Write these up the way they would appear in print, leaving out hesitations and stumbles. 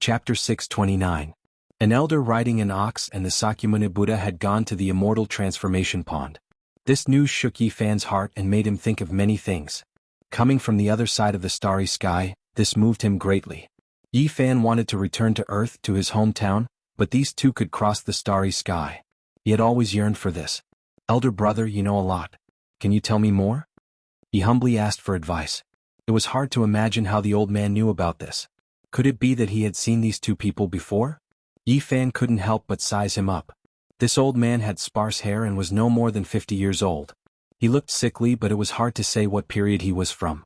Chapter 629. An elder riding an ox and the Sakyamuni Buddha had gone to the immortal transformation pond. This news shook Yi Fan's heart and made him think of many things. Coming from the other side of the starry sky, this moved him greatly. Yi Fan wanted to return to Earth, to his hometown, but these two could cross the starry sky. He had always yearned for this. "Elder brother, you know a lot. Can you tell me more?" He humbly asked for advice. It was hard to imagine how the old man knew about this. Could it be that he had seen these two people before? Yi Fan couldn't help but size him up. This old man had sparse hair and was no more than 50 years old. He looked sickly, but it was hard to say what period he was from.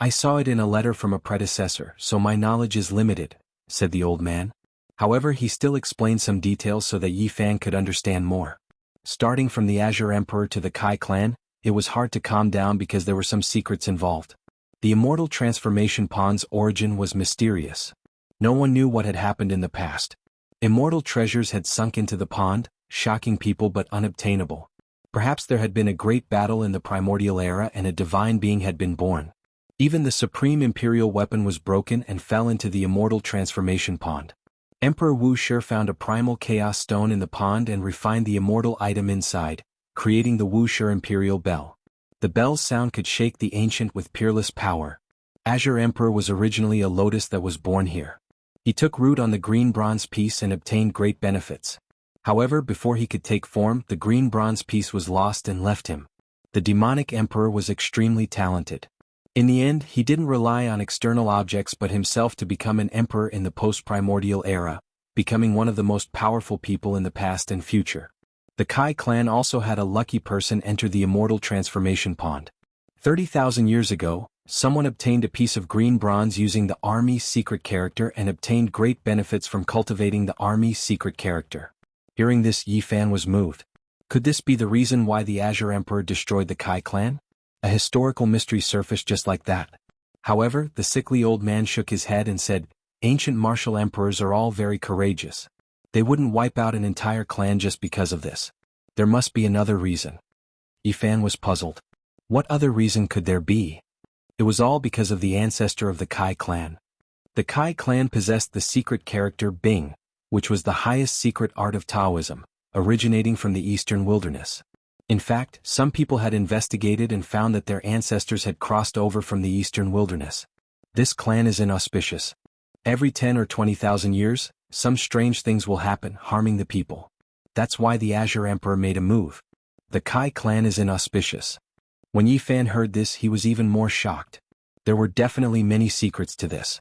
"I saw it in a letter from a predecessor, so my knowledge is limited," said the old man. However, he still explained some details so that Yi Fan could understand more. Starting from the Azure Emperor to the Kai clan, it was hard to calm down because there were some secrets involved. The immortal transformation pond's origin was mysterious. No one knew what had happened in the past. Immortal treasures had sunk into the pond, shocking people but unobtainable. Perhaps there had been a great battle in the primordial era and a divine being had been born. Even the supreme imperial weapon was broken and fell into the immortal transformation pond. Emperor Wuxia found a primal chaos stone in the pond and refined the immortal item inside, creating the Wuxia imperial bell. The bell's sound could shake the ancient with peerless power. Azure Emperor was originally a lotus that was born here. He took root on the green bronze piece and obtained great benefits. However, before he could take form, the green bronze piece was lost and left him. The demonic emperor was extremely talented. In the end, he didn't rely on external objects but himself to become an emperor in the post-primordial era, becoming one of the most powerful people in the past and future. The Kai clan also had a lucky person enter the immortal transformation pond. 30,000 years ago, someone obtained a piece of green bronze using the army's secret character and obtained great benefits from cultivating the army's secret character. Hearing this, Yi Fan was moved. Could this be the reason why the Azure Emperor destroyed the Kai clan? A historical mystery surfaced just like that. However, the sickly old man shook his head and said, "Ancient martial emperors are all very courageous. They wouldn't wipe out an entire clan just because of this. There must be another reason." Yi Fan was puzzled. What other reason could there be? It was all because of the ancestor of the Kai clan. The Kai clan possessed the secret character Bing, which was the highest secret art of Taoism, originating from the eastern wilderness. In fact, some people had investigated and found that their ancestors had crossed over from the eastern wilderness. This clan is inauspicious. Every 10 or 20,000 years, some strange things will happen, harming the people. That's why the Azure Emperor made a move. The Kai clan is inauspicious. When Yi Fan heard this, he was even more shocked. There were definitely many secrets to this.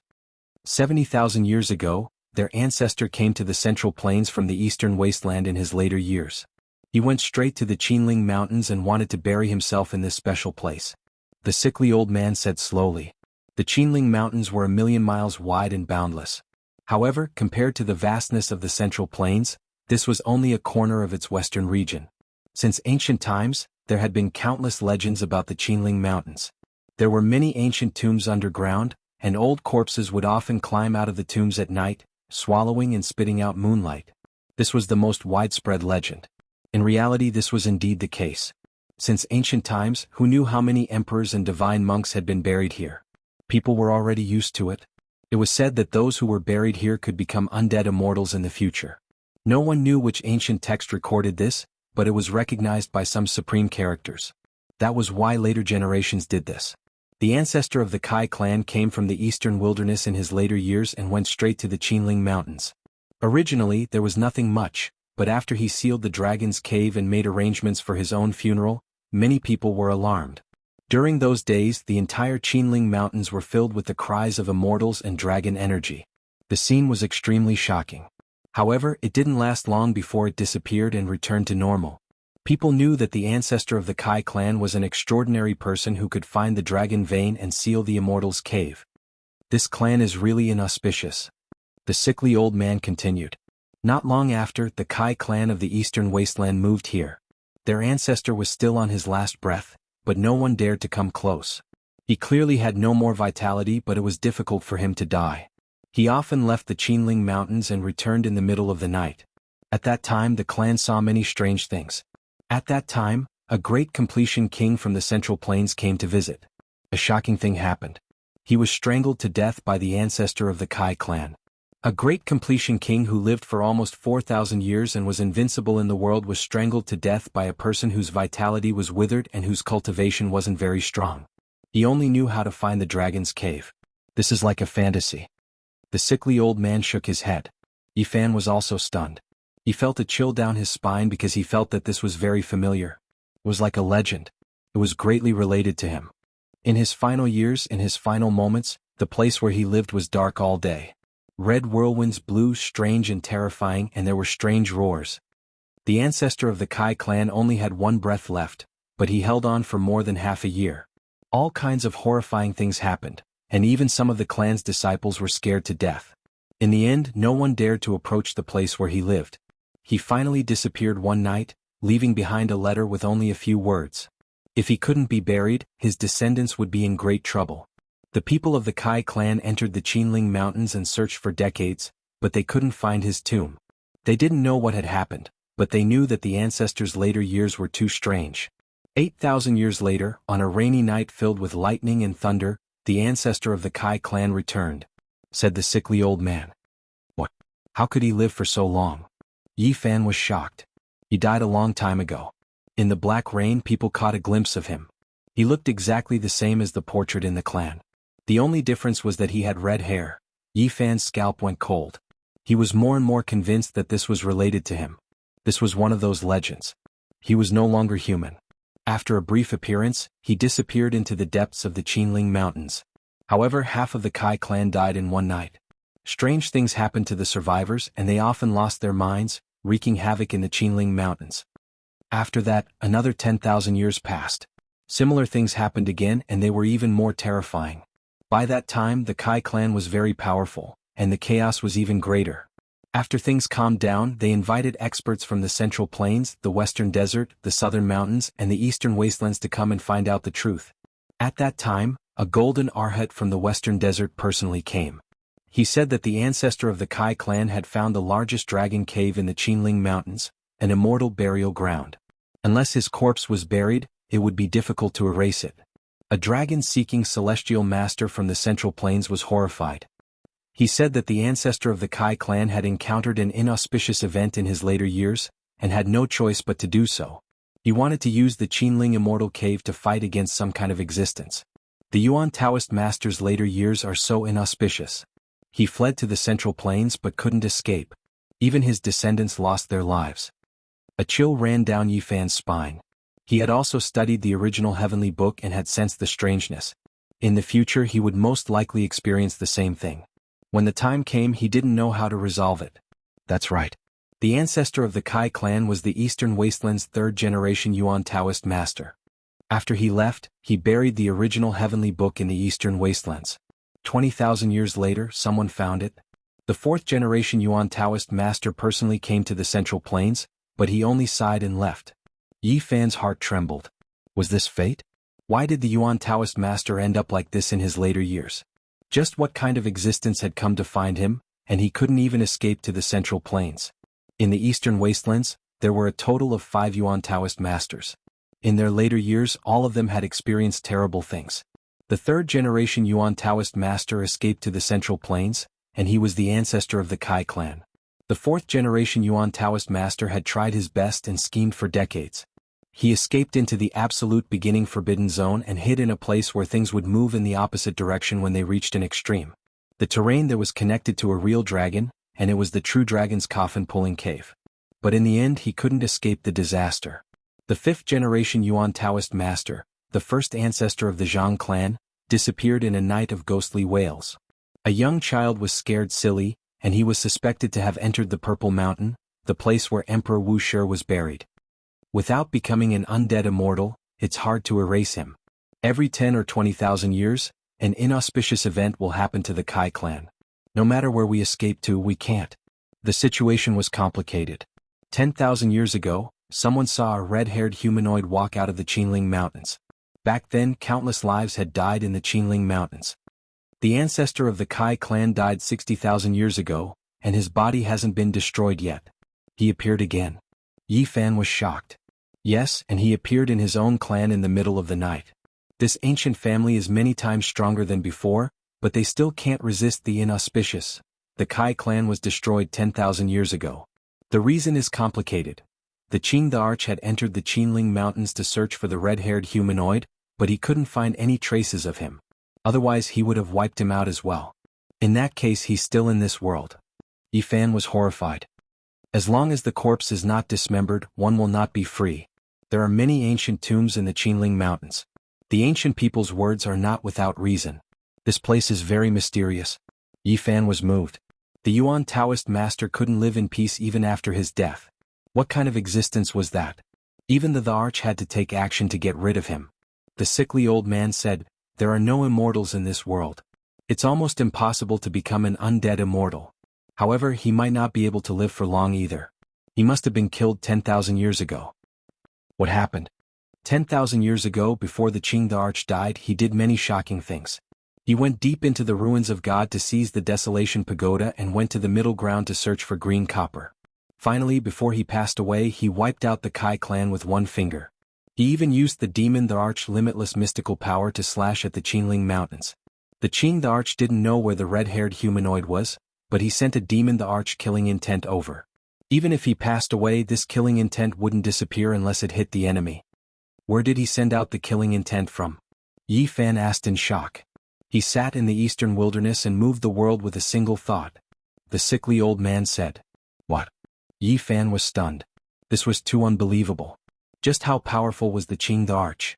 70,000 years ago, their ancestor came to the Central Plains from the eastern wasteland in his later years. He went straight to the Qinling Mountains and wanted to bury himself in this special place. The sickly old man said slowly. The Qinling Mountains were 1,000,000 miles wide and boundless. However, compared to the vastness of the Central Plains, this was only a corner of its western region. Since ancient times, there had been countless legends about the Qinling Mountains. There were many ancient tombs underground, and old corpses would often climb out of the tombs at night, swallowing and spitting out moonlight. This was the most widespread legend. In reality, this was indeed the case. Since ancient times, who knew how many emperors and divine monks had been buried here? People were already used to it. It was said that those who were buried here could become undead immortals in the future. No one knew which ancient text recorded this, but it was recognized by some supreme characters. That was why later generations did this. The ancestor of the Kai clan came from the eastern wilderness in his later years and went straight to the Qinling Mountains. Originally, there was nothing much, but after he sealed the dragon's cave and made arrangements for his own funeral, many people were alarmed. During those days, the entire Qinling Mountains were filled with the cries of immortals and dragon energy. The scene was extremely shocking. However, it didn't last long before it disappeared and returned to normal. People knew that the ancestor of the Kai clan was an extraordinary person who could find the dragon vein and seal the immortal's cave. This clan is really inauspicious. The sickly old man continued. Not long after, the Kai clan of the eastern wasteland moved here. Their ancestor was still on his last breath, but no one dared to come close. He clearly had no more vitality, but it was difficult for him to die. He often left the Qinling Mountains and returned in the middle of the night. At that time, the clan saw many strange things. At that time, a great completion king from the Central Plains came to visit. A shocking thing happened. He was strangled to death by the ancestor of the Kai clan. A great completion king who lived for almost 4,000 years and was invincible in the world was strangled to death by a person whose vitality was withered and whose cultivation wasn't very strong. He only knew how to find the dragon's cave. This is like a fantasy. The sickly old man shook his head. Yifan was also stunned. He felt a chill down his spine because he felt that this was very familiar. It was like a legend. It was greatly related to him. In his final years, in his final moments, the place where he lived was dark all day. Red whirlwinds blew, strange and terrifying, and there were strange roars. The ancestor of the Kai clan only had one breath left, but he held on for more than half a year. All kinds of horrifying things happened, and even some of the clan's disciples were scared to death. In the end, no one dared to approach the place where he lived. He finally disappeared one night, leaving behind a letter with only a few words. If he couldn't be buried, his descendants would be in great trouble. The people of the Kai clan entered the Qinling Mountains and searched for decades, but they couldn't find his tomb. They didn't know what had happened, but they knew that the ancestors' later years were too strange. 8,000 years later, on a rainy night filled with lightning and thunder, the ancestor of the Kai clan returned. Said the sickly old man. What? How could he live for so long? Yifan was shocked. He died a long time ago. In the black rain, people caught a glimpse of him. He looked exactly the same as the portrait in the clan. The only difference was that he had red hair. Yifan's scalp went cold. He was more and more convinced that this was related to him. This was one of those legends. He was no longer human. After a brief appearance, he disappeared into the depths of the Qinling Mountains. However, half of the Kai clan died in one night. Strange things happened to the survivors, and they often lost their minds, wreaking havoc in the Qinling Mountains. After that, another 10,000 years passed. Similar things happened again, and they were even more terrifying. By that time, the Kai clan was very powerful, and the chaos was even greater. After things calmed down, they invited experts from the Central Plains, the Western Desert, the Southern Mountains, and the Eastern Wastelands to come and find out the truth. At that time, a golden arhat from the Western Desert personally came. He said that the ancestor of the Kai clan had found the largest dragon cave in the Qinling Mountains, an immortal burial ground. Unless his corpse was buried, it would be difficult to erase it. A dragon-seeking celestial master from the Central Plains was horrified. He said that the ancestor of the Kai clan had encountered an inauspicious event in his later years, and had no choice but to do so. He wanted to use the Qinling Immortal Cave to fight against some kind of existence. The Yuan Taoist master's later years are so inauspicious. He fled to the Central Plains but couldn't escape. Even his descendants lost their lives. A chill ran down Yifan's spine. He had also studied the original heavenly book and had sensed the strangeness. In the future he would most likely experience the same thing. When the time came, he didn't know how to resolve it. That's right. The ancestor of the Kai clan was the Eastern Wasteland's third-generation Yuan Taoist master. After he left, he buried the original heavenly book in the Eastern Wastelands. 20,000 years later, someone found it. The fourth-generation Yuan Taoist master personally came to the Central Plains, but he only sighed and left. Yifan's heart trembled. Was this fate? Why did the Yuan Taoist master end up like this in his later years? Just what kind of existence had come to find him, and he couldn't even escape to the Central Plains. In the Eastern Wastelands, there were a total of 5 Yuan Taoist masters. In their later years, all of them had experienced terrible things. The third-generation Yuan Taoist master escaped to the Central Plains, and he was the ancestor of the Kai clan. The fourth-generation Yuan Taoist master had tried his best and schemed for decades. He escaped into the absolute beginning forbidden zone and hid in a place where things would move in the opposite direction when they reached an extreme. The terrain there was connected to a real dragon, and it was the true dragon's coffin-pulling cave. But in the end he couldn't escape the disaster. The fifth-generation Yuan Taoist master, the first ancestor of the Zhang clan, disappeared in a night of ghostly wails. A young child was scared silly, and he was suspected to have entered the Purple Mountain, the place where Emperor Wuxia was buried. Without becoming an undead immortal, it's hard to erase him. Every 10 or 20,000 years, an inauspicious event will happen to the Kai clan. No matter where we escape to, we can't. The situation was complicated. 10,000 years ago, someone saw a red-haired humanoid walk out of the Qinling Mountains. Back then, countless lives had died in the Qinling Mountains. The ancestor of the Kai clan died 60,000 years ago, and his body hasn't been destroyed yet. He appeared again. Yifan was shocked. Yes, and he appeared in his own clan in the middle of the night. This ancient family is many times stronger than before, but they still can't resist the inauspicious. The Kai clan was destroyed 10,000 years ago. The reason is complicated. The Qing the Arch had entered the Qinling Mountains to search for the red-haired humanoid, but he couldn't find any traces of him. Otherwise he would have wiped him out as well. In that case he's still in this world. Yi Fan was horrified. As long as the corpse is not dismembered, one will not be free. There are many ancient tombs in the Qinling Mountains. The ancient people's words are not without reason. This place is very mysterious. Yi Fan was moved. The Yuan Taoist master couldn't live in peace even after his death. What kind of existence was that? Even the Arch had to take action to get rid of him. The sickly old man said, "There are no immortals in this world. It's almost impossible to become an undead immortal. However, he might not be able to live for long either. He must have been killed 10,000 years ago." What happened? 10,000 years ago, before the Qing the Arch died, he did many shocking things. He went deep into the ruins of God to seize the Desolation Pagoda and went to the middle ground to search for green copper. Finally, before he passed away, he wiped out the Kai clan with one finger. He even used the demon the Arch limitless mystical power to slash at the Qinling Mountains. The Qing the Arch didn't know where the red-haired humanoid was, but he sent a demon the Arch killing intent over. Even if he passed away, this killing intent wouldn't disappear unless it hit the enemy. Where did he send out the killing intent from? Yi Fan asked in shock. He sat in the eastern wilderness and moved the world with a single thought. The sickly old man said. What? Yi Fan was stunned. This was too unbelievable. Just how powerful was the Qing the Arch?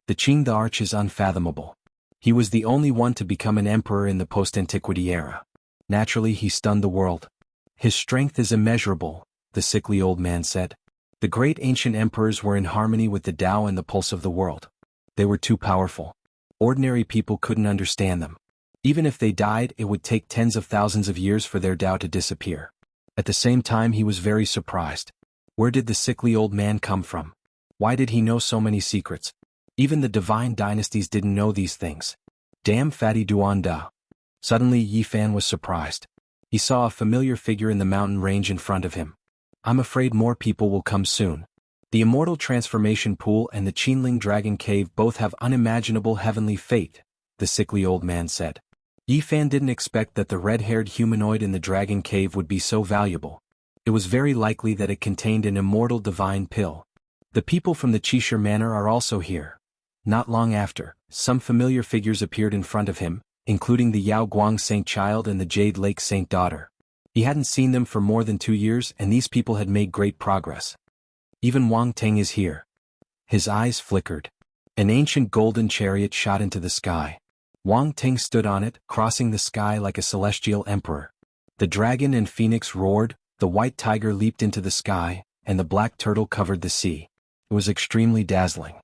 The Qing the Arch is unfathomable. He was the only one to become an emperor in the post-antiquity era. Naturally, he stunned the world. His strength is immeasurable, the sickly old man said. The great ancient emperors were in harmony with the Tao and the pulse of the world. They were too powerful. Ordinary people couldn't understand them. Even if they died, it would take tens of thousands of years for their Tao to disappear. At the same time, he was very surprised. Where did the sickly old man come from? Why did he know so many secrets? Even the divine dynasties didn't know these things. Damn fatty Duanda. Suddenly Yi Fan was surprised. He saw a familiar figure in the mountain range in front of him. I'm afraid more people will come soon. The Immortal Transformation Pool and the Qinling Dragon Cave both have unimaginable heavenly fate, the sickly old man said. Yi Fan didn't expect that the red-haired humanoid in the Dragon Cave would be so valuable. It was very likely that it contained an immortal divine pill. The people from the Qishir Manor are also here. Not long after, some familiar figures appeared in front of him, including the Yao Guang Saint Child and the Jade Lake Saint Daughter. He hadn't seen them for more than 2 years, and these people had made great progress. Even Wang Teng is here. His eyes flickered. An ancient golden chariot shot into the sky. Wang Teng stood on it, crossing the sky like a celestial emperor. The dragon and phoenix roared, the white tiger leaped into the sky, and the black turtle covered the sea. It was extremely dazzling.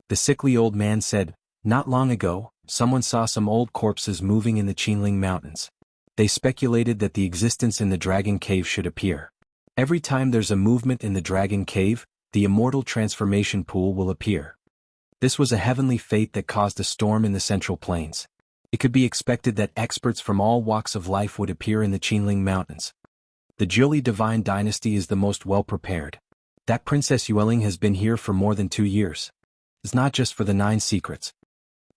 The sickly old man said, "Not long ago, someone saw some old corpses moving in the Qinling Mountains. They speculated that the existence in the Dragon Cave should appear. Every time there's a movement in the Dragon Cave, the Immortal Transformation Pool will appear." This was a heavenly fate that caused a storm in the Central Plains. It could be expected that experts from all walks of life would appear in the Qinling Mountains. The Zhili Divine Dynasty is the most well-prepared. That Princess Yueling has been here for more than 2 years. It's not just for the 9 secrets.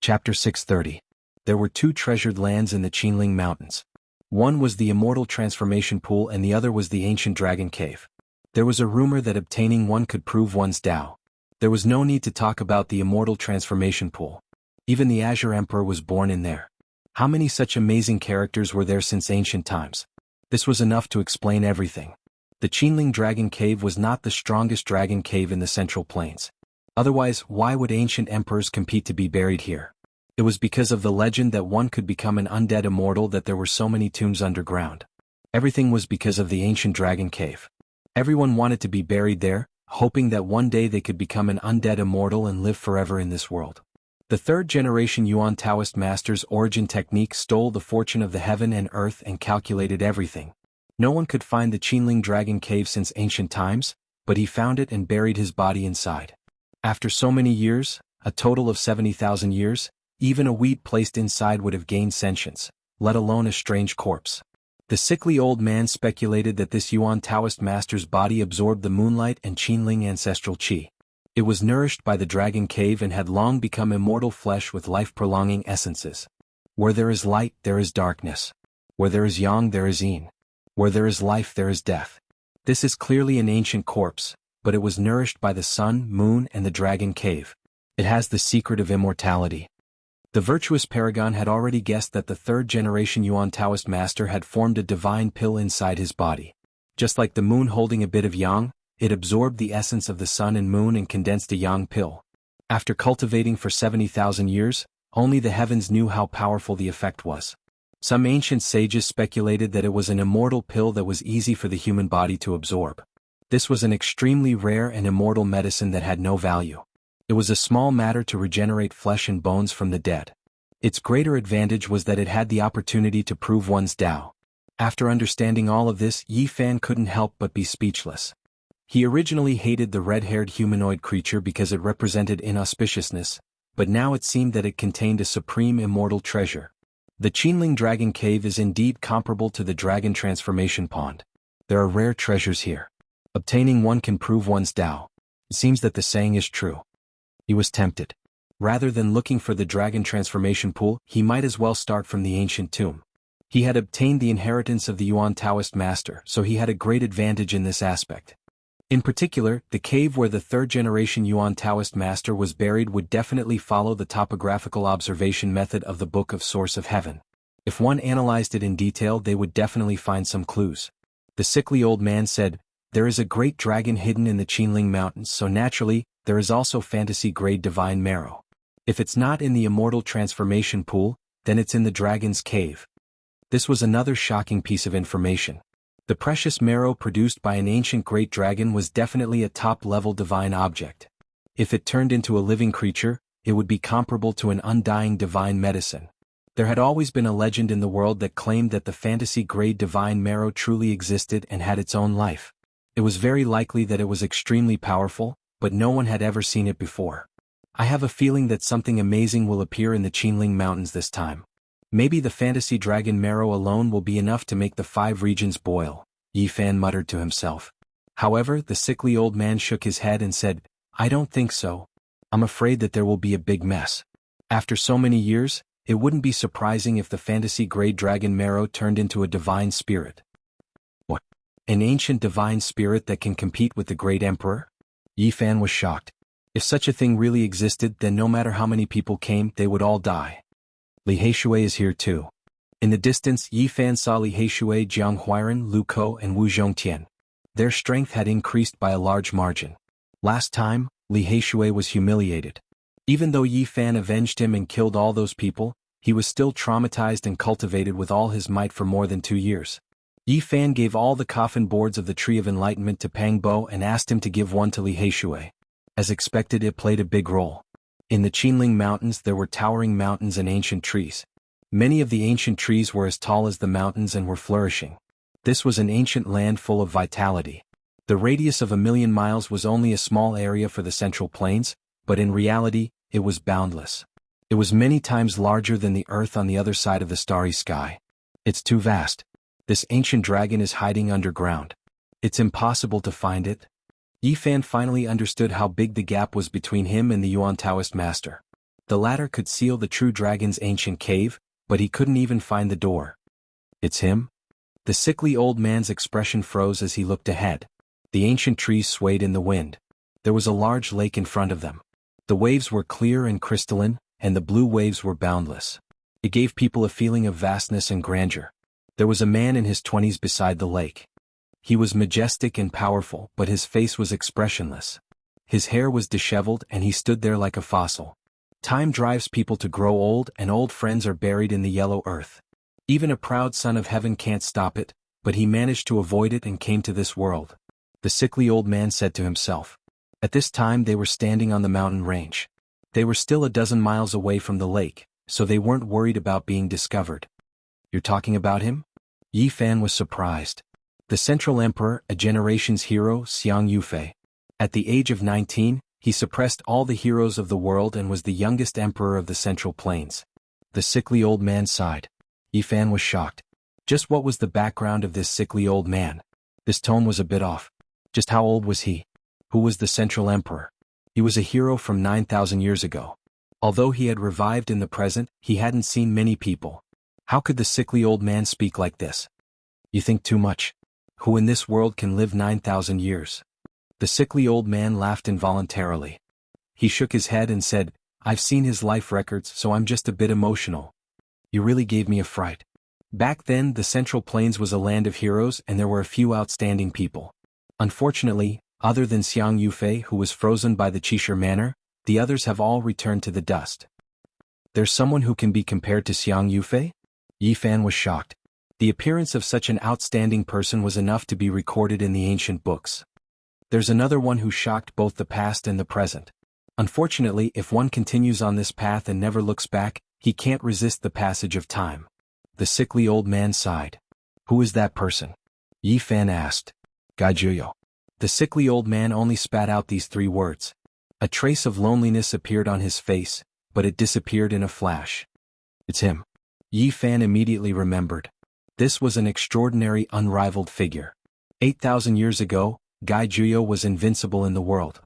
Chapter 630. There were 2 treasured lands in the Qinling Mountains. One was the Immortal Transformation Pool and the other was the Ancient Dragon Cave. There was a rumor that obtaining one could prove one's Tao. There was no need to talk about the Immortal Transformation Pool. Even the Azure Emperor was born in there. How many such amazing characters were there since ancient times? This was enough to explain everything. The Qinling Dragon Cave was not the strongest dragon cave in the Central Plains. Otherwise, why would ancient emperors compete to be buried here? It was because of the legend that one could become an undead immortal that there were so many tombs underground. Everything was because of the ancient dragon cave. Everyone wanted to be buried there, hoping that one day they could become an undead immortal and live forever in this world. The 3rd-generation Yuan Taoist master's origin technique stole the fortune of the heaven and earth and calculated everything. No one could find the Qinling Dragon Cave since ancient times, but he found it and buried his body inside. After so many years, a total of 70,000 years, even a weed placed inside would have gained sentience, let alone a strange corpse. The sickly old man speculated that this Yuan Taoist master's body absorbed the moonlight and Qinling ancestral qi. It was nourished by the Dragon Cave and had long become immortal flesh with life-prolonging essences. Where there is light, there is darkness. Where there is yang there is yin. Where there is life there is death. This is clearly an ancient corpse, but it was nourished by the sun, moon, and the dragon cave. It has the secret of immortality. The virtuous paragon had already guessed that the third-generation Yuan Taoist master had formed a divine pill inside his body. Just like the moon holding a bit of yang, it absorbed the essence of the sun and moon and condensed a yang pill. After cultivating for 70,000 years, only the heavens knew how powerful the effect was. Some ancient sages speculated that it was an immortal pill that was easy for the human body to absorb. This was an extremely rare and immortal medicine that had no value. It was a small matter to regenerate flesh and bones from the dead. Its greater advantage was that it had the opportunity to prove one's Tao. After understanding all of this, Yi Fan couldn't help but be speechless. He originally hated the red-haired humanoid creature because it represented inauspiciousness, but now it seemed that it contained a supreme immortal treasure. The Qinling Dragon Cave is indeed comparable to the Dragon Transformation Pond. There are rare treasures here. Obtaining one can prove one's Tao. It seems that the saying is true. He was tempted. Rather than looking for the Dragon Transformation Pool, he might as well start from the ancient tomb. He had obtained the inheritance of the Yuan Taoist master, so he had a great advantage in this aspect. In particular, the cave where the third-generation Yuan Taoist master was buried would definitely follow the topographical observation method of the Book of Source of Heaven. If one analyzed it in detail, they would definitely find some clues. The sickly old man said, "There is a great dragon hidden in the Qinling Mountains, so naturally, there is also fantasy-grade divine marrow. If it's not in the immortal transformation pool, then it's in the dragon's cave." This was another shocking piece of information. The precious marrow produced by an ancient great dragon was definitely a top-level divine object. If it turned into a living creature, it would be comparable to an undying divine medicine. There had always been a legend in the world that claimed that the fantasy-grade divine marrow truly existed and had its own life. It was very likely that it was extremely powerful, but no one had ever seen it before. I have a feeling that something amazing will appear in the Qinling Mountains this time. Maybe the fantasy dragon marrow alone will be enough to make the 5 regions boil, Yi Fan muttered to himself. However, the sickly old man shook his head and said, "I don't think so. I'm afraid that there will be a big mess. After so many years, it wouldn't be surprising if the fantasy-grade dragon marrow turned into a divine spirit." What? An ancient divine spirit that can compete with the great emperor? Yi Fan was shocked. If such a thing really existed, then no matter how many people came, they would all die. Li Heishui is here too. In the distance, Yi Fan saw Li Heishui, Jiang Huiran, Lu Ko, and Wu Zhongtian. Their strength had increased by a large margin. Last time, Li Heishui was humiliated. Even though Yi Fan avenged him and killed all those people, he was still traumatized and cultivated with all his might for more than 2 years. Yi Fan gave all the coffin boards of the Tree of Enlightenment to Pang Bo and asked him to give one to Li Heishui. As expected, it played a big role. In the Qinling Mountains there were towering mountains and ancient trees. Many of the ancient trees were as tall as the mountains and were flourishing. This was an ancient land full of vitality. The radius of 1,000,000 miles was only a small area for the Central Plains, but in reality, it was boundless. It was many times larger than the earth on the other side of the starry sky. It's too vast. This ancient dragon is hiding underground. It's impossible to find it. Yi Fan finally understood how big the gap was between him and the Yuan Taoist master. The latter could seal the true dragon's ancient cave, but he couldn't even find the door. It's him? The sickly old man's expression froze as he looked ahead. The ancient trees swayed in the wind. There was a large lake in front of them. The waves were clear and crystalline, and the blue waves were boundless. It gave people a feeling of vastness and grandeur. There was a man in his 20s beside the lake. He was majestic and powerful, but his face was expressionless. His hair was disheveled and he stood there like a fossil. Time drives people to grow old, and old friends are buried in the yellow earth. Even a proud son of heaven can't stop it, but he managed to avoid it and came to this world. The sickly old man said to himself. At this time they were standing on the mountain range. They were still a dozen miles away from the lake, so they weren't worried about being discovered. You're talking about him? Yi Fan was surprised. The Central Emperor, a generation's hero, Xiang Yufei. At the age of 19, he suppressed all the heroes of the world and was the youngest emperor of the Central Plains. The sickly old man sighed. Yi Fan was shocked. Just what was the background of this sickly old man? This tone was a bit off. Just how old was he? Who was the Central Emperor? He was a hero from 9,000 years ago. Although he had revived in the present, he hadn't seen many people. How could the sickly old man speak like this? You think too much. Who in this world can live 9,000 years? The sickly old man laughed involuntarily. He shook his head and said, I've seen his life records, so I'm just a bit emotional. You really gave me a fright. Back then, the Central Plains was a land of heroes and there were a few outstanding people. Unfortunately, other than Xiang Yufei, who was frozen by the Qishir Manor, the others have all returned to the dust. There's someone who can be compared to Xiang Yufei? Yi Fan was shocked. The appearance of such an outstanding person was enough to be recorded in the ancient books. There's another one who shocked both the past and the present. Unfortunately, if one continues on this path and never looks back, he can't resist the passage of time. The sickly old man sighed. Who is that person? Yi Fan asked. Gaijuyo. The sickly old man only spat out these 3 words. A trace of loneliness appeared on his face, but it disappeared in a flash. It's him. Yi Fan immediately remembered. This was an extraordinary, unrivaled figure. 8,000 years ago, Gaijuyo was invincible in the world.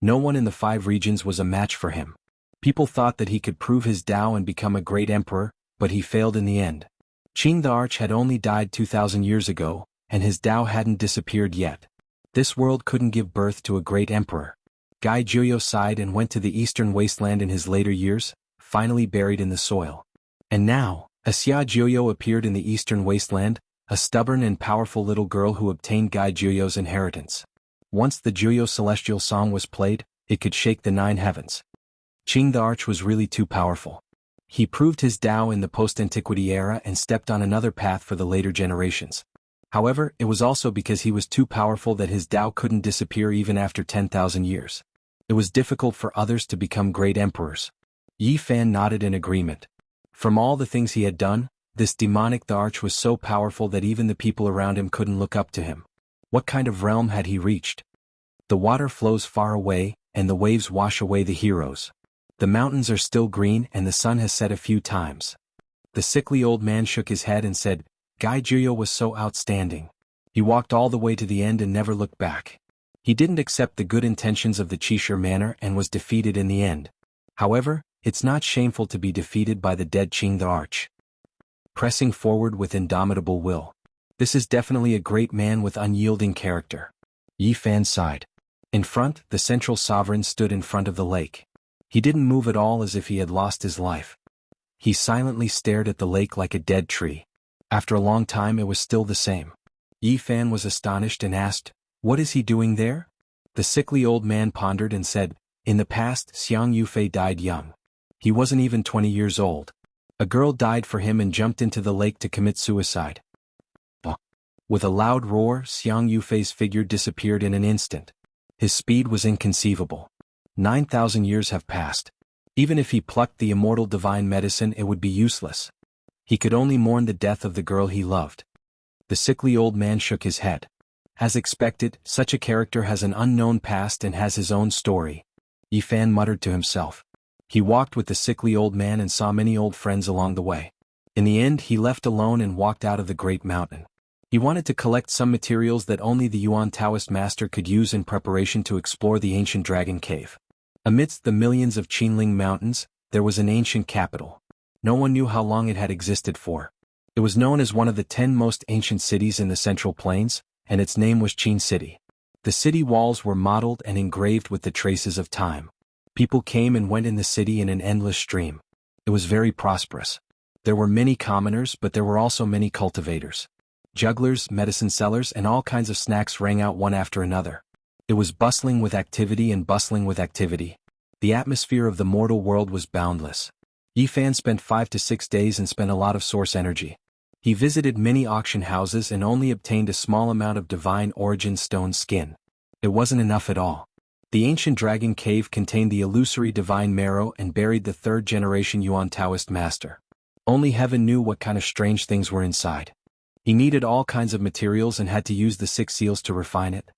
No one in the 5 regions was a match for him. People thought that he could prove his Tao and become a great emperor, but he failed in the end. Qing the Arch had only died 2,000 years ago, and his Tao hadn't disappeared yet. This world couldn't give birth to a great emperor. Gaijuyo sighed and went to the eastern wasteland in his later years, finally buried in the soil. And now, Xia Jiuyo appeared in the eastern wasteland, a stubborn and powerful little girl who obtained Gaijuyo's inheritance. Once the Jiuyo celestial song was played, it could shake the 9 heavens. Qing the Arch was really too powerful. He proved his Tao in the post-antiquity era and stepped on another path for the later generations. However, it was also because he was too powerful that his Tao couldn't disappear even after 10,000 years. It was difficult for others to become great emperors. Yi Fan nodded in agreement. From all the things he had done, this demonic the Arch was so powerful that even the people around him couldn't look up to him. What kind of realm had he reached? The water flows far away, and the waves wash away the heroes. The mountains are still green and the sun has set a few times. The sickly old man shook his head and said, Gaijuyo was so outstanding. He walked all the way to the end and never looked back. He didn't accept the good intentions of the Qishir Manor and was defeated in the end. However, it's not shameful to be defeated by the dead Qing the Arch. Pressing forward with indomitable will. This is definitely a great man with unyielding character. Yi Fan sighed. In front, the central sovereign stood in front of the lake. He didn't move at all as if he had lost his life. He silently stared at the lake like a dead tree. After a long time it was still the same. Yi Fan was astonished and asked, What is he doing there? The sickly old man pondered and said, In the past, Xiang Yufei died young. He wasn't even 20 years old. A girl died for him and jumped into the lake to commit suicide. With a loud roar, Xiang Yufei's figure disappeared in an instant. His speed was inconceivable. 9,000 years have passed. Even if he plucked the immortal divine medicine, it would be useless. He could only mourn the death of the girl he loved. The sickly old man shook his head. As expected, such a character has an unknown past and has his own story. Yi Fan muttered to himself. He walked with the sickly old man and saw many old friends along the way. In the end, he left alone and walked out of the great mountain. He wanted to collect some materials that only the Yuan Taoist master could use in preparation to explore the ancient dragon cave. Amidst the millions of Qinling mountains, there was an ancient capital. No one knew how long it had existed for. It was known as one of the 10 most ancient cities in the Central Plains, and its name was Qin City. The city walls were modeled and engraved with the traces of time. People came and went in the city in an endless stream. It was very prosperous. There were many commoners, but there were also many cultivators. Jugglers, medicine sellers, and all kinds of snacks rang out one after another. It was bustling with activity and bustling with activity. The atmosphere of the mortal world was boundless. Yi Fan spent 5 to 6 days and spent a lot of source energy. He visited many auction houses and only obtained a small amount of divine origin stone skin. It wasn't enough at all. The ancient dragon cave contained the illusory divine marrow and buried the 3rd generation Yuan Taoist master. Only heaven knew what kind of strange things were inside. He needed all kinds of materials and had to use the 6 seals to refine it.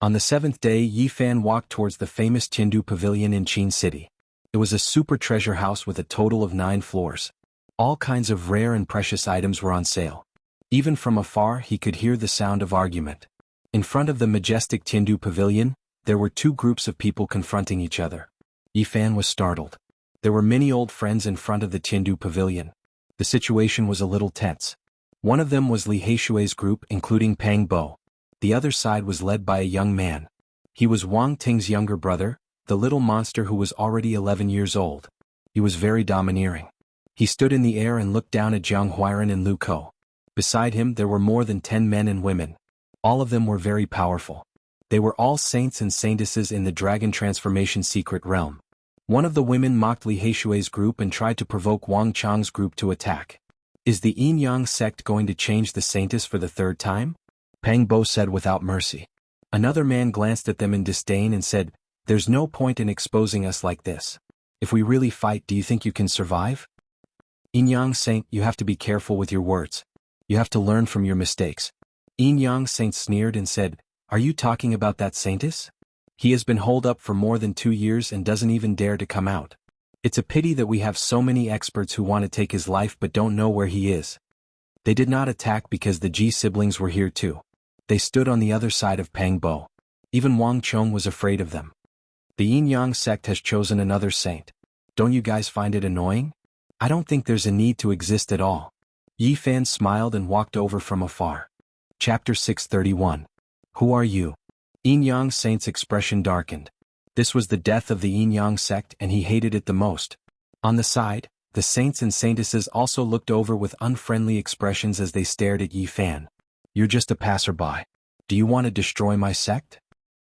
On the 7th day, Yi Fan walked towards the famous Qindu Pavilion in Qin City. It was a super treasure house with a total of 9 floors. All kinds of rare and precious items were on sale. Even from afar he could hear the sound of argument. In front of the majestic Qindu Pavilion, there were 2 groups of people confronting each other. Yi Fan was startled. There were many old friends in front of the Qindu Pavilion. The situation was a little tense. One of them was Li Heishui's group including Pang Bo. The other side was led by a young man. He was Wang Ting's younger brother, the little monster who was already 11 years old. He was very domineering. He stood in the air and looked down at Jiang Huiran and Lu Ko. Beside him there were more than 10 men and women. All of them were very powerful. They were all saints and saintesses in the dragon transformation secret realm. One of the women mocked Li Heishui's group and tried to provoke Wang Chang's group to attack. Is the Yin Yang sect going to change the saintess for the third time? Pang Bo said without mercy. Another man glanced at them in disdain and said, "There's no point in exposing us like this. If we really fight, do you think you can survive? Yin Yang saint, you have to be careful with your words. You have to learn from your mistakes." Yin Yang saint sneered and said, "Are you talking about that saintess? He has been holed up for more than 2 years and doesn't even dare to come out. It's a pity that we have so many experts who want to take his life but don't know where he is." They did not attack because the Ji siblings were here too. They stood on the other side of Pang Bo. Even Wang Chong was afraid of them. The Yin Yang sect has chosen another saint. Don't you guys find it annoying? I don't think there's a need to exist at all. Yi Fan smiled and walked over from afar. Chapter 631. Who are you? Yin Yang saint's expression darkened. This was the death of the Yin Yang sect and he hated it the most. On the side, the saints and saintesses also looked over with unfriendly expressions as they stared at Yi Fan. You're just a passerby. Do you want to destroy my sect?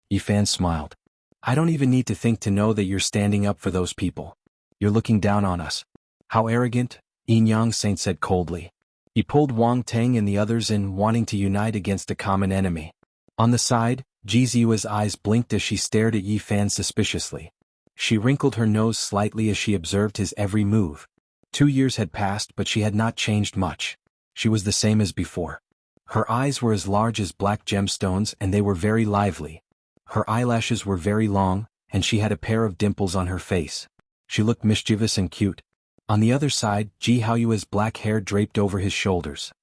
Yi Fan smiled. I don't even need to think to know that you're standing up for those people. You're looking down on us. How arrogant, Yin Yang saint said coldly. He pulled Wang Tang and the others in, wanting to unite against a common enemy. On the side, Ji Ziya's eyes blinked as she stared at Yi Fan suspiciously. She wrinkled her nose slightly as she observed his every move. 2 years had passed but she had not changed much. She was the same as before. Her eyes were as large as black gemstones and they were very lively. Her eyelashes were very long, and she had a pair of dimples on her face. She looked mischievous and cute. On the other side, Ji Haoyue's black hair draped over his shoulders.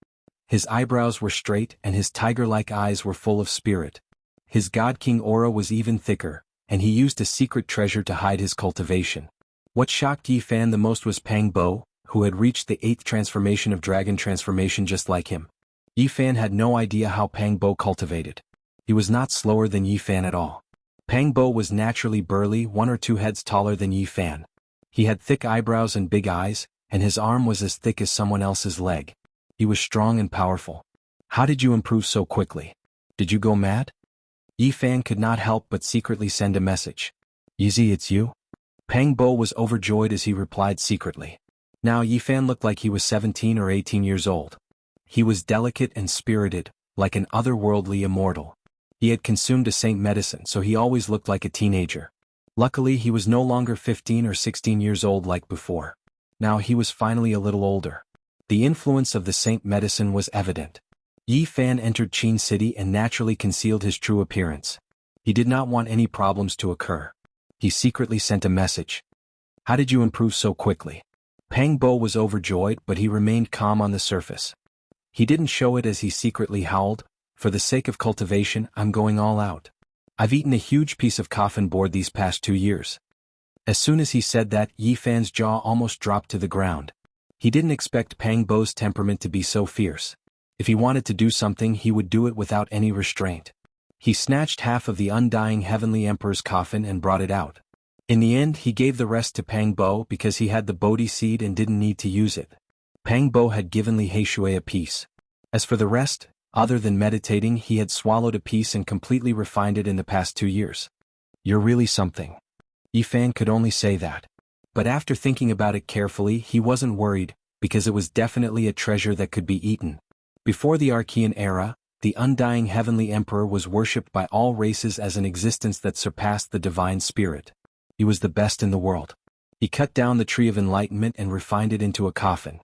His eyebrows were straight and his tiger-like eyes were full of spirit. His God King aura was even thicker, and he used a secret treasure to hide his cultivation. What shocked Yi Fan the most was Pang Bo, who had reached the 8th transformation of dragon transformation just like him. Yi Fan had no idea how Pang Bo cultivated. He was not slower than Yi Fan at all. Pang Bo was naturally burly, 1 or 2 heads taller than Yi Fan. He had thick eyebrows and big eyes, and his arm was as thick as someone else's leg. He was strong and powerful. How did you improve so quickly? Did you go mad? Yi Fan could not help but secretly send a message. Yizi, it's you? Pang Bo was overjoyed as he replied secretly. Now Yi Fan looked like he was 17 or 18 years old. He was delicate and spirited, like an otherworldly immortal. He had consumed a saint medicine, so he always looked like a teenager. Luckily he was no longer 15 or 16 years old like before. Now he was finally a little older. The influence of the saint medicine was evident. Yi Fan entered Qin City and naturally concealed his true appearance. He did not want any problems to occur. He secretly sent a message. How did you improve so quickly? Pang Bo was overjoyed, but he remained calm on the surface. He didn't show it as he secretly howled, "For the sake of cultivation, I'm going all out. I've eaten a huge piece of coffin board these past 2 years." As soon as he said that, Yi Fan's jaw almost dropped to the ground. He didn't expect Pang Bo's temperament to be so fierce. If he wanted to do something, he would do it without any restraint. He snatched half of the undying Heavenly Emperor's coffin and brought it out. In the end, he gave the rest to Pang Bo because he had the Bodhi seed and didn't need to use it. Pang Bo had given Li Heishui a piece. As for the rest, other than meditating, he had swallowed a piece and completely refined it in the past 2 years. You're really something. Yi Fan could only say that. But after thinking about it carefully, he wasn't worried, because it was definitely a treasure that could be eaten. Before the Archean era, the undying Heavenly Emperor was worshipped by all races as an existence that surpassed the divine spirit. He was the best in the world. He cut down the tree of enlightenment and refined it into a coffin.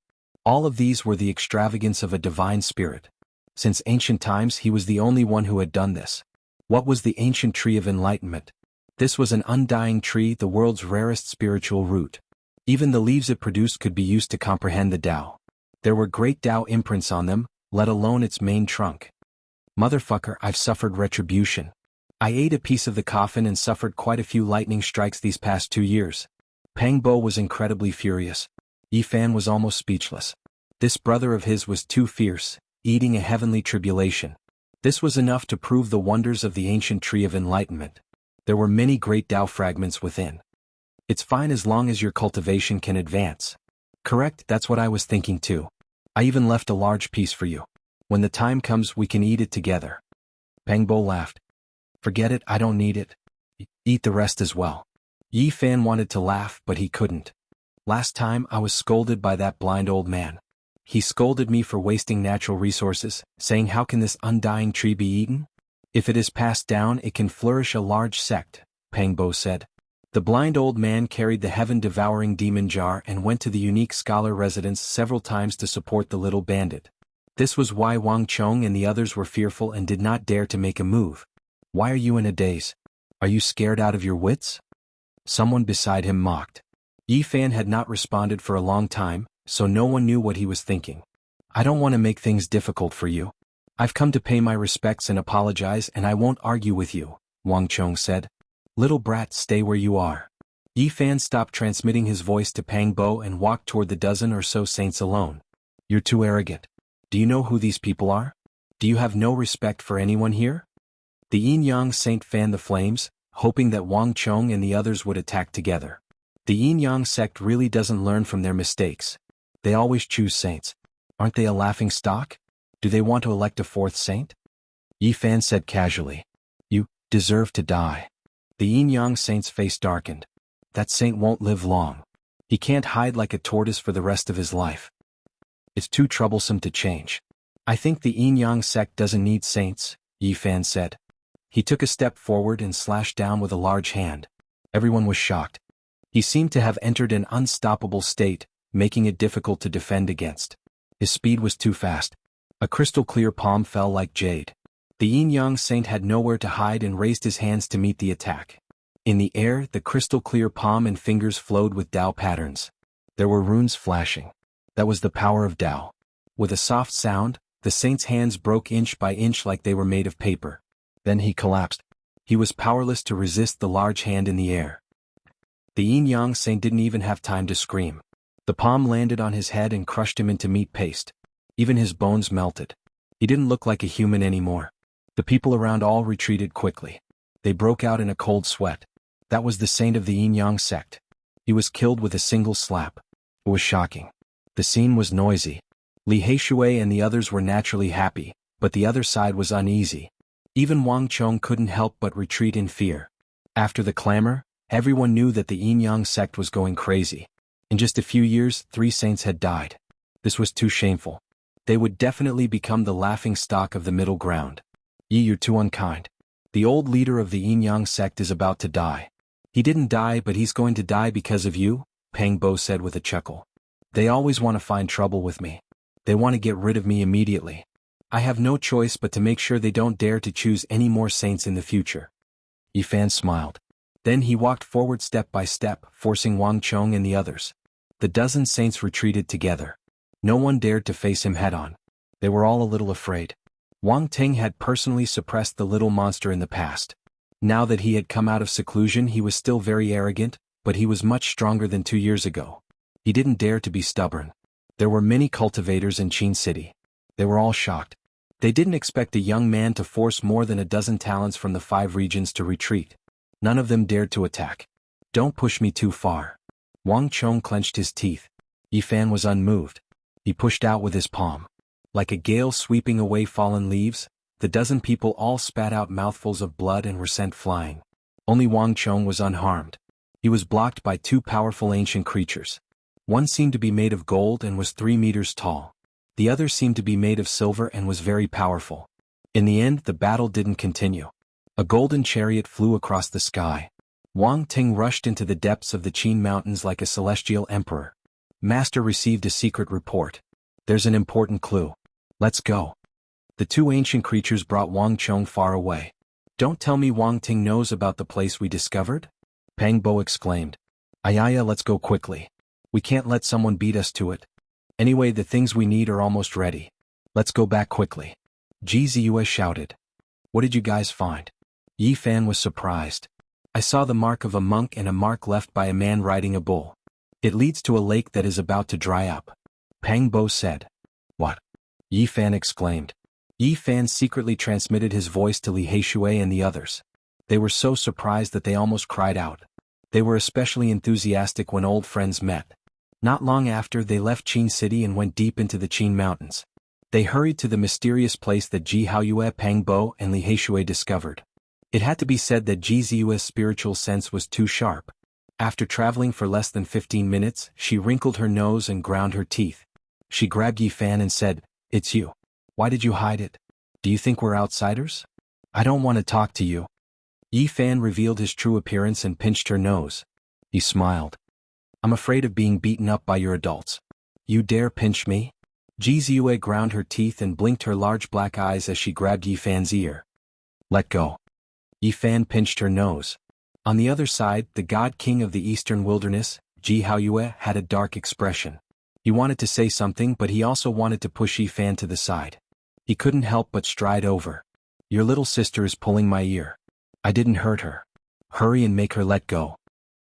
All of these were the extravagance of a divine spirit. Since ancient times he was the only one who had done this. What was the ancient tree of enlightenment? This was an undying tree, the world's rarest spiritual root. Even the leaves it produced could be used to comprehend the Tao. There were great Tao imprints on them, let alone its main trunk. Motherfucker, I've suffered retribution. I ate a piece of the coffin and suffered quite a few lightning strikes these past 2 years. Pang Bo was incredibly furious. Yi Fan was almost speechless. This brother of his was too fierce, eating a heavenly tribulation. This was enough to prove the wonders of the ancient tree of enlightenment. There were many great Tao fragments within. It's fine as long as your cultivation can advance. Correct, that's what I was thinking too. I even left a large piece for you. When the time comes we can eat it together. Peng Bo laughed. Forget it, I don't need it. Eat the rest as well. Yi Fan wanted to laugh but he couldn't. Last time I was scolded by that blind old man. He scolded me for wasting natural resources, saying how can this undying tree be eaten? If it is passed down it can flourish a large sect, Peng Bo said. The blind old man carried the heaven-devouring demon jar and went to the unique scholar residence several times to support the little bandit. This was why Wang Chong and the others were fearful and did not dare to make a move. Why are you in a daze? Are you scared out of your wits? Someone beside him mocked. Yi Fan had not responded for a long time, so no one knew what he was thinking. I don't want to make things difficult for you. I've come to pay my respects and apologize and I won't argue with you, Wang Chong said. Little brat, stay where you are. Yi Fan stopped transmitting his voice to Peng Bo and walked toward the dozen or so saints alone. You're too arrogant. Do you know who these people are? Do you have no respect for anyone here? The Yin-Yang saint fanned the flames, hoping that Wang Chong and the others would attack together. The Yin-Yang sect really doesn't learn from their mistakes. They always choose saints. Aren't they a laughing stock? Do they want to elect a fourth saint? Yi Fan said casually. You deserve to die. The Yin-Yang saint's face darkened. That saint won't live long. He can't hide like a tortoise for the rest of his life. It's too troublesome to change. I think the Yin-Yang sect doesn't need saints, Yi Fan said. He took a step forward and slashed down with a large hand. Everyone was shocked. He seemed to have entered an unstoppable state, making it difficult to defend against. His speed was too fast. A crystal-clear palm fell like jade. The Yin-Yang saint had nowhere to hide and raised his hands to meet the attack. In the air, the crystal-clear palm and fingers flowed with Tao patterns. There were runes flashing. That was the power of Tao. With a soft sound, the saint's hands broke inch by inch like they were made of paper. Then he collapsed. He was powerless to resist the large hand in the air. The Yin-Yang saint didn't even have time to scream. The palm landed on his head and crushed him into meat paste. Even his bones melted. He didn't look like a human anymore. The people around all retreated quickly. They broke out in a cold sweat. That was the saint of the Yin-Yang sect. He was killed with a single slap. It was shocking. The scene was noisy. Li Heishui and the others were naturally happy, but the other side was uneasy. Even Wang Chong couldn't help but retreat in fear. After the clamor, everyone knew that the Yin-Yang sect was going crazy. In just a few years, 3 saints had died. This was too shameful. They would definitely become the laughing stock of the middle ground. Yi, you're too unkind. The old leader of the Yin-Yang sect is about to die. He didn't die, but he's going to die because of you, Peng Bo said with a chuckle. They always want to find trouble with me. They want to get rid of me immediately. I have no choice but to make sure they don't dare to choose any more saints in the future. Yi Fan smiled. Then he walked forward step by step, forcing Wang Chong and the others. The dozen saints retreated together. No one dared to face him head-on. They were all a little afraid. Wang Ting had personally suppressed the little monster in the past. Now that he had come out of seclusion he was still very arrogant, but he was much stronger than 2 years ago. He didn't dare to be stubborn. There were many cultivators in Qin City. They were all shocked. They didn't expect a young man to force more than a dozen talents from the 5 regions to retreat. None of them dared to attack. Don't push me too far. Wang Chong clenched his teeth. Yi Fan was unmoved. He pushed out with his palm. Like a gale sweeping away fallen leaves, the dozen people all spat out mouthfuls of blood and were sent flying. Only Wang Chong was unharmed. He was blocked by 2 powerful ancient creatures. One seemed to be made of gold and was 3 meters tall. The other seemed to be made of silver and was very powerful. In the end, the battle didn't continue. A golden chariot flew across the sky. Wang Ting rushed into the depths of the Qin Mountains like a celestial emperor. Master received a secret report. There's an important clue. Let's go. The 2 ancient creatures brought Wang Chong far away. Don't tell me Wang Ting knows about the place we discovered? Peng Bo exclaimed. Ayaya, let's go quickly. We can't let someone beat us to it. Anyway, the things we need are almost ready. Let's go back quickly. Ji Ziyue shouted. What did you guys find? Yi Fan was surprised. I saw the mark of a monk and a mark left by a man riding a bull. It leads to a lake that is about to dry up. Pang Bo said. What? Yi Fan exclaimed. Yi Fan secretly transmitted his voice to Li Heishui and the others. They were so surprised that they almost cried out. They were especially enthusiastic when old friends met. Not long after, they left Qin City and went deep into the Qin Mountains. They hurried to the mysterious place that Ji Haoyue, Pang Bo, and Li Heishui discovered. It had to be said that Ji Ziyue's spiritual sense was too sharp. After traveling for less than 15 minutes, she wrinkled her nose and ground her teeth. She grabbed Yi Fan and said, "It's you. Why did you hide it? Do you think we're outsiders? I don't want to talk to you." Yi Fan revealed his true appearance and pinched her nose. He smiled. "I'm afraid of being beaten up by your adults. You dare pinch me?" Ji Ziyue ground her teeth and blinked her large black eyes as she grabbed Yi Fan's ear. "Let go." Yi Fan pinched her nose. On the other side, the god king of the eastern wilderness, Ji Haoyue, had a dark expression. He wanted to say something, but he also wanted to push Yi Fan to the side. He couldn't help but stride over. "Your little sister is pulling my ear. I didn't hurt her. Hurry and make her let go."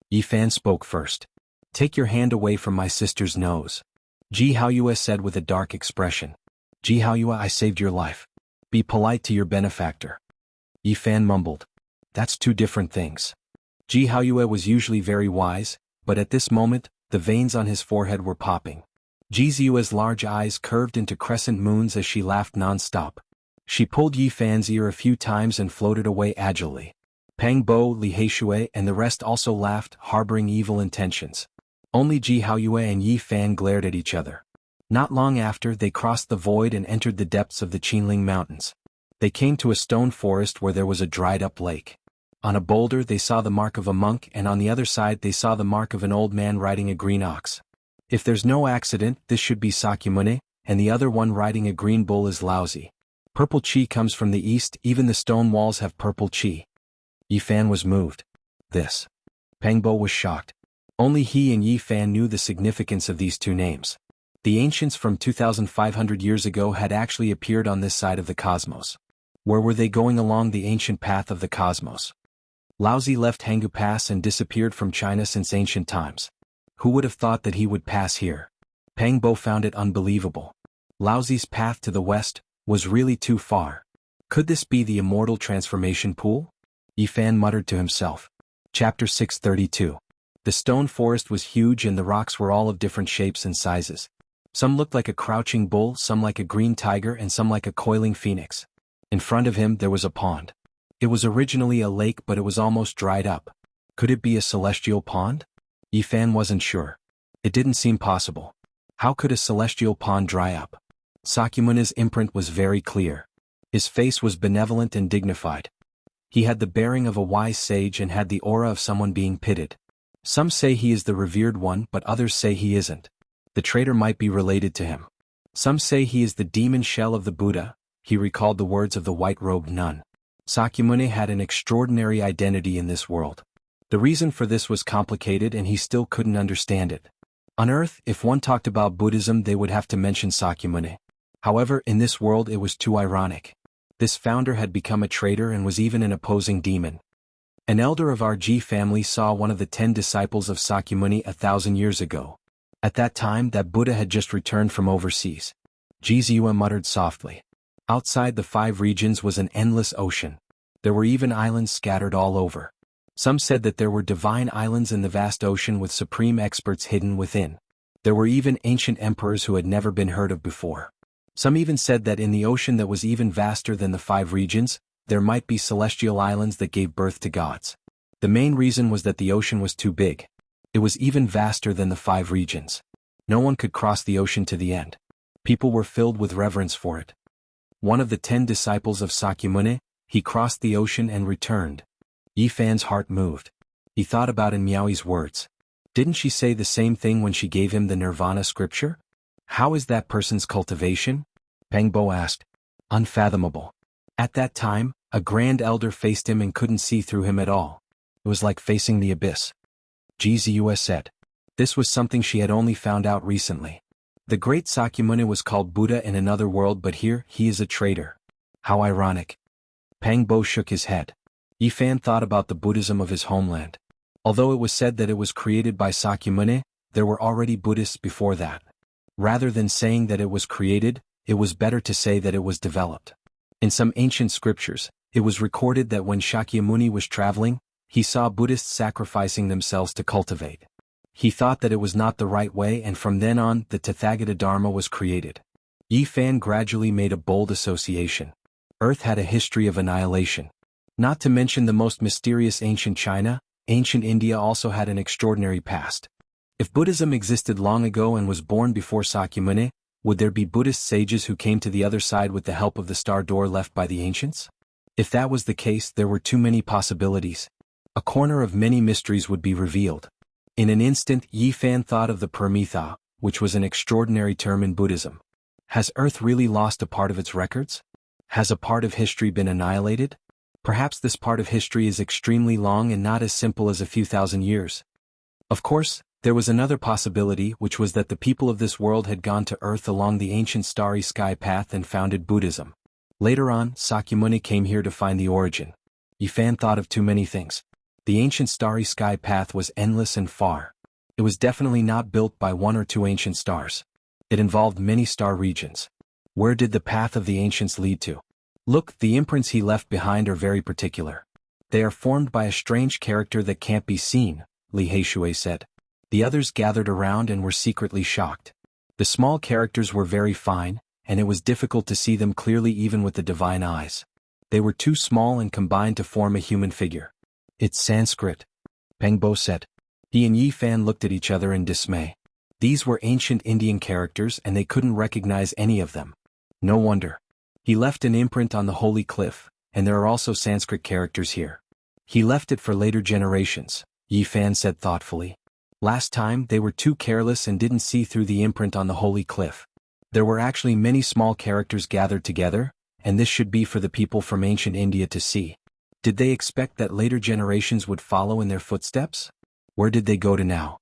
Yi Fan spoke first. "Take your hand away from my sister's nose." Ji Haoyue said with a dark expression. "Ji Haoyue, I saved your life. Be polite to your benefactor." Yi Fan mumbled. "That's two different things." Ji Haoyue was usually very wise, but at this moment, the veins on his forehead were popping. Ji Ziyue's large eyes curved into crescent moons as she laughed non-stop. She pulled Yi Fan's ear a few times and floated away agilely. Pang Bo, Li Heishui, and the rest also laughed, harboring evil intentions. Only Ji Haoyue and Yi Fan glared at each other. Not long after, they crossed the void and entered the depths of the Qinling Mountains. They came to a stone forest where there was a dried-up lake. On a boulder they saw the mark of a monk, and on the other side they saw the mark of an old man riding a green ox. If there's no accident, this should be Sakyamuni, and the other one riding a green bull is Laozi. Purple chi comes from the east, even the stone walls have purple chi. Yi Fan was moved. This. Pang Bo was shocked. Only he and Yi Fan knew the significance of these two names. The ancients from 2,500 years ago had actually appeared on this side of the cosmos. Where were they going along the ancient path of the cosmos? Laozi left Hanggu Pass and disappeared from China since ancient times. Who would have thought that he would pass here? Pang Bo found it unbelievable. Laozi's path to the west was really too far. Could this be the immortal transformation pool? Yi Fan muttered to himself. Chapter 632. The stone forest was huge and the rocks were all of different shapes and sizes. Some looked like a crouching bull, some like a green tiger, and some like a coiling phoenix. In front of him there was a pond. It was originally a lake, but it was almost dried up. Could it be a celestial pond? Yi Fan wasn't sure. It didn't seem possible. How could a celestial pond dry up? Sakyamuni's imprint was very clear. His face was benevolent and dignified. He had the bearing of a wise sage and had the aura of someone being pitied. Some say he is the revered one, but others say he isn't. The traitor might be related to him. Some say he is the demon shell of the Buddha. He recalled the words of the white-robed nun. Sakyamuni had an extraordinary identity in this world. The reason for this was complicated and he still couldn't understand it. On Earth, if one talked about Buddhism they would have to mention Sakyamuni. However, in this world it was too ironic. This founder had become a traitor and was even an opposing demon. An elder of our Ji family saw one of the 10 disciples of Sakyamuni 1,000 years ago. At that time that Buddha had just returned from overseas. Ji Ziyue muttered softly. Outside the 5 regions was an endless ocean. There were even islands scattered all over. Some said that there were divine islands in the vast ocean with supreme experts hidden within. There were even ancient emperors who had never been heard of before. Some even said that in the ocean that was even vaster than the 5 regions, there might be celestial islands that gave birth to gods. The main reason was that the ocean was too big. It was even vaster than the 5 regions. No one could cross the ocean to the end. People were filled with reverence for it. One of the 10 disciples of Sakyamuni, he crossed the ocean and returned. Yi Fan's heart moved. He thought about In Miaoi's words. Didn't she say the same thing when she gave him the Nirvana scripture? How is that person's cultivation? Pang Bo asked. Unfathomable. At that time, a grand elder faced him and couldn't see through him at all. It was like facing the abyss. Ji Ziyue said. This was something she had only found out recently. The great Sakyamuni was called Buddha in another world, but here, he is a traitor. How ironic. Pang Bo shook his head. Yi Fan thought about the Buddhism of his homeland. Although it was said that it was created by Sakyamuni, there were already Buddhists before that. Rather than saying that it was created, it was better to say that it was developed. In some ancient scriptures, it was recorded that when Shakyamuni was traveling, he saw Buddhists sacrificing themselves to cultivate. He thought that it was not the right way, and from then on, the Tathagata Dharma was created. Yi Fan gradually made a bold association. Earth had a history of annihilation. Not to mention the most mysterious ancient China, ancient India also had an extraordinary past. If Buddhism existed long ago and was born before Sakyamuni, would there be Buddhist sages who came to the other side with the help of the star door left by the ancients? If that was the case, there were too many possibilities. A corner of many mysteries would be revealed. In an instant, Yi Fan thought of the Paramitha, which was an extraordinary term in Buddhism. Has Earth really lost a part of its records? Has a part of history been annihilated? Perhaps this part of history is extremely long and not as simple as a few thousand years. Of course, there was another possibility, which was that the people of this world had gone to Earth along the ancient starry sky path and founded Buddhism. Later on, Sakyamuni came here to find the origin. Yi Fan thought of too many things. The ancient starry sky path was endless and far. It was definitely not built by one or two ancient stars. It involved many star regions. Where did the path of the ancients lead to? Look, the imprints he left behind are very particular. They are formed by a strange character that can't be seen, Li Heishui said. The others gathered around and were secretly shocked. The small characters were very fine, and it was difficult to see them clearly even with the divine eyes. They were too small and combined to form a human figure. It's Sanskrit, Peng Bo said. He and Yi Fan looked at each other in dismay. These were ancient Indian characters and they couldn't recognize any of them. No wonder. He left an imprint on the holy cliff, and there are also Sanskrit characters here. He left it for later generations, Yi Fan said thoughtfully. Last time they were too careless and didn't see through the imprint on the holy cliff. There were actually many small characters gathered together, and this should be for the people from ancient India to see. Did they expect that later generations would follow in their footsteps? Where did they go to now?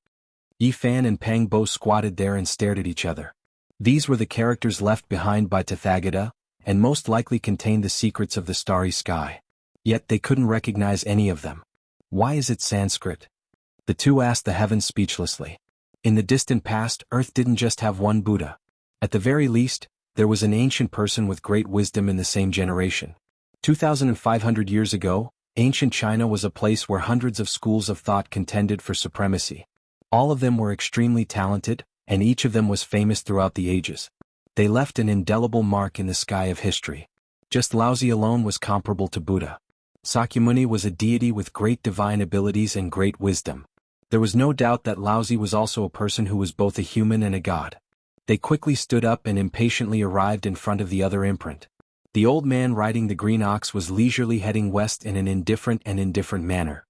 Yi Fan and Peng Bo squatted there and stared at each other. These were the characters left behind by Tathagata, and most likely contained the secrets of the starry sky. Yet they couldn't recognize any of them. Why is it Sanskrit? The two asked the heavens speechlessly. In the distant past, Earth didn't just have one Buddha. At the very least, there was an ancient person with great wisdom in the same generation. 2,500 years ago, ancient China was a place where hundreds of schools of thought contended for supremacy. All of them were extremely talented, and each of them was famous throughout the ages. They left an indelible mark in the sky of history. Just Laozi alone was comparable to Buddha. Sakyamuni was a deity with great divine abilities and great wisdom. There was no doubt that Laozi was also a person who was both a human and a god. They quickly stood up and impatiently arrived in front of the other imprint. The old man riding the green ox was leisurely heading west in an indifferent manner.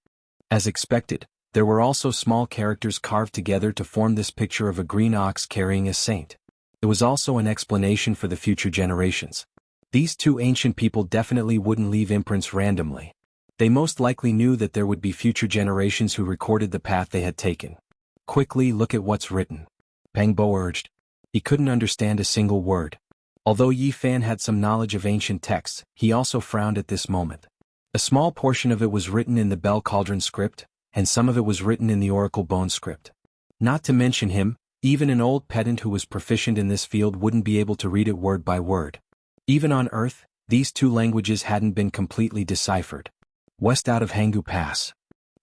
As expected, there were also small characters carved together to form this picture of a green ox carrying a saint. It was also an explanation for the future generations. These two ancient people definitely wouldn't leave imprints randomly. They most likely knew that there would be future generations who recorded the path they had taken. Quickly look at what's written, Peng Bo urged. He couldn't understand a single word. Although Yi Fan had some knowledge of ancient texts, he also frowned at this moment. A small portion of it was written in the Bell Cauldron script, and some of it was written in the Oracle Bone script. Not to mention him, even an old pedant who was proficient in this field wouldn't be able to read it word by word. Even on Earth, these two languages hadn't been completely deciphered. West out of Jianghu Pass.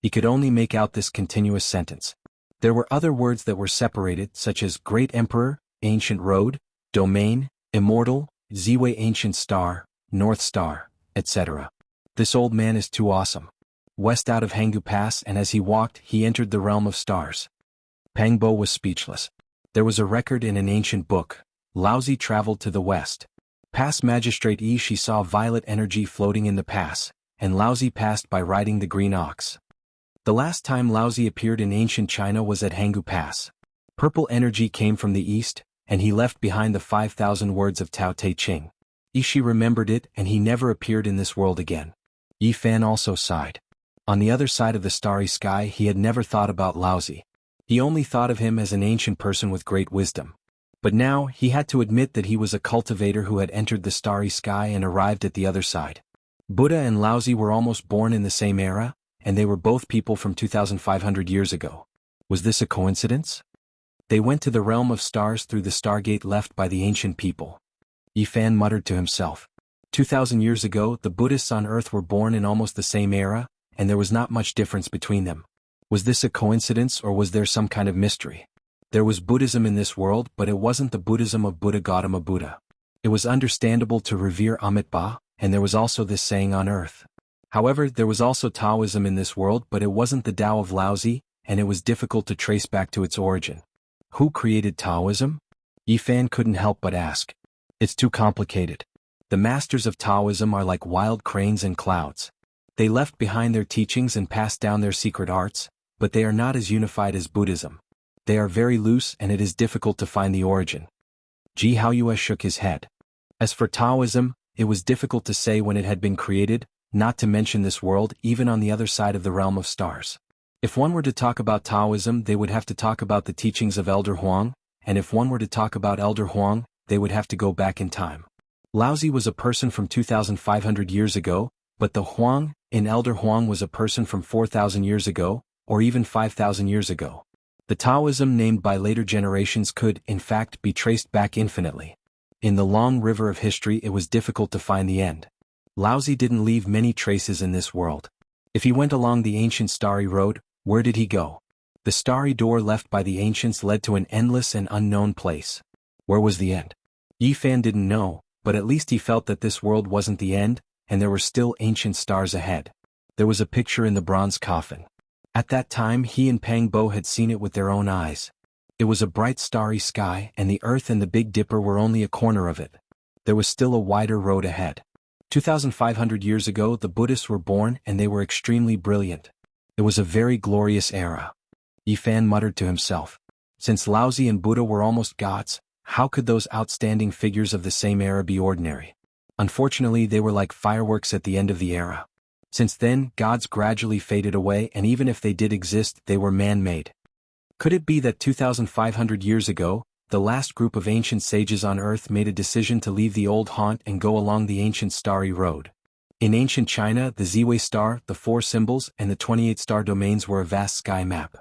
He could only make out this continuous sentence. There were other words that were separated, such as Great Emperor, Ancient Road, Domain, Immortal, Ziwei Ancient Star, North Star, etc. This old man is too awesome. West out of Jianghu Pass, and as he walked, he entered the realm of stars. Peng Bo was speechless. There was a record in an ancient book. Laozi traveled to the west. Past Magistrate Yi saw violet energy floating in the pass, and Laozi passed by riding the green ox. The last time Laozi appeared in ancient China was at Jianghu Pass. Purple energy came from the east, and he left behind the 5,000 words of Tao Te Ching. Yi remembered it, and he never appeared in this world again. Yi Fan also sighed. On the other side of the starry sky, he had never thought about Laozi. He only thought of him as an ancient person with great wisdom. But now, he had to admit that he was a cultivator who had entered the starry sky and arrived at the other side. Buddha and Laozi were almost born in the same era, and they were both people from 2,500 years ago. Was this a coincidence? They went to the realm of stars through the stargate left by the ancient people. Yi Fan muttered to himself. 2,000 years ago, the Buddhists on Earth were born in almost the same era, and there was not much difference between them. Was this a coincidence or was there some kind of mystery? There was Buddhism in this world, but it wasn't the Buddhism of Buddha Gautama Buddha. It was understandable to revere Amitabha, and there was also this saying on Earth. However, there was also Taoism in this world, but it wasn't the Tao of Laozi, and it was difficult to trace back to its origin. Who created Taoism? Yi Fan couldn't help but ask. It's too complicated. The masters of Taoism are like wild cranes and clouds. They left behind their teachings and passed down their secret arts, but they are not as unified as Buddhism. They are very loose and it is difficult to find the origin. Ji Haoyue shook his head. As for Taoism, it was difficult to say when it had been created, not to mention this world, even on the other side of the realm of stars. If one were to talk about Taoism, they would have to talk about the teachings of Elder Huang, and if one were to talk about Elder Huang, they would have to go back in time. Laozi was a person from 2,500 years ago, but the Huang in Elder Huang was a person from 4,000 years ago, or even 5,000 years ago. The Taoism named by later generations could, in fact, be traced back infinitely. In the long river of history it was difficult to find the end. Laozi didn't leave many traces in this world. If he went along the ancient starry road, where did he go? The starry door left by the ancients led to an endless and unknown place. Where was the end? Yi Fan didn't know, but at least he felt that this world wasn't the end, and there were still ancient stars ahead. There was a picture in the bronze coffin. At that time he and Pang Bo had seen it with their own eyes. It was a bright starry sky, and the Earth and the Big Dipper were only a corner of it. There was still a wider road ahead. 2,500 years ago the Buddhists were born and they were extremely brilliant. It was a very glorious era. Yi Fan muttered to himself. Since Laozi and Buddha were almost gods, how could those outstanding figures of the same era be ordinary? Unfortunately, they were like fireworks at the end of the era. Since then, gods gradually faded away, and even if they did exist, they were man-made. Could it be that 2,500 years ago, the last group of ancient sages on Earth made a decision to leave the old haunt and go along the ancient starry road? In ancient China, the Ziwei star, the 4 symbols, and the 28 star domains were a vast sky map.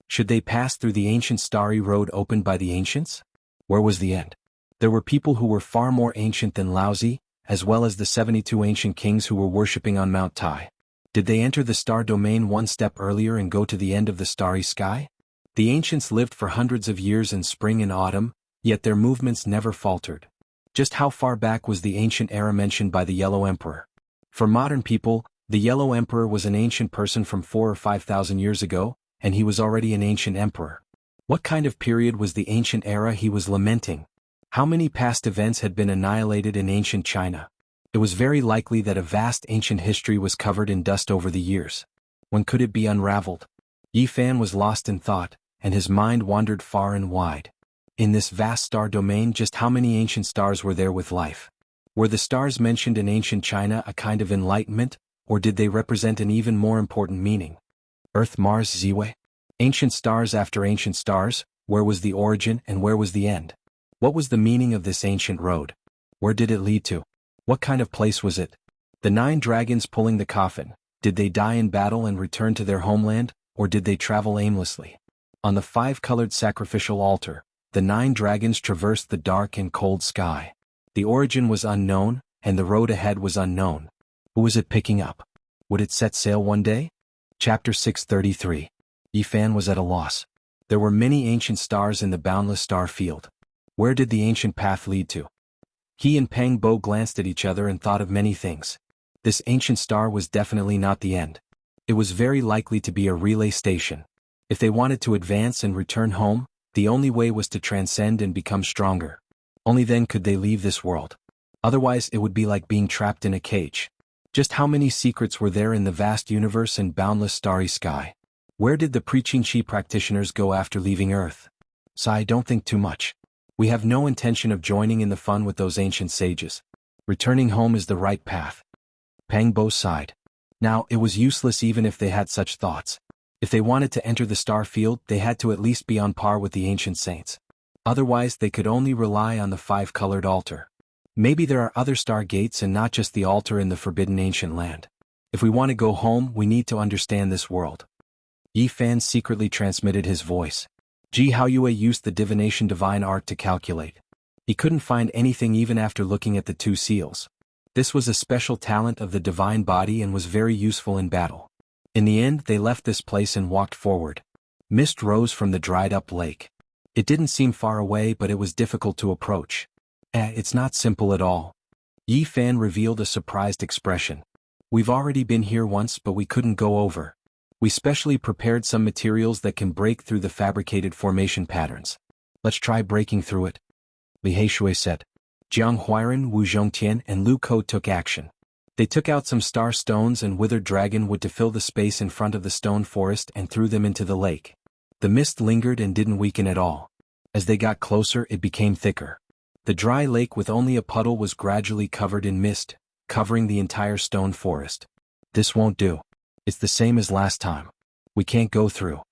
Should they pass through the ancient starry road opened by the ancients? Where was the end? There were people who were far more ancient than Laozi, as well as the 72 ancient kings who were worshipping on Mount Tai. Did they enter the star domain one step earlier and go to the end of the starry sky? The ancients lived for hundreds of years in spring and autumn, yet their movements never faltered. Just how far back was the ancient era mentioned by the Yellow Emperor? For modern people, the Yellow Emperor was an ancient person from 4 or 5,000 years ago, and he was already an ancient emperor. What kind of period was the ancient era he was lamenting? How many past events had been annihilated in ancient China? It was very likely that a vast ancient history was covered in dust over the years. When could it be unraveled? Yi Fan was lost in thought, and his mind wandered far and wide. In this vast star domain, just how many ancient stars were there with life? Were the stars mentioned in ancient China a kind of enlightenment, or did they represent an even more important meaning? Earth, Mars, Ziwei? Ancient stars after ancient stars, where was the origin and where was the end? What was the meaning of this ancient road? Where did it lead to? What kind of place was it? The 9 dragons pulling the coffin, did they die in battle and return to their homeland, or did they travel aimlessly? On the 5-colored sacrificial altar, the 9 dragons traversed the dark and cold sky. The origin was unknown, and the road ahead was unknown. Who was it picking up? Would it set sail one day? Chapter 633. Yi Fan was at a loss. There were many ancient stars in the boundless star field. Where did the ancient path lead to? He and Pang Bo glanced at each other and thought of many things. This ancient star was definitely not the end. It was very likely to be a relay station. If they wanted to advance and return home, the only way was to transcend and become stronger. Only then could they leave this world. Otherwise it would be like being trapped in a cage. Just how many secrets were there in the vast universe and boundless starry sky? Where did the preaching Qi practitioners go after leaving Earth? Sai, don't think too much. We have no intention of joining in the fun with those ancient sages. Returning home is the right path. Pang Bo sighed. Now, it was useless even if they had such thoughts. If they wanted to enter the star field, they had to at least be on par with the ancient saints. Otherwise, they could only rely on the 5-colored altar. Maybe there are other star gates and not just the altar in the forbidden ancient land. If we want to go home, we need to understand this world. Yi Fan secretly transmitted his voice. Jianghu used the divination divine art to calculate. He couldn't find anything even after looking at the two seals. This was a special talent of the divine body and was very useful in battle. In the end, they left this place and walked forward. Mist rose from the dried-up lake. It didn't seem far away, but it was difficult to approach. It's not simple at all. Yi Fan revealed a surprised expression. We've already been here once, but we couldn't go over. We specially prepared some materials that can break through the fabricated formation patterns. Let's try breaking through it. Li Heishui said. Jiang Huiran, Wu Zhongtian, and Lu Ko took action. They took out some star stones and withered dragon wood to fill the space in front of the stone forest and threw them into the lake. The mist lingered and didn't weaken at all. As they got closer, it became thicker. The dry lake with only a puddle was gradually covered in mist, covering the entire stone forest. This won't do. It's the same as last time. We can't go through.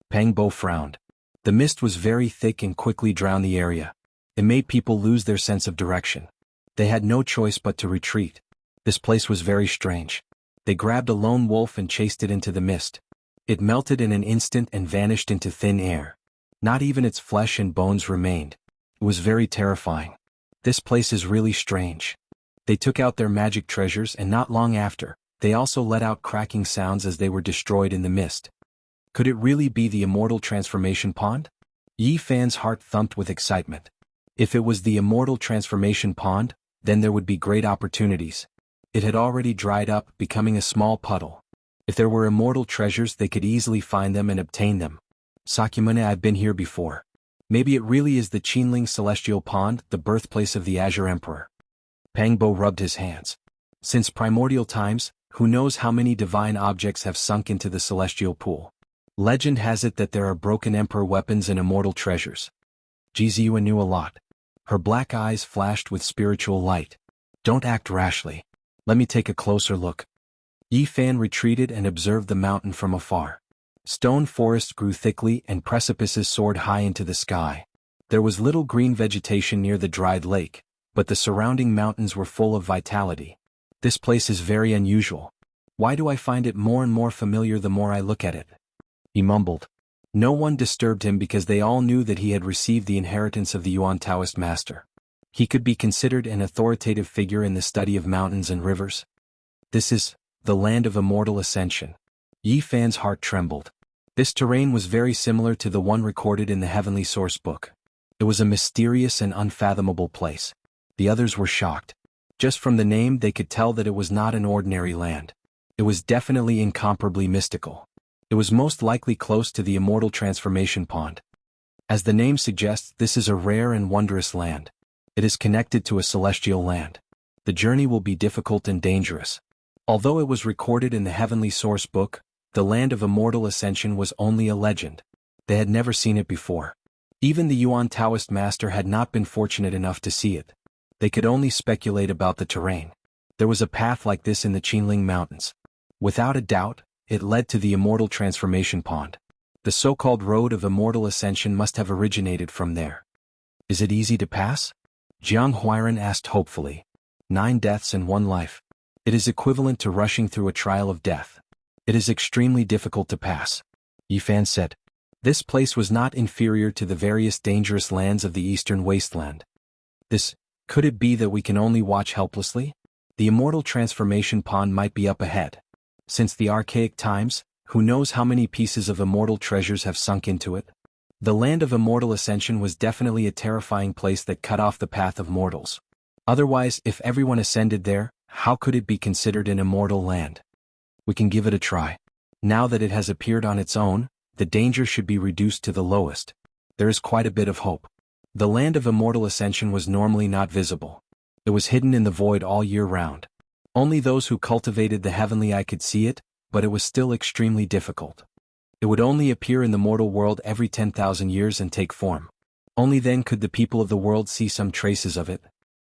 Pang Bo frowned. The mist was very thick and quickly drowned the area. It made people lose their sense of direction. They had no choice but to retreat. This place was very strange. They grabbed a lone wolf and chased it into the mist. It melted in an instant and vanished into thin air. Not even its flesh and bones remained. It was very terrifying. This place is really strange. They took out their magic treasures and not long after, they also let out cracking sounds as they were destroyed in the mist. Could it really be the immortal transformation pond? Yi Fan's heart thumped with excitement. If it was the immortal transformation pond, then there would be great opportunities. It had already dried up, becoming a small puddle. If there were immortal treasures, they could easily find them and obtain them. Sakyamuni, I've been here before. Maybe it really is the Qinling Celestial Pond, the birthplace of the Azure Emperor. Pang Bo rubbed his hands. Since primordial times, who knows how many divine objects have sunk into the celestial pool. Legend has it that there are broken emperor weapons and immortal treasures. Jiziua knew a lot. Her black eyes flashed with spiritual light. Don't act rashly. Let me take a closer look. Yi Fan retreated and observed the mountain from afar. Stone forests grew thickly and precipices soared high into the sky. There was little green vegetation near the dried lake, but the surrounding mountains were full of vitality. This place is very unusual. Why do I find it more and more familiar the more I look at it? He mumbled. No one disturbed him because they all knew that he had received the inheritance of the Yuan Taoist master. He could be considered an authoritative figure in the study of mountains and rivers. This is the land of immortal ascension. Yi Fan's heart trembled. This terrain was very similar to the one recorded in the Heavenly Source book. It was a mysterious and unfathomable place. The others were shocked. Just from the name they could tell that it was not an ordinary land. It was definitely incomparably mystical. It was most likely close to the immortal transformation pond. As the name suggests, this is a rare and wondrous land. It is connected to a celestial land. The journey will be difficult and dangerous. Although it was recorded in the Heavenly Source book, the land of immortal ascension was only a legend. They had never seen it before. Even the Yuan Taoist master had not been fortunate enough to see it. They could only speculate about the terrain. There was a path like this in the Qinling Mountains. Without a doubt, it led to the immortal transformation pond. The so-called road of immortal ascension must have originated from there. Is it easy to pass? Jiang Huiran asked hopefully. 9 deaths and 1 life. It is equivalent to rushing through a trial of death. It is extremely difficult to pass. Yi Fan said. This place was not inferior to the various dangerous lands of the eastern wasteland. Could it be that we can only watch helplessly? The immortal transformation pond might be up ahead. Since the archaic times, who knows how many pieces of immortal treasures have sunk into it? The land of immortal ascension was definitely a terrifying place that cut off the path of mortals. Otherwise, if everyone ascended there, how could it be considered an immortal land? We can give it a try. Now that it has appeared on its own, the danger should be reduced to the lowest. There is quite a bit of hope. The land of immortal ascension was normally not visible. It was hidden in the void all year round. Only those who cultivated the heavenly eye could see it, but it was still extremely difficult. It would only appear in the mortal world every 10,000 years and take form. Only then could the people of the world see some traces of it.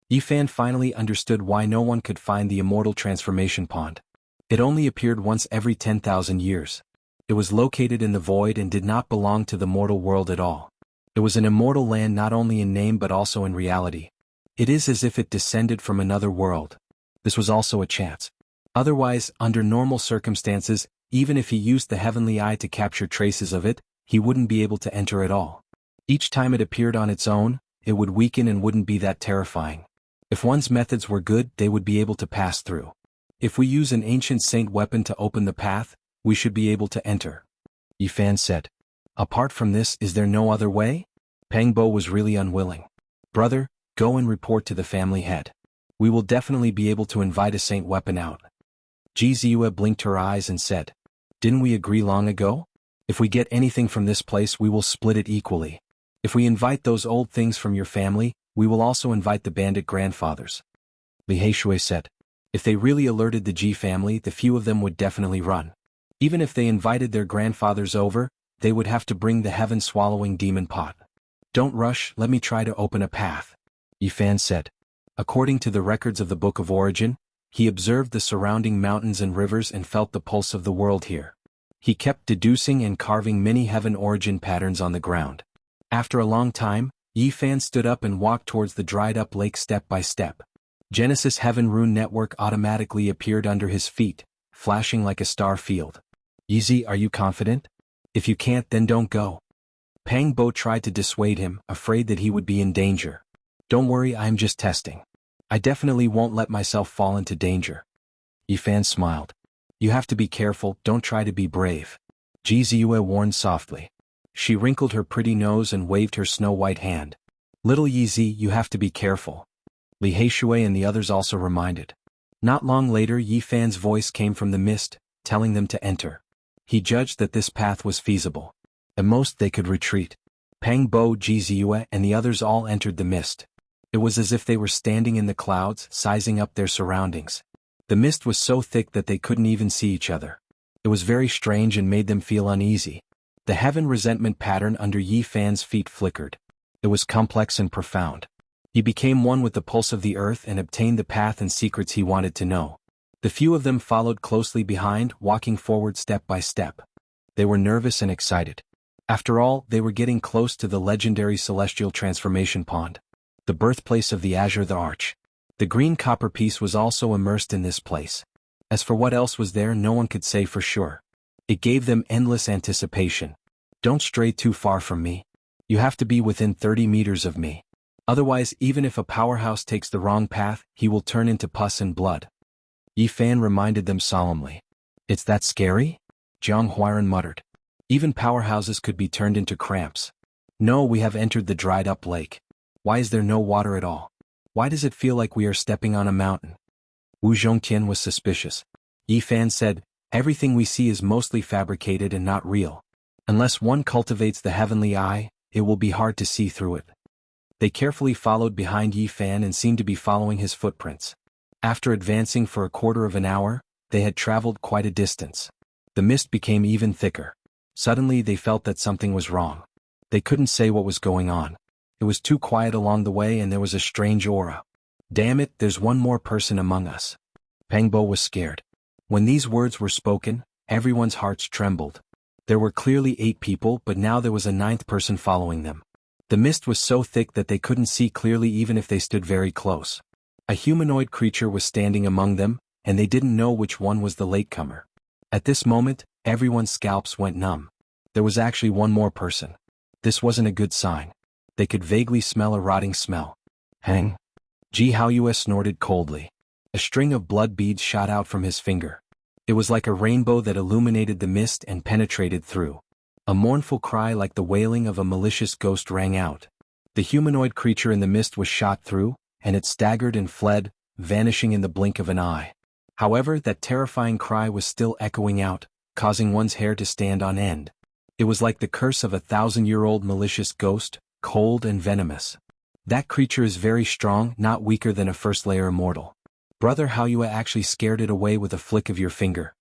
Yi Fan finally understood why no one could find the immortal transformation pond. It only appeared once every 10,000 years. It was located in the void and did not belong to the mortal world at all. It was an immortal land not only in name but also in reality. It is as if it descended from another world. This was also a chance. Otherwise, under normal circumstances, even if he used the heavenly eye to capture traces of it, he wouldn't be able to enter at all. Each time it appeared on its own, it would weaken and wouldn't be that terrifying. If one's methods were good, they would be able to pass through. If we use an ancient saint weapon to open the path, we should be able to enter. Yifan said. Apart from this, is there no other way? Pengbo was really unwilling. Brother, go and report to the family head. We will definitely be able to invite a saint weapon out. Ji Ziyue blinked her eyes and said, didn't we agree long ago? If we get anything from this place, we will split it equally. If we invite those old things from your family, we will also invite the bandit grandfathers. Li Heishui said. If they really alerted the Ji family, the few of them would definitely run. Even if they invited their grandfathers over, they would have to bring the heaven-swallowing demon pot. Don't rush, let me try to open a path. Yifan said. According to the records of the Book of Origin, he observed the surrounding mountains and rivers and felt the pulse of the world here. He kept deducing and carving many heaven origin patterns on the ground. After a long time, Yifan stood up and walked towards the dried-up lake step by step. Genesis Heaven Rune Network automatically appeared under his feet, flashing like a star field. Yizi, are you confident? If you can't, then don't go. Pang Bo tried to dissuade him, afraid that he would be in danger. Don't worry, I'm just testing. I definitely won't let myself fall into danger. Yifan smiled. You have to be careful, don't try to be brave. Ji Ziyue warned softly. She wrinkled her pretty nose and waved her snow-white hand. Little Yizi, you have to be careful. Li Heishui and the others also reminded. Not long later, Yifan's voice came from the mist, telling them to enter. He judged that this path was feasible. At most they could retreat. Pang Bo, Ji Ziyue, and the others all entered the mist. It was as if they were standing in the clouds, sizing up their surroundings. The mist was so thick that they couldn't even see each other. It was very strange and made them feel uneasy. The heaven resentment pattern under Yifan's feet flickered. It was complex and profound. He became one with the pulse of the earth and obtained the path and secrets he wanted to know. The few of them followed closely behind, walking forward step by step. They were nervous and excited. After all, they were getting close to the legendary celestial transformation pond, the birthplace of the Azure the Arch. The green copper piece was also immersed in this place. As for what else was there, no one could say for sure. It gave them endless anticipation. Don't stray too far from me. You have to be within 30 meters of me. Otherwise, even if a powerhouse takes the wrong path, he will turn into pus and blood. Yifan reminded them solemnly. It's that scary? Jiang Huiran muttered. Even powerhouses could be turned into cramps. No, we have entered the dried-up lake. Why is there no water at all? Why does it feel like we are stepping on a mountain? Wu Zhongtian was suspicious. Yifan said, everything we see is mostly fabricated and not real. Unless one cultivates the heavenly eye, it will be hard to see through it. They carefully followed behind Yifan and seemed to be following his footprints. After advancing for a quarter of an hour, they had traveled quite a distance. The mist became even thicker. Suddenly they felt that something was wrong. They couldn't say what was going on. It was too quiet along the way and there was a strange aura. Damn it, there's one more person among us. Pengbo was scared. When these words were spoken, everyone's hearts trembled. There were clearly 8 people, but now there was a 9th person following them. The mist was so thick that they couldn't see clearly even if they stood very close. A humanoid creature was standing among them, and they didn't know which one was the latecomer. At this moment, everyone's scalps went numb. There was actually one more person. This wasn't a good sign. They could vaguely smell a rotting smell. Hang. Ji Haoyue snorted coldly. A string of blood beads shot out from his finger. It was like a rainbow that illuminated the mist and penetrated through. A mournful cry like the wailing of a malicious ghost rang out. The humanoid creature in the mist was shot through, and it staggered and fled, vanishing in the blink of an eye. However, that terrifying cry was still echoing out, causing one's hair to stand on end. It was like the curse of a 1,000-year-old malicious ghost, cold and venomous. That creature is very strong, not weaker than a first-layer immortal. Brother Haoyue actually scared it away with a flick of your finger.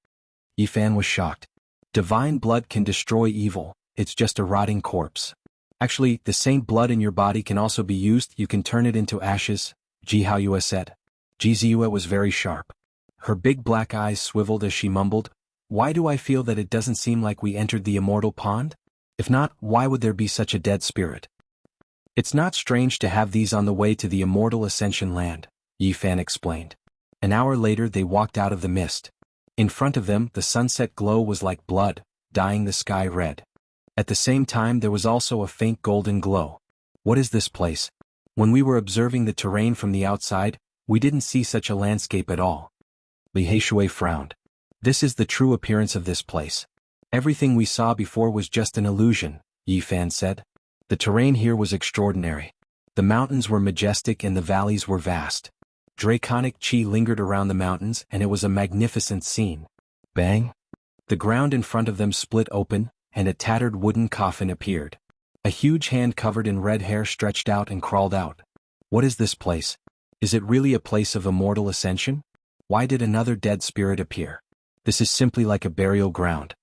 Yifan was shocked. Divine blood can destroy evil, it's just a rotting corpse. Actually, the same blood in your body can also be used, you can turn it into ashes, Ji Haoyue said. Ji Ziyue was very sharp. Her big black eyes swiveled as she mumbled, why do I feel that it doesn't seem like we entered the immortal pond? If not, why would there be such a dead spirit? It's not strange to have these on the way to the immortal ascension land, Yifan explained. An hour later they walked out of the mist. In front of them, the sunset glow was like blood, dyeing the sky red. At the same time there was also a faint golden glow. What is this place? When we were observing the terrain from the outside, we didn't see such a landscape at all. Li Heishui frowned. This is the true appearance of this place. Everything we saw before was just an illusion, Yi Fan said. The terrain here was extraordinary. The mountains were majestic and the valleys were vast. Draconic chi lingered around the mountains and it was a magnificent scene. Bang! The ground in front of them split open, and a tattered wooden coffin appeared. A huge hand covered in red hair stretched out and crawled out. What is this place? Is it really a place of immortal ascension? Why did another dead spirit appear? This is simply like a burial ground.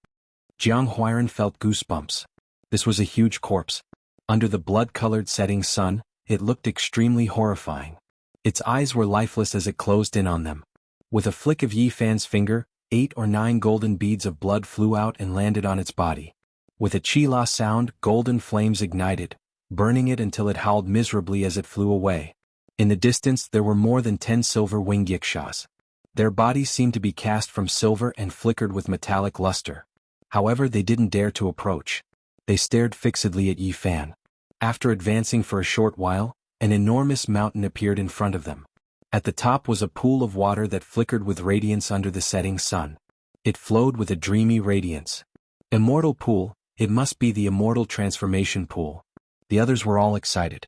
Jianghu felt goosebumps. This was a huge corpse. Under the blood-colored setting sun, it looked extremely horrifying. Its eyes were lifeless as it closed in on them. With a flick of Yi Fan's finger, 8 or 9 golden beads of blood flew out and landed on its body. With a chi-la sound, golden flames ignited, burning it until it howled miserably as it flew away. In the distance there were more than 10 silver-winged yikshaws. Their bodies seemed to be cast from silver and flickered with metallic luster. However, they didn't dare to approach. They stared fixedly at Yi Fan. After advancing for a short while, an enormous mountain appeared in front of them. At the top was a pool of water that flickered with radiance under the setting sun. It flowed with a dreamy radiance. Immortal pool, it must be the immortal transformation pool. The others were all excited.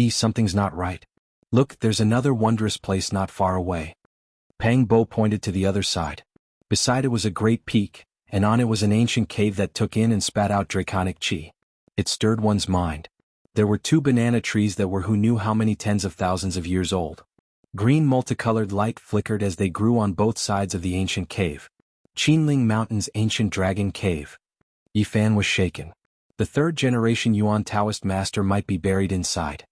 Something's not right. Look, there's another wondrous place not far away. Pang Bo pointed to the other side. Beside it was a great peak, and on it was an ancient cave that took in and spat out draconic chi. It stirred one's mind. There were 2 banana trees that were who knew how many tens of thousands of years old. Green multicolored light flickered as they grew on both sides of the ancient cave. Qinling Mountain's ancient dragon cave. Yi Fan was shaken. The 3rd generation Yuan Taoist master might be buried inside.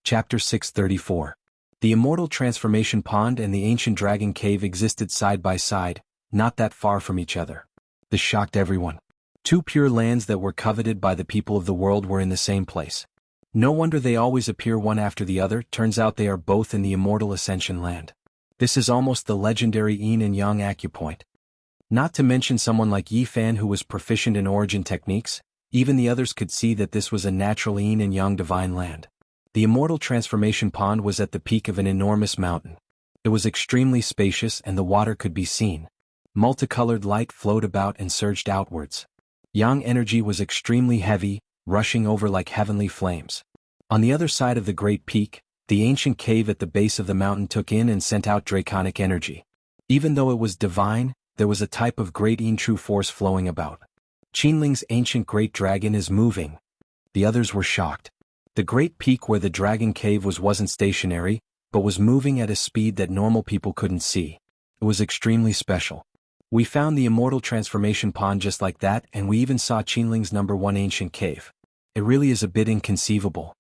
Chapter 634. The immortal transformation pond and the ancient dragon cave existed side by side, not that far from each other. This shocked everyone. 2 pure lands that were coveted by the people of the world were in the same place. No wonder they always appear one after the other. Turns out they are both in the immortal ascension land. This is almost the legendary yin and yang acupoint. Not to mention someone like Yi Fan who was proficient in origin techniques, even the others could see that this was a natural yin and yang divine land. The immortal transformation pond was at the peak of an enormous mountain. It was extremely spacious and the water could be seen. Multicolored light flowed about and surged outwards. Yang energy was extremely heavy, rushing over like heavenly flames. On the other side of the great peak, the ancient cave at the base of the mountain took in and sent out draconic energy. Even though it was divine, there was a type of great yin true force flowing about. Qinling's ancient great dragon is moving. The others were shocked. The great peak where the dragon cave wasn't stationary, but was moving at a speed that normal people couldn't see. It was extremely special. We found the immortal transformation pond just like that, and we even saw Qinling's #1 ancient cave. It really is a bit inconceivable.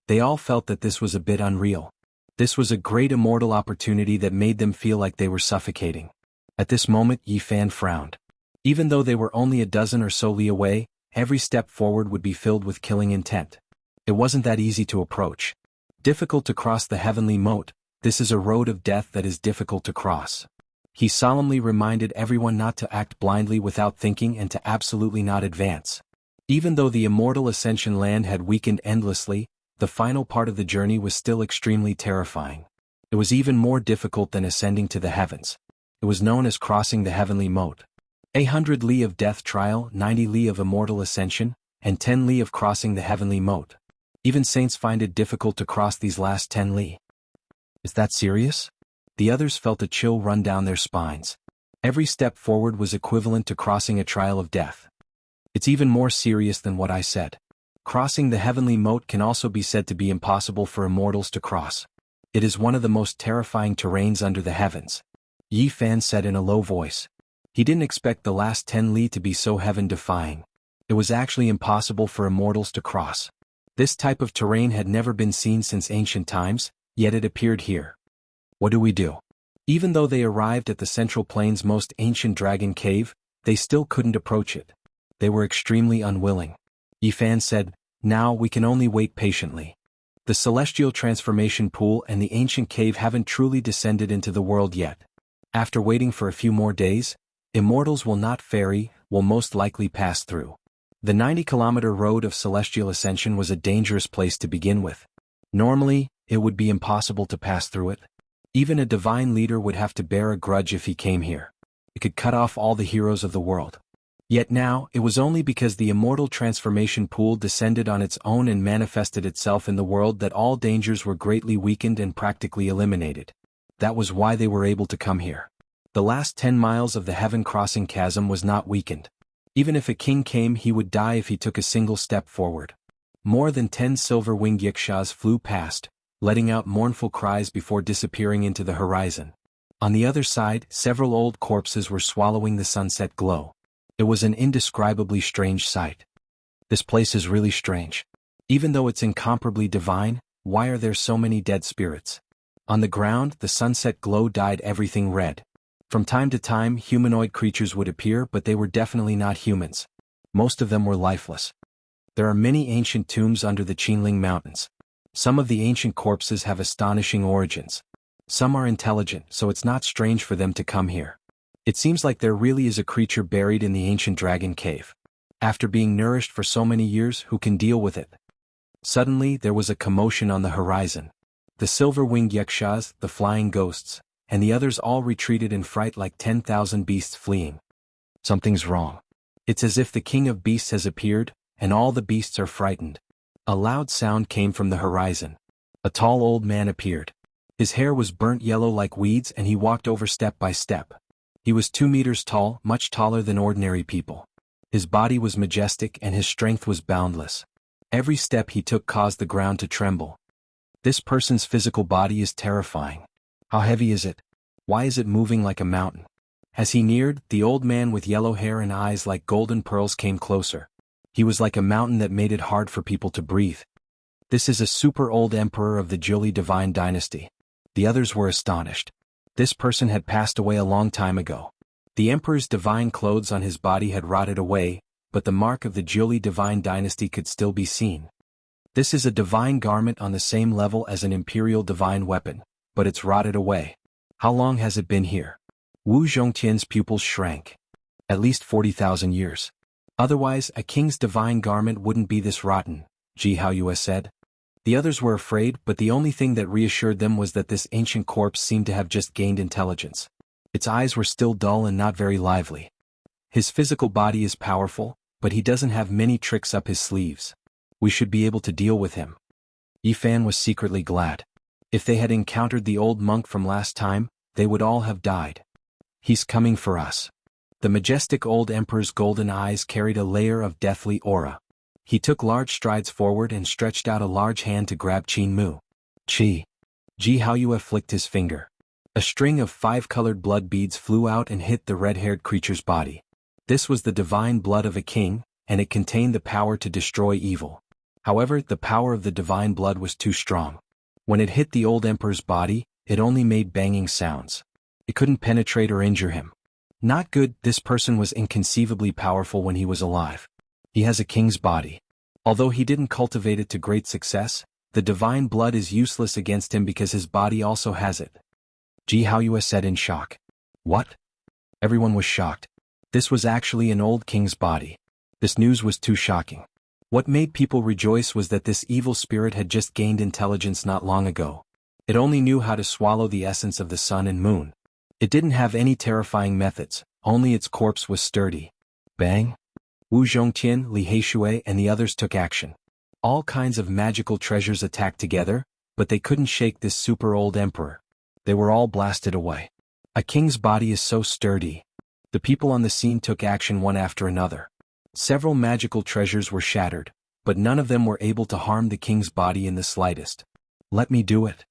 They all felt that this was a bit unreal. This was a great immortal opportunity that made them feel like they were suffocating. At this moment Yi Fan frowned. Even though they were only a dozen or so li away, every step forward would be filled with killing intent. It wasn't that easy to approach. Difficult to cross the heavenly moat, this is a road of death that is difficult to cross. He solemnly reminded everyone not to act blindly without thinking and to absolutely not advance. Even though the immortal ascension land had weakened endlessly, the final part of the journey was still extremely terrifying. It was even more difficult than ascending to the heavens. It was known as crossing the heavenly moat. 100 li of death trial, 90 li of immortal ascension, and 10 li of crossing the heavenly moat. Even saints find it difficult to cross these last 10 li. Is that serious? The others felt a chill run down their spines. Every step forward was equivalent to crossing a trial of death. It's even more serious than what I said. Crossing the heavenly moat can also be said to be impossible for immortals to cross. It is one of the most terrifying terrains under the heavens. Yi Fan said in a low voice. He didn't expect the last 10 li to be so heaven-defying. It was actually impossible for immortals to cross. This type of terrain had never been seen since ancient times, yet it appeared here. What do we do? Even though they arrived at the Central Plain's most ancient dragon cave, they still couldn't approach it. They were extremely unwilling. Yi Fan said, "Now we can only wait patiently. The celestial transformation pool and the ancient cave haven't truly descended into the world yet. After waiting for a few more days, immortals will not ferry, will most likely pass through. The 90-kilometer road of celestial ascension was a dangerous place to begin with. Normally, it would be impossible to pass through it. Even a divine leader would have to bear a grudge if he came here. It could cut off all the heroes of the world. Yet now, it was only because the immortal transformation pool descended on its own and manifested itself in the world that all dangers were greatly weakened and practically eliminated. That was why they were able to come here. The last 10 miles of the heaven-crossing chasm was not weakened. Even if a king came, he would die if he took a single step forward. More than 10 silver-winged yikshaws flew past, letting out mournful cries before disappearing into the horizon. On the other side, several old corpses were swallowing the sunset glow. It was an indescribably strange sight. This place is really strange. Even though it's incomparably divine, why are there so many dead spirits? On the ground, the sunset glow dyed everything red. From time to time, humanoid creatures would appear, but they were definitely not humans. Most of them were lifeless. There are many ancient tombs under the Qinling Mountains. Some of the ancient corpses have astonishing origins. Some are intelligent, so it's not strange for them to come here. It seems like there really is a creature buried in the ancient dragon cave. After being nourished for so many years, who can deal with it? Suddenly, there was a commotion on the horizon. The silver-winged yakshas, the flying ghosts, and the others all retreated in fright like 10,000 beasts fleeing. Something's wrong. It's as if the king of beasts has appeared, and all the beasts are frightened. A loud sound came from the horizon. A tall old man appeared. His hair was burnt yellow like weeds and he walked over step by step. He was 2 meters tall, much taller than ordinary people. His body was majestic and his strength was boundless. Every step he took caused the ground to tremble. This person's physical body is terrifying. How heavy is it? Why is it moving like a mountain? As he neared, the old man with yellow hair and eyes like golden pearls came closer. He was like a mountain that made it hard for people to breathe. This is a super old emperor of the Jiuli divine dynasty. The others were astonished. This person had passed away a long time ago. The emperor's divine clothes on his body had rotted away, but the mark of the Jiuli divine dynasty could still be seen. This is a divine garment on the same level as an imperial divine weapon, but it's rotted away. How long has it been here? Wu Zhongtian's pupils shrank. At least 40,000 years. Otherwise, a king's divine garment wouldn't be this rotten, Ji Haoyue said. The others were afraid, but the only thing that reassured them was that this ancient corpse seemed to have just gained intelligence. Its eyes were still dull and not very lively. His physical body is powerful, but he doesn't have many tricks up his sleeves. We should be able to deal with him. Yi Fan was secretly glad. If they had encountered the old monk from last time, they would all have died. He's coming for us. The majestic old emperor's golden eyes carried a layer of deathly aura. He took large strides forward and stretched out a large hand to grab Qin Mu. Ji Haoyue flicked his finger. A string of 5-colored blood beads flew out and hit the red-haired creature's body. This was the divine blood of a king, and it contained the power to destroy evil. However, the power of the divine blood was too strong. When it hit the old emperor's body, it only made banging sounds. It couldn't penetrate or injure him. Not good. This person was inconceivably powerful when he was alive. He has a king's body. Although he didn't cultivate it to great success, the divine blood is useless against him because his body also has it. Ji Haoyue said in shock. What? Everyone was shocked. This was actually an old king's body. This news was too shocking. What made people rejoice was that this evil spirit had just gained intelligence not long ago. It only knew how to swallow the essence of the sun and moon. It didn't have any terrifying methods, only its corpse was sturdy. Bang! Wu Zhongtian, Li Heishui and the others took action. All kinds of magical treasures attacked together, but they couldn't shake this super old emperor. They were all blasted away. A king's body is so sturdy. The people on the scene took action one after another. Several magical treasures were shattered, but none of them were able to harm the king's body in the slightest. Let me do it.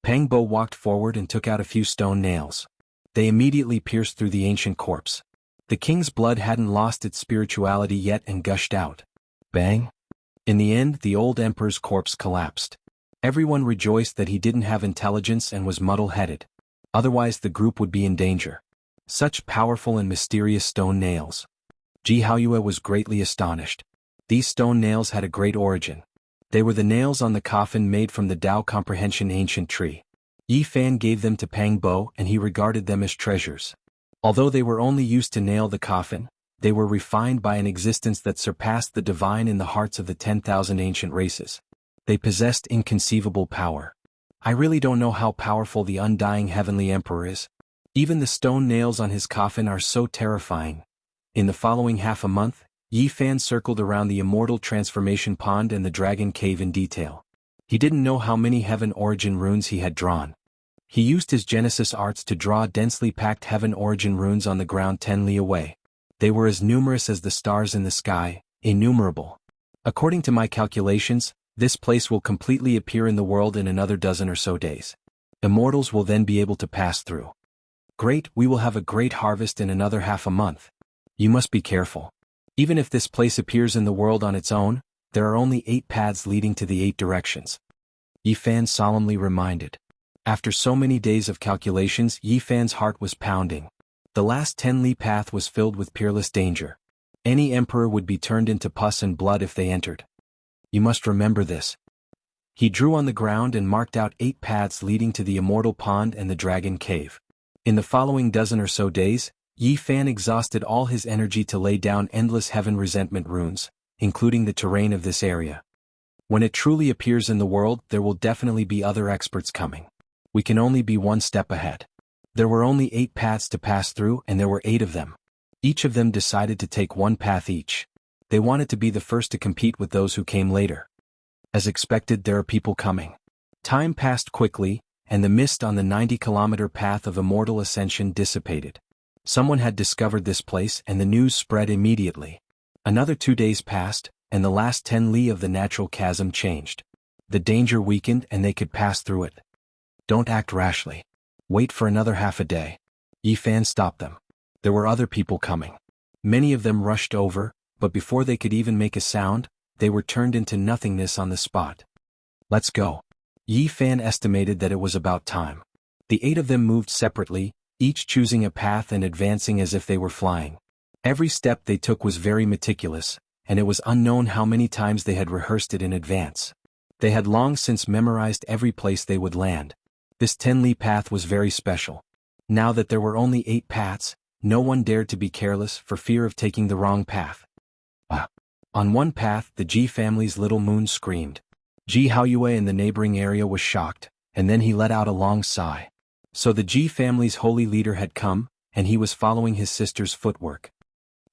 Pang Bo walked forward and took out a few stone nails. They immediately pierced through the ancient corpse. The king's blood hadn't lost its spirituality yet and gushed out. Bang! In the end, the old emperor's corpse collapsed. Everyone rejoiced that he didn't have intelligence and was muddle-headed. Otherwise the group would be in danger. Such powerful and mysterious stone nails. Ji Haoyue was greatly astonished. These stone nails had a great origin. They were the nails on the coffin made from the Tao Comprehension ancient tree. Yi Fan gave them to Pang Bo and he regarded them as treasures. Although they were only used to nail the coffin, They were refined by an existence that surpassed the divine in the hearts of the 10,000 ancient races. They possessed inconceivable power. I really don't know how powerful the undying heavenly emperor is. Even the stone nails on his coffin are so terrifying. In the following half a month, Yi Fan circled around the immortal transformation pond and the dragon cave in detail. He didn't know how many heaven origin runes he had drawn. He used his Genesis arts to draw densely packed heaven origin runes on the ground 10 li away. They were as numerous as the stars in the sky, innumerable. According to my calculations, this place will completely appear in the world in another dozen or so days. Immortals will then be able to pass through. Great, we will have a great harvest in another half a month. You must be careful. Even if this place appears in the world on its own, there are only 8 paths leading to the 8 directions. Yi Fan solemnly reminded. After so many days of calculations, Yi Fan's heart was pounding. The last 10 li path was filled with peerless danger. Any emperor would be turned into pus and blood if they entered. You must remember this. He drew on the ground and marked out 8 paths leading to the immortal pond and the dragon cave. In the following dozen or so days, Yi Fan exhausted all his energy to lay down endless heaven resentment runes, including the terrain of this area. When it truly appears in the world, there will definitely be other experts coming. We can only be one step ahead. There were only 8 paths to pass through and there were 8 of them. Each of them decided to take one path each. They wanted to be the first to compete with those who came later. As expected, there are people coming. Time passed quickly, and the mist on the 90-kilometer path of immortal ascension dissipated. Someone had discovered this place and the news spread immediately. Another 2 days passed, and the last 10 li of the natural chasm changed. The danger weakened and they could pass through it. Don't act rashly. Wait for another half a day. Yi Fan stopped them. There were other people coming. Many of them rushed over, but before they could even make a sound, they were turned into nothingness on the spot. Let's go. Yi Fan estimated that it was about time. The 8 of them moved separately, each choosing a path and advancing as if they were flying. Every step they took was very meticulous, and it was unknown how many times they had rehearsed it in advance. They had long since memorized every place they would land. This 10 li path was very special. Now that there were only 8 paths, no one dared to be careless for fear of taking the wrong path. On one path, the Ji family's little moon screamed. Ji Haoyue in the neighboring area was shocked, and then he let out a long sigh. So the Ji family's holy leader had come, and he was following his sister's footwork.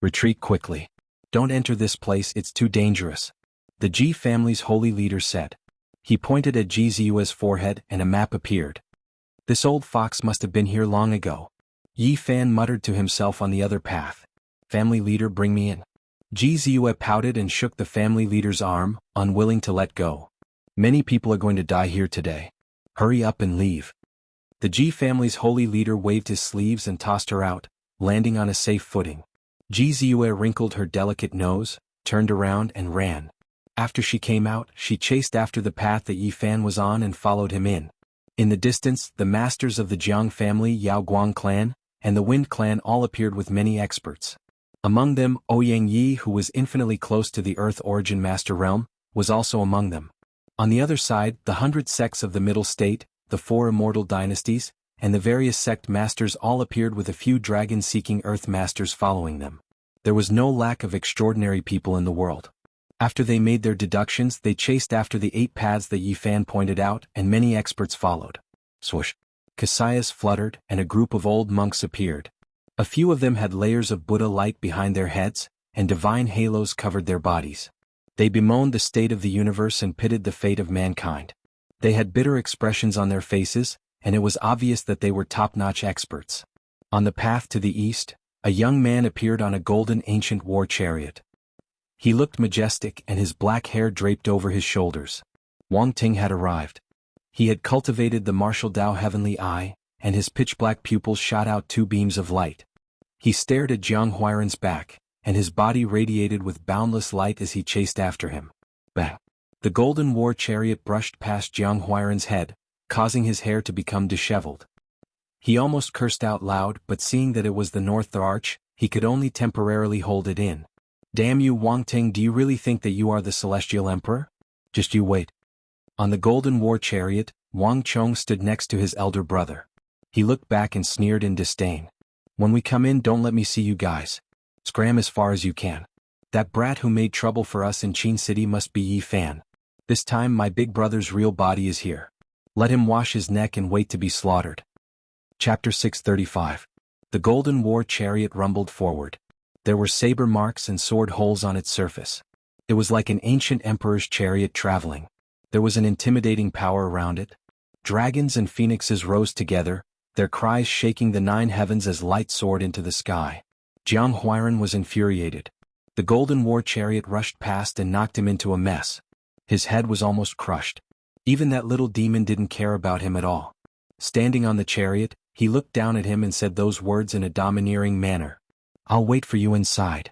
Retreat quickly. Don't enter this place, it's too dangerous. The Ji family's holy leader said. He pointed at Ji Ziyue's forehead and a map appeared. This old fox must have been here long ago. Yi Fan muttered to himself on the other path. Family leader, bring me in. Ji Ziyue pouted and shook the family leader's arm, unwilling to let go. Many people are going to die here today. Hurry up and leave. The Ji family's holy leader waved his sleeves and tossed her out, landing on a safe footing. Ji Ziyue wrinkled her delicate nose, turned around and ran. After she came out, she chased after the path that Yi Fan was on and followed him in. In the distance, the masters of the Jiang family, Yao Guang clan, and the Wind clan all appeared with many experts. Among them, Ouyang Yi, who was infinitely close to the Earth Origin Master Realm, was also among them. On the other side, the 100 sects of the Middle State, the 4 immortal dynasties, and the various sect masters all appeared with a few dragon-seeking Earth masters following them. There was no lack of extraordinary people in the world. After they made their deductions, they chased after the 8 paths that Yi Fan pointed out, and many experts followed. Swoosh! Cassius fluttered, and a group of old monks appeared. A few of them had layers of Buddha light behind their heads, and divine halos covered their bodies. They bemoaned the state of the universe and pitied the fate of mankind. They had bitter expressions on their faces, and it was obvious that they were top-notch experts. On the path to the east, a young man appeared on a golden ancient war chariot. He looked majestic and his black hair draped over his shoulders. Wang Ting had arrived. He had cultivated the martial Dao heavenly eye, and his pitch-black pupils shot out 2 beams of light. He stared at Jiang Huairan's back, and his body radiated with boundless light as he chased after him. Bang! The golden war chariot brushed past Jiang Huairan's head, causing his hair to become disheveled. He almost cursed out loud, but seeing that it was the North Arch, he could only temporarily hold it in. Damn you, Wang Ting, do you really think that you are the Celestial Emperor? Just you wait. On the golden war chariot, Wang Chong stood next to his elder brother. He looked back and sneered in disdain. When we come in, don't let me see you guys. Scram as far as you can. That brat who made trouble for us in Qin City must be Yi Fan. This time my big brother's real body is here. Let him wash his neck and wait to be slaughtered. Chapter 635. The Golden War chariot rumbled forward. There were saber marks and sword holes on its surface. It was like an ancient emperor's chariot traveling. There was an intimidating power around it. Dragons and phoenixes rose together, their cries shaking the 9 heavens as light soared into the sky. Jianghu was infuriated. The Golden War chariot rushed past and knocked him into a mess. His head was almost crushed. Even that little demon didn't care about him at all. Standing on the chariot, he looked down at him and said those words in a domineering manner. "I'll wait for you inside."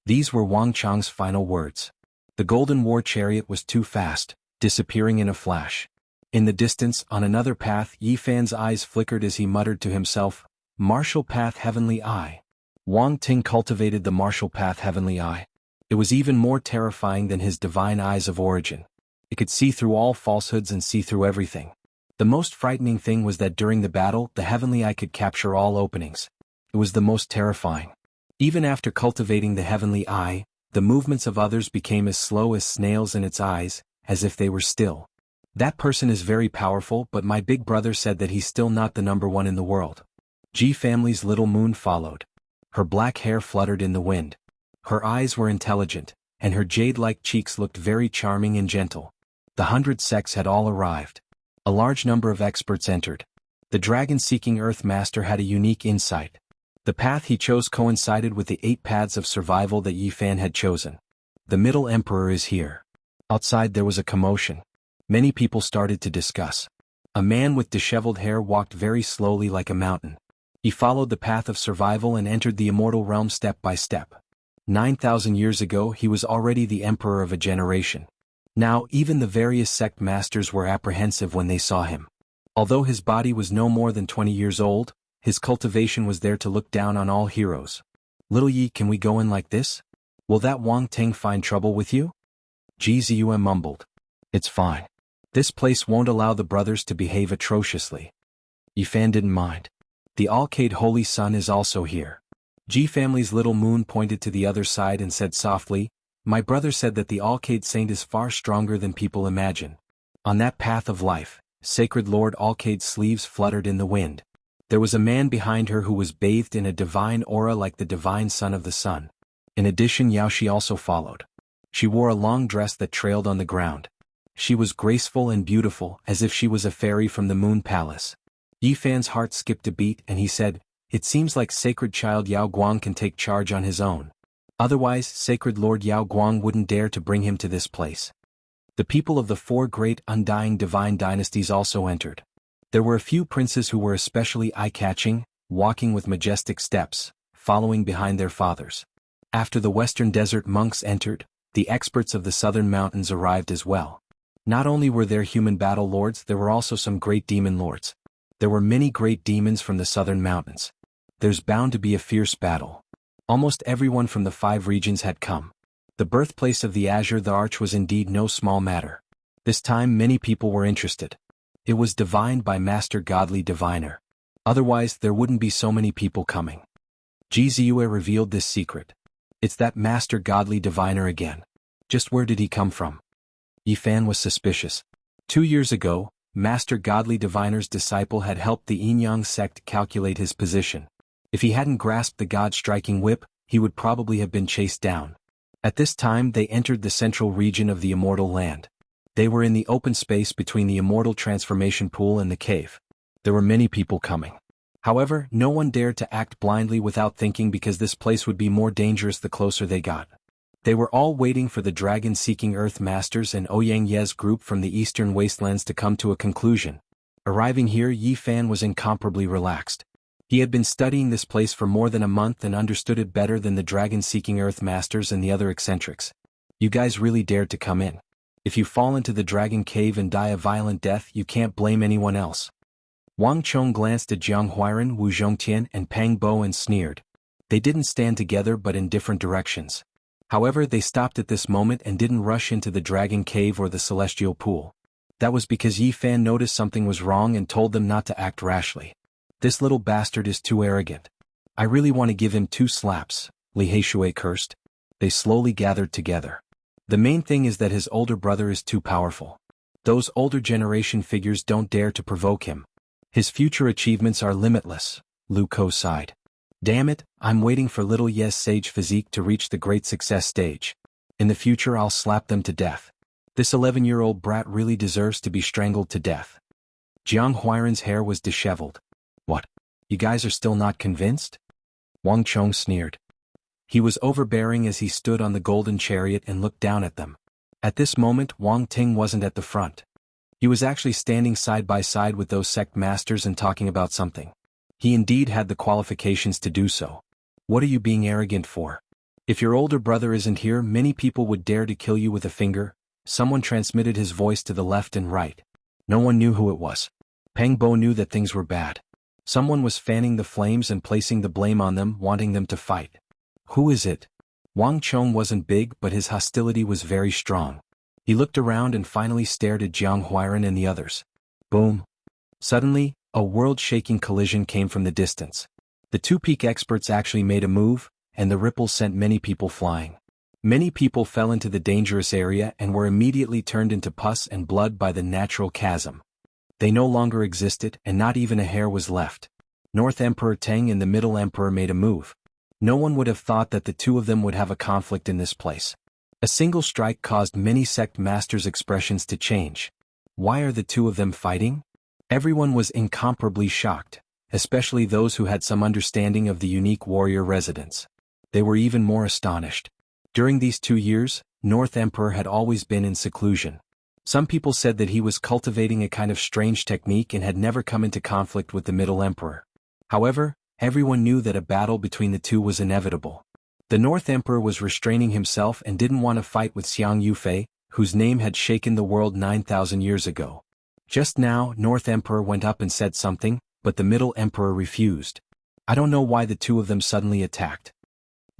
These were Wang Chang's final words. The Golden War chariot was too fast, disappearing in a flash. In the distance, on another path, Yi Fan's eyes flickered as he muttered to himself, "Martial Path Heavenly Eye." Wang Ting cultivated the Martial Path Heavenly Eye. It was even more terrifying than his divine eyes of origin. It could see through all falsehoods and see through everything. The most frightening thing was that during the battle, the Heavenly Eye could capture all openings. It was the most terrifying. Even after cultivating the Heavenly Eye, the movements of others became as slow as snails in its eyes, as if they were still. That person is very powerful, but my big brother said that he's still not the number one in the world. Ji family's little moon followed. Her black hair fluttered in the wind. Her eyes were intelligent, and her jade-like cheeks looked very charming and gentle. The 100 sects had all arrived. A large number of experts entered. The dragon-seeking Earth Master had a unique insight. The path he chose coincided with the 8 paths of survival that Yi Fan had chosen. The Middle Emperor is here. Outside there was a commotion. Many people started to discuss. A man with disheveled hair walked very slowly like a mountain. He followed the path of survival and entered the immortal realm step by step. 9,000 years ago he was already the emperor of a generation. Now even the various sect masters were apprehensive when they saw him. Although his body was no more than 20 years old, his cultivation was there to look down on all heroes. "Little Yi, can we go in like this? Will that Wang Ting find trouble with you?" Ji Ziyue mumbled. "It's fine. This place won't allow the brothers to behave atrociously." Yi Fan didn't mind. The Alcade Holy Sun is also here. Ji family's little moon pointed to the other side and said softly, "My brother said that the Alcade Saint is far stronger than people imagine." On that path of life, Sacred Lord Alcade's sleeves fluttered in the wind. There was a man behind her who was bathed in a divine aura like the divine son of the sun. In addition, Yaoshi also followed. She wore a long dress that trailed on the ground. She was graceful and beautiful, as if she was a fairy from the Moon Palace. Yi Fan's heart skipped a beat and he said, "It seems like Sacred Child Yao Guang can take charge on his own. Otherwise, Sacred Lord Yao Guang wouldn't dare to bring him to this place." The people of the 4 great undying divine dynasties also entered. There were a few princes who were especially eye-catching, walking with majestic steps, following behind their fathers. After the Western Desert monks entered, the experts of the Southern Mountains arrived as well. Not only were there human battle lords, there were also some great demon lords. There were many great demons from the Southern Mountains. There's bound to be a fierce battle. Almost everyone from the 5 regions had come. The birthplace of the Azure the Arch was indeed no small matter. This time many people were interested. It was divined by Master Godly Diviner. Otherwise there wouldn't be so many people coming. Ji Ziyue revealed this secret. "It's that Master Godly Diviner again. Just where did he come from?" Yi Fan was suspicious. 2 years ago, Master Godly Diviner's disciple had helped the Yin-Yang sect calculate his position. If he hadn't grasped the God-striking whip, he would probably have been chased down. At this time they entered the central region of the Immortal Land. They were in the open space between the Immortal Transformation Pool and the cave. There were many people coming. However, no one dared to act blindly without thinking because this place would be more dangerous the closer they got. They were all waiting for the dragon-seeking Earth Masters and Ouyang Ye's group from the Eastern Wastelands to come to a conclusion. Arriving here, Yi Fan was incomparably relaxed. He had been studying this place for more than a month and understood it better than the dragon-seeking Earth Masters and the other eccentrics. "You guys really dared to come in. If you fall into the dragon cave and die a violent death, you can't blame anyone else." Wang Chong glanced at Jiang Huiran, Wu Zhongtian, and Pang Bo and sneered. They didn't stand together but in different directions. However, they stopped at this moment and didn't rush into the dragon cave or the celestial pool. That was because Yi Fan noticed something was wrong and told them not to act rashly. "This little bastard is too arrogant. I really want to give him 2 slaps," Li Heishui cursed. They slowly gathered together. The main thing is that his older brother is too powerful. Those older generation figures don't dare to provoke him. His future achievements are limitless, Lu Ko sighed. Damn it, I'm waiting for little Ye's sage physique to reach the great success stage. In the future I'll slap them to death. This 11-year-old brat really deserves to be strangled to death. Jiang Huairan's hair was disheveled. What? You guys are still not convinced? Wang Chong sneered. He was overbearing as he stood on the golden chariot and looked down at them. At this moment Wang Ting wasn't at the front. He was actually standing side by side with those sect masters and talking about something. He indeed had the qualifications to do so. What are you being arrogant for? If your older brother isn't here, many people would dare to kill you with a finger. Someone transmitted his voice to the left and right. No one knew who it was. Peng Bo knew that things were bad. Someone was fanning the flames and placing the blame on them, wanting them to fight. Who is it? Wang Chong wasn't big, but his hostility was very strong. He looked around and finally stared at Jiang Huairan and the others. Boom. Suddenly, a world-shaking collision came from the distance. The two peak experts actually made a move, and the ripples sent many people flying. Many people fell into the dangerous area and were immediately turned into pus and blood by the natural chasm. They no longer existed, and not even a hair was left. North Emperor Teng and the Middle Emperor made a move. No one would have thought that the two of them would have a conflict in this place. A single strike caused many sect masters' expressions to change. Why are the two of them fighting? Everyone was incomparably shocked, especially those who had some understanding of the unique warrior residents. They were even more astonished. During these 2 years, North Emperor had always been in seclusion. Some people said that he was cultivating a kind of strange technique and had never come into conflict with the Middle Emperor. However, everyone knew that a battle between the two was inevitable. The North Emperor was restraining himself and didn't want to fight with Xiang Yufei, whose name had shaken the world 9,000 years ago. Just now, North Emperor went up and said something, but the Middle Emperor refused. I don't know why the two of them suddenly attacked.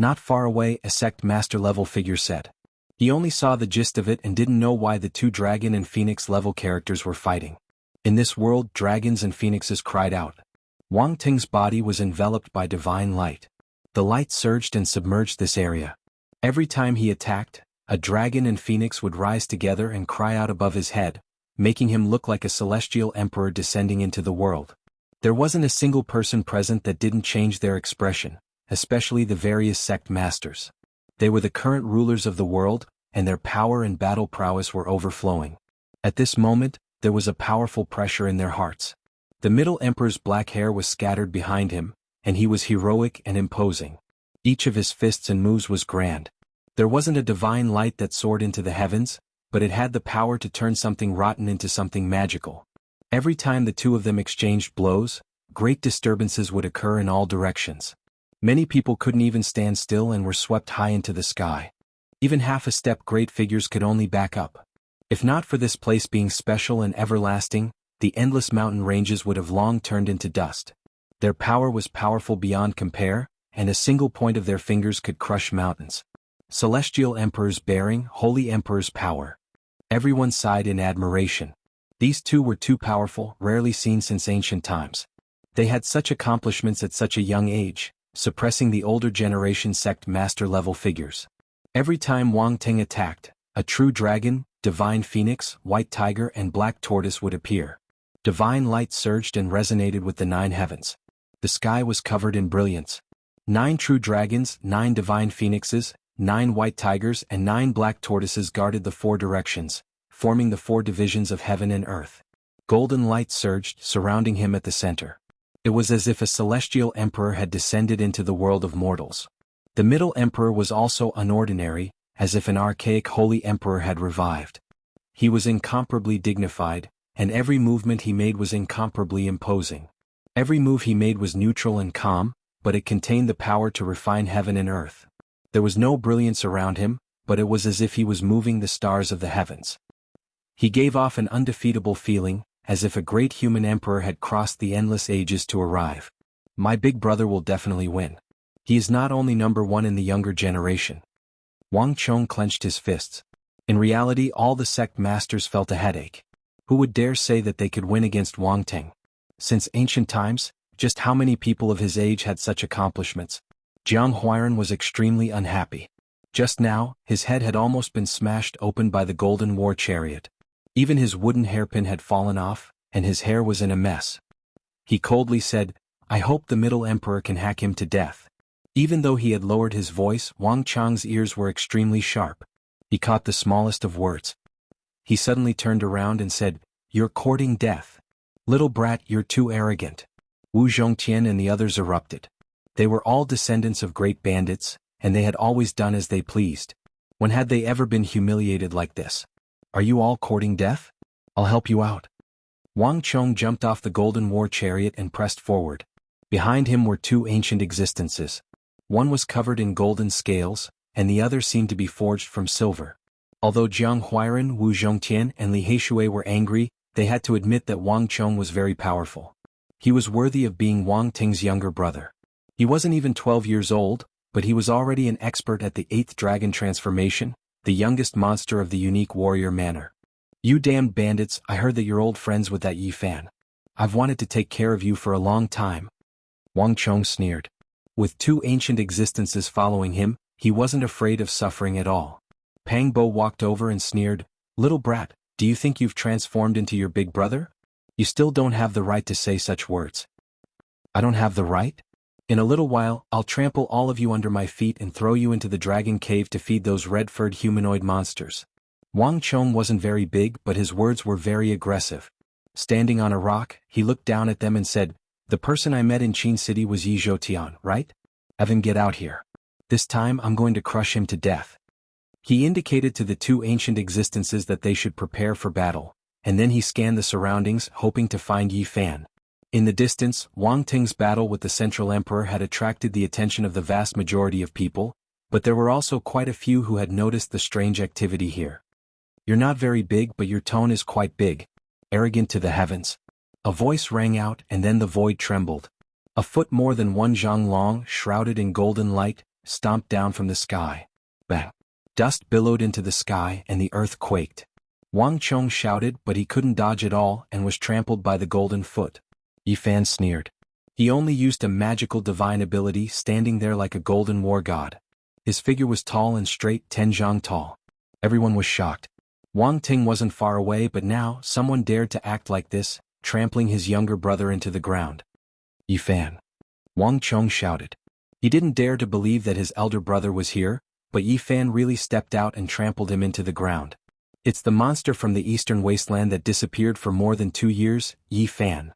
Not far away, a sect master-level figure said. He only saw the gist of it and didn't know why the two dragon and phoenix-level characters were fighting. In this world, dragons and phoenixes cried out. Wang Ting's body was enveloped by divine light. The light surged and submerged this area. Every time he attacked, a dragon and phoenix would rise together and cry out above his head, making him look like a celestial emperor descending into the world. There wasn't a single person present that didn't change their expression, especially the various sect masters. They were the current rulers of the world, and their power and battle prowess were overflowing. At this moment, there was a powerful pressure in their hearts. The Middle Emperor's black hair was scattered behind him, and he was heroic and imposing. Each of his fists and moves was grand. There wasn't a divine light that soared into the heavens, but it had the power to turn something rotten into something magical. Every time the two of them exchanged blows, great disturbances would occur in all directions. Many people couldn't even stand still and were swept high into the sky. Even half a step great figures could only back up. If not for this place being special and everlasting, the endless mountain ranges would have long turned into dust. Their power was powerful beyond compare, and a single point of their fingers could crush mountains. Celestial Emperor's bearing, Holy Emperor's power. Everyone sighed in admiration. These two were too powerful, rarely seen since ancient times. They had such accomplishments at such a young age, suppressing the older generation sect master-level figures. Every time Wang Ting attacked, a true dragon, divine phoenix, white tiger and black tortoise would appear. Divine light surged and resonated with the 9 heavens. The sky was covered in brilliance. 9 true dragons, 9 divine phoenixes, 9 white tigers and 9 black tortoises guarded the 4 directions, forming the 4 divisions of heaven and earth. Golden light surged, surrounding him at the center. It was as if a celestial emperor had descended into the world of mortals. The Middle Emperor was also unordinary, as if an archaic holy emperor had revived. He was incomparably dignified, and every movement he made was incomparably imposing. Every move he made was neutral and calm, but it contained the power to refine heaven and earth. There was no brilliance around him, but it was as if he was moving the stars of the heavens. He gave off an undefeatable feeling, as if a great human emperor had crossed the endless ages to arrive. My big brother will definitely win. He is not only number 1 in the younger generation. Wang Chong clenched his fists. In reality, all the sect masters felt a headache. Who would dare say that they could win against Wang Ting? Since ancient times, just how many people of his age had such accomplishments? Jiang Huiran was extremely unhappy. Just now, his head had almost been smashed open by the golden war chariot. Even his wooden hairpin had fallen off, and his hair was in a mess. He coldly said, "I hope the Middle Emperor can hack him to death." Even though he had lowered his voice, Wang Chang's ears were extremely sharp. He caught the smallest of words. He suddenly turned around and said, "You're courting death. Little brat, you're too arrogant." Wu Zhongtian and the others erupted. They were all descendants of great bandits, and they had always done as they pleased. When had they ever been humiliated like this? "Are you all courting death? I'll help you out." Wang Chong jumped off the golden war chariot and pressed forward. Behind him were two ancient existences. One was covered in golden scales, and the other seemed to be forged from silver. Although Jiang Huiran, Wu Zhongtian, and Li Heishui were angry, they had to admit that Wang Chong was very powerful. He was worthy of being Wang Ting's younger brother. He wasn't even 12 years old, but he was already an expert at the 8th dragon transformation, the youngest monster of the unique warrior manner. "You damned bandits, I heard that you're old friends with that Yi Fan. I've wanted to take care of you for a long time." Wang Chong sneered. With two ancient existences following him, he wasn't afraid of suffering at all. Pang Bo walked over and sneered, "Little brat, do you think you've transformed into your big brother? You still don't have the right to say such words." "I don't have the right? In a little while, I'll trample all of you under my feet and throw you into the dragon cave to feed those red-furred humanoid monsters." Wang Chong wasn't very big, but his words were very aggressive. Standing on a rock, he looked down at them and said, "The person I met in Qin City was Yi Zhoutian, right? Have him get out here. This time I'm going to crush him to death." He indicated to the two ancient existences that they should prepare for battle, and then he scanned the surroundings, hoping to find Yi Fan. In the distance, Wang Ting's battle with the Central Emperor had attracted the attention of the vast majority of people, but there were also quite a few who had noticed the strange activity here. "You're not very big, but your tone is quite big. Arrogant to the heavens." A voice rang out, and then the void trembled. A foot more than 1 zhang long, shrouded in golden light, stomped down from the sky. Bang! Dust billowed into the sky and the earth quaked. Wang Chong shouted, but he couldn't dodge at all and was trampled by the golden foot. Yi Fan sneered. He only used a magical divine ability, standing there like a golden war god. His figure was tall and straight, 10 zhang tall. Everyone was shocked. Wang Ting wasn't far away, but now someone dared to act like this, trampling his younger brother into the ground. "Yi Fan!" Wang Chong shouted. He didn't dare to believe that his elder brother was here, but Yi Fan really stepped out and trampled him into the ground. "It's the monster from the eastern wasteland that disappeared for more than 2 years, Yi Fan."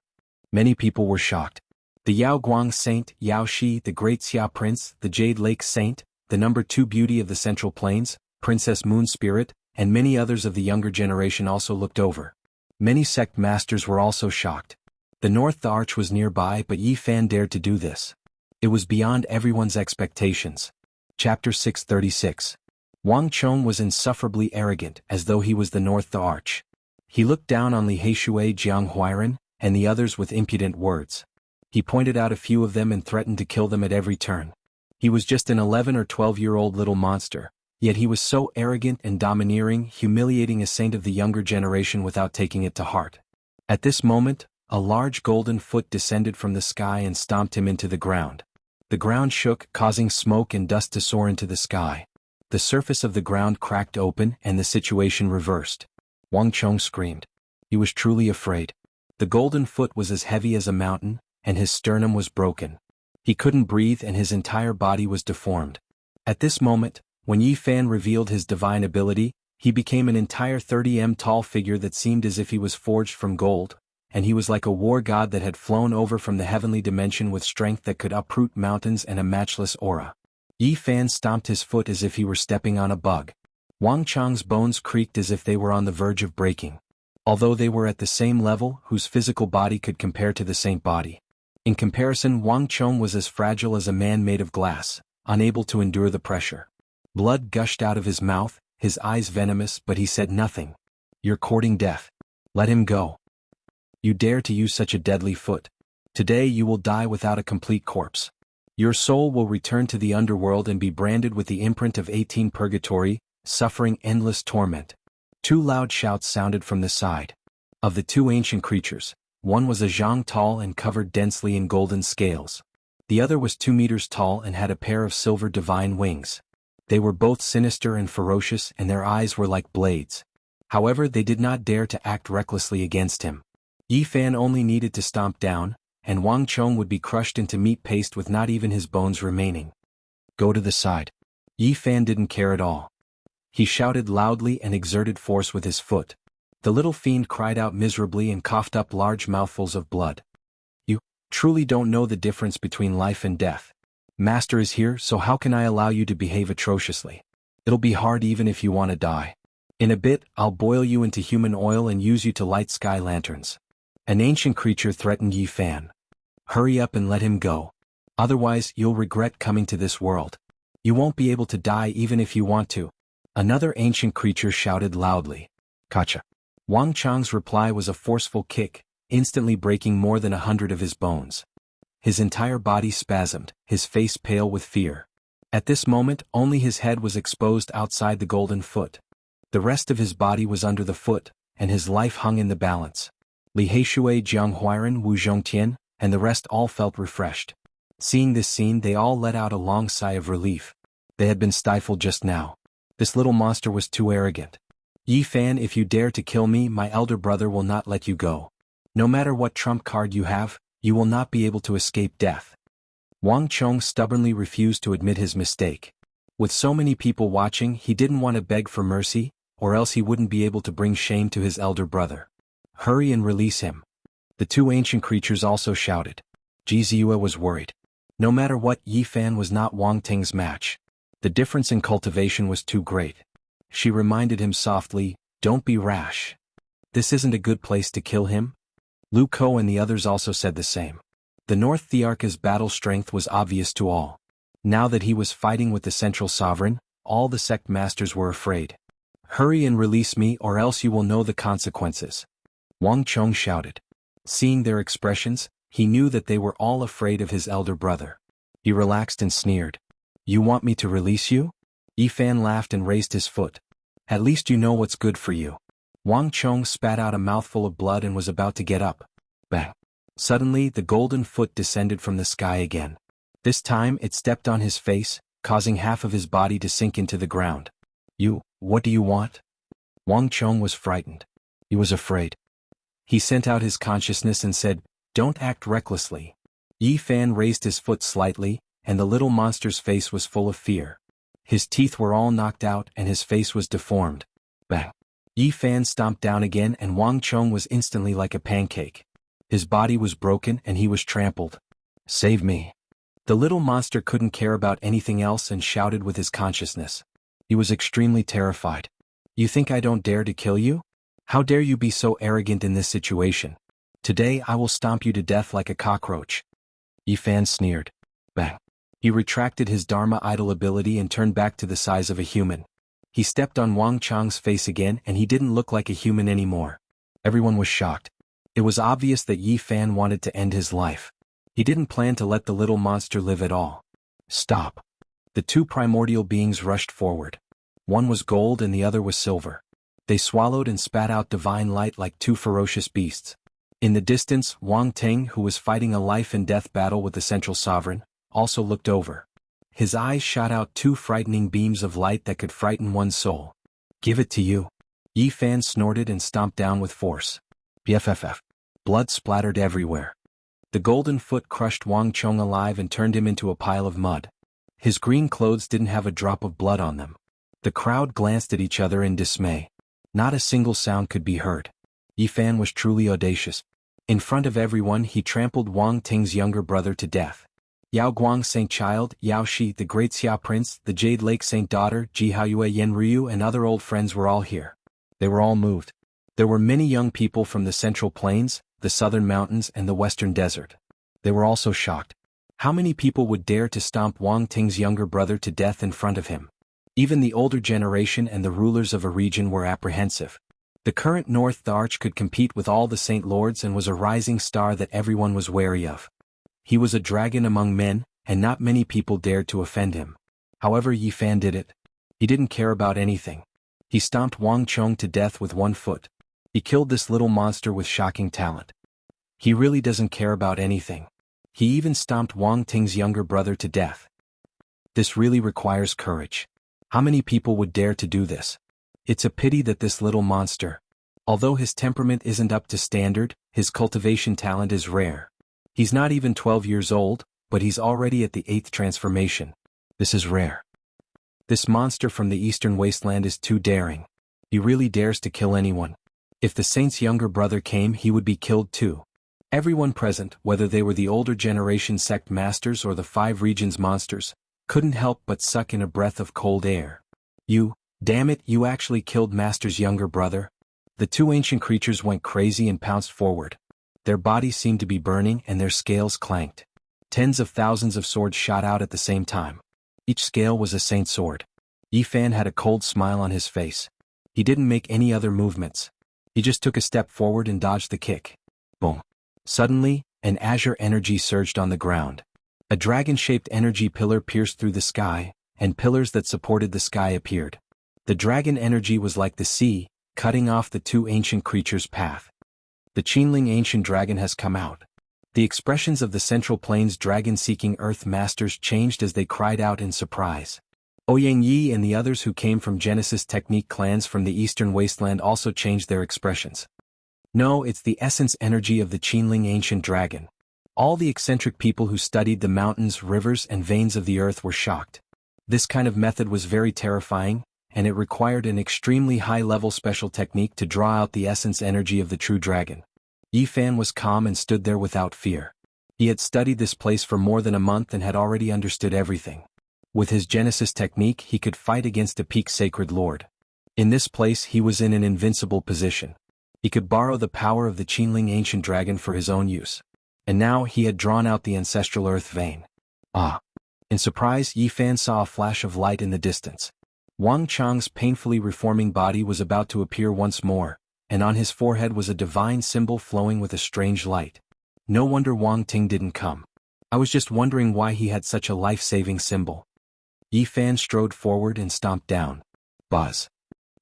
Many people were shocked. The Yao Guang Saint, Yao Shi, the Great Xia Prince, the Jade Lake Saint, the number 2 beauty of the Central Plains, Princess Moon Spirit, and many others of the younger generation also looked over. Many sect masters were also shocked. The North Arch was nearby, but Yi Fan dared to do this. It was beyond everyone's expectations. Chapter 636. Wang Chong was insufferably arrogant, as though he was the North Arch. He looked down on Li Heishui, Jiang Huiran, and the others with impudent words. He pointed out a few of them and threatened to kill them at every turn. He was just an 11 or 12-year-old little monster, yet he was so arrogant and domineering, humiliating a saint of the younger generation without taking it to heart. At this moment, a large golden foot descended from the sky and stomped him into the ground. The ground shook, causing smoke and dust to soar into the sky. The surface of the ground cracked open and the situation reversed. Wang Chong screamed. He was truly afraid. The golden foot was as heavy as a mountain, and his sternum was broken. He couldn't breathe and his entire body was deformed. At this moment, when Yi Fan revealed his divine ability, he became an entire 30 m tall figure that seemed as if he was forged from gold, and he was like a war god that had flown over from the heavenly dimension with strength that could uproot mountains and a matchless aura. Yi Fan stomped his foot as if he were stepping on a bug. Wang Chong's bones creaked as if they were on the verge of breaking. Although they were at the same level, whose physical body could compare to the saint body. In comparison, Wang Chong was as fragile as a man made of glass, unable to endure the pressure. Blood gushed out of his mouth, his eyes venomous, but he said nothing. "You're courting death. Let him go. You dare to use such a deadly foot. Today you will die without a complete corpse. Your soul will return to the underworld and be branded with the imprint of 18 purgatory, suffering endless torment." 2 loud shouts sounded from the side. Of the 2 ancient creatures, one was a zhang tall and covered densely in golden scales. The other was 2 meters tall and had a pair of silver divine wings. They were both sinister and ferocious, and their eyes were like blades. However, they did not dare to act recklessly against him. Yi Fan only needed to stomp down, and Wang Chong would be crushed into meat paste with not even his bones remaining. Go to the side. Yi Fan didn't care at all. He shouted loudly and exerted force with his foot. The little fiend cried out miserably and coughed up large mouthfuls of blood. You truly don't know the difference between life and death. Master is here, so how can I allow you to behave atrociously? It'll be hard even if you want to die. In a bit, I'll boil you into human oil and use you to light sky lanterns. An ancient creature threatened Yi Fan. Hurry up and let him go. Otherwise, you'll regret coming to this world. You won't be able to die even if you want to. Another ancient creature shouted loudly. Gotcha. Wang Chang's reply was a forceful kick, instantly breaking more than 100 of his bones. His entire body spasmed, his face pale with fear. At this moment, only his head was exposed outside the golden foot. The rest of his body was under the foot, and his life hung in the balance. Li Heishui, Jiang Huiren, Wu Zhongtian, and the rest all felt refreshed. Seeing this scene, they all let out a long sigh of relief. They had been stifled just now. This little monster was too arrogant. Yi Fan, if you dare to kill me, my elder brother will not let you go. No matter what trump card you have, you will not be able to escape death. Wang Chong stubbornly refused to admit his mistake. With so many people watching, he didn't want to beg for mercy, or else he wouldn't be able to bring shame to his elder brother. Hurry and release him. The 2 ancient creatures also shouted. Ji Ziyue was worried. No matter what, Yi Fan was not Wang Ting's match. The difference in cultivation was too great. She reminded him softly, don't be rash. This isn't a good place to kill him. Lu Ko and the others also said the same. The North Thearka's battle strength was obvious to all. Now that he was fighting with the central sovereign, all the sect masters were afraid. Hurry and release me, or else you will know the consequences. Wang Chong shouted. Seeing their expressions, he knew that they were all afraid of his elder brother. He relaxed and sneered. You want me to release you? Yi Fan laughed and raised his foot. At least you know what's good for you. Wang Chong spat out a mouthful of blood and was about to get up. Bang! Suddenly, the golden foot descended from the sky again. This time, it stepped on his face, causing half of his body to sink into the ground. What do you want? Wang Chong was frightened. He was afraid. He sent out his consciousness and said, don't act recklessly. Yi Fan raised his foot slightly, and the little monster's face was full of fear. His teeth were all knocked out and his face was deformed. Bang! Yi Fan stomped down again and Wang Chong was instantly like a pancake. His body was broken and he was trampled. Save me. The little monster couldn't care about anything else and shouted with his consciousness. He was extremely terrified. You think I don't dare to kill you? How dare you be so arrogant in this situation? Today I will stomp you to death like a cockroach. Yi Fan sneered. Bang! He retracted his Dharma idol ability and turned back to the size of a human. He stepped on Wang Chang's face again and he didn't look like a human anymore. Everyone was shocked. It was obvious that Yi Fan wanted to end his life. He didn't plan to let the little monster live at all. Stop. The 2 primordial beings rushed forward. One was gold and the other was silver. They swallowed and spat out divine light like 2 ferocious beasts. In the distance, Wang Ting, who was fighting a life and death battle with the central sovereign, also looked over. His eyes shot out 2 frightening beams of light that could frighten one's soul. Give it to you. Yi Fan snorted and stomped down with force. BFFF. Blood splattered everywhere. The golden foot crushed Wang Chong alive and turned him into a pile of mud. His green clothes didn't have a drop of blood on them. The crowd glanced at each other in dismay. Not a single sound could be heard. Yi Fan was truly audacious. In front of everyone he trampled Wang Ting's younger brother to death. Yao Guang Saint Child, Yao Shi the Great Xia Prince, the Jade Lake Saint Daughter, Ji Haiyue Yen Ryu and other old friends were all here. They were all moved. There were many young people from the Central Plains, the Southern Mountains and the Western Desert. They were also shocked. How many people would dare to stomp Wang Ting's younger brother to death in front of him? Even the older generation and the rulers of a region were apprehensive. The current North Arch could compete with all the Saint Lords and was a rising star that everyone was wary of. He was a dragon among men, and not many people dared to offend him. However, Yi Fan did it. He didn't care about anything. He stomped Wang Chong to death with 1 foot. He killed this little monster with shocking talent. He really doesn't care about anything. He even stomped Wang Ting's younger brother to death. This really requires courage. How many people would dare to do this? It's a pity that this little monster, although his temperament isn't up to standard, his cultivation talent is rare. He's not even 12 years old, but he's already at the 8th transformation. This is rare. This monster from the eastern wasteland is too daring. He really dares to kill anyone. If the saint's younger brother came, he would be killed too. Everyone present, whether they were the older generation sect masters or the 5 regions monsters, couldn't help but suck in a breath of cold air. Damn it, you actually killed Master's younger brother? The 2 ancient creatures went crazy and pounced forward. Their bodies seemed to be burning and their scales clanked. Tens of thousands of swords shot out at the same time. Each scale was a saint sword. Yi Fan had a cold smile on his face. He didn't make any other movements. He just took a step forward and dodged the kick. Boom. Suddenly, an azure energy surged on the ground. A dragon-shaped energy pillar pierced through the sky, and pillars that supported the sky appeared. The dragon energy was like the sea, cutting off the 2 ancient creatures' path. The Qinling ancient dragon has come out. The expressions of the Central Plains dragon-seeking earth masters changed as they cried out in surprise. Ouyang Yi and the others who came from Genesis Technique clans from the eastern wasteland also changed their expressions. No, it's the essence energy of the Qinling ancient dragon. All the eccentric people who studied the mountains, rivers, and veins of the earth were shocked. This kind of method was very terrifying, and it required an extremely high-level special technique to draw out the essence energy of the true dragon. Yi Fan was calm and stood there without fear. He had studied this place for more than a month and had already understood everything. With his Genesis technique, he could fight against a peak sacred lord. In this place, he was in an invincible position. He could borrow the power of the Qinling ancient dragon for his own use. And now he had drawn out the ancestral earth vein. Ah! In surprise, Yi Fan saw a flash of light in the distance. Wang Chang's painfully reforming body was about to appear once more, and on his forehead was a divine symbol flowing with a strange light. No wonder Wang Ting didn't come. I was just wondering why he had such a life-saving symbol. Yi Fan strode forward and stomped down. Buzz.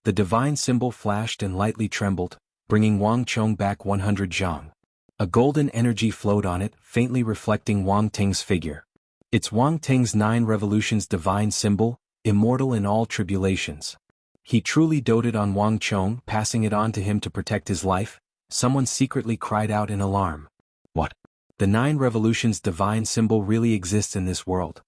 The divine symbol flashed and lightly trembled, bringing Wang Chong back 100 zhang. A golden energy flowed on it, faintly reflecting Wang Ting's figure. It's Wang Ting's 9 revolutions divine symbol, immortal in all tribulations. He truly doted on Wang Chong, passing it on to him to protect his life. Someone secretly cried out in alarm. What? The 9 revolutions divine symbol really exists in this world?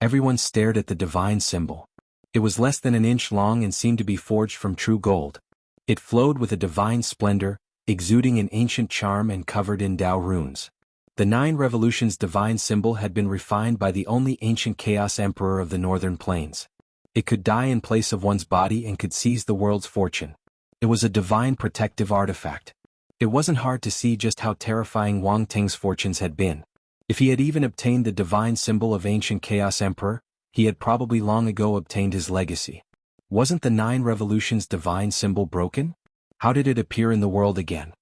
Everyone stared at the divine symbol. It was less than an inch long and seemed to be forged from true gold. It flowed with a divine splendor, exuding an ancient charm and covered in Tao runes. The 9 revolutions divine symbol had been refined by the only ancient Chaos Emperor of the Northern Plains. It could die in place of one's body and could seize the world's fortune. It was a divine protective artifact. It wasn't hard to see just how terrifying Wang Ting's fortunes had been. If he had even obtained the divine symbol of ancient Chaos Emperor, he had probably long ago obtained his legacy. Wasn't the 9 revolutions divine symbol broken? How did it appear in the world again?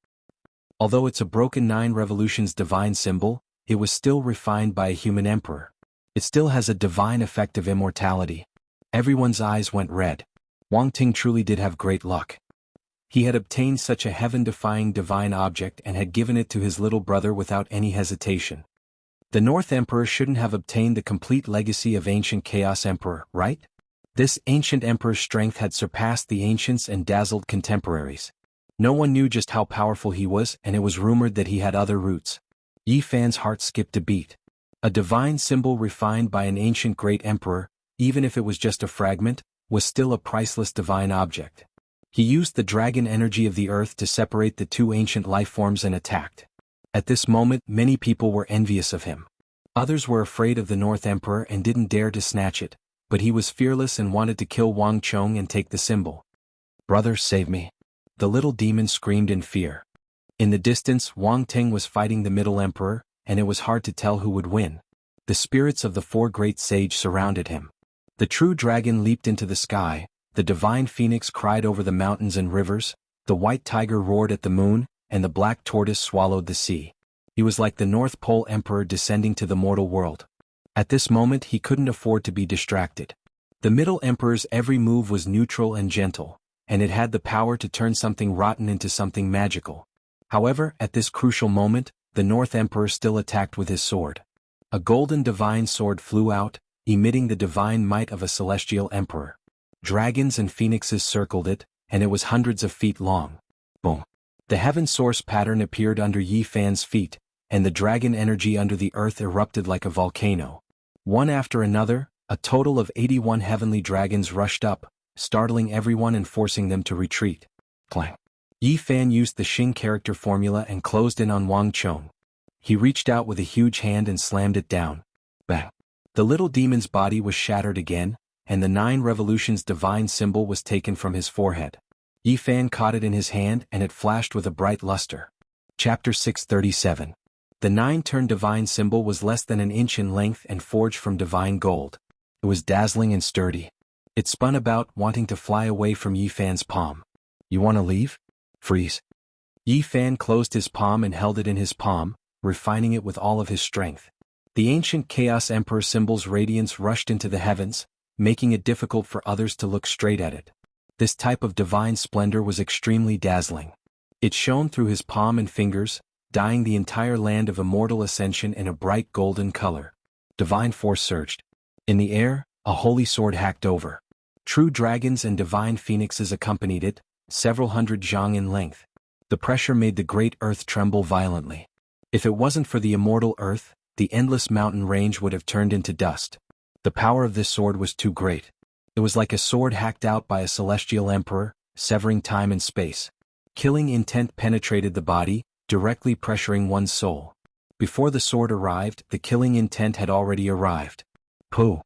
Although it's a broken 9 revolutions divine symbol, it was still refined by a human emperor. It still has a divine effect of immortality. Everyone's eyes went red. Wang Ting truly did have great luck. He had obtained such a heaven-defying divine object and had given it to his little brother without any hesitation. The North Emperor shouldn't have obtained the complete legacy of ancient Chaos Emperor, right? This ancient emperor's strength had surpassed the ancients and dazzled contemporaries. No one knew just how powerful he was, and it was rumored that he had other roots. Yi Fan's heart skipped a beat. A divine symbol refined by an ancient great emperor, even if it was just a fragment, was still a priceless divine object. He used the dragon energy of the earth to separate the 2 ancient life forms and attacked. At this moment, many people were envious of him. Others were afraid of the North Emperor and didn't dare to snatch it, but he was fearless and wanted to kill Wang Chong and take the symbol. "Brother, save me." The little demon screamed in fear. In the distance, Wang Ting was fighting the Middle Emperor, and it was hard to tell who would win. The spirits of the 4 great sage surrounded him. The true dragon leaped into the sky, the divine phoenix cried over the mountains and rivers, the white tiger roared at the moon, and the black tortoise swallowed the sea. He was like the North Pole Emperor descending to the mortal world. At this moment he couldn't afford to be distracted. The Middle Emperor's every move was neutral and gentle, and it had the power to turn something rotten into something magical. However, at this crucial moment, the North Emperor still attacked with his sword. A golden divine sword flew out, emitting the divine might of a celestial emperor. Dragons and phoenixes circled it, and it was hundreds of feet long. Boom! The heaven source pattern appeared under Yi Fan's feet, and the dragon energy under the earth erupted like a volcano. One after another, a total of 81 heavenly dragons rushed up, startling everyone and forcing them to retreat. Clang! Yi Fan used the Xing character formula and closed in on Wang Chong. He reached out with a huge hand and slammed it down. Bang! The little demon's body was shattered again, and the 9 revolutions divine symbol was taken from his forehead. Yi Fan caught it in his hand and it flashed with a bright luster. Chapter 637. The 9-turn divine symbol was less than an inch in length and forged from divine gold. It was dazzling and sturdy. It spun about, wanting to fly away from Yi Fan's palm. You want to leave? Freeze. Yi Fan closed his palm and held it in his palm, refining it with all of his strength. The ancient Chaos Emperor symbol's radiance rushed into the heavens, making it difficult for others to look straight at it. This type of divine splendor was extremely dazzling. It shone through his palm and fingers, dyeing the entire land of immortal ascension in a bright golden color. Divine force surged. In the air, a holy sword hacked over. True dragons and divine phoenixes accompanied it, several hundred zhang in length. The pressure made the great earth tremble violently. If it wasn't for the immortal earth, the endless mountain range would have turned into dust. The power of this sword was too great. It was like a sword hacked out by a celestial emperor, severing time and space. Killing intent penetrated the body, directly pressuring one's soul. Before the sword arrived, the killing intent had already arrived. Pooh!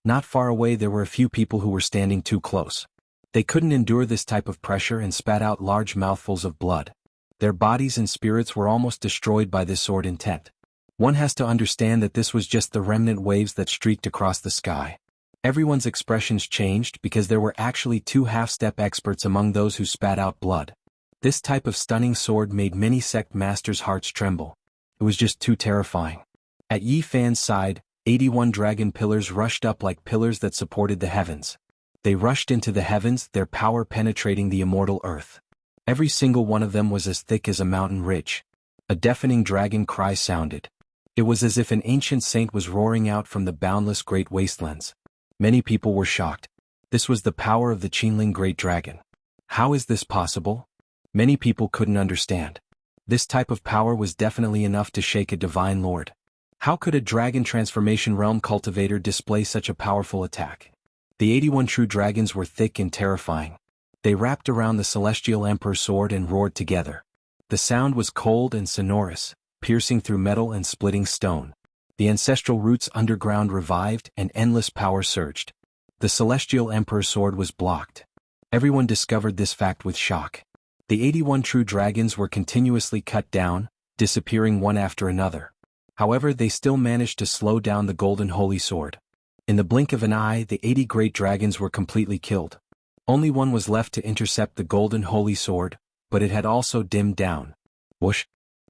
Not far away there were a few people who were standing too close. They couldn't endure this type of pressure and spat out large mouthfuls of blood. Their bodies and spirits were almost destroyed by this sword intent. One has to understand that this was just the remnant waves that streaked across the sky. Everyone's expressions changed because there were actually 2 half-step experts among those who spat out blood. This type of stunning sword made many sect masters' hearts tremble. It was just too terrifying. At Yi Fan's side, 81 dragon pillars rushed up like pillars that supported the heavens. They rushed into the heavens, their power penetrating the immortal earth. Every single one of them was as thick as a mountain ridge. A deafening dragon cry sounded. It was as if an ancient saint was roaring out from the boundless great wastelands. Many people were shocked. This was the power of the Qinling Great Dragon. How is this possible? Many people couldn't understand. This type of power was definitely enough to shake a divine lord. How could a dragon transformation realm cultivator display such a powerful attack? The 81 true dragons were thick and terrifying. They wrapped around the celestial emperor's sword and roared together. The sound was cold and sonorous, piercing through metal and splitting stone. The ancestral roots underground revived and endless power surged. The celestial emperor's sword was blocked. Everyone discovered this fact with shock. The 81 true dragons were continuously cut down, disappearing one after another. However, they still managed to slow down the golden holy sword. In the blink of an eye, the 80 great dragons were completely killed. Only one was left to intercept the golden holy sword, but it had also dimmed down. Whoosh!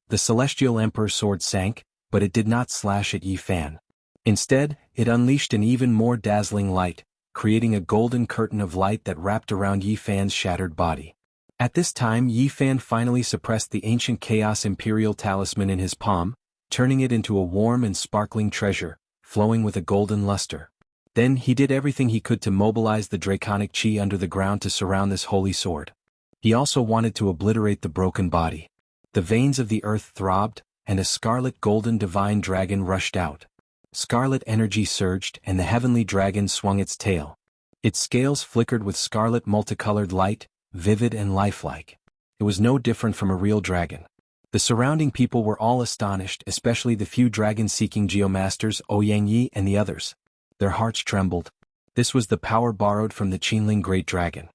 The celestial emperor's sword sank, but it did not slash at Yi Fan. Instead, it unleashed an even more dazzling light, creating a golden curtain of light that wrapped around Yi Fan's shattered body. At this time, Yi Fan finally suppressed the ancient Chaos Imperial Talisman in his palm, turning it into a warm and sparkling treasure, flowing with a golden luster. Then he did everything he could to mobilize the draconic chi under the ground to surround this holy sword. He also wanted to obliterate the broken body. The veins of the earth throbbed, and a scarlet golden divine dragon rushed out. Scarlet energy surged, and the heavenly dragon swung its tail. Its scales flickered with scarlet multicolored light, vivid and lifelike. It was no different from a real dragon. The surrounding people were all astonished, especially the few dragon-seeking geomasters, Ouyang Yi and the others. Their hearts trembled. This was the power borrowed from the Qinling Great Dragon.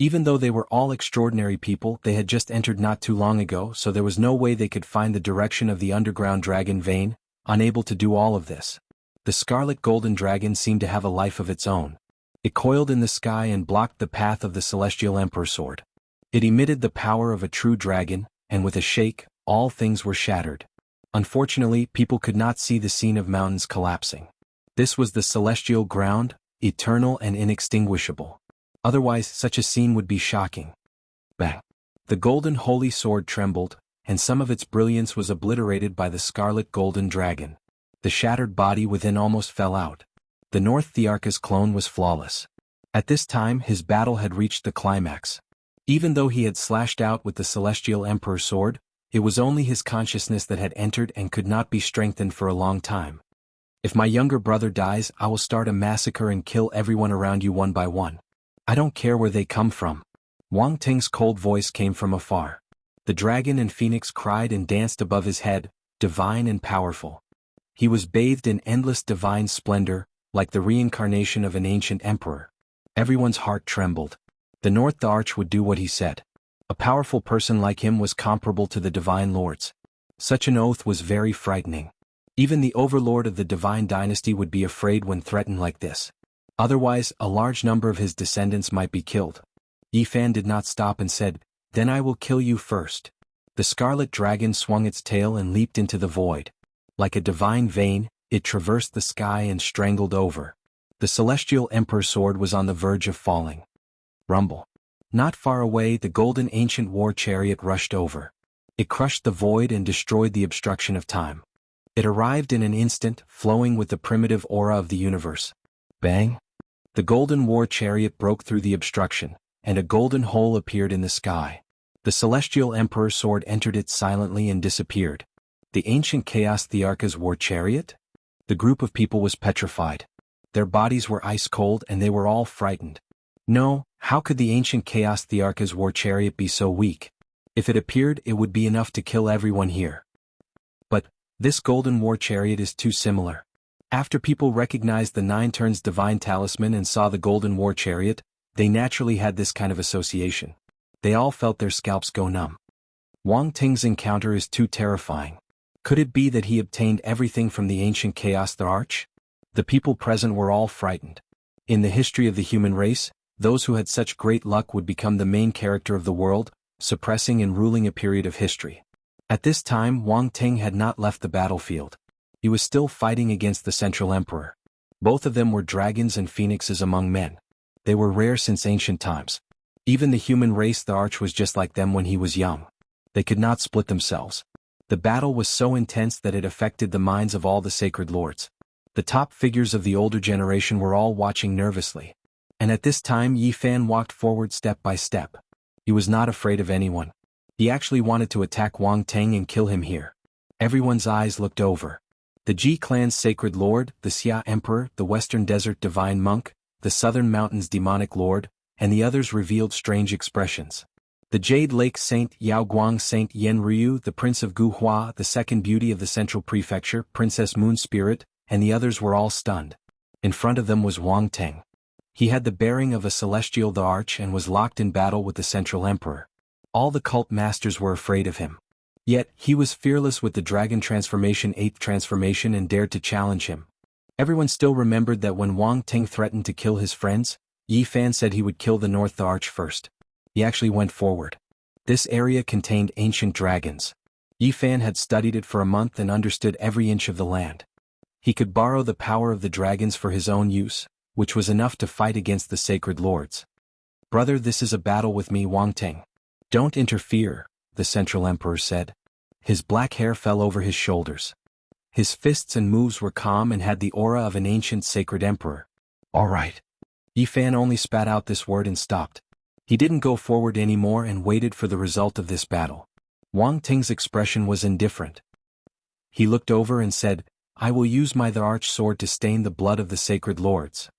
Even though they were all extraordinary people, they had just entered not too long ago, so there was no way they could find the direction of the underground dragon vein, unable to do all of this. The scarlet golden dragon seemed to have a life of its own. It coiled in the sky and blocked the path of the celestial emperor's sword. It emitted the power of a true dragon, and with a shake, all things were shattered. Unfortunately, people could not see the scene of mountains collapsing. This was the celestial ground, eternal and inextinguishable. Otherwise, such a scene would be shocking. Bang! The golden holy sword trembled, and some of its brilliance was obliterated by the scarlet golden dragon. The shattered body within almost fell out. The North Thearchus clone was flawless. At this time his battle had reached the climax. Even though he had slashed out with the Celestial Emperor's sword, it was only his consciousness that had entered and could not be strengthened for a long time. If my younger brother dies, I will start a massacre and kill everyone around you one by one. I don't care where they come from. Wang Ting's cold voice came from afar. The dragon and phoenix cried and danced above his head, divine and powerful. He was bathed in endless divine splendor, like the reincarnation of an ancient emperor. Everyone's heart trembled. The North Arch would do what he said. A powerful person like him was comparable to the divine lords. Such an oath was very frightening. Even the overlord of the divine dynasty would be afraid when threatened like this. Otherwise, a large number of his descendants might be killed. Yi Fan did not stop and said, "Then I will kill you first." The scarlet dragon swung its tail and leaped into the void. Like a divine vein, it traversed the sky and strangled over. The celestial emperor's sword was on the verge of falling. Rumble. Not far away, the golden ancient war chariot rushed over. It crushed the void and destroyed the obstruction of time. It arrived in an instant, flowing with the primitive aura of the universe. Bang! The golden war chariot broke through the obstruction, and a golden hole appeared in the sky. The celestial emperor's sword entered it silently and disappeared. The ancient Chaos Thearchus war chariot? The group of people was petrified. Their bodies were ice cold and they were all frightened. No, how could the ancient Chaos Thearchus war chariot be so weak? If it appeared, it would be enough to kill everyone here. But this golden war chariot is too similar. After people recognized the Nine Turns divine talisman and saw the golden war chariot, they naturally had this kind of association. They all felt their scalps go numb. Wang Ting's encounter is too terrifying. Could it be that he obtained everything from the ancient Chaos Thearch? The people present were all frightened. In the history of the human race, those who had such great luck would become the main character of the world, suppressing and ruling a period of history. At this time, Wang Ting had not left the battlefield. He was still fighting against the Central Emperor. Both of them were dragons and phoenixes among men. They were rare since ancient times. Even the human race, the Arch, was just like them when he was young. They could not split themselves. The battle was so intense that it affected the minds of all the sacred lords. The top figures of the older generation were all watching nervously. And at this time Yi Fan walked forward step by step. He was not afraid of anyone. He actually wanted to attack Wang Ting and kill him here. Everyone's eyes looked over. The Ji clan's sacred lord, the Xia emperor, the western desert divine monk, the southern mountains demonic lord, and the others revealed strange expressions. The Jade Lake Saint Yao Guang Saint Yen Ryu, the Prince of Gu Hua, the second beauty of the Central Prefecture, Princess Moon Spirit, and the others were all stunned. In front of them was Wang Ting. He had the bearing of a celestial the Arch and was locked in battle with the Central Emperor. All the cult masters were afraid of him. Yet, he was fearless with the Dragon Transformation 8th transformation and dared to challenge him. Everyone still remembered that when Wang Ting threatened to kill his friends, Yi Fan said he would kill the North Arch first. He actually went forward. This area contained ancient dragons. Yi Fan had studied it for a month and understood every inch of the land. He could borrow the power of the dragons for his own use, which was enough to fight against the sacred lords. "Brother, this is a battle with me, Wang Ting. Don't interfere," the Central Emperor said. His black hair fell over his shoulders. His fists and moves were calm and had the aura of an ancient sacred emperor. "All right." Yi Fan only spat out this word and stopped. He didn't go forward anymore and waited for the result of this battle. Wang Ting's expression was indifferent. He looked over and said, "I will use my the Arch sword to stain the blood of the sacred lords."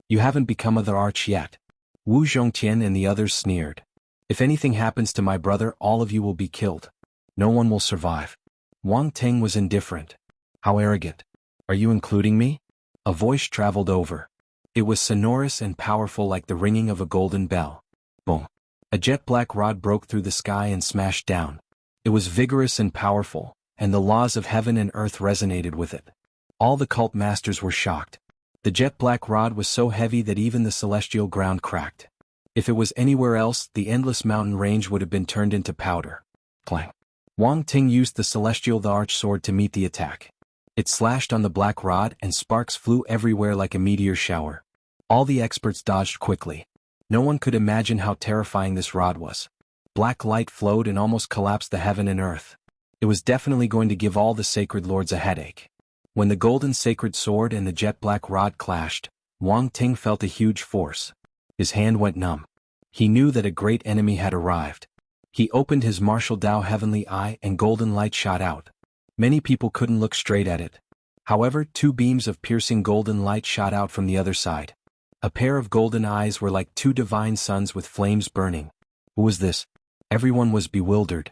"You haven't become a the Arch yet." Wu Zhongtian and the others sneered. "If anything happens to my brother, all of you will be killed. No one will survive." Wang Ting was indifferent. "How arrogant. Are you including me?" A voice traveled over. It was sonorous and powerful like the ringing of a golden bell. Boom. A jet-black rod broke through the sky and smashed down. It was vigorous and powerful, and the laws of heaven and earth resonated with it. All the cult masters were shocked. The jet-black rod was so heavy that even the celestial ground cracked. If it was anywhere else, the endless mountain range would have been turned into powder. Clang. Wang Ting used the celestial the Arch sword to meet the attack. It slashed on the black rod and sparks flew everywhere like a meteor shower. All the experts dodged quickly. No one could imagine how terrifying this rod was. Black light flowed and almost collapsed the heaven and earth. It was definitely going to give all the sacred lords a headache. When the golden sacred sword and the jet-black rod clashed, Wang Ting felt a huge force. His hand went numb. He knew that a great enemy had arrived. He opened his martial Dao heavenly eye and golden light shot out. Many people couldn't look straight at it. However, two beams of piercing golden light shot out from the other side. A pair of golden eyes were like two divine suns with flames burning. Who was this? Everyone was bewildered.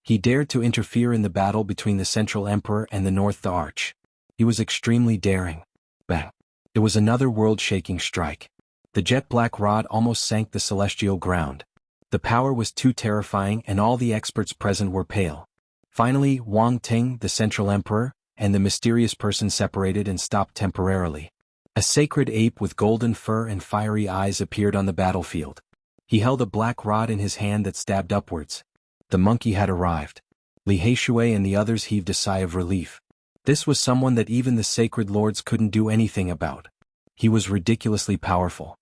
He dared to interfere in the battle between the Central Emperor and the North the Arch. He was extremely daring. Bang! It was another world-shaking strike. The jet-black rod almost sank the celestial ground. The power was too terrifying and all the experts present were pale. Finally, Wang Ting, the Central Emperor, and the mysterious person separated and stopped temporarily. A sacred ape with golden fur and fiery eyes appeared on the battlefield. He held a black rod in his hand that stabbed upwards. The monkey had arrived. Li Heishui and the others heaved a sigh of relief. This was someone that even the sacred lords couldn't do anything about. He was ridiculously powerful.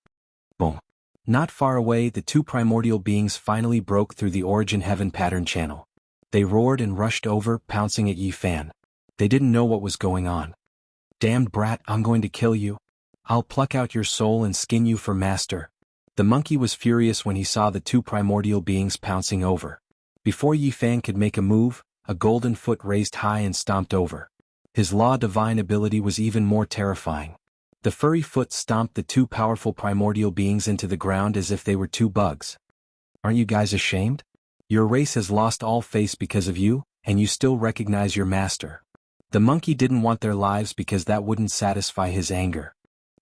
Boom. Not far away, the two primordial beings finally broke through the origin heaven pattern channel. They roared and rushed over, pouncing at Yi Fan. They didn't know what was going on. Damned brat, I'm going to kill you. I'll pluck out your soul and skin you for master. The monkey was furious when he saw the two primordial beings pouncing over. Before Yi Fan could make a move, a golden foot raised high and stomped over. His law divine ability was even more terrifying. The furry foot stomped the two powerful primordial beings into the ground as if they were two bugs. Aren't you guys ashamed? Your race has lost all face because of you, and you still recognize your master. The monkey didn't want their lives because that wouldn't satisfy his anger.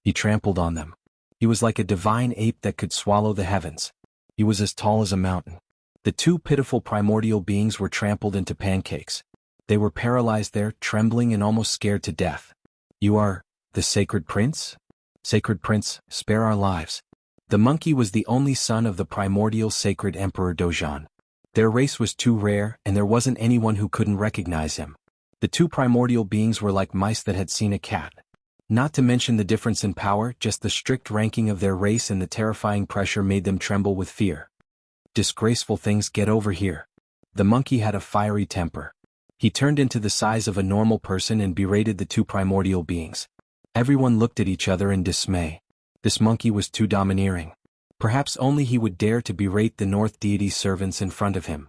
He trampled on them. He was like a divine ape that could swallow the heavens. He was as tall as a mountain. The two pitiful primordial beings were trampled into pancakes. They were paralyzed there, trembling and almost scared to death. You are the sacred prince? Sacred prince, spare our lives. The monkey was the only son of the primordial sacred Emperor Dojang. Their race was too rare and there wasn't anyone who couldn't recognize him. The two primordial beings were like mice that had seen a cat. Not to mention the difference in power, just the strict ranking of their race and the terrifying pressure made them tremble with fear. Disgraceful things, get over here. The monkey had a fiery temper. He turned into the size of a normal person and berated the two primordial beings. Everyone looked at each other in dismay. This monkey was too domineering. Perhaps only he would dare to berate the North deity's servants in front of him.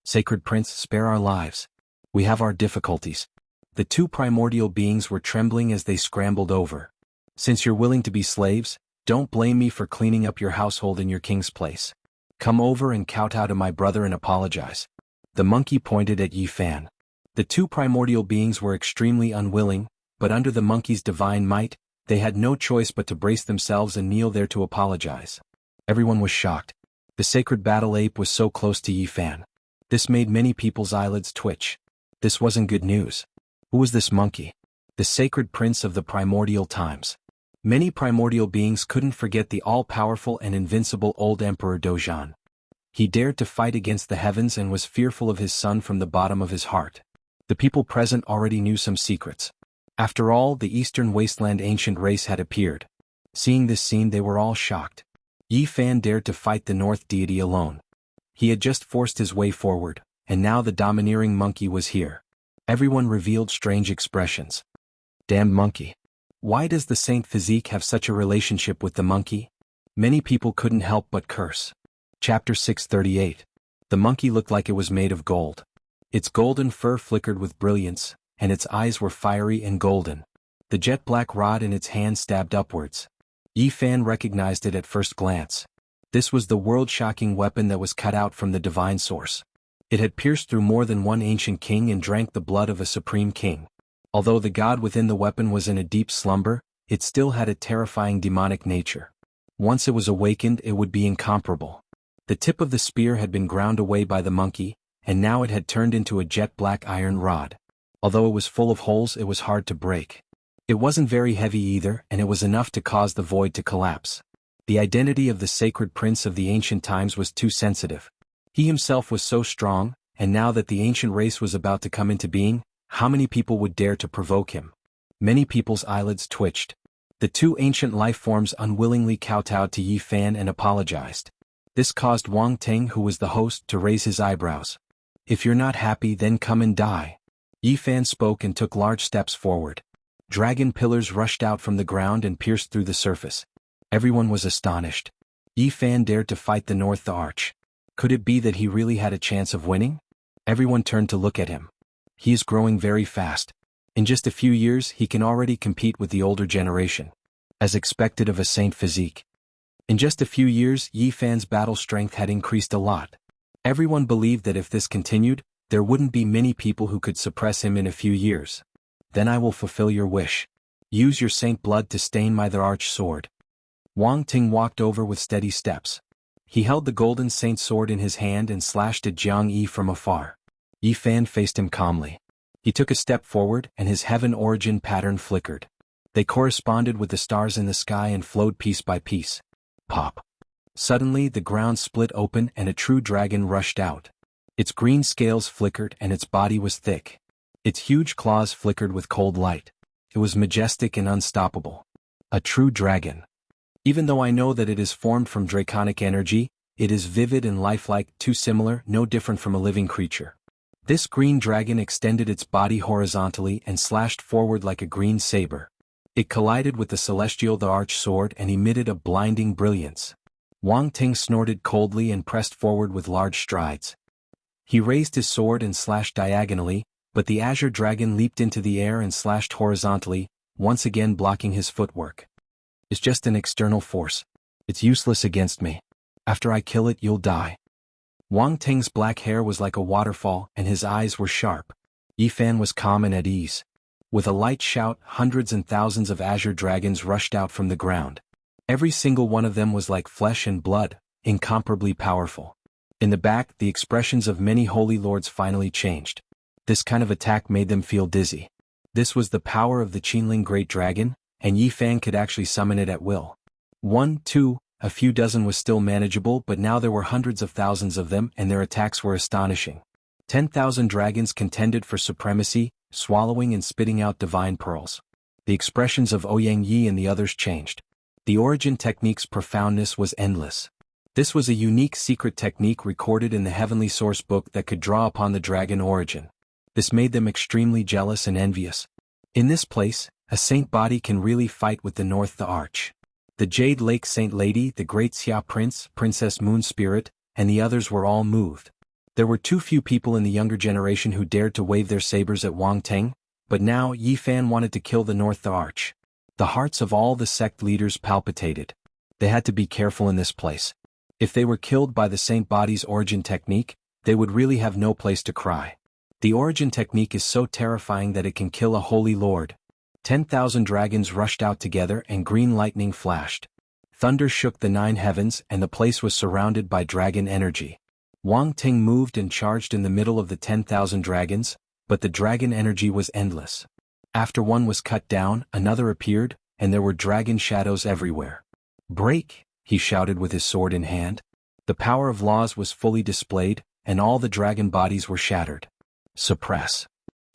Sacred prince, spare our lives. We have our difficulties. The two primordial beings were trembling as they scrambled over. Since you're willing to be slaves, don't blame me for cleaning up your household in your king's place. Come over and kowtow to my brother and apologize. The monkey pointed at Yi Fan. The two primordial beings were extremely unwilling, but under the monkey's divine might, they had no choice but to brace themselves and kneel there to apologize. Everyone was shocked. The sacred battle ape was so close to Yi Fan. This made many people's eyelids twitch. This wasn't good news. Who was this monkey? The sacred prince of the primordial times. Many primordial beings couldn't forget the all-powerful and invincible old Emperor Dojang. He dared to fight against the heavens and was fearful of his son from the bottom of his heart. The people present already knew some secrets. After all, the Eastern Wasteland ancient race had appeared. Seeing this scene, they were all shocked. Yi Fan dared to fight the North deity alone. He had just forced his way forward, and now the domineering monkey was here. Everyone revealed strange expressions. Damned monkey. Why does the Saint Physique have such a relationship with the monkey? Many people couldn't help but curse. Chapter 638. The monkey looked like it was made of gold. Its golden fur flickered with brilliance, and its eyes were fiery and golden. The jet-black rod in its hand stabbed upwards. Yi Fan recognized it at first glance. This was the world-shocking weapon that was cut out from the divine source. It had pierced through more than one ancient king and drank the blood of a supreme king. Although the god within the weapon was in a deep slumber, it still had a terrifying demonic nature. Once it was awakened, it would be incomparable. The tip of the spear had been ground away by the monkey, and now it had turned into a jet-black iron rod. Although it was full of holes, it was hard to break. It wasn't very heavy either, and it was enough to cause the void to collapse. The identity of the sacred prince of the ancient times was too sensitive. He himself was so strong, and now that the ancient race was about to come into being, how many people would dare to provoke him? Many people's eyelids twitched. The two ancient life forms unwillingly kowtowed to Yi Fan and apologized. This caused Wang Ting, who was the host, to raise his eyebrows. If you're not happy, then come and die. Yi Fan spoke and took large steps forward. Dragon pillars rushed out from the ground and pierced through the surface. Everyone was astonished. Yi Fan dared to fight the North the Arch. Could it be that he really had a chance of winning? Everyone turned to look at him. He is growing very fast. In just a few years he can already compete with the older generation. As expected of a saint physique. In just a few years Yi Fan's battle strength had increased a lot. Everyone believed that if this continued, there wouldn't be many people who could suppress him in a few years. Then I will fulfill your wish. Use your saint blood to stain my the arch sword. Wang Ting walked over with steady steps. He held the golden saint sword in his hand and slashed at Jianghu from afar. Yi Fan faced him calmly. He took a step forward and his heaven origin pattern flickered. They corresponded with the stars in the sky and flowed piece by piece. Pop. Suddenly the ground split open and a true dragon rushed out. Its green scales flickered and its body was thick. Its huge claws flickered with cold light. It was majestic and unstoppable. A true dragon. Even though I know that it is formed from draconic energy, it is vivid and lifelike, too similar, no different from a living creature. This green dragon extended its body horizontally and slashed forward like a green saber. It collided with the celestial the arch sword and emitted a blinding brilliance. Wang Ting snorted coldly and pressed forward with large strides. He raised his sword and slashed diagonally, but the azure dragon leaped into the air and slashed horizontally, once again blocking his footwork. It's just an external force. It's useless against me. After I kill it, you'll die. Wang Ting's black hair was like a waterfall and his eyes were sharp. Yi Fan was calm and at ease. With a light shout, hundreds and thousands of azure dragons rushed out from the ground. Every single one of them was like flesh and blood, incomparably powerful. In the back, the expressions of many holy lords finally changed. This kind of attack made them feel dizzy. This was the power of the Qinling Great Dragon, and Yi Fan could actually summon it at will. 1, 2, a few dozen was still manageable, but now there were hundreds of thousands of them and their attacks were astonishing. 10,000 dragons contended for supremacy, swallowing and spitting out divine pearls. The expressions of Ouyang Yi and the others changed. The origin technique's profoundness was endless. This was a unique secret technique recorded in the heavenly source book that could draw upon the dragon origin. This made them extremely jealous and envious. In this place, a saint body can really fight with the North the Arch. The Jade Lake Saint Lady, the Great Xia Prince, Princess Moon Spirit, and the others were all moved. There were too few people in the younger generation who dared to wave their sabers at Wang Ting, but now Yi Fan wanted to kill the North the Arch. The hearts of all the sect leaders palpitated. They had to be careful in this place. If they were killed by the saint body's origin technique, they would really have no place to cry. The origin technique is so terrifying that it can kill a holy lord. 10,000 dragons rushed out together and green lightning flashed. Thunder shook the 9 heavens and the place was surrounded by dragon energy. Wang Ting moved and charged in the middle of the 10,000 dragons, but the dragon energy was endless. After one was cut down, another appeared, and there were dragon shadows everywhere. "Break!" he shouted with his sword in hand. The power of laws was fully displayed, and all the dragon bodies were shattered. "Suppress!"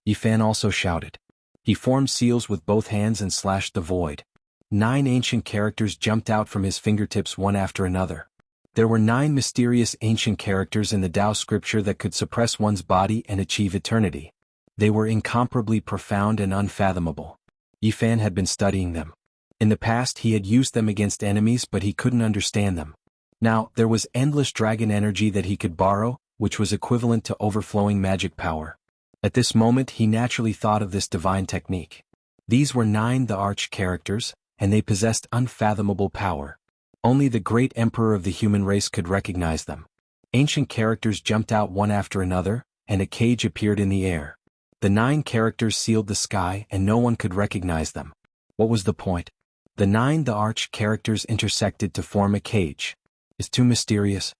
Yi Fan also shouted. He formed seals with both hands and slashed the void. 9 ancient characters jumped out from his fingertips one after another. There were 9 mysterious ancient characters in the Tao scripture that could suppress one's body and achieve eternity. They were incomparably profound and unfathomable. Yi Fan had been studying them. In the past he had used them against enemies but he couldn't understand them. Now, there was endless dragon energy that he could borrow, which was equivalent to overflowing magic power. At this moment he naturally thought of this divine technique. These were 9 the Arch characters, and they possessed unfathomable power. Only the great emperor of the human race could recognize them. Ancient characters jumped out one after another, and a cage appeared in the air. The 9 characters sealed the sky and no one could recognize them. What was the point? The 9 the Arch characters intersected to form a cage. It's too mysterious.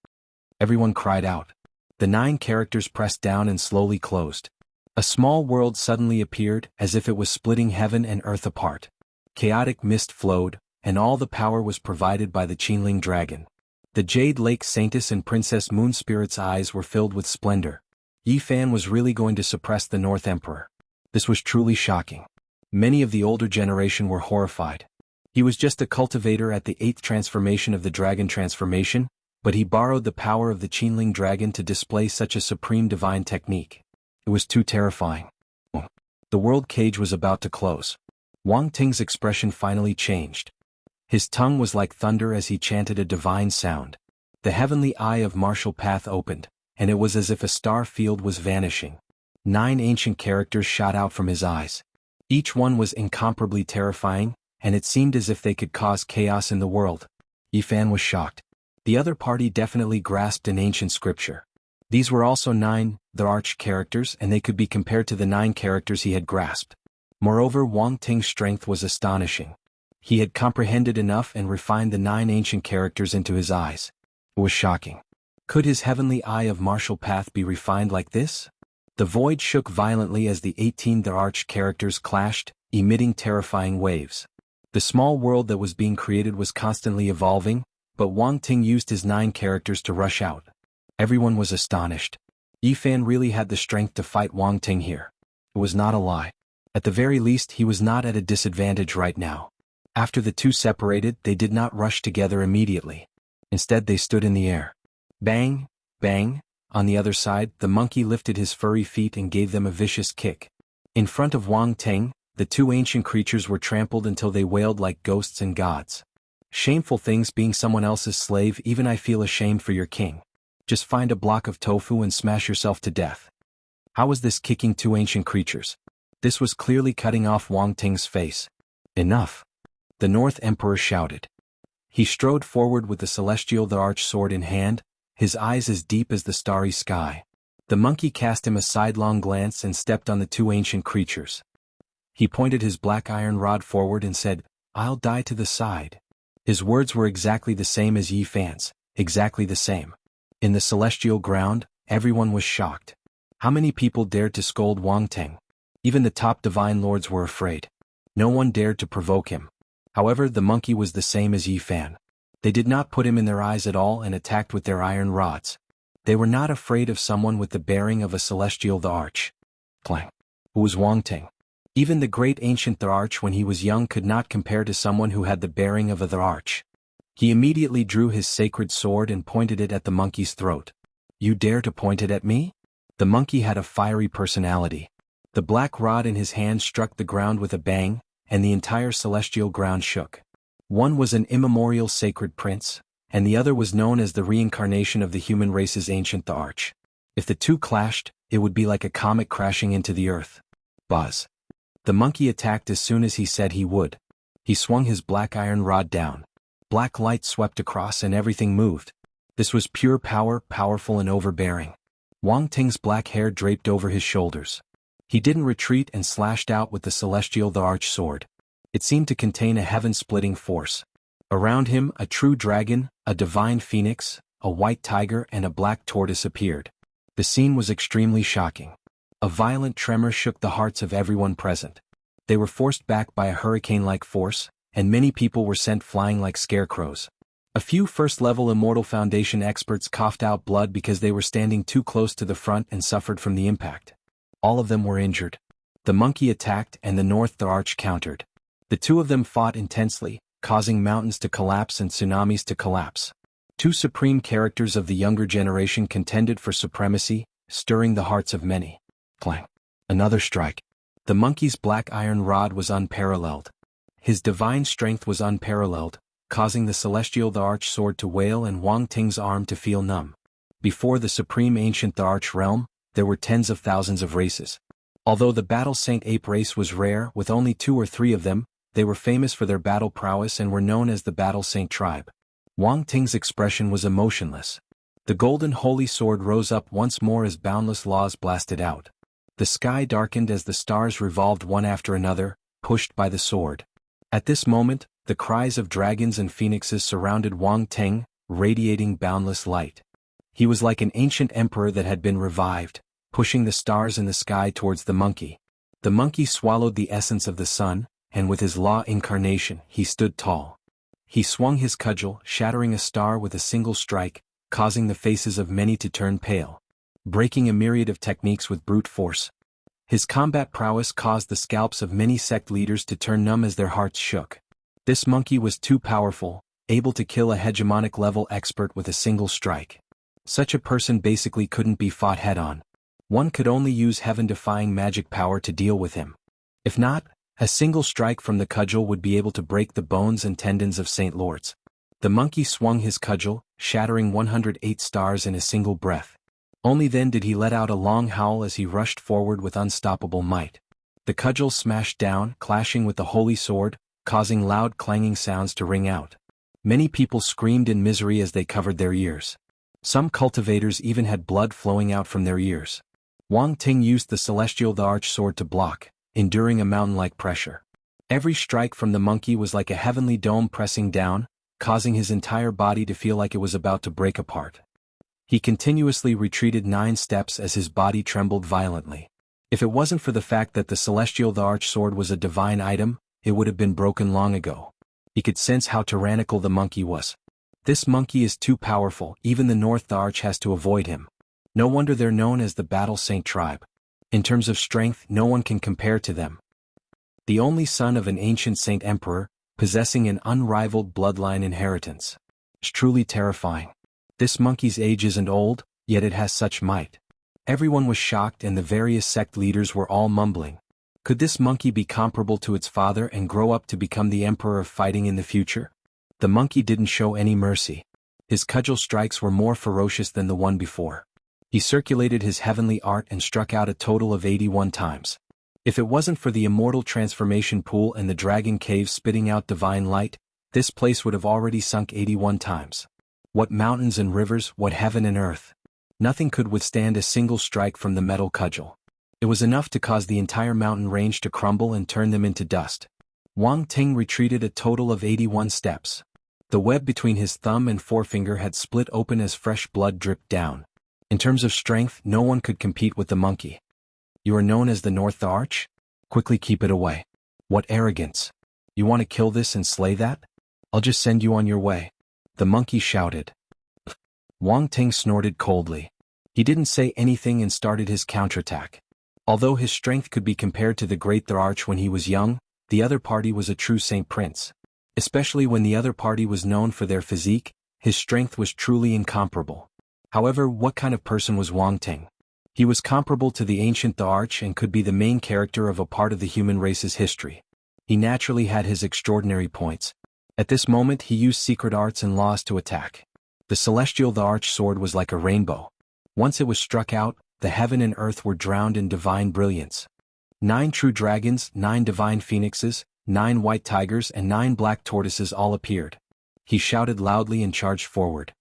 Everyone cried out. The 9 characters pressed down and slowly closed. A small world suddenly appeared, as if it was splitting heaven and earth apart. Chaotic mist flowed, and all the power was provided by the Qinling dragon. The Jade Lake Saintess and Princess Moon Spirit's eyes were filled with splendor. Yi Fan was really going to suppress the North Emperor. This was truly shocking. Many of the older generation were horrified. He was just a cultivator at the 8th transformation of the dragon transformation, but he borrowed the power of the Qinling dragon to display such a supreme divine technique. It was too terrifying. The world cage was about to close. Wang Ting's expression finally changed. His tongue was like thunder as he chanted a divine sound. The heavenly eye of martial path opened, and it was as if a star field was vanishing. 9 ancient characters shot out from his eyes. Each one was incomparably terrifying, and it seemed as if they could cause chaos in the world. Yifan was shocked. The other party definitely grasped an ancient scripture. These were also 9, the arch characters, and they could be compared to the 9 characters he had grasped. Moreover, Wang Ting's strength was astonishing. He had comprehended enough and refined the 9 ancient characters into his eyes. It was shocking. Could his heavenly eye of martial path be refined like this? The void shook violently as the 18 the arch characters clashed, emitting terrifying waves. The small world that was being created was constantly evolving, but Wang Ting used his 9 characters to rush out. Everyone was astonished. Yifan really had the strength to fight Wang Ting here. It was not a lie. At the very least, he was not at a disadvantage right now. After the two separated, they did not rush together immediately. Instead, they stood in the air. Bang, bang. On the other side, the monkey lifted his furry feet and gave them a vicious kick. In front of Wang Ting, the 2 ancient creatures were trampled until they wailed like ghosts and gods. Shameful things being someone else's slave, even I feel ashamed for your king. Just find a block of tofu and smash yourself to death. How was this kicking 2 ancient creatures? This was clearly cutting off Wang Ting's face. Enough. The North Emperor shouted. He strode forward with the celestial the arch sword in hand, his eyes as deep as the starry sky. The monkey cast him a sidelong glance and stepped on the 2 ancient creatures. He pointed his black iron rod forward and said, "I'll die to the side." His words were exactly the same as Yifan's, exactly the same. In the celestial ground, everyone was shocked. How many people dared to scold Wang Ting? Even the top divine lords were afraid. No one dared to provoke him. However, the monkey was the same as Yifan. They did not put him in their eyes at all and attacked with their iron rods. They were not afraid of someone with the bearing of a celestial the arch. Clang. Who was Wang Ting? Even the great ancient the arch when he was young could not compare to someone who had the bearing of a the arch. He immediately drew his sacred sword and pointed it at the monkey's throat. You dare to point it at me? The monkey had a fiery personality. The black rod in his hand struck the ground with a bang, and the entire celestial ground shook. One was an immemorial sacred prince, and the other was known as the reincarnation of the human race's ancient the arch. If the two clashed, it would be like a comet crashing into the earth. Buzz. The monkey attacked as soon as he said he would. He swung his black iron rod down. Black light swept across and everything moved. This was pure power, powerful and overbearing. Wang Ting's black hair draped over his shoulders. He didn't retreat and slashed out with the celestial the arch sword. It seemed to contain a heaven-splitting force. Around him, a true dragon, a divine phoenix, a white tiger and a black tortoise appeared. The scene was extremely shocking. A violent tremor shook the hearts of everyone present. They were forced back by a hurricane-like force, and many people were sent flying like scarecrows. A few first-level Immortal Foundation experts coughed out blood because they were standing too close to the front and suffered from the impact. All of them were injured. The monkey attacked and the North the arch countered. The two of them fought intensely, causing mountains to collapse and tsunamis to collapse. 2 supreme characters of the younger generation contended for supremacy, stirring the hearts of many. Clang. Another strike. The monkey's black iron rod was unparalleled. His divine strength was unparalleled, causing the celestial the arch sword to wail and Wang Ting's arm to feel numb. Before the supreme ancient the arch realm, there were tens of thousands of races. Although the Battle Saint Ape race was rare with only 2 or 3 of them, they were famous for their battle prowess and were known as the Battle Saint tribe. Wang Ting's expression was emotionless. The golden holy sword rose up once more as boundless laws blasted out. The sky darkened as the stars revolved one after another, pushed by the sword. At this moment, the cries of dragons and phoenixes surrounded Wang Ting, radiating boundless light. He was like an ancient emperor that had been revived, pushing the stars in the sky towards the monkey. The monkey swallowed the essence of the sun, and with his law incarnation, he stood tall. He swung his cudgel, shattering a star with a single strike, causing the faces of many to turn pale. Breaking a myriad of techniques with brute force. His combat prowess caused the scalps of many sect leaders to turn numb as their hearts shook. This monkey was too powerful, able to kill a hegemonic-level expert with a single strike. Such a person basically couldn't be fought head-on. One could only use heaven-defying magic power to deal with him. If not, a single strike from the cudgel would be able to break the bones and tendons of Saint Lords. The monkey swung his cudgel, shattering 108 stars in a single breath. Only then did he let out a long howl as he rushed forward with unstoppable might. The cudgel smashed down, clashing with the holy sword, causing loud clanging sounds to ring out. Many people screamed in misery as they covered their ears. Some cultivators even had blood flowing out from their ears. Wang Ting used the celestial arch sword to block, enduring a mountain-like pressure. Every strike from the monkey was like a heavenly dome pressing down, causing his entire body to feel like it was about to break apart. He continuously retreated 9 steps as his body trembled violently. If it wasn't for the fact that the celestial arch sword was a divine item, it would have been broken long ago. He could sense how tyrannical the monkey was. This monkey is too powerful, even the North Arch has to avoid him. No wonder they're known as the Battle Saint tribe. In terms of strength, no one can compare to them. The only son of an ancient saint emperor, possessing an unrivaled bloodline inheritance. It's truly terrifying. This monkey's age isn't old, yet it has such might. Everyone was shocked and the various sect leaders were all mumbling. Could this monkey be comparable to its father and grow up to become the emperor of fighting in the future? The monkey didn't show any mercy. His cudgel strikes were more ferocious than the one before. He circulated his heavenly art and struck out a total of 81 times. If it wasn't for the immortal transformation pool and the dragon cave spitting out divine light, this place would have already sunk 81 times. What mountains and rivers, what heaven and earth. Nothing could withstand a single strike from the metal cudgel. It was enough to cause the entire mountain range to crumble and turn them into dust. Wang Ting retreated a total of 81 steps. The web between his thumb and forefinger had split open as fresh blood dripped down. In terms of strength, no one could compete with the monkey. You are known as the North Arch? Quickly keep it away. What arrogance. You want to kill this and slay that? I'll just send you on your way. The monkey shouted. Wang Ting snorted coldly. He didn't say anything and started his counterattack. Although his strength could be compared to the Great Arch when he was young, the other party was a true Saint Prince. Especially when the other party was known for their physique, his strength was truly incomparable. However, what kind of person was Wang Ting? He was comparable to the ancient Arch and could be the main character of a part of the human race's history. He naturally had his extraordinary points. At this moment he used secret arts and laws to attack. The celestial arch sword was like a rainbow. Once it was struck out, the heaven and earth were drowned in divine brilliance. 9 true dragons, 9 divine phoenixes, 9 white tigers and 9 black tortoises all appeared. He shouted loudly and charged forward.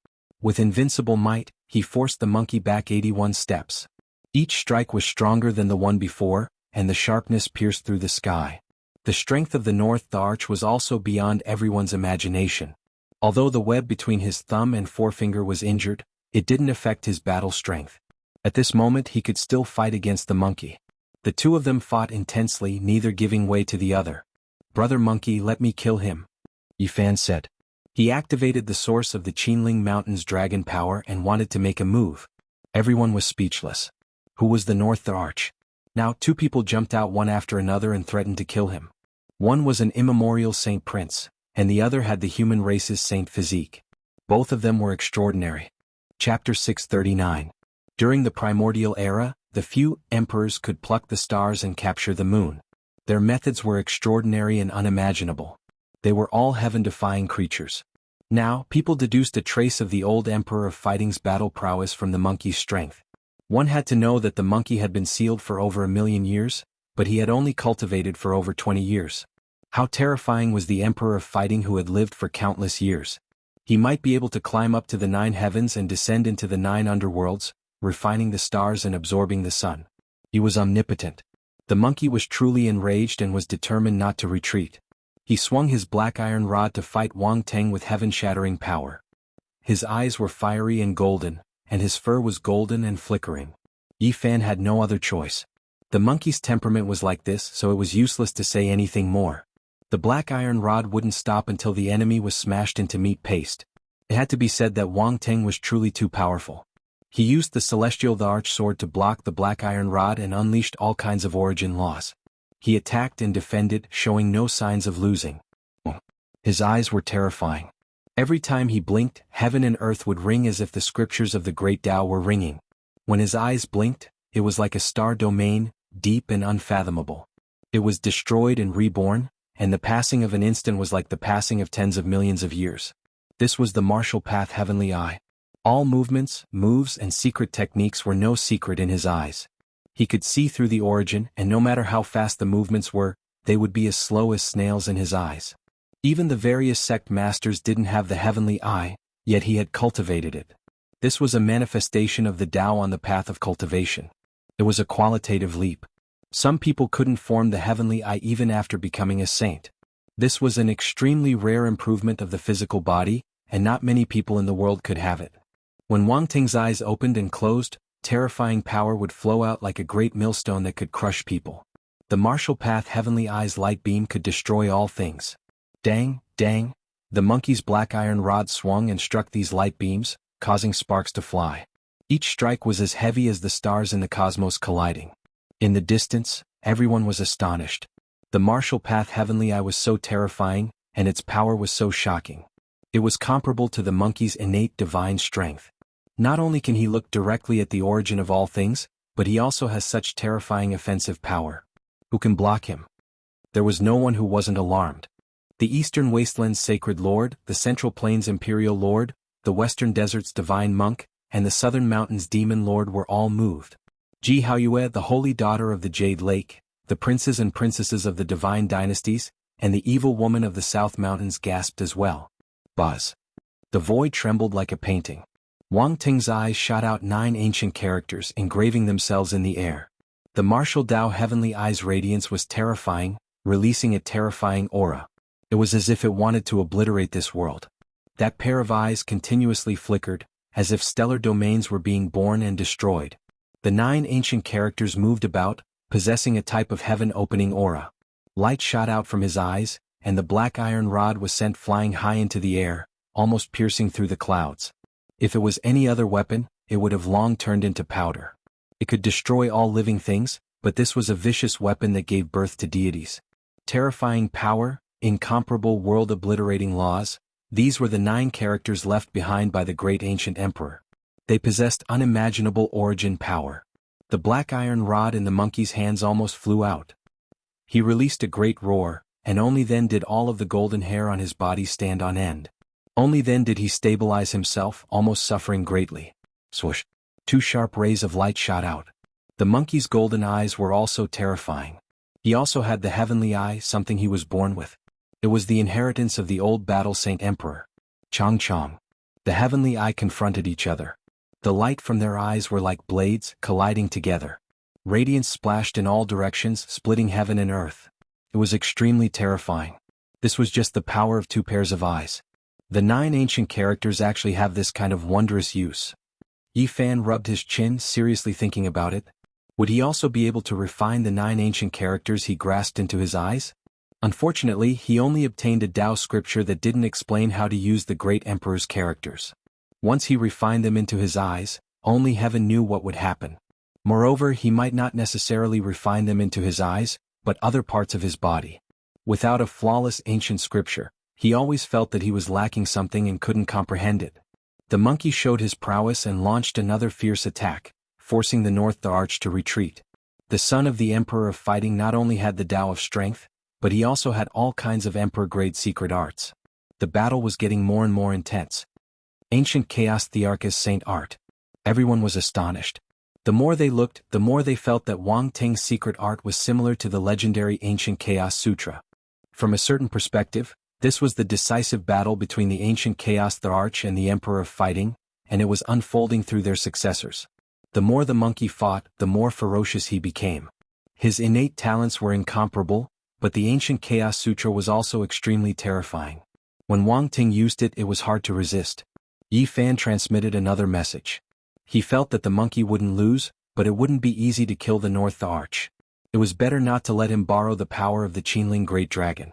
With invincible might, he forced the monkey back 81 steps. Each strike was stronger than the one before, and the sharpness pierced through the sky. The strength of the North Arch was also beyond everyone's imagination. Although the web between his thumb and forefinger was injured, it didn't affect his battle strength. At this moment he could still fight against the monkey. The two of them fought intensely, neither giving way to the other. "Brother monkey, let me kill him," Yifan said. He activated the source of the Qinling Mountain's dragon power and wanted to make a move. Everyone was speechless. Who was the North Arch? Now 2 people jumped out one after another and threatened to kill him. One was an immemorial Saint Prince, and the other had the human race's saint physique. Both of them were extraordinary. Chapter 639. During the primordial era, the few emperors could pluck the stars and capture the moon. Their methods were extraordinary and unimaginable. They were all heaven-defying creatures. Now, people deduced a trace of the old emperor of fighting's battle prowess from the monkey's strength. One had to know that the monkey had been sealed for over 1,000,000 years, but he had only cultivated for over 20 years. How terrifying was the emperor of fighting who had lived for countless years. He might be able to climb up to the 9 heavens and descend into the 9 underworlds, refining the stars and absorbing the sun. He was omnipotent. The monkey was truly enraged and was determined not to retreat. He swung his black iron rod to fight Wang Ting with heaven-shattering power. His eyes were fiery and golden, and his fur was golden and flickering. Yifan had no other choice. The monkey's temperament was like this, so it was useless to say anything more. The black iron rod wouldn't stop until the enemy was smashed into meat paste. It had to be said that Wang Ting was truly too powerful. He used the celestial arch sword to block the black iron rod and unleashed all kinds of origin laws. He attacked and defended, showing no signs of losing. His eyes were terrifying. Every time he blinked, heaven and earth would ring as if the scriptures of the great Tao were ringing. When his eyes blinked, it was like a star domain, deep and unfathomable. It was destroyed and reborn, and the passing of an instant was like the passing of tens of millions of years. This was the martial path heavenly eye. All movements, moves and secret techniques were no secret in his eyes. He could see through the origin, and no matter how fast the movements were, they would be as slow as snails in his eyes. Even the various sect masters didn't have the heavenly eye, yet he had cultivated it. This was a manifestation of the Tao on the path of cultivation. It was a qualitative leap. Some people couldn't form the heavenly eye even after becoming a saint. This was an extremely rare improvement of the physical body, and not many people in the world could have it. When Wang Ting's eyes opened and closed, terrifying power would flow out like a great millstone that could crush people. The martial path heavenly eye's light beam could destroy all things. Dang, dang, the monkey's black iron rod swung and struck these light beams, causing sparks to fly. Each strike was as heavy as the stars in the cosmos colliding. In the distance, everyone was astonished. The martial path heavenly eye was so terrifying, and its power was so shocking. It was comparable to the monkey's innate divine strength. Not only can he look directly at the origin of all things, but he also has such terrifying offensive power. Who can block him? There was no one who wasn't alarmed. The Eastern Wasteland's Sacred Lord, the Central Plains Imperial Lord, the Western Desert's Divine Monk, and the Southern Mountains Demon Lord were all moved. Ji Haoyue, the holy daughter of the Jade Lake, the princes and princesses of the divine dynasties, and the evil woman of the South Mountains gasped as well. Buzz. The void trembled like a painting. Wang Ting's eyes shot out 9 ancient characters engraving themselves in the air. The martial Tao heavenly eye's radiance was terrifying, releasing a terrifying aura. It was as if it wanted to obliterate this world. That pair of eyes continuously flickered, as if stellar domains were being born and destroyed. The 9 ancient characters moved about, possessing a type of heaven-opening aura. Light shot out from his eyes, and the black iron rod was sent flying high into the air, almost piercing through the clouds. If it was any other weapon, it would have long turned into powder. It could destroy all living things, but this was a vicious weapon that gave birth to deities. Terrifying power, incomparable world-obliterating laws, these were the 9 characters left behind by the great ancient emperor. They possessed unimaginable origin power. The black iron rod in the monkey's hands almost flew out. He released a great roar, and only then did all of the golden hair on his body stand on end. Only then did he stabilize himself, almost suffering greatly. Swoosh! 2 sharp rays of light shot out. The monkey's golden eyes were also terrifying. He also had the heavenly eye, something he was born with. It was the inheritance of the old battle saint emperor. Chong Chong. The heavenly eye confronted each other. The light from their eyes were like blades, colliding together. Radiance splashed in all directions, splitting heaven and earth. It was extremely terrifying. This was just the power of 2 pairs of eyes. The 9 ancient characters actually have this kind of wondrous use. Yi Fan rubbed his chin, seriously thinking about it. Would he also be able to refine the 9 ancient characters he grasped into his eyes? Unfortunately, he only obtained a Tao scripture that didn't explain how to use the great emperor's characters. Once he refined them into his eyes, only heaven knew what would happen. Moreover, he might not necessarily refine them into his eyes, but other parts of his body. Without a flawless ancient scripture, he always felt that he was lacking something and couldn't comprehend it. The monkey showed his prowess and launched another fierce attack, forcing the North the Arch to retreat. The son of the Emperor of Fighting not only had the Tao of Strength, but he also had all kinds of Emperor-grade secret arts. The battle was getting more and more intense. Ancient Chaos Thearchus Saint Art. Everyone was astonished. The more they looked, the more they felt that Wang Ting's secret art was similar to the legendary Ancient Chaos Sutra. From a certain perspective, this was the decisive battle between the Ancient Chaos Thearch and the Emperor of Fighting, and it was unfolding through their successors. The more the monkey fought, the more ferocious he became. His innate talents were incomparable, but the Ancient Chaos Sutra was also extremely terrifying. When Wang Ting used it, it was hard to resist. Yi Fan transmitted another message. He felt that the monkey wouldn't lose, but it wouldn't be easy to kill the North the Arch. It was better not to let him borrow the power of the Qinling Great Dragon.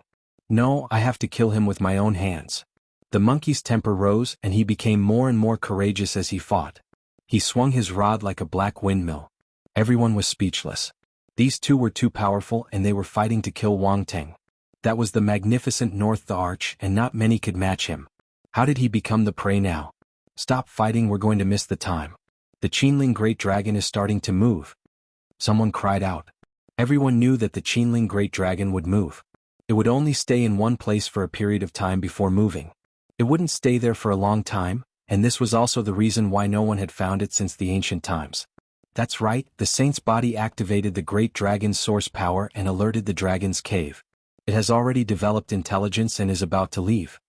No, I have to kill him with my own hands. The monkey's temper rose and he became more and more courageous as he fought. He swung his rod like a black windmill. Everyone was speechless. These 2 were too powerful and they were fighting to kill Wang Ting. That was the magnificent North the Arch and not many could match him. How did he become the prey now? Stop fighting, we're going to miss the time. The Qinling Great Dragon is starting to move. Someone cried out. Everyone knew that the Qinling Great Dragon would move. It would only stay in one place for a period of time before moving. It wouldn't stay there for a long time, and this was also the reason why no one had found it since the ancient times. That's right, the saint's body activated the great dragon's source power and alerted the dragon's cave. It has already developed intelligence and is about to leave.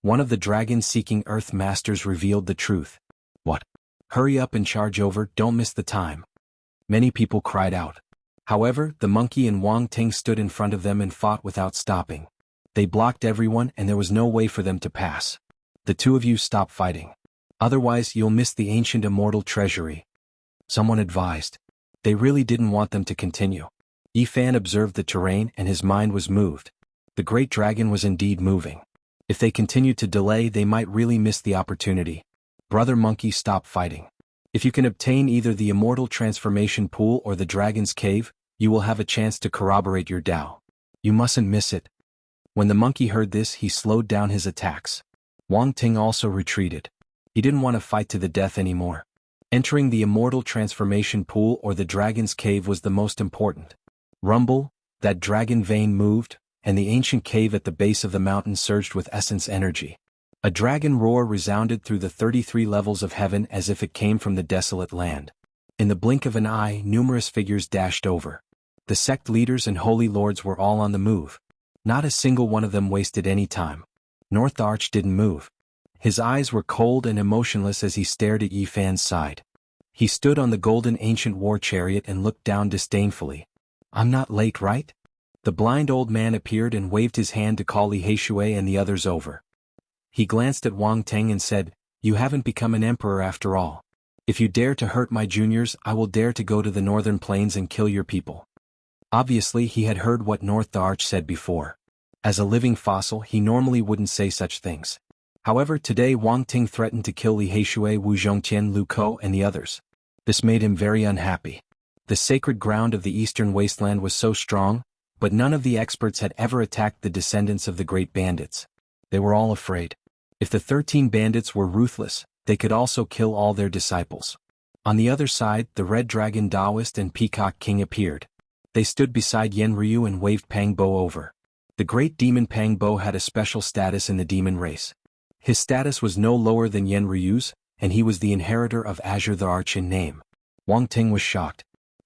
One of the dragon-seeking earth masters revealed the truth. What? Hurry up and charge over, don't miss the time. Many people cried out. However, the monkey and Wang Ting stood in front of them and fought without stopping. They blocked everyone and there was no way for them to pass. The two of you stop fighting. Otherwise you'll miss the ancient immortal treasury. Someone advised. They really didn't want them to continue. Yi Fan observed the terrain and his mind was moved. The great dragon was indeed moving. If they continued to delay, they might really miss the opportunity. Brother Monkey, stop fighting. If you can obtain either the immortal transformation pool or the dragon's cave, you will have a chance to corroborate your Tao. You mustn't miss it. When the monkey heard this, he slowed down his attacks. Wang Ting also retreated. He didn't want to fight to the death anymore. Entering the immortal transformation pool or the dragon's cave was the most important. Rumble, that dragon vein moved, and the ancient cave at the base of the mountain surged with essence energy. A dragon roar resounded through the 33 levels of heaven as if it came from the desolate land. In the blink of an eye, numerous figures dashed over. The sect leaders and holy lords were all on the move. Not a single one of them wasted any time. North Arch didn't move. His eyes were cold and emotionless as he stared at Yi Fan's side. He stood on the golden ancient war chariot and looked down disdainfully. I'm not late, right? The blind old man appeared and waved his hand to call Li Heishui and the others over. He glanced at Wang Ting and said, You haven't become an emperor after all. If you dare to hurt my juniors, I will dare to go to the northern plains and kill your people. Obviously he had heard what North Arch said before. As a living fossil, he normally wouldn't say such things. However, today Wang Ting threatened to kill Li Heishui, Wu Zhongtian, Lu Ko and the others. This made him very unhappy. The sacred ground of the eastern wasteland was so strong, but none of the experts had ever attacked the descendants of the great bandits. They were all afraid. If the 13 bandits were ruthless, they could also kill all their disciples. On the other side, the Red Dragon Taoist and Peacock King appeared. They stood beside Yen Ryu and waved Pang Bo over. The great demon Pang Bo had a special status in the demon race. His status was no lower than Yen Ryu's, and he was the inheritor of Azure the Arch in name. Wang Ting was shocked.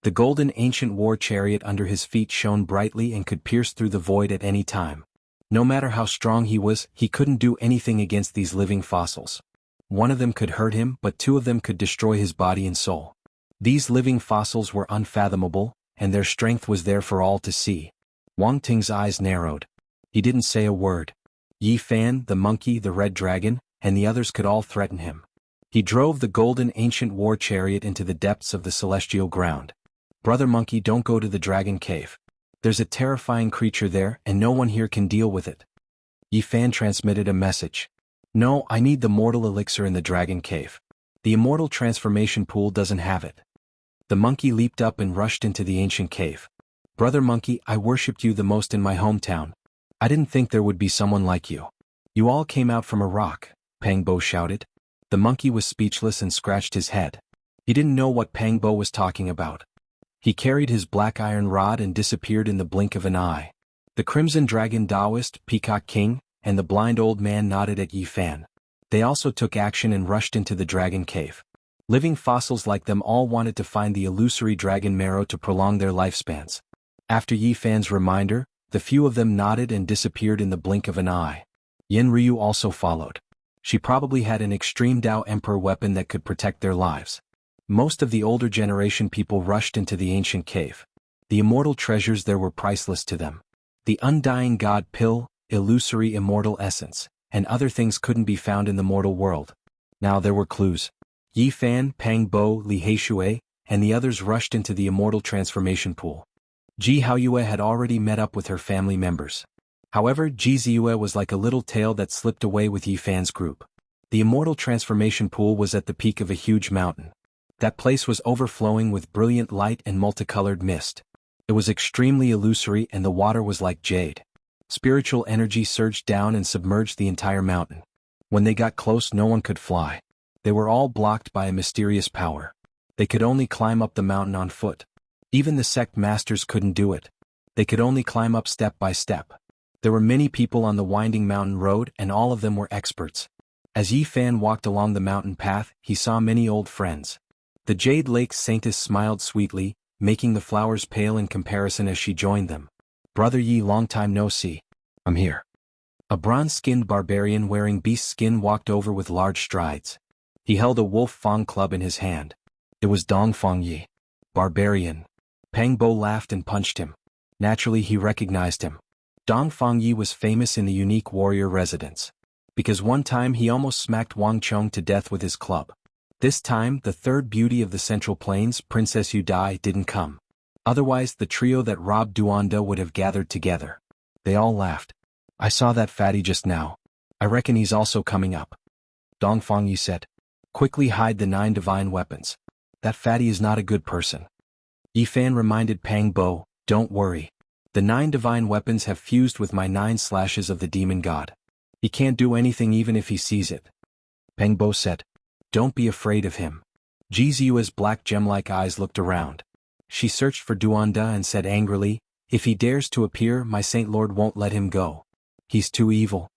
The golden ancient war chariot under his feet shone brightly and could pierce through the void at any time. No matter how strong he was, he couldn't do anything against these living fossils. One of them could hurt him, but two of them could destroy his body and soul. These living fossils were unfathomable, and their strength was there for all to see. Wang Ting's eyes narrowed. He didn't say a word. Yi Fan, the monkey, the red dragon, and the others could all threaten him. He drove the golden ancient war chariot into the depths of the celestial ground. Brother Monkey, don't go to the dragon cave. There's a terrifying creature there and no one here can deal with it. Yi Fan transmitted a message. No, I need the mortal elixir in the dragon cave. The immortal transformation pool doesn't have it. The monkey leaped up and rushed into the ancient cave. Brother Monkey, I worshipped you the most in my hometown. I didn't think there would be someone like you. You all came out from a rock, Pang Bo shouted. The monkey was speechless and scratched his head. He didn't know what Pang Bo was talking about. He carried his black iron rod and disappeared in the blink of an eye. The Crimson Dragon Taoist, Peacock King, and the blind old man nodded at Yi Fan. They also took action and rushed into the dragon cave. Living fossils like them all wanted to find the illusory dragon marrow to prolong their lifespans. After Yi Fan's reminder, the few of them nodded and disappeared in the blink of an eye. Yen Ryu also followed. She probably had an extreme Tao Emperor weapon that could protect their lives. Most of the older generation people rushed into the ancient cave. The immortal treasures there were priceless to them. The undying god pill, illusory immortal essence, and other things couldn't be found in the mortal world. Now there were clues. Yi Fan, Pang Bo, Li Heishui, and the others rushed into the immortal transformation pool. Ji Haoyue had already met up with her family members. However, Ji Ziyue was like a little tail that slipped away with Yi Fan's group. The immortal transformation pool was at the peak of a huge mountain. That place was overflowing with brilliant light and multicolored mist. It was extremely illusory and the water was like jade. Spiritual energy surged down and submerged the entire mountain. When they got close, no one could fly. They were all blocked by a mysterious power. They could only climb up the mountain on foot. Even the sect masters couldn't do it. They could only climb up step by step. There were many people on the winding mountain road, and all of them were experts. As Yi Fan walked along the mountain path, he saw many old friends. The Jade Lake Saintess smiled sweetly, making the flowers pale in comparison as she joined them. "Brother Yi, long time no see. I'm here." A bronze-skinned barbarian wearing beast skin walked over with large strides. He held a wolf fang club in his hand. It was Dong Fang Yi. "Barbarian." Pang Bo laughed and punched him. Naturally, he recognized him. Dong Fang Yi was famous in the unique warrior residence. Because one time he almost smacked Wang Chong to death with his club. This time, the third beauty of the Central Plains, Princess Yu Dai, didn't come. Otherwise, the trio that robbed Duanda would have gathered together. They all laughed. "I saw that fatty just now. I reckon he's also coming up." Dong Fang Yi said. "Quickly hide the 9 divine weapons. That fatty is not a good person." Yi Fan reminded Pang Bo, "Don't worry. The 9 divine weapons have fused with my 9 slashes of the demon god. He can't do anything even if he sees it." Pang Bo said, "Don't be afraid of him." Ji Ziyue's black gem-like eyes looked around. She searched for Duanda and said angrily, "If he dares to appear, my Saint Lord won't let him go. He's too evil."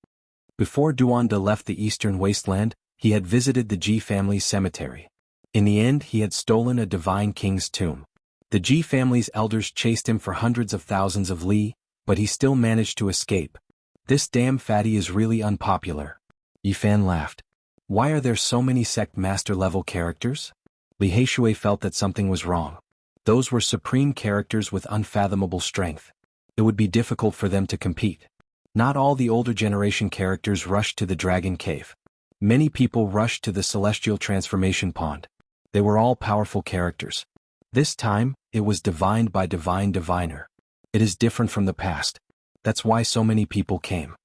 Before Duanda left the eastern wasteland, he had visited the Ji family's cemetery. In the end, he had stolen a divine king's tomb. The Ji family's elders chased him for hundreds of thousands of li, but he still managed to escape. "This damn fatty is really unpopular." Yi Fan laughed. "Why are there so many sect master-level characters?" Li Heishui felt that something was wrong. Those were supreme characters with unfathomable strength. It would be difficult for them to compete. Not all the older generation characters rushed to the Dragon Cave. Many people rushed to the Celestial Transformation Pond. They were all powerful characters. This time, it was divined by divine diviner. It is different from the past. That's why so many people came.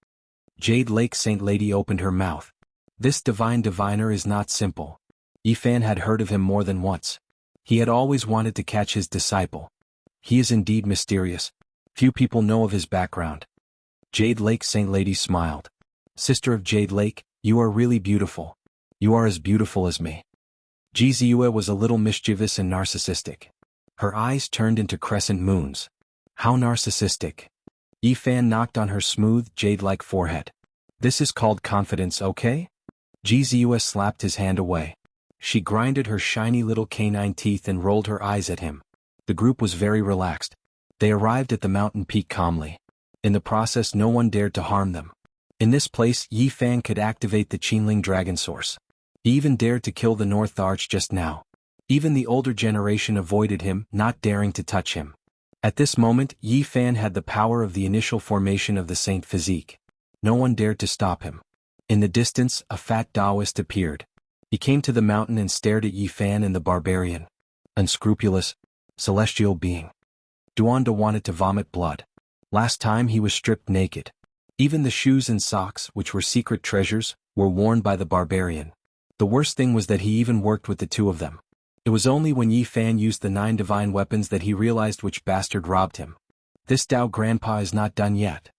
Jade Lake Saint Lady opened her mouth. "This divine diviner is not simple." Yi Fan had heard of him more than once. He had always wanted to catch his disciple. He is indeed mysterious. Few people know of his background. Jade Lake Saint Lady smiled. "Sister of Jade Lake, you are really beautiful. You are as beautiful as me." Ji Ziyue was a little mischievous and narcissistic. Her eyes turned into crescent moons. "How narcissistic?" Yi Fan knocked on her smooth, jade-like forehead. "This is called confidence, okay?" Ji Ziyue slapped his hand away. She grinded her shiny little canine teeth and rolled her eyes at him. The group was very relaxed. They arrived at the mountain peak calmly. In the process, no one dared to harm them. In this place, Yi Fan could activate the Qinling Dragon Source. He even dared to kill the North Arch just now. Even the older generation avoided him, not daring to touch him. At this moment, Yi Fan had the power of the initial formation of the Saint Physique. No one dared to stop him. In the distance, a fat Taoist appeared. He came to the mountain and stared at Yi Fan and the barbarian. Unscrupulous, celestial being. Duanda wanted to vomit blood. Last time he was stripped naked. Even the shoes and socks, which were secret treasures, were worn by the barbarian. The worst thing was that he even worked with the two of them. It was only when Yi Fan used the 9 divine weapons that he realized which bastard robbed him. "This Dao grandpa is not done yet."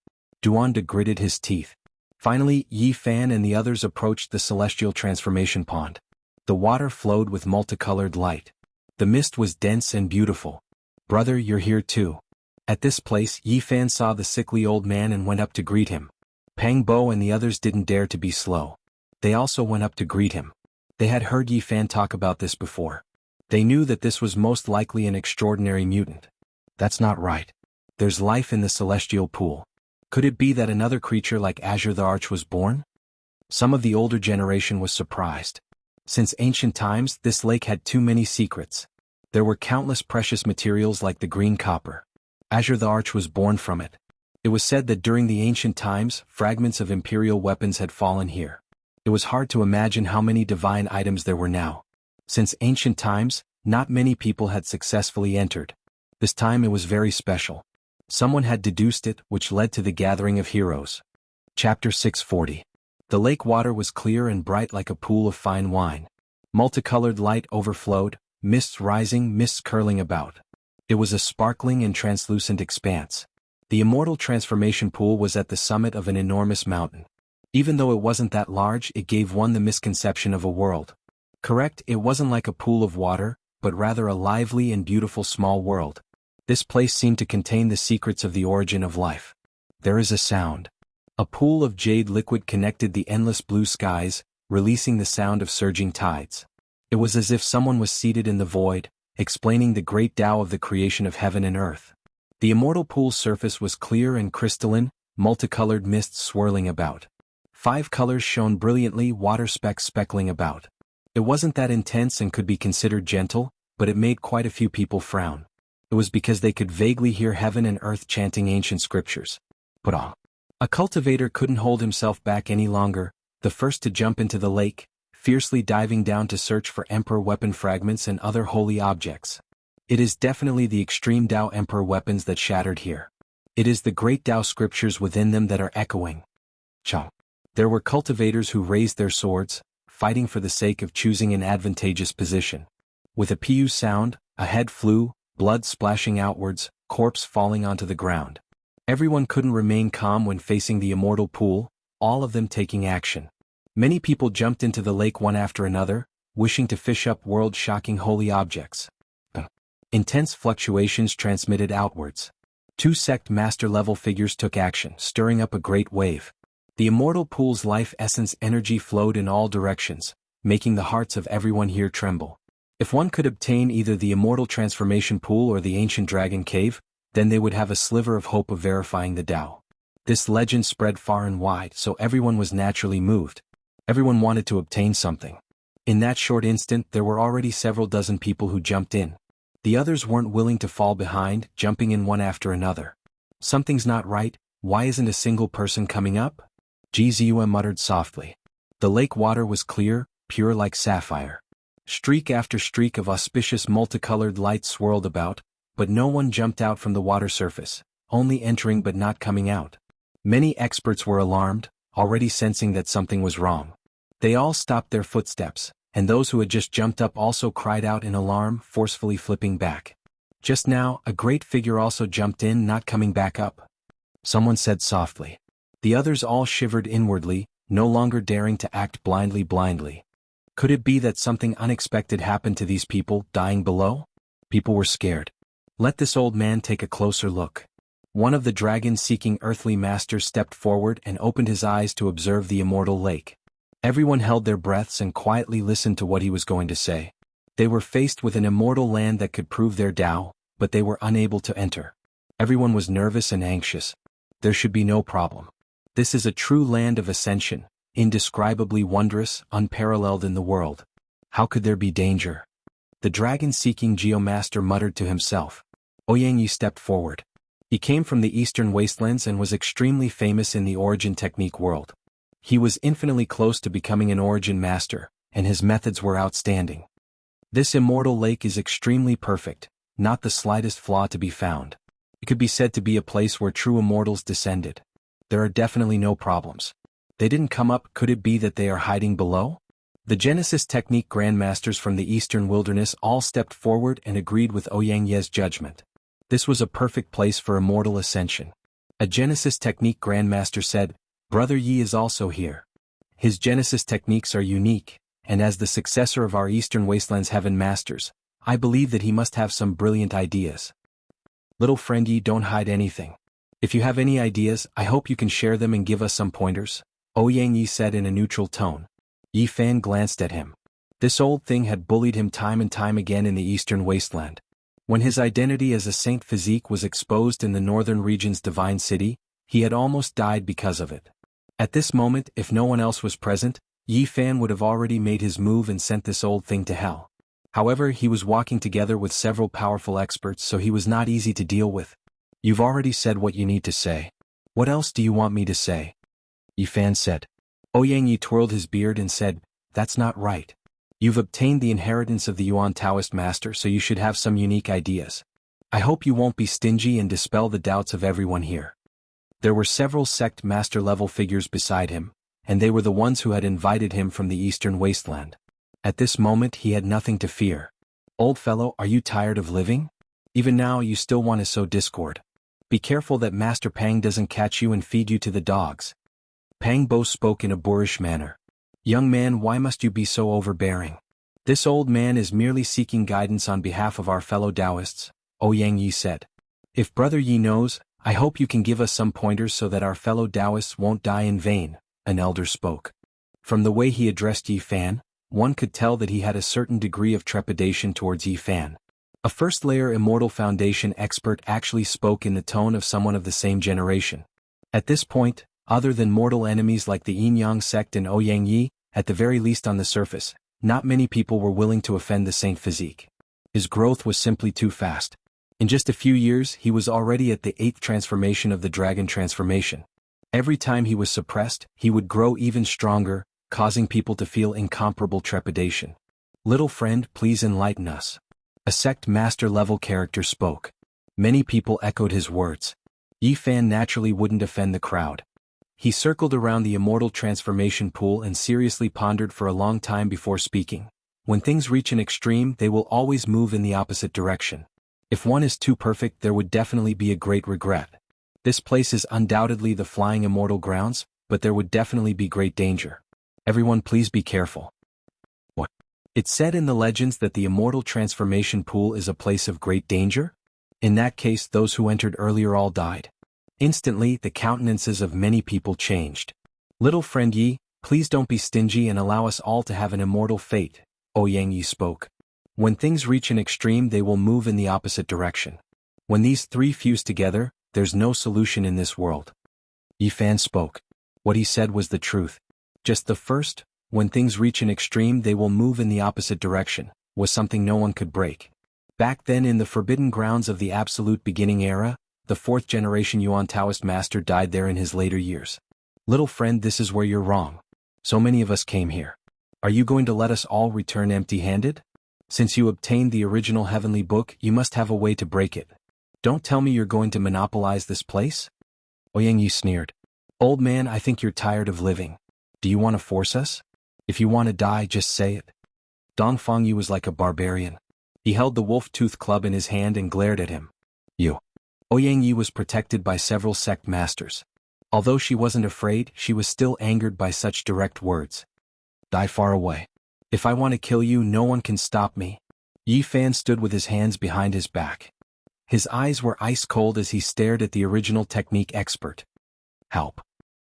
Duanda gritted his teeth. Finally, Yi Fan and the others approached the Celestial Transformation Pond. The water flowed with multicolored light. The mist was dense and beautiful. "Brother, you're here too." At this place, Yi Fan saw the sickly old man and went up to greet him. Pang Bo and the others didn't dare to be slow. They also went up to greet him. They had heard Yi Fan talk about this before. They knew that this was most likely an extraordinary mutant. That's not right. There's life in the celestial pool. Could it be that another creature like Azure the Arch was born? Some of the older generation was surprised. Since ancient times, this lake had too many secrets. There were countless precious materials like the green copper. Azure the Arch was born from it. It was said that during the ancient times, fragments of imperial weapons had fallen here. It was hard to imagine how many divine items there were now. Since ancient times, not many people had successfully entered. This time it was very special. Someone had deduced it, which led to the gathering of heroes. Chapter 640. The lake water was clear and bright like a pool of fine wine. Multicolored light overflowed, mists rising, mists curling about. It was a sparkling and translucent expanse. The immortal transformation pool was at the summit of an enormous mountain. Even though it wasn't that large, it gave one the misconception of a world. Correct, it wasn't like a pool of water, but rather a lively and beautiful small world. This place seemed to contain the secrets of the origin of life. There is a sound. A pool of jade liquid connected the endless blue skies, releasing the sound of surging tides. It was as if someone was seated in the void, explaining the great Tao of the creation of heaven and earth. The immortal pool's surface was clear and crystalline, multicolored mists swirling about. 5 colors shone brilliantly, water specks speckling about. It wasn't that intense and could be considered gentle, but it made quite a few people frown. It was because they could vaguely hear heaven and earth chanting ancient scriptures. But a cultivator couldn't hold himself back any longer, the first to jump into the lake, fiercely diving down to search for Emperor weapon fragments and other holy objects. It is definitely the extreme Tao Emperor weapons that shattered here. It is the great Tao scriptures within them that are echoing. Chomp. There were cultivators who raised their swords, fighting for the sake of choosing an advantageous position. With a pu sound, a head flew, blood splashing outwards, corpse falling onto the ground. Everyone couldn't remain calm when facing the immortal pool, all of them taking action. Many people jumped into the lake one after another, wishing to fish up world-shocking holy objects. Intense fluctuations transmitted outwards. 2 sect master-level figures took action, stirring up a great wave. The immortal pool's life essence energy flowed in all directions, making the hearts of everyone here tremble. If one could obtain either the immortal transformation pool or the ancient dragon cave, then they would have a sliver of hope of verifying the Tao. This legend spread far and wide, so everyone was naturally moved. Everyone wanted to obtain something. In that short instant, there were already several dozen people who jumped in. The others weren't willing to fall behind, jumping in one after another. Something's not right, why isn't a single person coming up? Jizue muttered softly. The lake water was clear, pure like sapphire. Streak after streak of auspicious multicolored light swirled about, but no one jumped out from the water surface, only entering but not coming out. Many experts were alarmed, already sensing that something was wrong. They all stopped their footsteps, and those who had just jumped up also cried out in alarm, forcefully flipping back. Just now, a great figure also jumped in, not coming back up. Someone said softly. The others all shivered inwardly, no longer daring to act blindly. Could it be that something unexpected happened to these people dying below? People were scared. Let this old man take a closer look. One of the dragon-seeking earthly masters stepped forward and opened his eyes to observe the immortal lake. Everyone held their breaths and quietly listened to what he was going to say. They were faced with an immortal land that could prove their Tao, but they were unable to enter. Everyone was nervous and anxious. There should be no problem. This is a true land of ascension, indescribably wondrous, unparalleled in the world. How could there be danger? The dragon-seeking geomaster muttered to himself. Ouyang stepped forward. He came from the eastern wastelands and was extremely famous in the origin technique world. He was infinitely close to becoming an origin master, and his methods were outstanding. This immortal lake is extremely perfect, not the slightest flaw to be found. It could be said to be a place where true immortals descended. There are definitely no problems. They didn't come up, could it be that they are hiding below? The Genesis Technique Grandmasters from the Eastern Wilderness all stepped forward and agreed with Ouyang Ye's judgment. This was a perfect place for immortal ascension. A Genesis Technique Grandmaster said, Brother Yi is also here. His Genesis techniques are unique, and as the successor of our Eastern Wastelands Heaven Masters, I believe that he must have some brilliant ideas. Little friend Yi, don't hide anything. If you have any ideas, I hope you can share them and give us some pointers, Ouyang Yi said in a neutral tone. Yi Fan glanced at him. This old thing had bullied him time and time again in the Eastern Wasteland. When his identity as a saint physique was exposed in the northern region's divine city, he had almost died because of it. At this moment, if no one else was present, Yi Fan would have already made his move and sent this old thing to hell. However, he was walking together with several powerful experts, so he was not easy to deal with. You've already said what you need to say. What else do you want me to say? Yi Fan said. Ouyang Yi twirled his beard and said, That's not right. You've obtained the inheritance of the Yuan Taoist master, so you should have some unique ideas. I hope you won't be stingy and dispel the doubts of everyone here. There were several sect master level figures beside him, and they were the ones who had invited him from the Eastern Wasteland. At this moment he had nothing to fear. Old fellow, are you tired of living? Even now you still want to sow discord. Be careful that Master Pang doesn't catch you and feed you to the dogs. Pang Bo spoke in a boorish manner. Young man, why must you be so overbearing? This old man is merely seeking guidance on behalf of our fellow Taoists, Ouyang Yi said. If Brother Yi knows, I hope you can give us some pointers so that our fellow Taoists won't die in vain, an elder spoke. From the way he addressed Yi Fan, one could tell that he had a certain degree of trepidation towards Yi Fan. A first-layer Immortal Foundation expert actually spoke in the tone of someone of the same generation. At this point, other than mortal enemies like the Yin-Yang sect and Ouyang Yi, at the very least on the surface, not many people were willing to offend the Saint Physique. His growth was simply too fast. In just a few years he was already at the 8th transformation of the Dragon Transformation. Every time he was suppressed, he would grow even stronger, causing people to feel incomparable trepidation. Little friend, please enlighten us. A sect master-level character spoke. Many people echoed his words. Yi Fan naturally wouldn't offend the crowd. He circled around the immortal transformation pool and seriously pondered for a long time before speaking. When things reach an extreme, they will always move in the opposite direction. If one is too perfect, there would definitely be a great regret. This place is undoubtedly the flying immortal grounds, but there would definitely be great danger. Everyone please be careful. What? It's said in the legends that the immortal transformation pool is a place of great danger? In that case, those who entered earlier all died. Instantly, the countenances of many people changed. Little friend Yi, please don't be stingy and allow us all to have an immortal fate, Ouyang Yi spoke. When things reach an extreme, they will move in the opposite direction. When these three fuse together, there's no solution in this world. Yi Fan spoke. What he said was the truth. Just the first, when things reach an extreme they will move in the opposite direction, was something no one could break. Back then in the forbidden grounds of the absolute beginning era, the 4th generation Yuan Taoist master died there in his later years. Little friend, this is where you're wrong. So many of us came here. Are you going to let us all return empty-handed? Since you obtained the original heavenly book, you must have a way to break it. Don't tell me you're going to monopolize this place? Ouyang Yi sneered. Old man, I think you're tired of living. Do you want to force us? If you want to die, just say it. Dongfang Yu was like a barbarian. He held the wolf-tooth club in his hand and glared at him. You. Ouyang Yi was protected by several sect masters. Although she wasn't afraid, she was still angered by such direct words. Die far away. If I want to kill you, no one can stop me. Yi Fan stood with his hands behind his back. His eyes were ice-cold as he stared at the original technique expert. Help.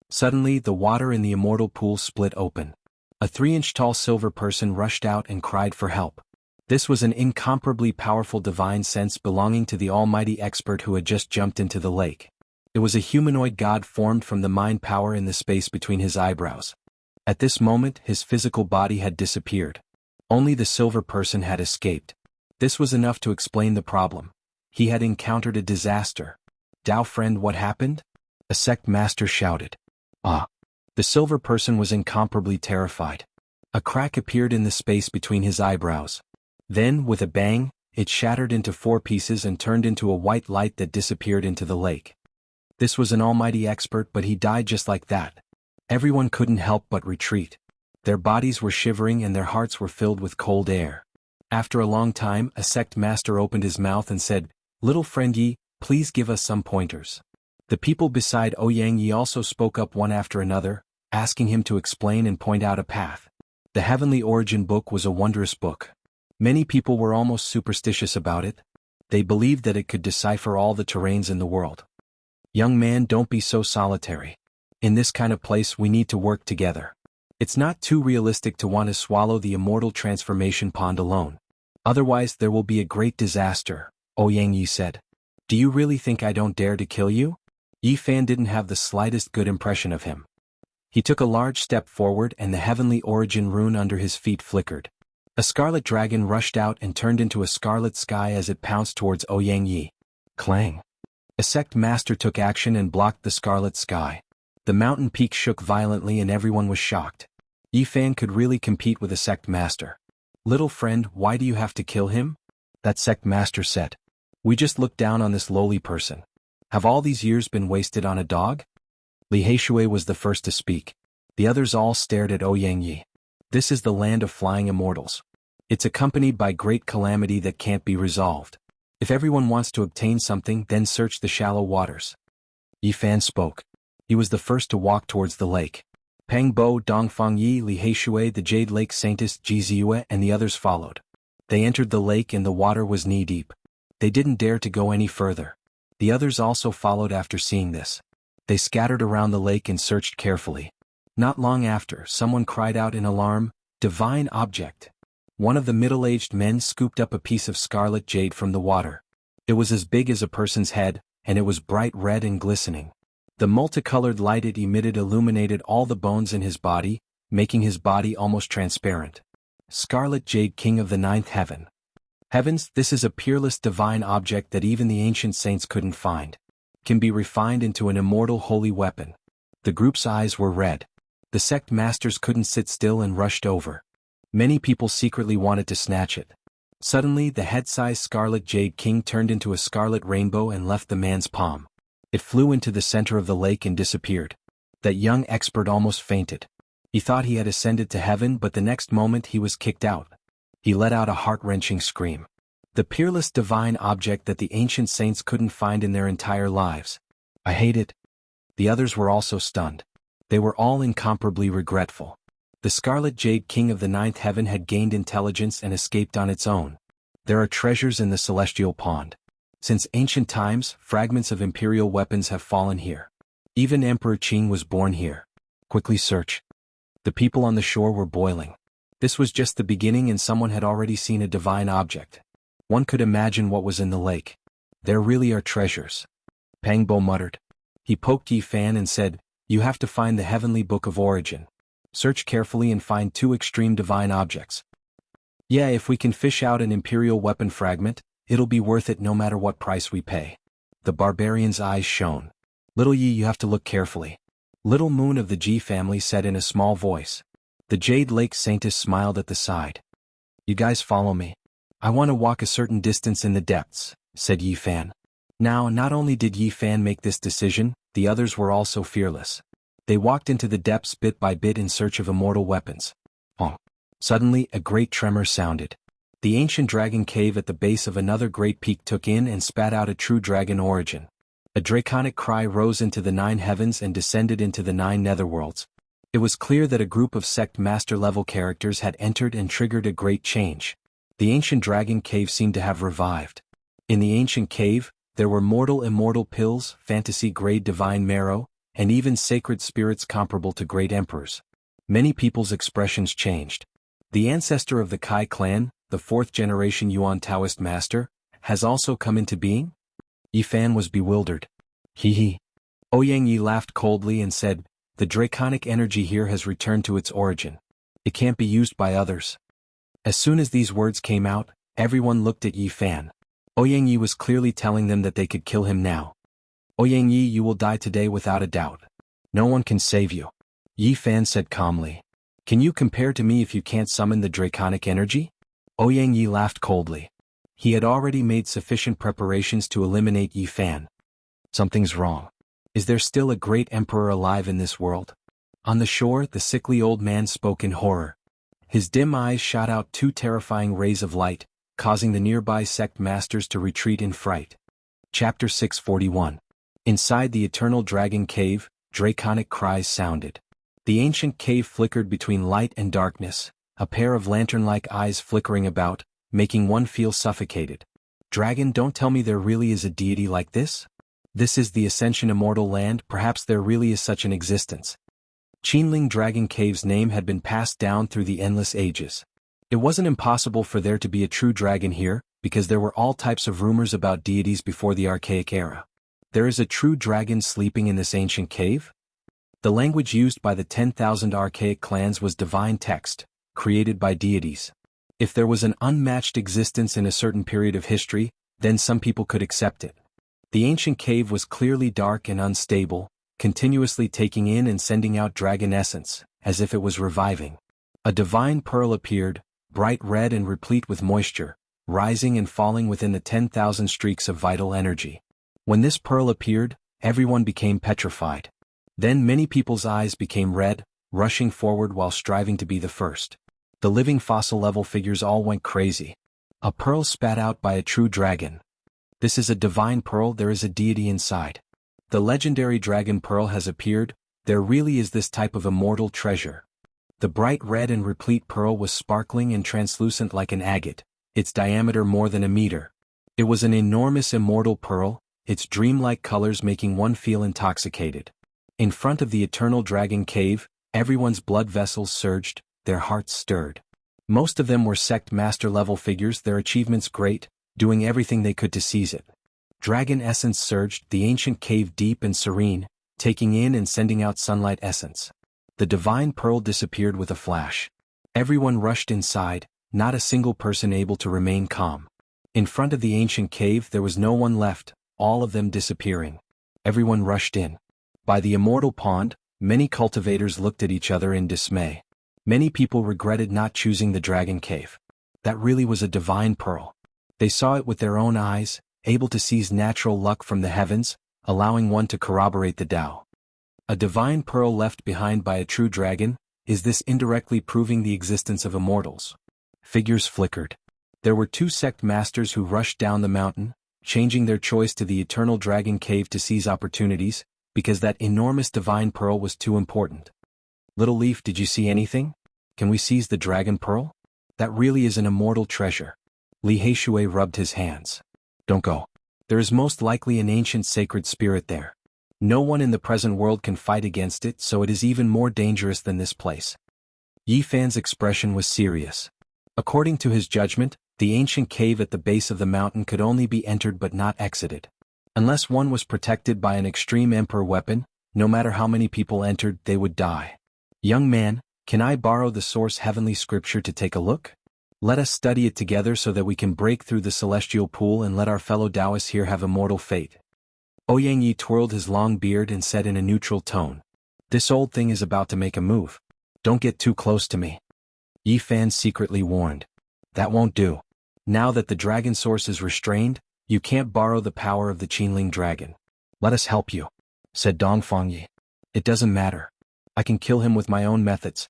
Suddenly, the water in the immortal pool split open. A 3-inch tall silver person rushed out and cried for help. This was an incomparably powerful divine sense belonging to the almighty expert who had just jumped into the lake. It was a humanoid god formed from the mind power in the space between his eyebrows. At this moment, his physical body had disappeared. Only the silver person had escaped. This was enough to explain the problem. He had encountered a disaster. Dao friend, what happened? A sect master shouted. Ah! The silver person was incomparably terrified. A crack appeared in the space between his eyebrows. Then, with a bang, it shattered into 4 pieces and turned into a white light that disappeared into the lake. This was an almighty expert, but he died just like that. Everyone couldn't help but retreat. Their bodies were shivering and their hearts were filled with cold air. After a long time, a sect master opened his mouth and said, Little friend Yi, please give us some pointers. The people beside Ouyang Yi also spoke up one after another, asking him to explain and point out a path. The Heavenly Origin book was a wondrous book. Many people were almost superstitious about it. They believed that it could decipher all the terrains in the world. Young man, don't be so solitary. In this kind of place we need to work together. It's not too realistic to want to swallow the immortal transformation pond alone. Otherwise there will be a great disaster, Ouyang Yi said. Do you really think I don't dare to kill you? Yi Fan didn't have the slightest good impression of him. He took a large step forward and the heavenly origin rune under his feet flickered. A scarlet dragon rushed out and turned into a scarlet sky as it pounced towards Ouyang Yi. Clang! A sect master took action and blocked the scarlet sky. The mountain peak shook violently and everyone was shocked. Yi Fan could really compete with a sect master. Little friend, why do you have to kill him? That sect master said. We just looked down on this lowly person. Have all these years been wasted on a dog? Li Heishui was the first to speak. The others all stared at Ouyang Yi. This is the land of flying immortals. It's accompanied by great calamity that can't be resolved. If everyone wants to obtain something, then search the shallow waters. Yi Fan spoke. He was the first to walk towards the lake. Peng Bo, Dongfang Yi, Li Heishui, the Jade Lake Saintess, Ji Ziyue, and the others followed. They entered the lake and the water was knee-deep. They didn't dare to go any further. The others also followed after seeing this. They scattered around the lake and searched carefully. Not long after, someone cried out in alarm, "Divine object!" One of the middle-aged men scooped up a piece of scarlet jade from the water. It was as big as a person's head, and it was bright red and glistening. The multicolored light it emitted illuminated all the bones in his body, making his body almost transparent. Scarlet Jade, King of the Ninth Heaven. Heavens, this is a peerless divine object that even the ancient saints couldn't find. Can be refined into an immortal holy weapon. The group's eyes were red. The sect masters couldn't sit still and rushed over. Many people secretly wanted to snatch it. Suddenly, the head-sized Scarlet Jade King turned into a scarlet rainbow and left the man's palm. It flew into the center of the lake and disappeared. That young expert almost fainted. He thought he had ascended to heaven, but the next moment he was kicked out. He let out a heart-wrenching scream. The peerless divine object that the ancient saints couldn't find in their entire lives. I hate it. The others were also stunned. They were all incomparably regretful. The Scarlet Jade King of the Ninth Heaven had gained intelligence and escaped on its own. There are treasures in the celestial pond. Since ancient times, fragments of imperial weapons have fallen here. Even Emperor Qing was born here. Quickly search. The people on the shore were boiling. This was just the beginning and someone had already seen a divine object. One could imagine what was in the lake. There really are treasures. Peng Bo muttered. He poked Yi Fan and said, "You have to find the heavenly book of origin. Search carefully and find 2 extreme divine objects. Yeah, if we can fish out an imperial weapon fragment, it'll be worth it no matter what price we pay." The barbarian's eyes shone. "Little Yi, you have to look carefully." Little Moon of the Ji family said in a small voice. The Jade Lake Saintess smiled at the side. "You guys follow me. I want to walk a certain distance in the depths," said Yi Fan. Now, not only did Yi Fan make this decision, the others were also fearless. They walked into the depths bit by bit in search of immortal weapons. Suddenly, a great tremor sounded. The ancient dragon cave at the base of another great peak took in and spat out a true dragon origin. A draconic cry rose into the 9 heavens and descended into the 9 netherworlds. It was clear that a group of sect master-level characters had entered and triggered a great change. The ancient dragon cave seemed to have revived. In the ancient cave, there were immortal pills, fantasy-grade divine marrow, and even sacred spirits comparable to great emperors. Many people's expressions changed. The ancestor of the Kai clan, the 4th-generation Yuan Taoist master, has also come into being? Yi Fan was bewildered. Hee. Ouyang Yi laughed coldly and said, "The draconic energy here has returned to its origin. It can't be used by others." As soon as these words came out, everyone looked at Yi Fan. Ouyang Yi was clearly telling them that they could kill him now. "Ouyang Yi, you will die today without a doubt. No one can save you," Yi Fan said calmly. "Can you compare to me if you can't summon the draconic energy?" Ouyang Yi laughed coldly. He had already made sufficient preparations to eliminate Yi Fan. Something's wrong. Is there still a great emperor alive in this world? On the shore, the sickly old man spoke in horror. His dim eyes shot out 2 terrifying rays of light, causing the nearby sect masters to retreat in fright. Chapter 641. Inside the eternal dragon cave, draconic cries sounded. The ancient cave flickered between light and darkness, a pair of lantern-like eyes flickering about, making one feel suffocated. "Dragon, don't tell me there really is a deity like this? This is the Ascension Immortal Land, perhaps there really is such an existence." Qinling Dragon Cave's name had been passed down through the endless ages. It wasn't impossible for there to be a true dragon here, because there were all types of rumors about deities before the Archaic era. There is a true dragon sleeping in this ancient cave? The language used by the 10,000 archaic clans was divine text, created by deities. If there was an unmatched existence in a certain period of history, then some people could accept it. The ancient cave was clearly dark and unstable, continuously taking in and sending out dragon essence, as if it was reviving. A divine pearl appeared, bright red and replete with moisture, rising and falling within the 10,000 streaks of vital energy. When this pearl appeared, everyone became petrified. Then many people's eyes became red, rushing forward while striving to be the first. The living fossil-level figures all went crazy. A pearl spat out by a true dragon. This is a divine pearl, there is a deity inside. The legendary dragon pearl has appeared. There really is this type of immortal treasure. The bright red and replete pearl was sparkling and translucent like an agate, its diameter more than a meter. It was an enormous immortal pearl, its dreamlike colors making one feel intoxicated. In front of the eternal dragon cave, everyone's blood vessels surged, their hearts stirred. Most of them were sect master level figures, their achievements great, doing everything they could to seize it. Dragon essence surged, the ancient cave deep and serene, taking in and sending out sunlight essence. The divine pearl disappeared with a flash. Everyone rushed inside, not a single person able to remain calm. In front of the ancient cave there was no one left, all of them disappearing. Everyone rushed in. By the immortal pond, many cultivators looked at each other in dismay. Many people regretted not choosing the dragon cave. That really was a divine pearl. They saw it with their own eyes, able to seize natural luck from the heavens, allowing one to corroborate the Tao. A divine pearl left behind by a true dragon, is this indirectly proving the existence of immortals? Figures flickered. There were 2 sect masters who rushed down the mountain, changing their choice to the eternal dragon cave to seize opportunities, because that enormous divine pearl was too important. Little Leaf, did you see anything? Can we seize the dragon pearl? That really is an immortal treasure. Li Heishui rubbed his hands. Don't go. There is most likely an ancient sacred spirit there. No one in the present world can fight against it, so it is even more dangerous than this place. Yi Fan's expression was serious. According to his judgment, the ancient cave at the base of the mountain could only be entered but not exited. Unless one was protected by an extreme emperor weapon, no matter how many people entered, they would die. Young man, can I borrow the source heavenly scripture to take a look? Let us study it together so that we can break through the celestial pool and let our fellow Taoists here have immortal fate. Ouyang Yi twirled his long beard and said in a neutral tone, "This old thing is about to make a move. Don't get too close to me." Yi Fan secretly warned. That won't do. Now that the dragon source is restrained, you can't borrow the power of the Qinling dragon. Let us help you, said Dongfang Yi. It doesn't matter. I can kill him with my own methods.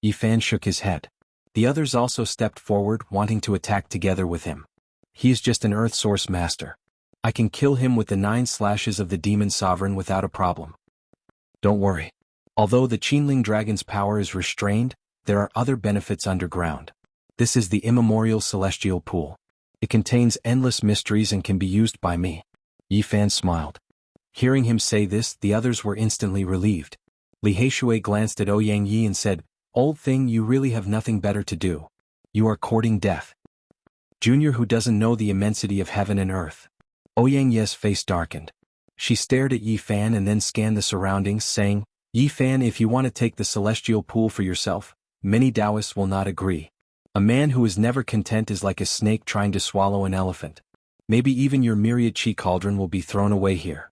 Yi Fan shook his head. The others also stepped forward, wanting to attack together with him. He is just an Earth Source Master. I can kill him with the 9 slashes of the Demon Sovereign without a problem. Don't worry. Although the Qinling Dragon's power is restrained, there are other benefits underground. This is the immemorial celestial pool. It contains endless mysteries and can be used by me. Yi Fan smiled. Hearing him say this, the others were instantly relieved. Li Heishui glanced at Ouyang Yi and said, Old thing, you really have nothing better to do. You are courting death. Junior who doesn't know the immensity of heaven and earth. Ouyang Yi's face darkened. She stared at Yi Fan and then scanned the surroundings, saying, Yi Fan, if you want to take the celestial pool for yourself, many Taoists will not agree. A man who is never content is like a snake trying to swallow an elephant. Maybe even your myriad chi cauldron will be thrown away here.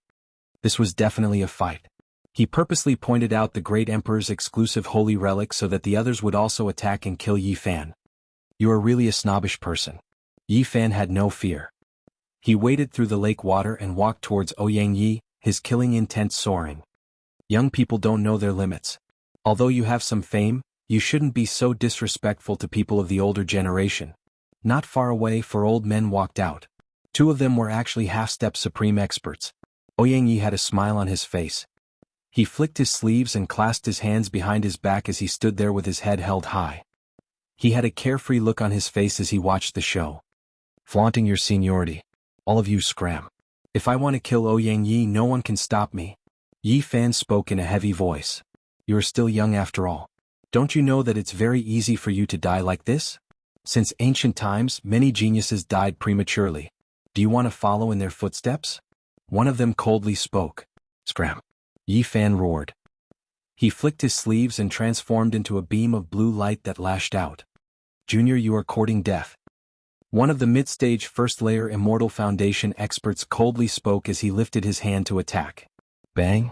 This was definitely a fight. He purposely pointed out the great emperor's exclusive holy relic so that the others would also attack and kill Yi Fan. You are really a snobbish person. Yi Fan had no fear. He waded through the lake water and walked towards Ouyang Yi, his killing intent soaring. Young people don't know their limits. Although you have some fame, you shouldn't be so disrespectful to people of the older generation. Not far away, 4 old men walked out. 2 of them were actually half-step supreme experts. Ouyang Yi had a smile on his face. He flicked his sleeves and clasped his hands behind his back as he stood there with his head held high. He had a carefree look on his face as he watched the show. Flaunting your seniority. All of you scram. If I want to kill Ouyang Yi, no one can stop me. Yi Fan spoke in a heavy voice. You are still young after all. Don't you know that it's very easy for you to die like this? Since ancient times, many geniuses died prematurely. Do you want to follow in their footsteps? One of them coldly spoke. Scram. Yi Fan roared. He flicked his sleeves and transformed into a beam of blue light that lashed out. Junior, you are courting death. One of the mid-stage first-layer Immortal Foundation experts coldly spoke as he lifted his hand to attack. Bang!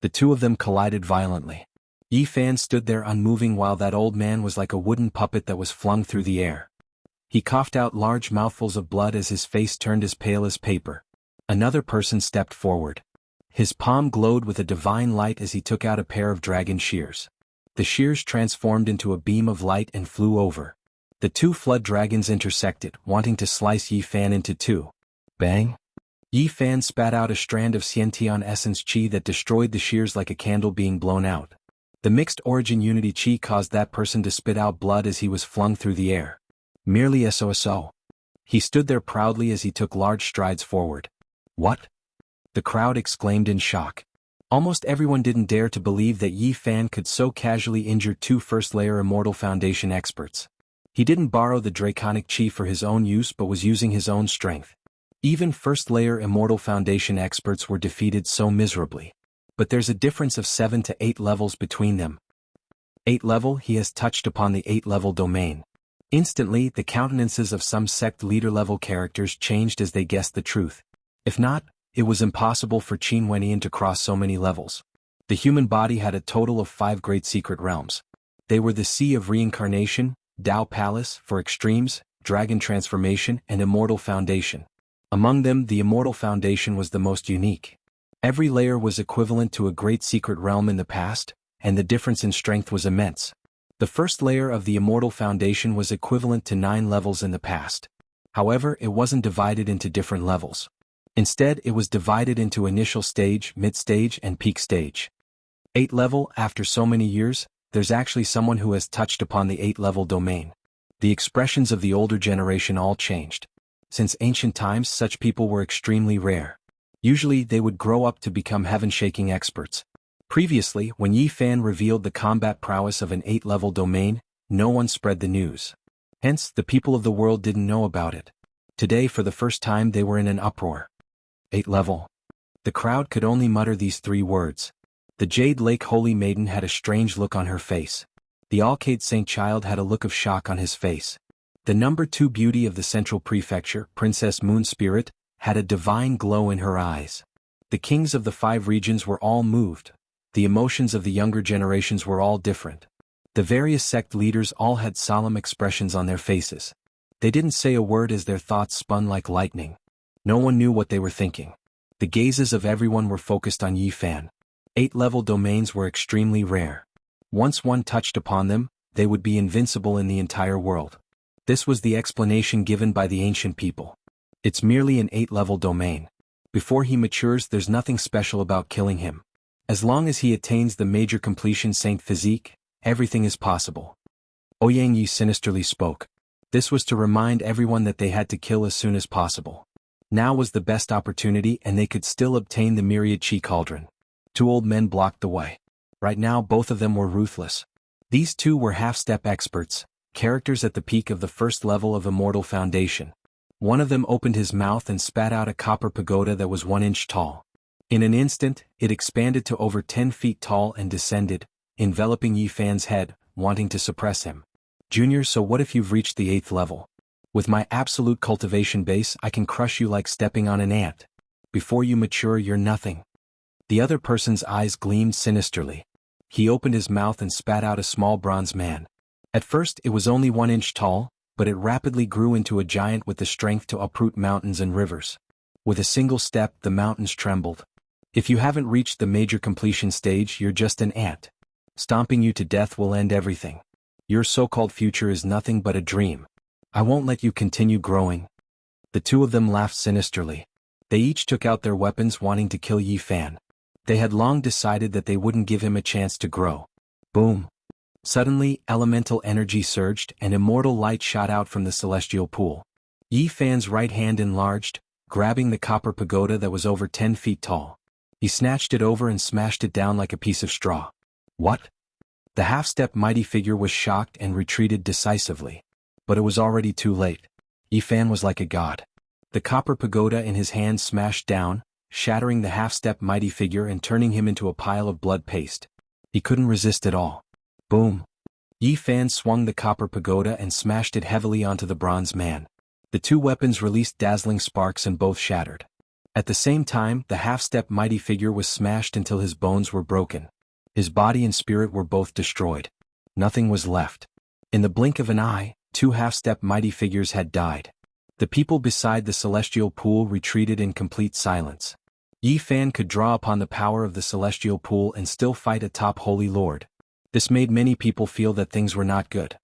The 2 of them collided violently. Yi Fan stood there unmoving while that old man was like a wooden puppet that was flung through the air. He coughed out large mouthfuls of blood as his face turned as pale as paper. Another person stepped forward. His palm glowed with a divine light as he took out a pair of dragon shears. The shears transformed into a beam of light and flew over. The 2 flood dragons intersected, wanting to slice Yi Fan into 2. Bang! Yi Fan spat out a strand of Xiantian essence qi that destroyed the shears like a candle being blown out. The mixed origin unity qi caused that person to spit out blood as he was flung through the air. Merely so. He stood there proudly as he took large strides forward. What? The crowd exclaimed in shock. Almost everyone didn't dare to believe that Yi Fan could so casually injure two first-layer Immortal Foundation experts. He didn't borrow the Draconic Chi for his own use but was using his own strength. Even first-layer Immortal Foundation experts were defeated so miserably. But there's a difference of 7 to 8 levels between them. 8th level, he has touched upon the 8th level domain. Instantly, the countenances of some sect leader-level characters changed as they guessed the truth. If not, it was impossible for Qin Wenyan to cross so many levels. The human body had a total of 5 great secret realms. They were the Sea of Reincarnation, Tao Palace for extremes, Dragon Transformation, and Immortal Foundation. Among them, the Immortal Foundation was the most unique. Every layer was equivalent to a great secret realm in the past, and the difference in strength was immense. The first layer of the Immortal Foundation was equivalent to 9 levels in the past. However, it wasn't divided into different levels. Instead, it was divided into initial stage, mid-stage, and peak stage. 8th level, after so many years, there's actually someone who has touched upon the 8th level domain. The expressions of the older generation all changed. Since ancient times, such people were extremely rare. Usually, they would grow up to become heaven-shaking experts. Previously, when Yi Fan revealed the combat prowess of an 8th level domain, no one spread the news. Hence, the people of the world didn't know about it. Today, for the first time, they were in an uproar. 8th level. The crowd could only mutter these 3 words. The Jade Lake Holy Maiden had a strange look on her face. The Alcade Saint Child had a look of shock on his face. The number 2 beauty of the Central Prefecture, Princess Moon Spirit, had a divine glow in her eyes. The kings of the 5 regions were all moved. The emotions of the younger generations were all different. The various sect leaders all had solemn expressions on their faces. They didn't say a word as their thoughts spun like lightning. No one knew what they were thinking. The gazes of everyone were focused on Yi Fan. 8th level domains were extremely rare. Once one touched upon them, they would be invincible in the entire world. This was the explanation given by the ancient people. It's merely an 8th level domain. Before he matures, there's nothing special about killing him. As long as he attains the major completion Saint Physique, everything is possible. Ouyang Yi sinisterly spoke. This was to remind everyone that they had to kill as soon as possible. Now was the best opportunity and they could still obtain the myriad Qi Cauldron. 2 old men blocked the way. Right now both of them were ruthless. These 2 were half-step experts, characters at the peak of the first level of Immortal Foundation. One of them opened his mouth and spat out a copper pagoda that was 1 inch tall. In an instant, it expanded to over 10 feet tall and descended, enveloping Yi Fan's head, wanting to suppress him. Junior, so what if you've reached the 8th level? With my absolute cultivation base, I can crush you like stepping on an ant. Before you mature, you're nothing. The other person's eyes gleamed sinisterly. He opened his mouth and spat out a small bronze man. At first, it was only 1 inch tall, but it rapidly grew into a giant with the strength to uproot mountains and rivers. With a single step, the mountains trembled. If you haven't reached the major completion stage, you're just an ant. Stomping you to death will end everything. Your so-called future is nothing but a dream. I won't let you continue growing. The 2 of them laughed sinisterly. They each took out their weapons wanting to kill Yi Fan. They had long decided that they wouldn't give him a chance to grow. Boom. Suddenly, elemental energy surged and immortal light shot out from the celestial pool. Yi Fan's right hand enlarged, grabbing the copper pagoda that was over 10 feet tall. He snatched it over and smashed it down like a piece of straw. What? The half-step mighty figure was shocked and retreated decisively. But it was already too late. Yi Fan was like a god. The copper pagoda in his hand smashed down, shattering the half-step mighty figure and turning him into a pile of blood paste. He couldn't resist at all. Boom. Yi Fan swung the copper pagoda and smashed it heavily onto the bronze man. The 2 weapons released dazzling sparks and both shattered. At the same time, the half-step mighty figure was smashed until his bones were broken. His body and spirit were both destroyed. Nothing was left. In the blink of an eye, 2 half-step mighty figures had died. The people beside the celestial pool retreated in complete silence. Yi Fan could draw upon the power of the celestial pool and still fight a top holy lord. This made many people feel that things were not good.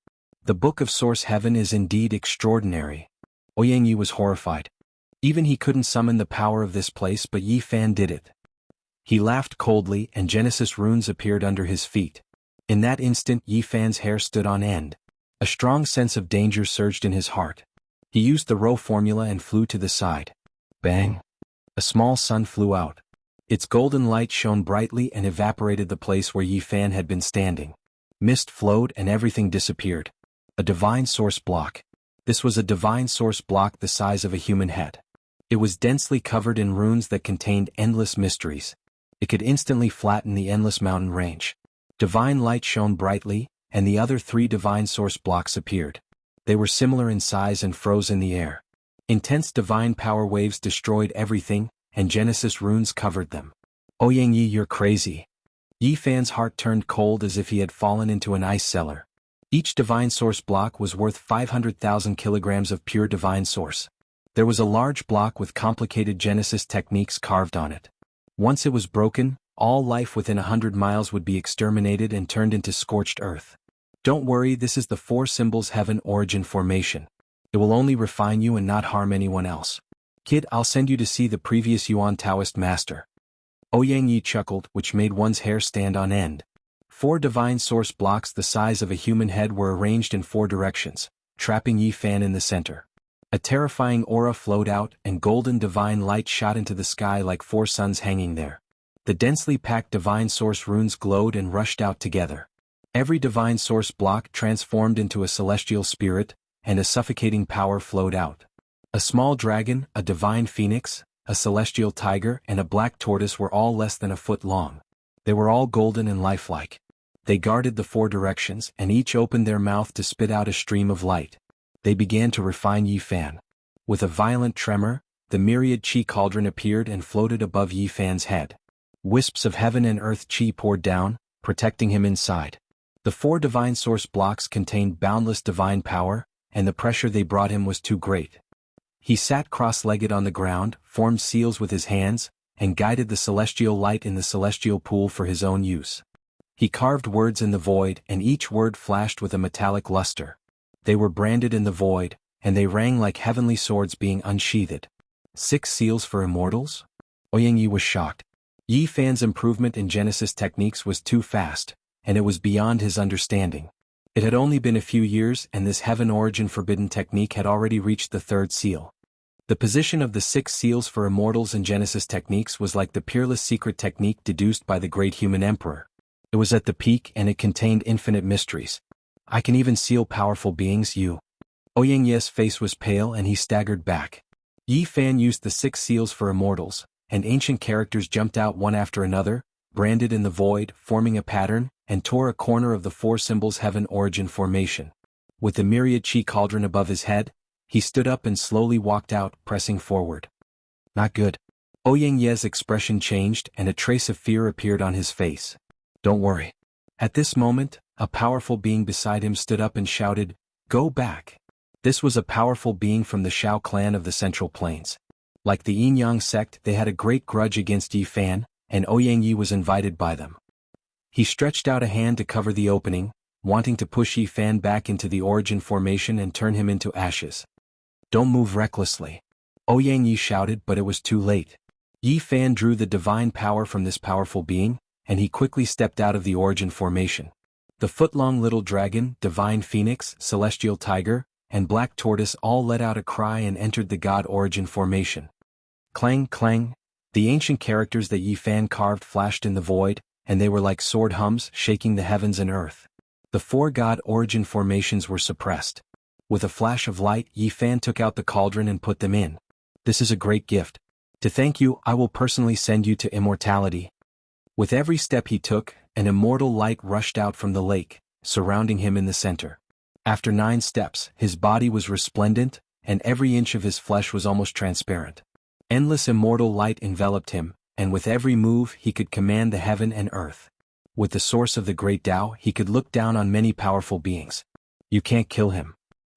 The Book of Source Heaven is indeed extraordinary. Ouyang Yi was horrified. Even he couldn't summon the power of this place, but Yi Fan did it. He laughed coldly and Genesis runes appeared under his feet. In that instant Yi Fan's hair stood on end. A strong sense of danger surged in his heart. He used the Rho formula and flew to the side. Bang! A small sun flew out. Its golden light shone brightly and evaporated the place where Yi Fan had been standing. Mist flowed and everything disappeared. A divine source block. This was a divine source block the size of a human head. It was densely covered in runes that contained endless mysteries. It could instantly flatten the endless mountain range. Divine light shone brightly, and the other 3 divine source blocks appeared. They were similar in size and froze in the air. Intense divine power waves destroyed everything, and Genesis runes covered them. Ouyang Yi, you're crazy. Yi Fan's heart turned cold as if he had fallen into an ice cellar. Each divine source block was worth 500,000 kilograms of pure divine source. There was a large block with complicated Genesis techniques carved on it. Once it was broken, all life within 100 miles would be exterminated and turned into scorched earth. Don't worry, this is the 4 symbols heaven origin formation. It will only refine you and not harm anyone else. Kid, I'll send you to see the previous Yuan Taoist master. Ouyang Yi chuckled, which made one's hair stand on end. 4 divine source blocks the size of a human head were arranged in 4 directions, trapping Yi Fan in the center. A terrifying aura flowed out and golden divine light shot into the sky like 4 suns hanging there. The densely packed divine source runes glowed and rushed out together. Every divine source block transformed into a celestial spirit, and a suffocating power flowed out. A small dragon, a divine phoenix, a celestial tiger and a black tortoise were all less than a foot long. They were all golden and lifelike. They guarded the 4 directions and each opened their mouth to spit out a stream of light. They began to refine Yi Fan. With a violent tremor, the myriad chi cauldron appeared and floated above Yi Fan's head. Wisps of heaven and earth chi poured down, protecting him inside. The 4 divine source blocks contained boundless divine power, and the pressure they brought him was too great. He sat cross-legged on the ground, formed seals with his hands, and guided the celestial light in the celestial pool for his own use. He carved words in the void and each word flashed with a metallic luster. They were branded in the void, and they rang like heavenly swords being unsheathed. 6 seals for immortals? Ouyang Yi was shocked. Yi Fan's improvement in Genesis techniques was too fast, and it was beyond his understanding. It had only been a few years and this heaven origin forbidden technique had already reached the 3rd seal. The position of the 6 seals for immortals in Genesis techniques was like the peerless secret technique deduced by the great human emperor. It was at the peak and it contained infinite mysteries. I can even seal powerful beings, you. Ouyang Yi's face was pale and he staggered back. Yi Fan used the 6 seals for immortals, and ancient characters jumped out one after another, branded in the void, forming a pattern, and tore a corner of the 4 symbols heaven origin formation. With the myriad chi cauldron above his head, he stood up and slowly walked out, pressing forward. Not good. Ouyang Yi's expression changed and a trace of fear appeared on his face. Don't worry. At this moment, a powerful being beside him stood up and shouted, "Go back." This was a powerful being from the Shao clan of the Central Plains. Like the Yin Yang sect, they had a great grudge against Yi Fan, and Ouyang Yi was invited by them. He stretched out a hand to cover the opening, wanting to push Yi Fan back into the origin formation and turn him into ashes. Don't move recklessly. Ouyang Yi shouted, but it was too late. Yi Fan drew the divine power from this powerful being, and he quickly stepped out of the origin formation. The foot-long little dragon, divine phoenix, celestial tiger, and black tortoise all let out a cry and entered the god origin formation. Clang, clang. The ancient characters that Yi Fan carved flashed in the void, and they were like sword hums shaking the heavens and earth. The 4 god origin formations were suppressed. With a flash of light, Yi Fan took out the cauldron and put them in. This is a great gift. To thank you, I will personally send you to immortality. With every step he took, an immortal light rushed out from the lake, surrounding him in the center. After 9 steps, his body was resplendent, and every inch of his flesh was almost transparent. Endless immortal light enveloped him, and with every move he could command the heaven and earth. With the source of the great Tao, he could look down on many powerful beings. You can't kill him.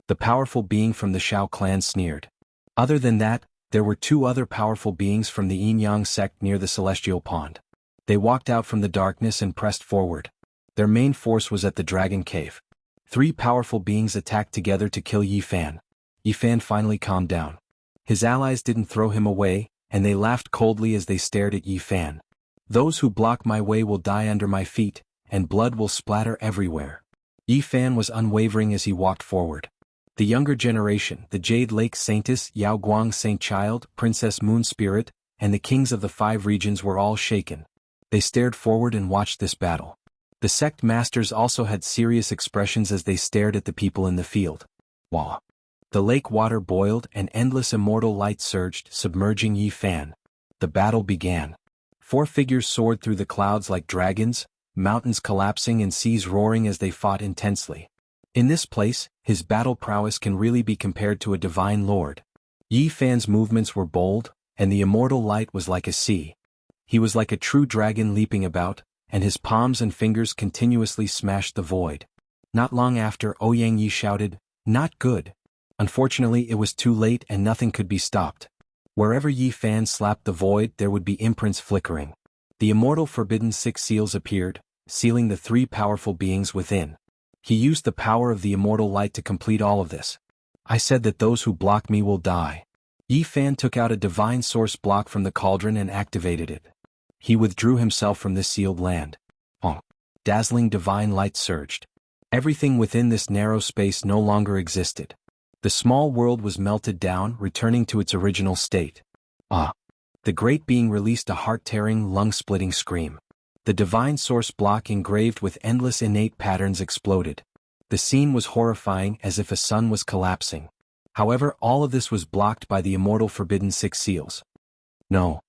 The powerful being from the Shao clan sneered. Other than that, there were 2 other powerful beings from the Yin Yang sect near the celestial pond. They walked out from the darkness and pressed forward. Their main force was at the dragon cave. 3 powerful beings attacked together to kill Yi Fan. Yi Fan finally calmed down. His allies didn't throw him away, and they laughed coldly as they stared at Yi Fan. "Those who block my way will die under my feet, and blood will splatter everywhere." Yi Fan was unwavering as he walked forward. The younger generation, the Jade Lake Saintess, Yao Guang Saint Child, Princess Moon Spirit, and the kings of the 5 regions were all shaken. They stared forward and watched this battle. The sect masters also had serious expressions as they stared at the people in the field. Wah! The lake water boiled and endless immortal light surged, submerging Yi Fan. The battle began. 4 figures soared through the clouds like dragons, mountains collapsing and seas roaring as they fought intensely. In this place, his battle prowess can really be compared to a divine lord. Yi Fan's movements were bold, and the immortal light was like a sea. He was like a true dragon leaping about, and his palms and fingers continuously smashed the void. Not long after, Ouyang Yi shouted, "Not good." Unfortunately, it was too late and nothing could be stopped. Wherever Yi Fan slapped the void, there would be imprints flickering. The immortal forbidden 6 seals appeared, sealing the 3 powerful beings within. He used the power of the immortal light to complete all of this. "I said that those who block me will die." Yi Fan took out a divine source block from the cauldron and activated it. He withdrew himself from this sealed land. Dazzling divine light surged. Everything within this narrow space no longer existed. The small world was melted down, returning to its original state. The great being released a heart-tearing, lung-splitting scream. The divine source block engraved with endless innate patterns exploded. The scene was horrifying, as if a sun was collapsing. However, all of this was blocked by the immortal forbidden 6 seals. "No!"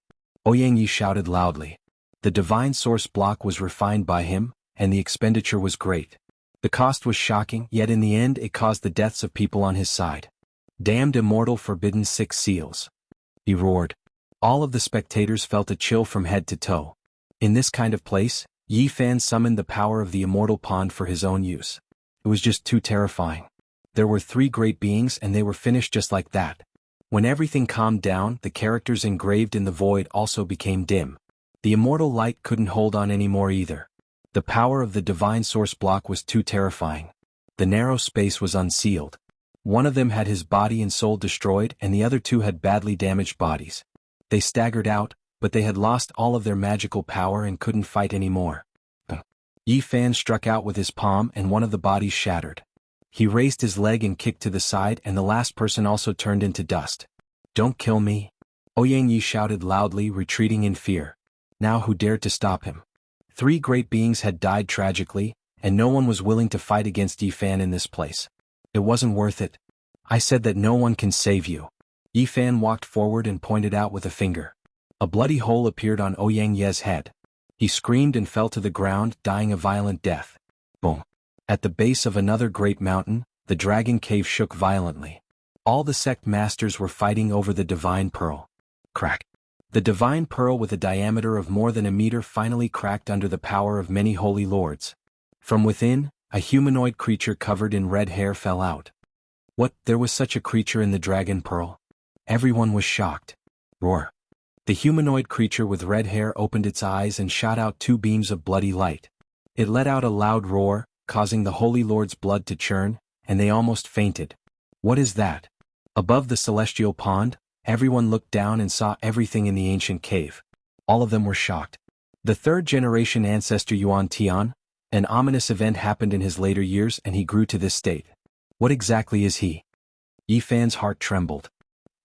Ouyang Yi shouted loudly. The divine source block was refined by him, and the expenditure was great. The cost was shocking, yet in the end it caused the deaths of people on his side. "Damned immortal forbidden 6 seals!" he roared. All of the spectators felt a chill from head to toe. In this kind of place, Yi Fan summoned the power of the immortal pond for his own use. It was just too terrifying. There were 3 great beings and they were finished just like that. When everything calmed down, the characters engraved in the void also became dim. The immortal light couldn't hold on anymore either. The power of the divine source block was too terrifying. The narrow space was unsealed. One of them had his body and soul destroyed and the other 2 had badly damaged bodies. They staggered out, but they had lost all of their magical power and couldn't fight anymore. Yi Fan struck out with his palm and one of the bodies shattered. He raised his leg and kicked to the side and the last person also turned into dust. "Don't kill me!" Ouyang Yi shouted loudly, retreating in fear. Now who dared to stop him? 3 great beings had died tragically, and no one was willing to fight against Yi Fan in this place. It wasn't worth it. "I said that no one can save you." Yi Fan walked forward and pointed out with a finger. A bloody hole appeared on Ouyang Yi's head. He screamed and fell to the ground, dying a violent death. Boom! At the base of another great mountain, the dragon cave shook violently. All the sect masters were fighting over the divine pearl. Crack! The divine pearl with a diameter of more than a meter finally cracked under the power of many holy lords. From within, a humanoid creature covered in red hair fell out. What? There was such a creature in the dragon pearl? Everyone was shocked. Roar! The humanoid creature with red hair opened its eyes and shot out 2 beams of bloody light. It let out a loud roar, causing the holy lord's blood to churn, and they almost fainted. What is that? Above the celestial pond, everyone looked down and saw everything in the ancient cave. All of them were shocked. The 3rd-generation ancestor Yuan Tian, an ominous event happened in his later years and he grew to this state. What exactly is he? Yi Fan's heart trembled.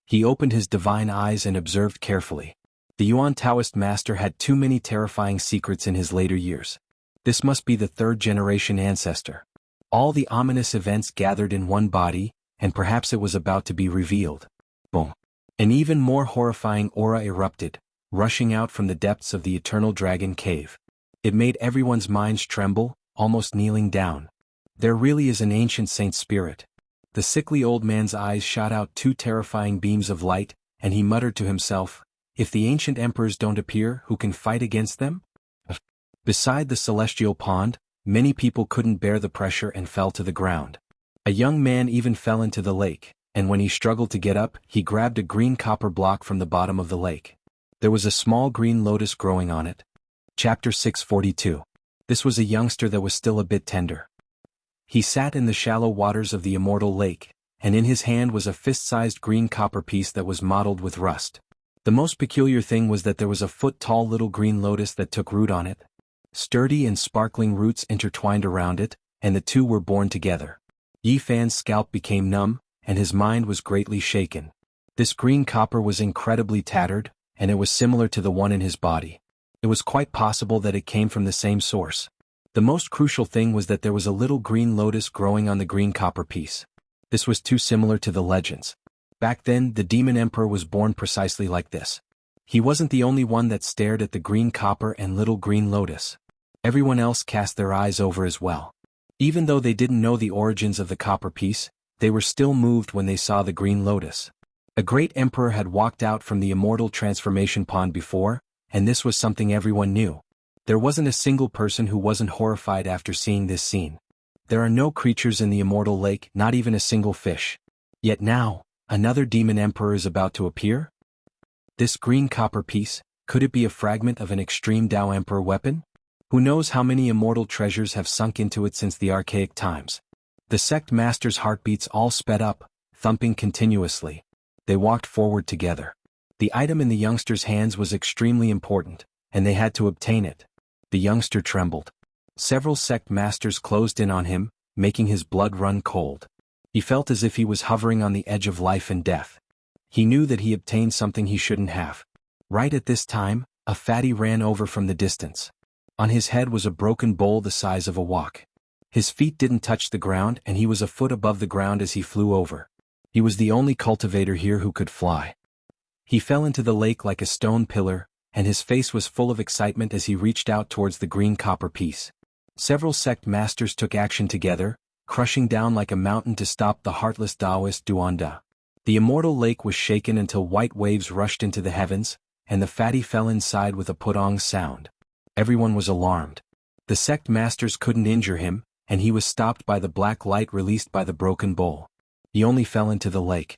He opened his divine eyes and observed carefully. The Yuan Taoist master had too many terrifying secrets in his later years. This must be the 3rd-generation ancestor. All the ominous events gathered in one body, and perhaps it was about to be revealed. Boom! An even more horrifying aura erupted, rushing out from the depths of the eternal dragon cave. It made everyone's minds tremble, almost kneeling down. There really is an ancient saint spirit. The sickly old man's eyes shot out 2 terrifying beams of light, and he muttered to himself, "If the ancient emperors don't appear, who can fight against them?" Beside the celestial pond, many people couldn't bear the pressure and fell to the ground. A young man even fell into the lake, and when he struggled to get up, he grabbed a green copper block from the bottom of the lake. There was a small green lotus growing on it. Chapter 642. This was a youngster that was still a bit tender. He sat in the shallow waters of the immortal lake, and in his hand was a fist-sized green copper piece that was mottled with rust. The most peculiar thing was that there was a foot-tall little green lotus that took root on it. Sturdy and sparkling roots intertwined around it, and the two were born together. Yi Fan's scalp became numb, and his mind was greatly shaken. This green copper was incredibly tattered, and it was similar to the one in his body. It was quite possible that it came from the same source. The most crucial thing was that there was a little green lotus growing on the green copper piece. This was too similar to the legends. Back then, the demon emperor was born precisely like this. He wasn't the only one that stared at the green copper and little green lotus. Everyone else cast their eyes over as well. Even though they didn't know the origins of the copper piece, they were still moved when they saw the green lotus. A great emperor had walked out from the immortal transformation pond before, and this was something everyone knew. There wasn't a single person who wasn't horrified after seeing this scene. There are no creatures in the immortal lake, not even a single fish. Yet now, another demon emperor is about to appear? This green copper piece, could it be a fragment of an extreme Dao Emperor weapon? Who knows how many immortal treasures have sunk into it since the archaic times? The sect master's heartbeats all sped up, thumping continuously. They walked forward together. The item in the youngster's hands was extremely important, and they had to obtain it. The youngster trembled. Several sect masters closed in on him, making his blood run cold. He felt as if he was hovering on the edge of life and death. He knew that he obtained something he shouldn't have. Right at this time, a fatty ran over from the distance. On his head was a broken bowl the size of a wok. His feet didn't touch the ground and he was a foot above the ground as he flew over. He was the only cultivator here who could fly. He fell into the lake like a stone pillar, and his face was full of excitement as he reached out towards the green copper piece. Several sect masters took action together, crushing down like a mountain to stop the heartless Taoist Duanda. The immortal lake was shaken until white waves rushed into the heavens, and the fatty fell inside with a putong sound. Everyone was alarmed. The sect masters couldn't injure him, and he was stopped by the black light released by the broken bowl. He only fell into the lake.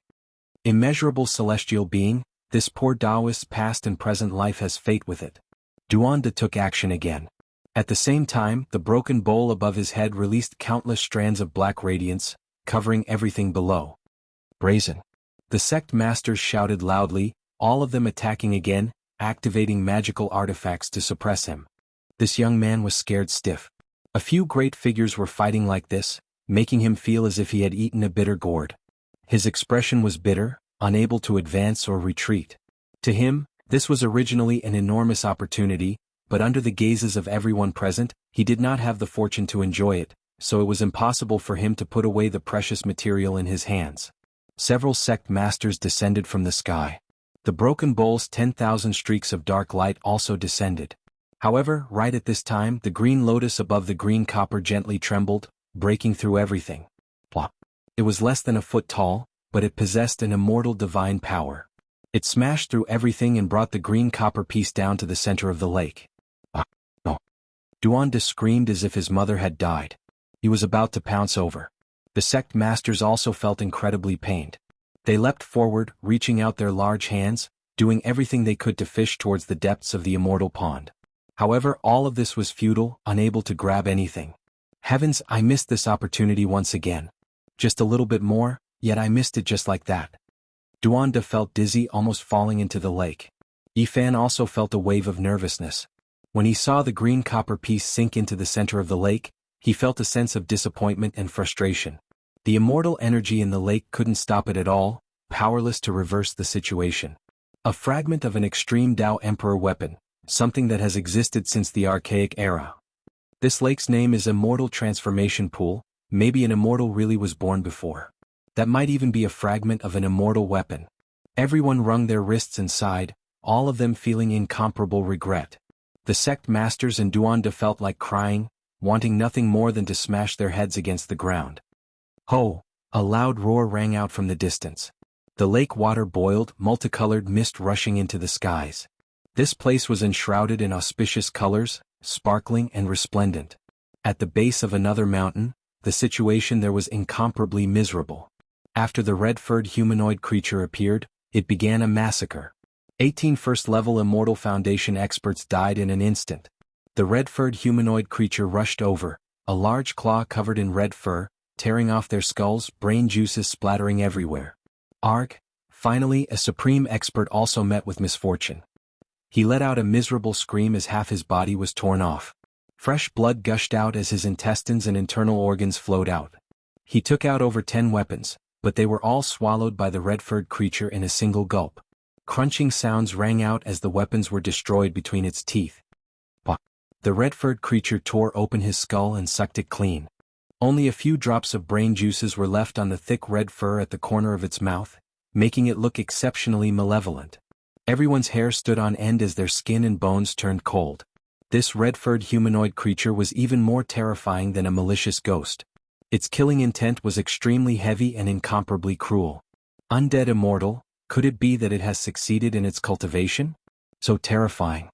Immeasurable celestial being, this poor Taoist's past and present life has fate with it. Duanda took action again. At the same time, the broken bowl above his head released countless strands of black radiance, covering everything below. Brazen. The sect masters shouted loudly, all of them attacking again, activating magical artifacts to suppress him. This young man was scared stiff. A few great figures were fighting like this, making him feel as if he had eaten a bitter gourd. His expression was bitter, unable to advance or retreat. To him, this was originally an enormous opportunity, but under the gazes of everyone present, he did not have the fortune to enjoy it, so it was impossible for him to put away the precious material in his hands. Several sect masters descended from the sky. The broken bowl's 10,000 streaks of dark light also descended. However, right at this time, the green lotus above the green copper gently trembled, breaking through everything. Plop. It was less than a foot tall, but it possessed an immortal divine power. It smashed through everything and brought the green copper piece down to the center of the lake. No. Duanda screamed as if his mother had died. He was about to pounce over. The sect masters also felt incredibly pained. They leapt forward, reaching out their large hands, doing everything they could to fish towards the depths of the immortal pond. However, all of this was futile, unable to grab anything. Heavens, I missed this opportunity once again. Just a little bit more, yet I missed it just like that. Duanda felt dizzy, almost falling into the lake. Yi Fan also felt a wave of nervousness. When he saw the green copper piece sink into the center of the lake, he felt a sense of disappointment and frustration. The immortal energy in the lake couldn't stop it at all, powerless to reverse the situation. A fragment of an extreme Dao Emperor weapon, something that has existed since the archaic era. This lake's name is Immortal Transformation Pool. Maybe an immortal really was born before. That might even be a fragment of an immortal weapon. Everyone wrung their wrists and sighed, all of them feeling incomparable regret. The sect masters and Duanda felt like crying, wanting nothing more than to smash their heads against the ground. Ho! A loud roar rang out from the distance. The lake water boiled, multicolored mist rushing into the skies. This place was enshrouded in auspicious colors, sparkling and resplendent. At the base of another mountain, the situation there was incomparably miserable. After the red-furred humanoid creature appeared, it began a massacre. 18 first-level Immortal Foundation experts died in an instant. The red-furred humanoid creature rushed over, a large claw covered in red fur, tearing off their skulls, brain juices splattering everywhere. Arg! Finally, a supreme expert also met with misfortune. He let out a miserable scream as half his body was torn off. Fresh blood gushed out as his intestines and internal organs flowed out. He took out over 10 weapons, but they were all swallowed by the red-furred creature in a single gulp. Crunching sounds rang out as the weapons were destroyed between its teeth. The red-furred creature tore open his skull and sucked it clean. Only a few drops of brain juices were left on the thick red fur at the corner of its mouth, making it look exceptionally malevolent. Everyone's hair stood on end as their skin and bones turned cold. This red-furred humanoid creature was even more terrifying than a malicious ghost. Its killing intent was extremely heavy and incomparably cruel. Undead immortal, could it be that it has succeeded in its cultivation? So terrifying.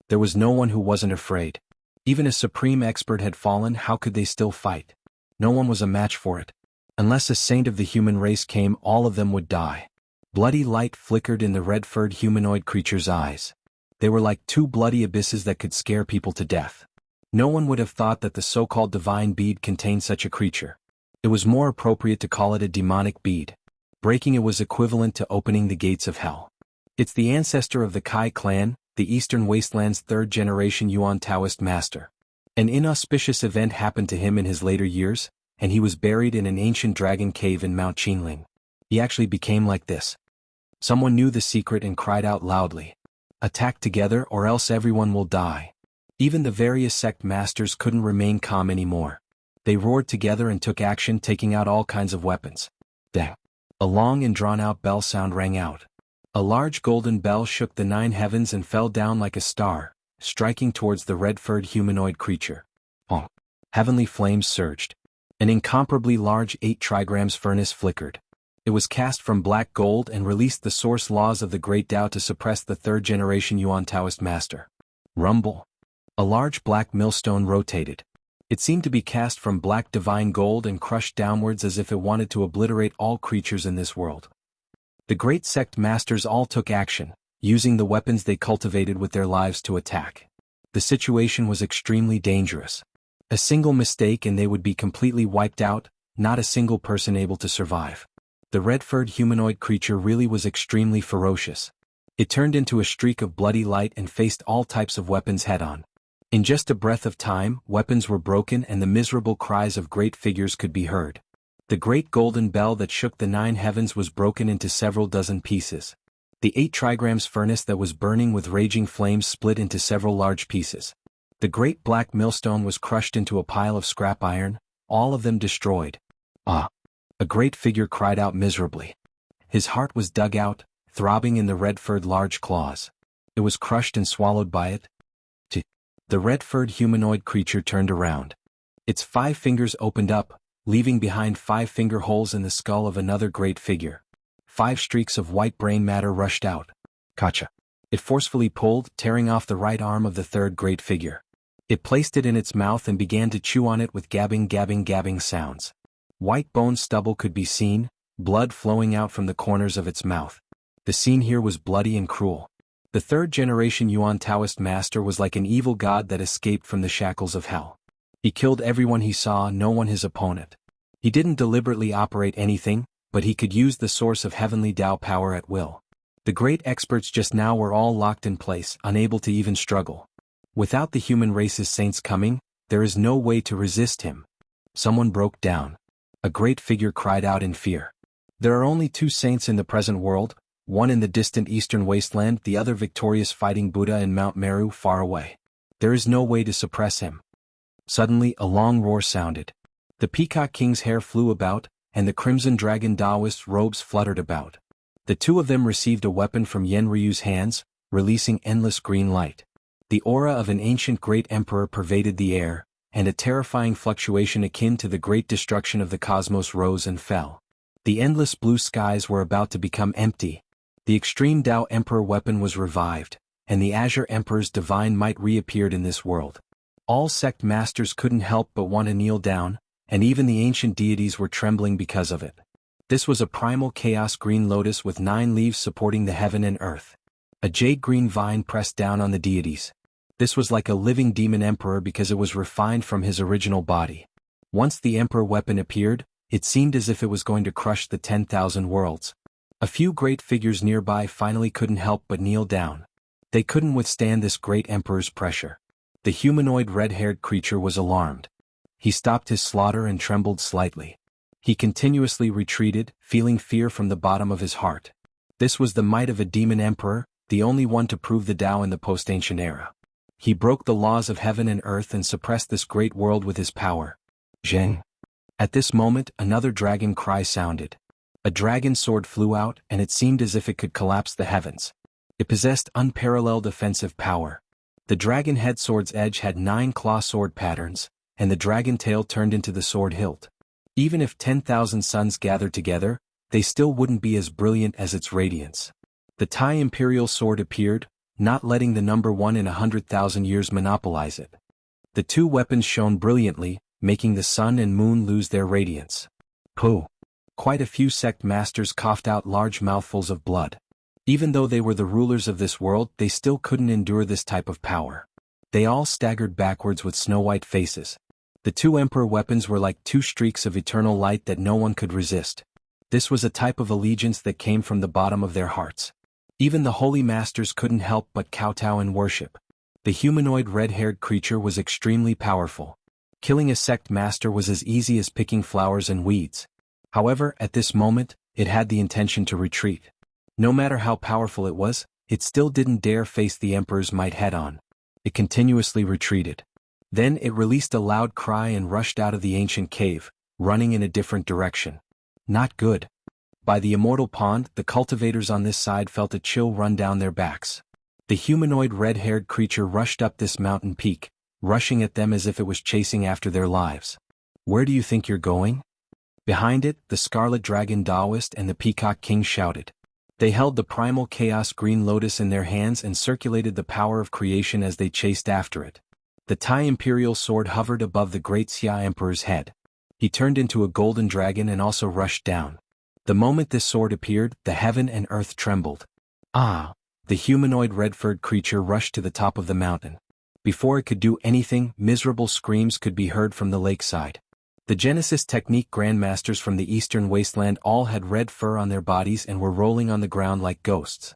There was no one who wasn't afraid. Even a supreme expert had fallen. How could they still fight? No one was a match for it. Unless a saint of the human race came, all of them would die. Bloody light flickered in the red-furred humanoid creature's eyes. They were like two bloody abysses that could scare people to death. No one would have thought that the so-called divine bead contained such a creature. It was more appropriate to call it a demonic bead. Breaking it was equivalent to opening the gates of hell. It's the ancestor of the Kai clan, the Eastern Wasteland's third-generation Yuan Taoist master. An inauspicious event happened to him in his later years, and he was buried in an ancient dragon cave in Mount Qinling. He actually became like this. Someone knew the secret and cried out loudly, "Attack together or else everyone will die." Even the various sect masters couldn't remain calm anymore. They roared together and took action, taking out all kinds of weapons. Dang! A long and drawn-out bell sound rang out. A large golden bell shook the 9 heavens and fell down like a star, striking towards the red-furred humanoid creature. Bonk! Heavenly flames surged. An incomparably large 8 trigrams furnace flickered. It was cast from black gold and released the source laws of the Great Tao to suppress the third-generation Yuan Taoist master. Rumble! A large black millstone rotated. It seemed to be cast from black divine gold and crushed downwards as if it wanted to obliterate all creatures in this world. The great sect masters all took action, using the weapons they cultivated with their lives to attack. The situation was extremely dangerous. A single mistake and they would be completely wiped out, not a single person able to survive. The red-furred humanoid creature really was extremely ferocious. It turned into a streak of bloody light and faced all types of weapons head-on. In just a breath of time, weapons were broken and the miserable cries of great figures could be heard. The great golden bell that shook the 9 heavens was broken into several dozen pieces. The 8 trigrams furnace that was burning with raging flames split into several large pieces. The great black millstone was crushed into a pile of scrap iron, all of them destroyed. Ah! A great figure cried out miserably. His heart was dug out, throbbing in the red-furred large claws. It was crushed and swallowed by it. The red-furred humanoid creature turned around. Its 5 fingers opened up, leaving behind 5 finger holes in the skull of another great figure. 5 streaks of white brain matter rushed out. Gotcha! It forcefully pulled, tearing off the right arm of the third great figure. It placed it in its mouth and began to chew on it with gabbing sounds. White bone stubble could be seen, blood flowing out from the corners of its mouth. The scene here was bloody and cruel. The third-generation Yuan Taoist master was like an evil god that escaped from the shackles of hell. He killed everyone he saw, no one his opponent. He didn't deliberately operate anything, but he could use the source of heavenly Tao power at will. The great experts just now were all locked in place, unable to even struggle. Without the human race's saints coming, there is no way to resist him. Someone broke down. A great figure cried out in fear. There are only 2 saints in the present world, one in the distant eastern wasteland, the other victorious fighting Buddha in Mount Meru far away. There is no way to suppress him. Suddenly a long roar sounded. The Peacock King's hair flew about, and the Crimson Dragon Taoist's robes fluttered about. The 2 of them received a weapon from Yen Ryu's hands, releasing endless green light. The aura of an ancient great emperor pervaded the air, and a terrifying fluctuation akin to the great destruction of the cosmos rose and fell. The endless blue skies were about to become empty. The Extreme Tao Emperor weapon was revived, and the Azure Emperor's divine might reappeared in this world. All sect masters couldn't help but want to kneel down, and even the ancient deities were trembling because of it. This was a primal chaos green lotus with 9 leaves supporting the heaven and earth. A jade-green vine pressed down on the deities. This was like a living demon emperor because it was refined from his original body. Once the Emperor weapon appeared, it seemed as if it was going to crush the 10,000 worlds. A few great figures nearby finally couldn't help but kneel down. They couldn't withstand this great Emperor's pressure. The humanoid red-haired creature was alarmed. He stopped his slaughter and trembled slightly. He continuously retreated, feeling fear from the bottom of his heart. This was the might of a demon emperor, the only one to prove the Tao in the post-ancient era. He broke the laws of heaven and earth and suppressed this great world with his power. Zheng. At this moment, another dragon cry sounded. A dragon sword flew out, and it seemed as if it could collapse the heavens. It possessed unparalleled offensive power. The dragon head sword's edge had 9 claw sword patterns, and the dragon tail turned into the sword hilt. Even if 10,000 suns gathered together, they still wouldn't be as brilliant as its radiance. The Tai Imperial Sword appeared, not letting the number 1 in 100,000 years monopolize it. The two weapons shone brilliantly, making the sun and moon lose their radiance. Pooh! Quite a few sect masters coughed out large mouthfuls of blood. Even though they were the rulers of this world, they still couldn't endure this type of power. They all staggered backwards with snow-white faces. The two emperor weapons were like 2 streaks of eternal light that no one could resist. This was a type of allegiance that came from the bottom of their hearts. Even the holy masters couldn't help but kowtow in worship. The humanoid red-haired creature was extremely powerful. Killing a sect master was as easy as picking flowers and weeds. However, at this moment, it had the intention to retreat. No matter how powerful it was, it still didn't dare face the emperor's might head-on. It continuously retreated. Then it released a loud cry and rushed out of the ancient cave, running in a different direction. Not good. By the immortal pond, the cultivators on this side felt a chill run down their backs. The humanoid red-haired creature rushed up this mountain peak, rushing at them as if it was chasing after their lives. Where do you think you're going? Behind it, the Scarlet Dragon Taoist and the Peacock King shouted. They held the primal chaos green lotus in their hands and circulated the power of creation as they chased after it. The Tai Imperial Sword hovered above the great Xia Emperor's head. He turned into a golden dragon and also rushed down. The moment this sword appeared, the heaven and earth trembled. Ah! The humanoid red-furred creature rushed to the top of the mountain. Before it could do anything, miserable screams could be heard from the lakeside. The Genesis Technique Grandmasters from the Eastern Wasteland all had red fur on their bodies and were rolling on the ground like ghosts.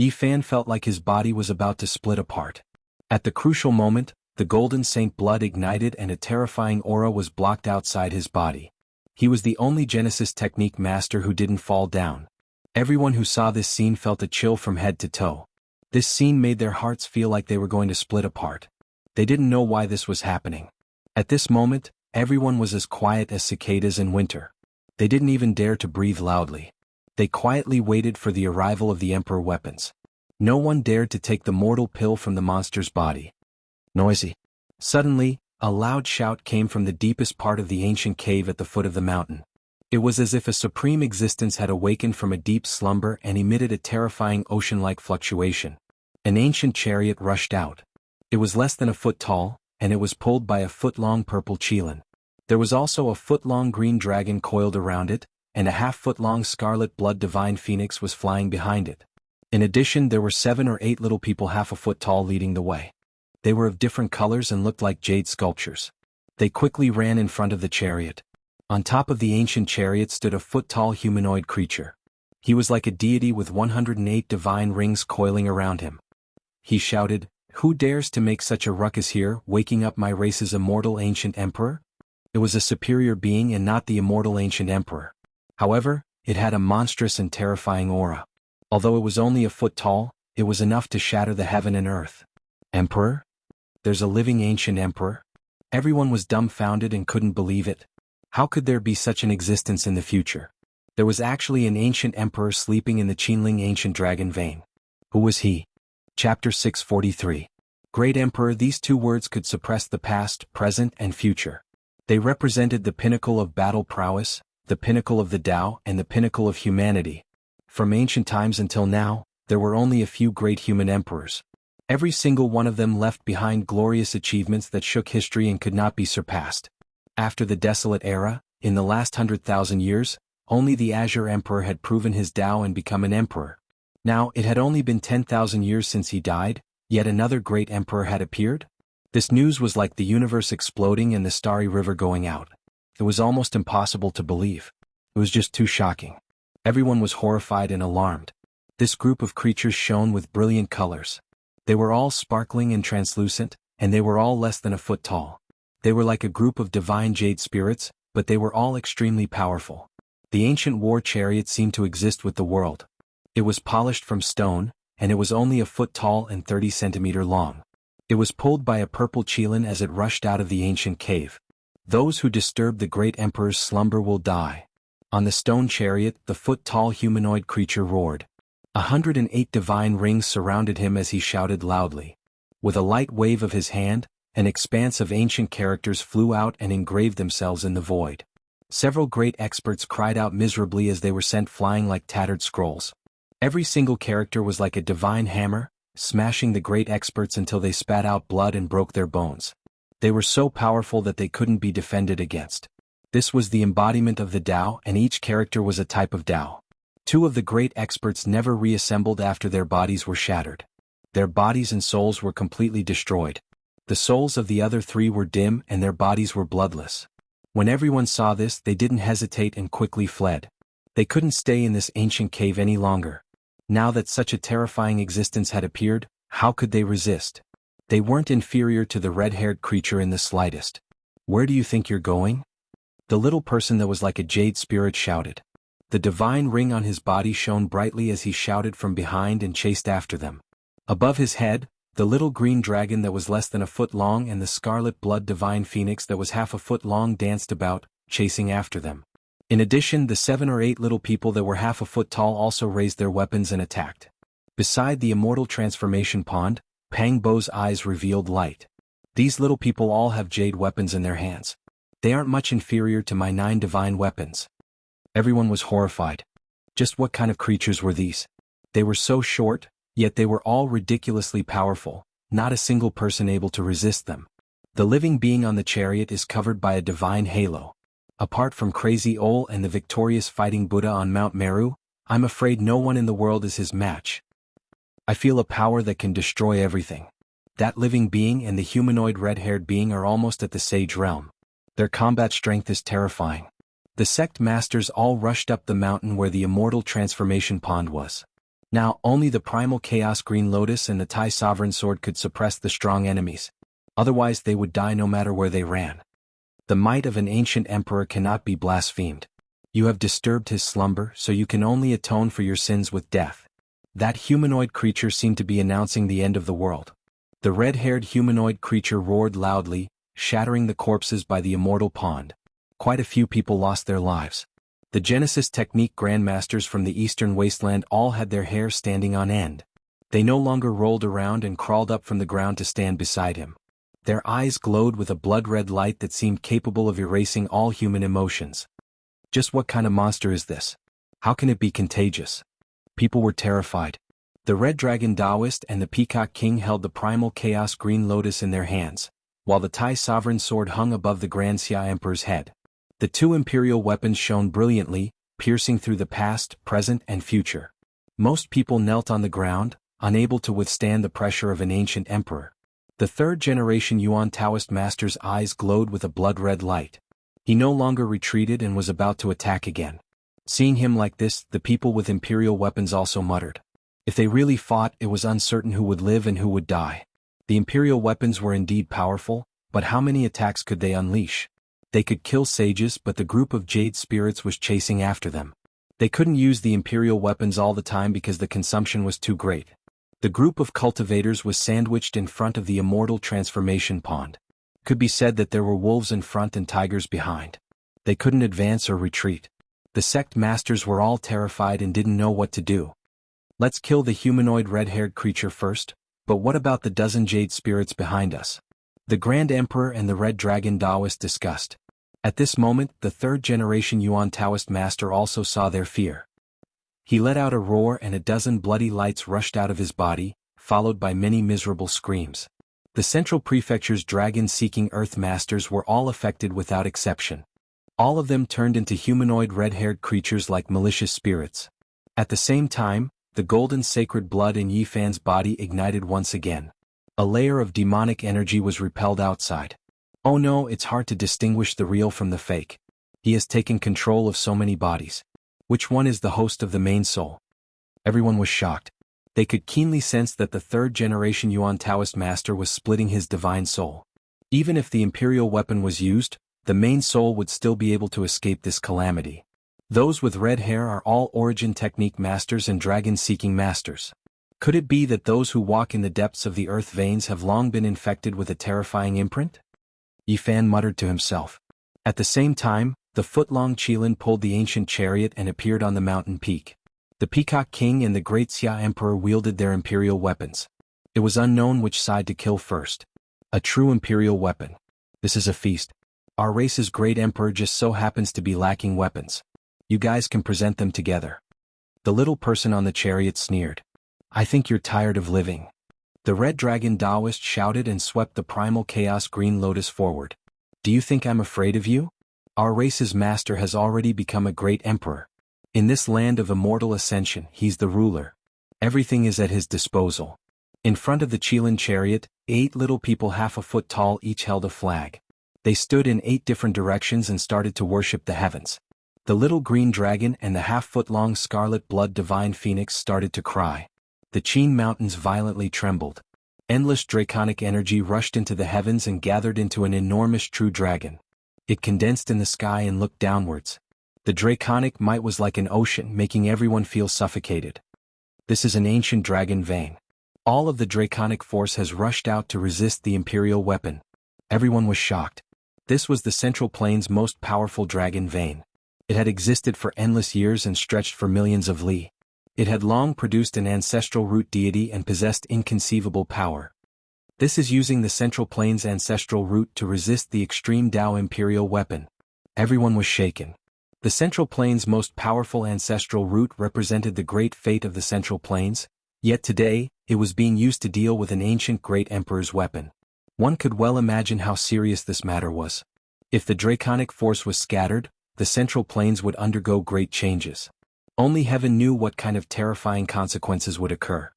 Yifan felt like his body was about to split apart. At the crucial moment, the Golden Saint blood ignited and a terrifying aura was blocked outside his body. He was the only Genesis Technique master who didn't fall down. Everyone who saw this scene felt a chill from head to toe. This scene made their hearts feel like they were going to split apart. They didn't know why this was happening. At this moment, everyone was as quiet as cicadas in winter. They didn't even dare to breathe loudly. They quietly waited for the arrival of the Emperor weapons. No one dared to take the mortal pill from the monster's body. Noisy. Suddenly, a loud shout came from the deepest part of the ancient cave at the foot of the mountain. It was as if a supreme existence had awakened from a deep slumber and emitted a terrifying ocean-like fluctuation. An ancient chariot rushed out. It was less than a foot tall, and it was pulled by a foot-long purple qilin. There was also a foot-long green dragon coiled around it, and a half-foot-long scarlet blood divine phoenix was flying behind it. In addition, there were 7 or 8 little people half a foot tall leading the way. They were of different colors and looked like jade sculptures. They quickly ran in front of the chariot. On top of the ancient chariot stood a foot-tall humanoid creature. He was like a deity with 108 divine rings coiling around him. He shouted, "Who dares to make such a ruckus here, waking up my race's immortal ancient emperor?" It was a superior being and not the immortal ancient emperor. However, it had a monstrous and terrifying aura. Although it was only a foot tall, it was enough to shatter the heaven and earth. Emperor? There's a living ancient emperor? Everyone was dumbfounded and couldn't believe it. How could there be such an existence in the future? There was actually an ancient emperor sleeping in the Qinling ancient dragon vein. Who was he? Chapter 643. Great Emperor. These 2 words could suppress the past, present, and future. They represented the pinnacle of battle prowess, the pinnacle of the Tao, and the pinnacle of humanity. From ancient times until now, there were only a few great human emperors. Every single one of them left behind glorious achievements that shook history and could not be surpassed. After the Desolate Era, in the last 100,000 years, only the Azure Emperor had proven his Tao and become an emperor. Now, it had only been 10,000 years since he died, yet another great emperor had appeared? This news was like the universe exploding and the starry river going out. It was almost impossible to believe. It was just too shocking. Everyone was horrified and alarmed. This group of creatures shone with brilliant colors. They were all sparkling and translucent, and they were all less than a foot tall. They were like a group of divine jade spirits, but they were all extremely powerful. The ancient war chariot seemed to exist with the world. It was polished from stone, and it was only a foot tall and 30 centimeters long. It was pulled by a purple qilin as it rushed out of the ancient cave. Those who disturb the great emperor's slumber will die. On the stone chariot, the foot-tall humanoid creature roared. 108 divine rings surrounded him as he shouted loudly. With a light wave of his hand, an expanse of ancient characters flew out and engraved themselves in the void. Several great experts cried out miserably as they were sent flying like tattered scrolls. Every single character was like a divine hammer, smashing the great experts until they spat out blood and broke their bones. They were so powerful that they couldn't be defended against. This was the embodiment of the Tao, and each character was a type of Tao. Two of the great experts never reassembled after their bodies were shattered. Their bodies and souls were completely destroyed. The souls of the other three were dim and their bodies were bloodless. When everyone saw this, they didn't hesitate and quickly fled. They couldn't stay in this ancient cave any longer. Now that such a terrifying existence had appeared, how could they resist? They weren't inferior to the red-haired creature in the slightest. "Where do you think you're going?" The little person that was like a jade spirit shouted. The divine ring on his body shone brightly as he shouted from behind and chased after them. Above his head, the little green dragon that was less than a foot long and the scarlet blood divine phoenix that was half a foot long danced about, chasing after them. In addition, the 7 or 8 little people that were half a foot tall also raised their weapons and attacked. Beside the immortal transformation pond, Pang Bo's eyes revealed light. These little people all have jade weapons in their hands. They aren't much inferior to my 9 divine weapons. Everyone was horrified. Just what kind of creatures were these? They were so short, yet they were all ridiculously powerful, not a single person able to resist them. The living being on the chariot is covered by a divine halo. Apart from Crazy Ol and the victorious fighting Buddha on Mount Meru, I'm afraid no one in the world is his match. I feel a power that can destroy everything. That living being and the humanoid red-haired being are almost at the sage realm. Their combat strength is terrifying. The sect masters all rushed up the mountain where the immortal transformation pond was. Now, only the primal chaos green lotus and the Tai sovereign sword could suppress the strong enemies. Otherwise they would die no matter where they ran. The might of an ancient emperor cannot be blasphemed. You have disturbed his slumber, so you can only atone for your sins with death. That humanoid creature seemed to be announcing the end of the world. The red-haired humanoid creature roared loudly, shattering the corpses by the immortal pond. Quite a few people lost their lives. The Genesis technique grandmasters from the eastern wasteland all had their hair standing on end. They no longer rolled around and crawled up from the ground to stand beside him. Their eyes glowed with a blood-red light that seemed capable of erasing all human emotions. Just what kind of monster is this? How can it be contagious? People were terrified. The Red Dragon Taoist and the Peacock King held the primal chaos green lotus in their hands, while the Tai sovereign sword hung above the Grand Xia Emperor's head. The 2 imperial weapons shone brilliantly, piercing through the past, present, and future. Most people knelt on the ground, unable to withstand the pressure of an ancient emperor. The 3rd-generation Yuan Taoist master's eyes glowed with a blood-red light. He no longer retreated and was about to attack again. Seeing him like this, the people with imperial weapons also muttered. If they really fought, it was uncertain who would live and who would die. The imperial weapons were indeed powerful, but how many attacks could they unleash? They could kill sages, but the group of jade spirits was chasing after them. They couldn't use the imperial weapons all the time because the consumption was too great. The group of cultivators was sandwiched in front of the immortal transformation pond. Could be said that there were wolves in front and tigers behind. They couldn't advance or retreat. The sect masters were all terrified and didn't know what to do. Let's kill the humanoid red-haired creature first, but what about the dozen jade spirits behind us? The Grand Emperor and the Red Dragon Taoist discussed. At this moment, the 3rd-generation Yuan Taoist master also saw their fear. He let out a roar and a dozen bloody lights rushed out of his body, followed by many miserable screams. The Central Prefecture's dragon-seeking Earth Masters were all affected without exception. All of them turned into humanoid red-haired creatures like malicious spirits. At the same time, the golden sacred blood in Yifan's body ignited once again. A layer of demonic energy was repelled outside. Oh no, it's hard to distinguish the real from the fake. He has taken control of so many bodies. Which one is the host of the main soul? Everyone was shocked. They could keenly sense that the third-generation Yuan Taoist master was splitting his divine soul. Even if the imperial weapon was used, the main soul would still be able to escape this calamity. Those with red hair are all origin technique masters and dragon-seeking masters. Could it be that those who walk in the depths of the earth veins have long been infected with a terrifying imprint? Yi Fan muttered to himself. At the same time, the foot-long Qilin pulled the ancient chariot and appeared on the mountain peak. The Peacock King and the Great Xia Emperor wielded their imperial weapons. It was unknown which side to kill first. A true imperial weapon. This is a feast. Our race's great emperor just so happens to be lacking weapons. You guys can present them together. The little person on the chariot sneered. I think you're tired of living. The Red Dragon Taoist shouted and swept the primal chaos green lotus forward. Do you think I'm afraid of you? Our race's master has already become a great emperor. In this land of immortal ascension, he's the ruler. Everything is at his disposal. In front of the Qilin chariot, 8 little people half a foot tall each held a flag. They stood in 8 different directions and started to worship the heavens. The little green dragon and the half-foot-long scarlet blood divine phoenix started to cry. The Qin mountains violently trembled. Endless draconic energy rushed into the heavens and gathered into an enormous true dragon. It condensed in the sky and looked downwards. The draconic might was like an ocean, making everyone feel suffocated. This is an ancient dragon vein. All of the draconic force has rushed out to resist the imperial weapon. Everyone was shocked. This was the Central Plains' most powerful dragon vein. It had existed for endless years and stretched for millions of li. It had long produced an ancestral root deity and possessed inconceivable power. This is using the Central Plains' ancestral root to resist the extreme Tao imperial weapon. Everyone was shaken. The Central Plains' most powerful ancestral root represented the great fate of the Central Plains, yet today, it was being used to deal with an ancient great emperor's weapon. One could well imagine how serious this matter was. If the draconic force was scattered, the Central Plains would undergo great changes. Only heaven knew what kind of terrifying consequences would occur.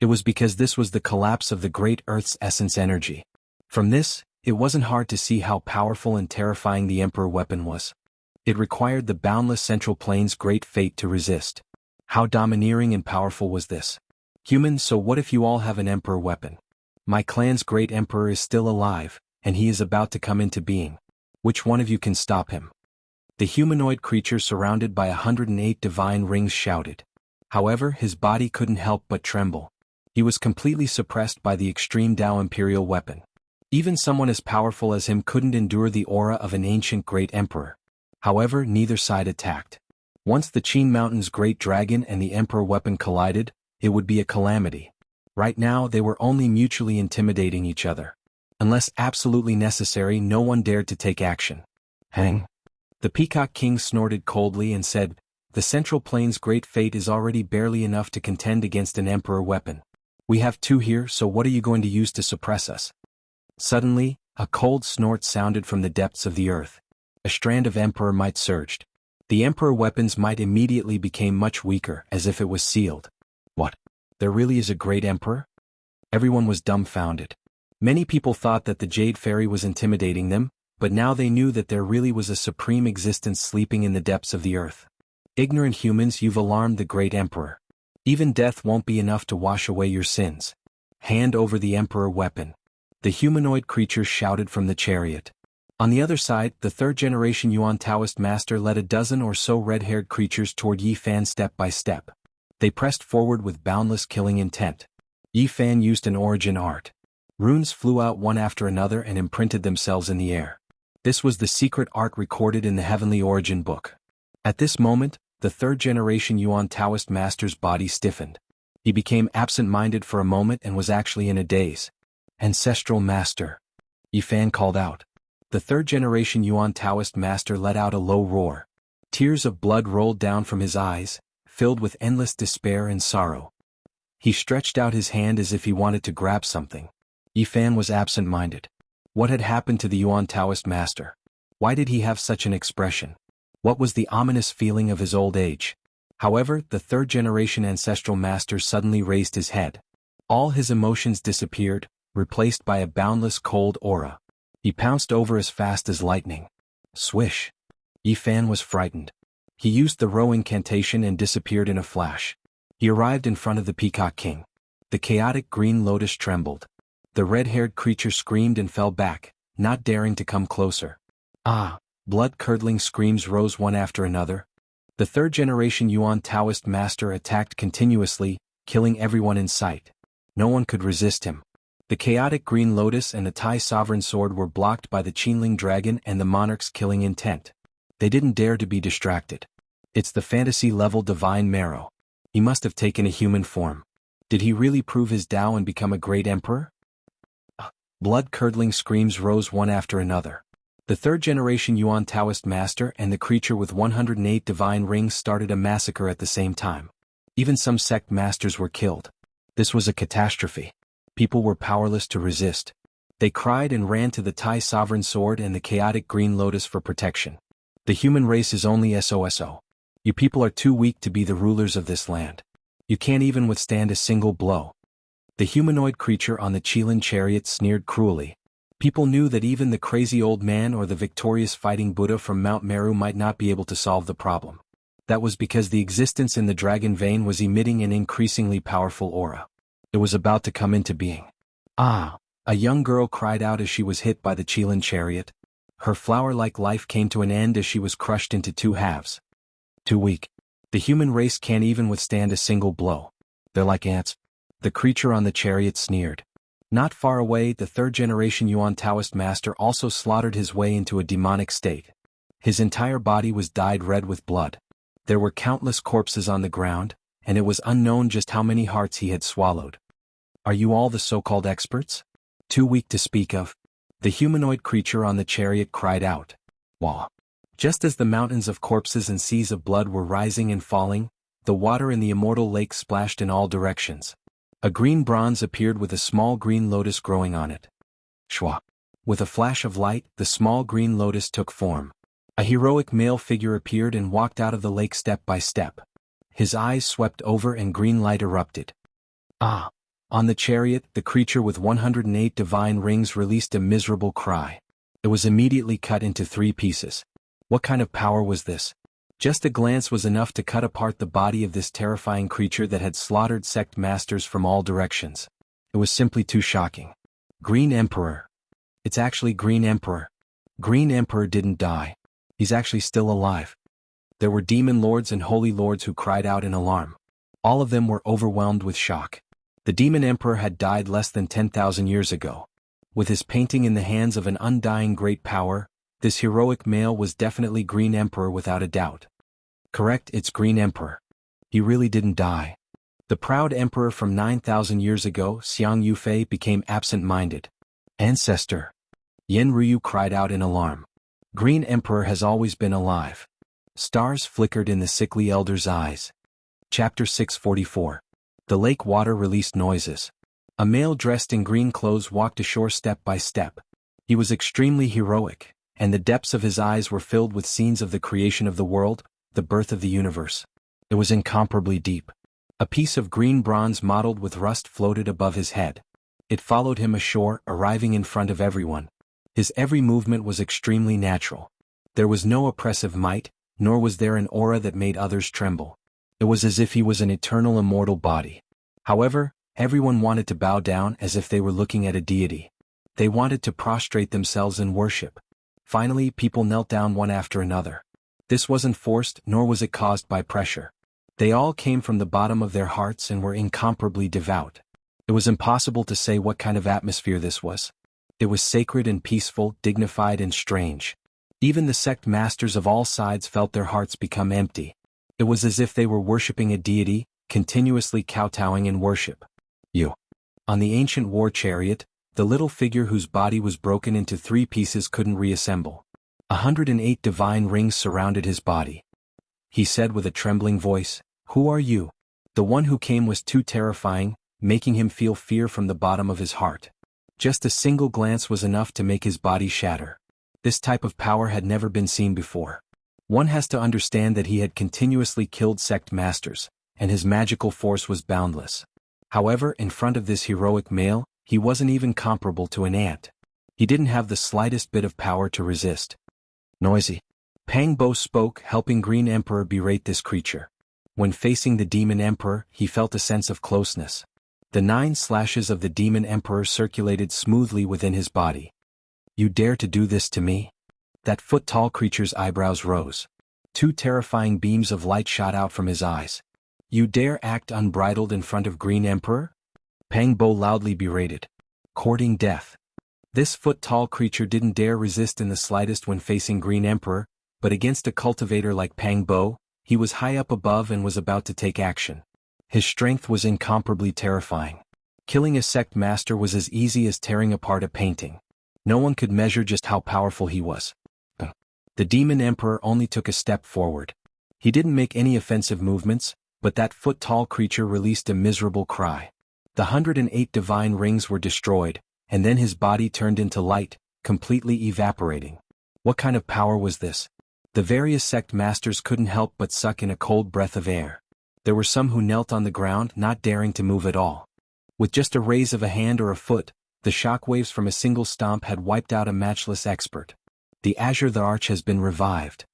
It was because this was the collapse of the great Earth's essence energy. From this, it wasn't hard to see how powerful and terrifying the Emperor weapon was. It required the boundless Central Plains' great fate to resist. How domineering and powerful was this? Human, so what if you all have an Emperor weapon? My clan's great Emperor is still alive, and he is about to come into being. Which one of you can stop him? The humanoid creature surrounded by 108 divine rings shouted. However, his body couldn't help but tremble. He was completely suppressed by the extreme Tao imperial weapon. Even someone as powerful as him couldn't endure the aura of an ancient great emperor. However, neither side attacked. Once the Qin Mountain's great dragon and the emperor weapon collided, it would be a calamity. Right now, they were only mutually intimidating each other. Unless absolutely necessary, no one dared to take action. Hang. The Peacock King snorted coldly and said, The Central Plains' great fate is already barely enough to contend against an emperor weapon. We have 2 here, so what are you going to use to suppress us? Suddenly, a cold snort sounded from the depths of the earth. A strand of emperor might surged. The emperor weapon's might immediately became much weaker, as if it was sealed. What? There really is a great emperor? Everyone was dumbfounded. Many people thought that the Jade Fairy was intimidating them, but now they knew that there really was a supreme existence sleeping in the depths of the earth. Ignorant humans, you've alarmed the great emperor. Even death won't be enough to wash away your sins. Hand over the emperor weapon. The humanoid creature shouted from the chariot. On the other side, the third-generation Yuan Taoist master led a dozen or so red-haired creatures toward Yi Fan step by step. They pressed forward with boundless killing intent. Yi Fan used an origin art. Runes flew out one after another and imprinted themselves in the air. This was the secret art recorded in the Heavenly Origin Book. At this moment, the third-generation Yuan Taoist master's body stiffened. He became absent-minded for a moment and was actually in a daze. Ancestral Master. Yi Fan called out. The third-generation Yuan Taoist master let out a low roar. Tears of blood rolled down from his eyes, filled with endless despair and sorrow. He stretched out his hand as if he wanted to grab something. Yi Fan was absent-minded. What had happened to the Yuan Taoist master? Why did he have such an expression? What was the ominous feeling of his old age? However, the third-generation ancestral master suddenly raised his head. All his emotions disappeared, replaced by a boundless cold aura. He pounced over as fast as lightning. Swish. Yi Fan was frightened. He used the row incantation and disappeared in a flash. He arrived in front of the Peacock King. The chaotic green lotus trembled. The red-haired creature screamed and fell back, not daring to come closer. Ah! Blood-curdling screams rose one after another. The third-generation Yuan Taoist master attacked continuously, killing everyone in sight. No one could resist him. The chaotic green lotus and the Tai sovereign sword were blocked by the Qinling dragon and the monarch's killing intent. They didn't dare to be distracted. It's the fantasy-level divine marrow. He must have taken a human form. Did he really prove his Tao and become a great emperor? Blood-curdling screams rose one after another. The third-generation Yuan Taoist master and the creature with 108 divine rings started a massacre at the same time. Even some sect masters were killed. This was a catastrophe. People were powerless to resist. They cried and ran to the Tai sovereign sword and the chaotic green lotus for protection. The human race is only SOSO. You people are too weak to be the rulers of this land. You can't even withstand a single blow. The humanoid creature on the Qilin chariot sneered cruelly. People knew that even the crazy old man or the victorious fighting Buddha from Mount Meru might not be able to solve the problem. That was because the existence in the dragon vein was emitting an increasingly powerful aura. It was about to come into being. Ah! A young girl cried out as she was hit by the Qilin chariot. Her flower-like life came to an end as she was crushed into two halves. Too weak. The human race can't even withstand a single blow. They're like ants. The creature on the chariot sneered. Not far away, the third-generation Yuan Taoist master also slaughtered his way into a demonic state. His entire body was dyed red with blood. There were countless corpses on the ground, and it was unknown just how many hearts he had swallowed. Are you all the so-called experts? Too weak to speak of? The humanoid creature on the chariot cried out. Wah! Just as the mountains of corpses and seas of blood were rising and falling, the water in the immortal lake splashed in all directions. A green bronze appeared with a small green lotus growing on it. Shwa! With a flash of light, the small green lotus took form. A heroic male figure appeared and walked out of the lake step by step. His eyes swept over and green light erupted. Ah! On the chariot, the creature with 108 divine rings released a miserable cry. It was immediately cut into 3 pieces. What kind of power was this? Just a glance was enough to cut apart the body of this terrifying creature that had slaughtered sect masters from all directions. It was simply too shocking. Green Emperor. It's actually Green Emperor. Green Emperor didn't die. He's actually still alive. There were demon lords and holy lords who cried out in alarm. All of them were overwhelmed with shock. The demon emperor had died less than 10,000 years ago. With his painting in the hands of an undying great power, this heroic male was definitely Green Emperor without a doubt. Correct, it's Green Emperor. He really didn't die. The proud emperor from 9,000 years ago, Xiang Yufei, became absent-minded. Ancestor. Yen Ryu cried out in alarm. Green Emperor has always been alive. Stars flickered in the sickly elder's eyes. Chapter 644. The lake water released noises. A male dressed in green clothes walked ashore step by step. He was extremely heroic, and the depths of his eyes were filled with scenes of the creation of the world, the birth of the universe. It was incomparably deep. A piece of green bronze mottled with rust floated above his head. It followed him ashore, arriving in front of everyone. His every movement was extremely natural. There was no oppressive might, nor was there an aura that made others tremble. It was as if he was an eternal immortal body. However, everyone wanted to bow down as if they were looking at a deity. They wanted to prostrate themselves in worship. Finally, people knelt down one after another. This wasn't forced, nor was it caused by pressure. They all came from the bottom of their hearts and were incomparably devout. It was impossible to say what kind of atmosphere this was. It was sacred and peaceful, dignified and strange. Even the sect masters of all sides felt their hearts become empty. It was as if they were worshipping a deity, continuously kowtowing in worship. You. On the ancient war chariot, the little figure whose body was broken into 3 pieces couldn't reassemble. 108 divine rings surrounded his body. He said with a trembling voice, "Who are you?" The one who came was too terrifying, making him feel fear from the bottom of his heart. Just a single glance was enough to make his body shatter. This type of power had never been seen before. One has to understand that he had continuously killed sect masters, and his magical force was boundless. However, in front of this heroic male, he wasn't even comparable to an ant. He didn't have the slightest bit of power to resist. Noisy. Pang Bo spoke, helping Green Emperor berate this creature. When facing the Demon Emperor, he felt a sense of closeness. The 9 slashes of the Demon Emperor circulated smoothly within his body. You dare to do this to me? That foot-tall creature's eyebrows rose. 2 terrifying beams of light shot out from his eyes. You dare act unbridled in front of Green Emperor? Pang Bo loudly berated. Courting death. This foot-tall creature didn't dare resist in the slightest when facing Green Emperor, but against a cultivator like Pang Bo, he was high up above and was about to take action. His strength was incomparably terrifying. Killing a sect master was as easy as tearing apart a painting. No one could measure just how powerful he was. The Demon Emperor only took a step forward. He didn't make any offensive movements, but that foot-tall creature released a miserable cry. The 108 divine rings were destroyed, and then his body turned into light, completely evaporating. What kind of power was this? The various sect masters couldn't help but suck in a cold breath of air. There were some who knelt on the ground, not daring to move at all. With just a raise of a hand or a foot, the shockwaves from a single stomp had wiped out a matchless expert. The Azure the Arch has been revived.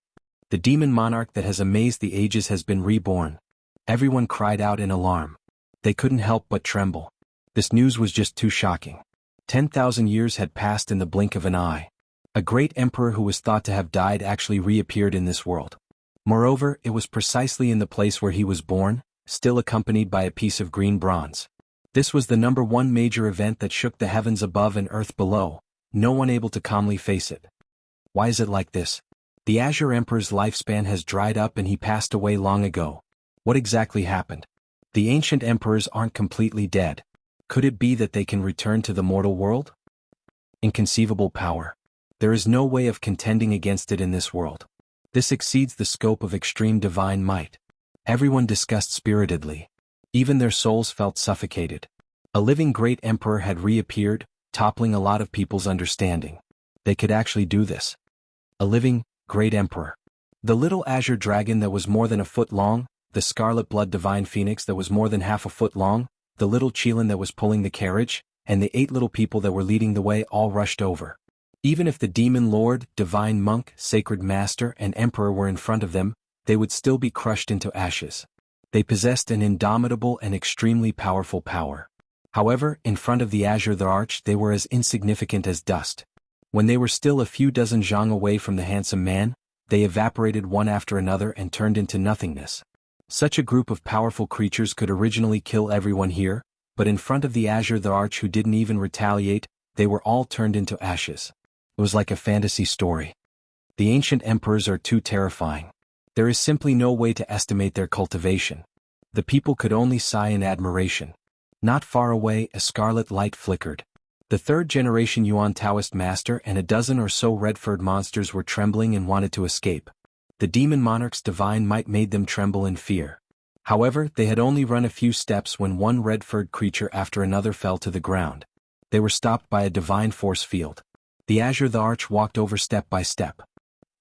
The demon monarch that has amazed the ages has been reborn. Everyone cried out in alarm. They couldn't help but tremble. This news was just too shocking. 10,000 years had passed in the blink of an eye. A great emperor who was thought to have died actually reappeared in this world. Moreover, it was precisely in the place where he was born, still accompanied by a piece of green bronze. This was the #1 major event that shook the heavens above and earth below, no one able to calmly face it. Why is it like this? The Azure Emperor's lifespan has dried up and he passed away long ago. What exactly happened? The ancient emperors aren't completely dead. Could it be that they can return to the mortal world? Inconceivable power. There is no way of contending against it in this world. This exceeds the scope of extreme divine might. Everyone discussed spiritedly. Even their souls felt suffocated. A living great emperor had reappeared, toppling a lot of people's understanding. They could actually do this. A living, great emperor. The little azure dragon that was more than a foot long, the scarlet blood divine phoenix that was more than half a foot long, the little Qilin that was pulling the carriage, and the 8 little people that were leading the way all rushed over. Even if the demon lord, divine monk, sacred master, and emperor were in front of them, they would still be crushed into ashes. They possessed an indomitable and extremely powerful power. However, in front of the Azure the Arch they were as insignificant as dust. When they were still a few dozen zhang away from the handsome man, they evaporated one after another and turned into nothingness. Such a group of powerful creatures could originally kill everyone here, but in front of the Azure the Arch who didn't even retaliate, they were all turned into ashes. It was like a fantasy story. The ancient emperors are too terrifying. There is simply no way to estimate their cultivation. The people could only sigh in admiration. Not far away, a scarlet light flickered. The 3rd generation Yuan Taoist master and a dozen or so red-furred monsters were trembling and wanted to escape. The demon monarch's divine might made them tremble in fear. However, they had only run a few steps when one red-furred creature after another fell to the ground. They were stopped by a divine force field. The Azure the Arch walked over step by step.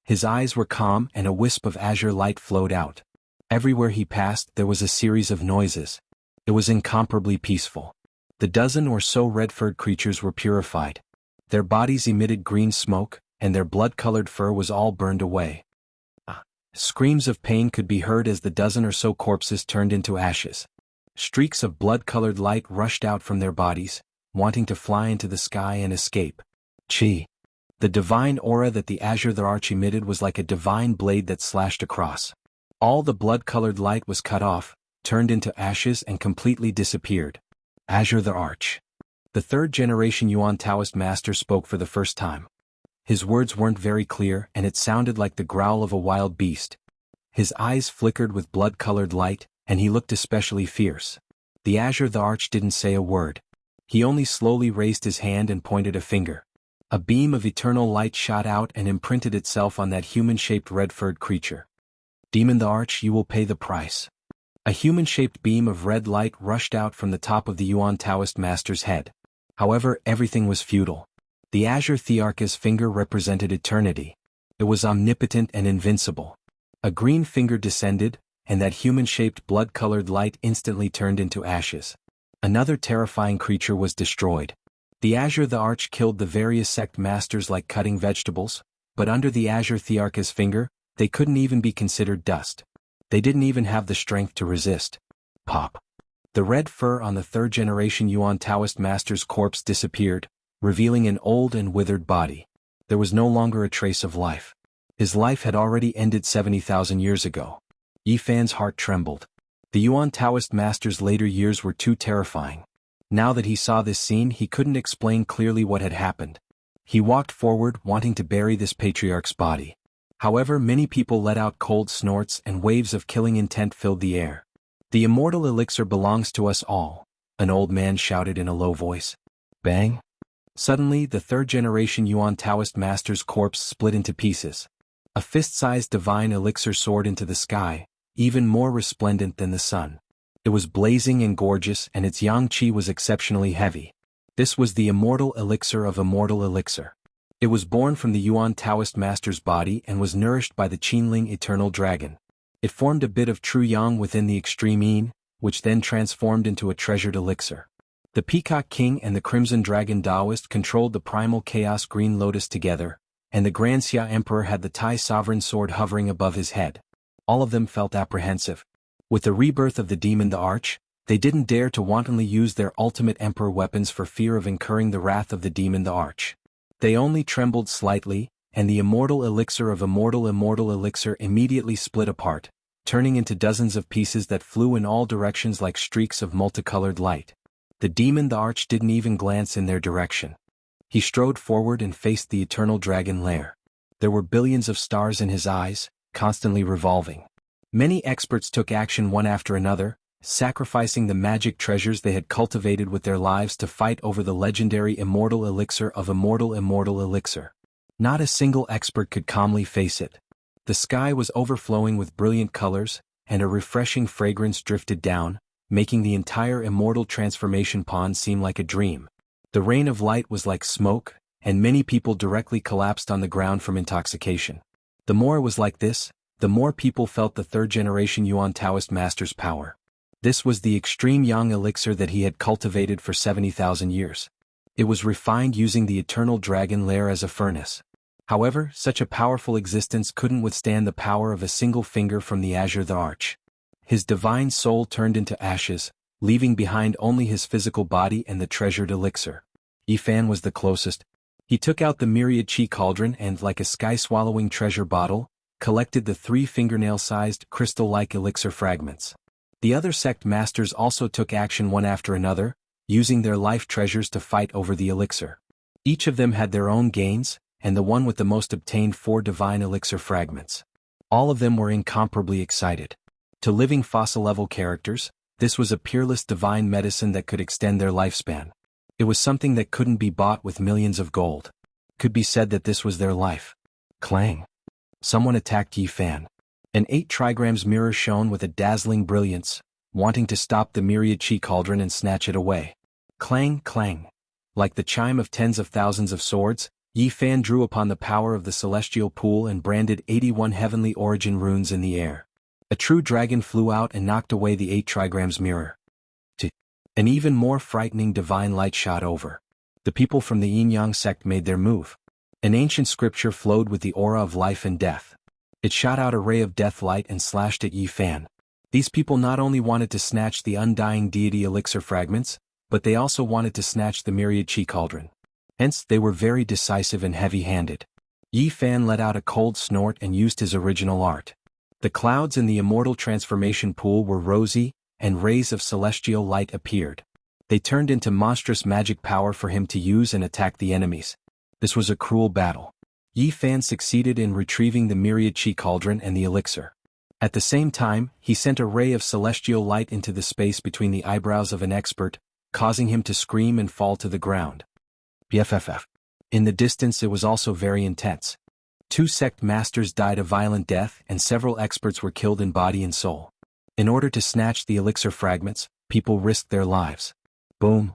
His eyes were calm and a wisp of azure light flowed out. Everywhere he passed there was a series of noises. It was incomparably peaceful. The dozen or so red-furred creatures were purified. Their bodies emitted green smoke, and their blood-colored fur was all burned away. Screams of pain could be heard as the dozen or so corpses turned into ashes. Streaks of blood-colored light rushed out from their bodies, wanting to fly into the sky and escape. Chi. The divine aura that the Azure the Arch emitted was like a divine blade that slashed across. All the blood-colored light was cut off, turned into ashes and completely disappeared. Azure the Arch. The 3rd generation Yuan Taoist master spoke for the first time. His words weren't very clear and it sounded like the growl of a wild beast. His eyes flickered with blood-colored light, and he looked especially fierce. The Azure the Arch didn't say a word. He only slowly raised his hand and pointed a finger. A beam of eternal light shot out and imprinted itself on that human-shaped red-furred creature. Demon the Arch, you will pay the price. A human-shaped beam of red light rushed out from the top of the Yuan Taoist master's head. However, everything was futile. The Azure Thearch's finger represented eternity. It was omnipotent and invincible. A green finger descended, and that human-shaped blood-colored light instantly turned into ashes. Another terrifying creature was destroyed. The Azure the Arch killed the various sect masters like cutting vegetables, but under the Azure Thearch's finger, They couldn't even be considered dust. They didn't even have the strength to resist. Pop. The red fur on the third-generation Yuan Taoist master's corpse disappeared, revealing an old and withered body. There was no longer a trace of life. His life had already ended 70,000 years ago. Yi Fan's heart trembled. The Yuan Taoist master's later years were too terrifying. Now that he saw this scene, he couldn't explain clearly what had happened. He walked forward, wanting to bury this patriarch's body. However, many people let out cold snorts and waves of killing intent filled the air. "The immortal elixir belongs to us all," an old man shouted in a low voice. Bang! Suddenly, the third-generation Yuan Taoist master's corpse split into pieces. A fist-sized divine elixir soared into the sky, even more resplendent than the sun. It was blazing and gorgeous, and its yang qi was exceptionally heavy. This was the immortal elixir of immortal elixir. It was born from the Yuan Taoist master's body and was nourished by the Qinling eternal dragon. It formed a bit of true yang within the extreme yin, which then transformed into a treasured elixir. The Peacock King and the Crimson Dragon Taoist controlled the primal chaos green lotus together, and the Grand Xia Emperor had the Tai sovereign sword hovering above his head. All of them felt apprehensive. With the rebirth of the demon the Arch, they didn't dare to wantonly use their ultimate emperor weapons for fear of incurring the wrath of the demon the Arch. They only trembled slightly, and the immortal elixir of immortal elixir immediately split apart, turning into dozens of pieces that flew in all directions like streaks of multicolored light. The demon the Arch didn't even glance in their direction. He strode forward and faced the eternal dragon lair. There were billions of stars in his eyes, constantly revolving. Many experts took action one after another, sacrificing the magic treasures they had cultivated with their lives to fight over the legendary immortal elixir of immortal elixir. Not a single expert could calmly face it. The sky was overflowing with brilliant colors, and a refreshing fragrance drifted down, making the entire immortal transformation pond seem like a dream. The rain of light was like smoke, and many people directly collapsed on the ground from intoxication. The more it was like this, the more people felt the third-generation Yuan Taoist master's power. This was the extreme yang elixir that he had cultivated for 70,000 years. It was refined using the eternal dragon lair as a furnace. However, such a powerful existence couldn't withstand the power of a single finger from the Azure the Arch. His divine soul turned into ashes, leaving behind only his physical body and the treasured elixir. Yi Fan was the closest. He took out the myriad qi cauldron and, like a sky-swallowing treasure bottle, collected the 3 fingernail-sized, crystal-like elixir fragments. The other sect masters also took action one after another, using their life treasures to fight over the elixir. Each of them had their own gains, and the one with the most obtained 4 divine elixir fragments. All of them were incomparably excited. To living fossil-level characters, this was a peerless divine medicine that could extend their lifespan. It was something that couldn't be bought with millions of gold. Could be said that this was their life. Clang. Someone attacked Yi Fan. An 8 trigrams mirror shone with a dazzling brilliance, wanting to stop the myriad qi cauldron and snatch it away. Clang, clang. Like the chime of tens of thousands of swords, Yi Fan drew upon the power of the celestial pool and branded 81 heavenly origin runes in the air. A true dragon flew out and knocked away the 8 trigrams mirror. An even more frightening divine light shot over. The people from the Yin-Yang sect made their move. An ancient scripture flowed with the aura of life and death. It shot out a ray of death light and slashed at Yi Fan. These people not only wanted to snatch the undying deity elixir fragments, but they also wanted to snatch the myriad qi cauldron. Hence, they were very decisive and heavy-handed. Yi Fan let out a cold snort and used his original art. The clouds in the immortal transformation pool were rosy, and rays of celestial light appeared. They turned into monstrous magic power for him to use and attack the enemies. This was a cruel battle. Yi Fan succeeded in retrieving the myriad qi cauldron and the elixir. At the same time, he sent a ray of celestial light into the space between the eyebrows of an expert, causing him to scream and fall to the ground. BFFF. In the distance it was also very intense. 2 sect masters died a violent death and several experts were killed in body and soul. In order to snatch the elixir fragments, people risked their lives. Boom.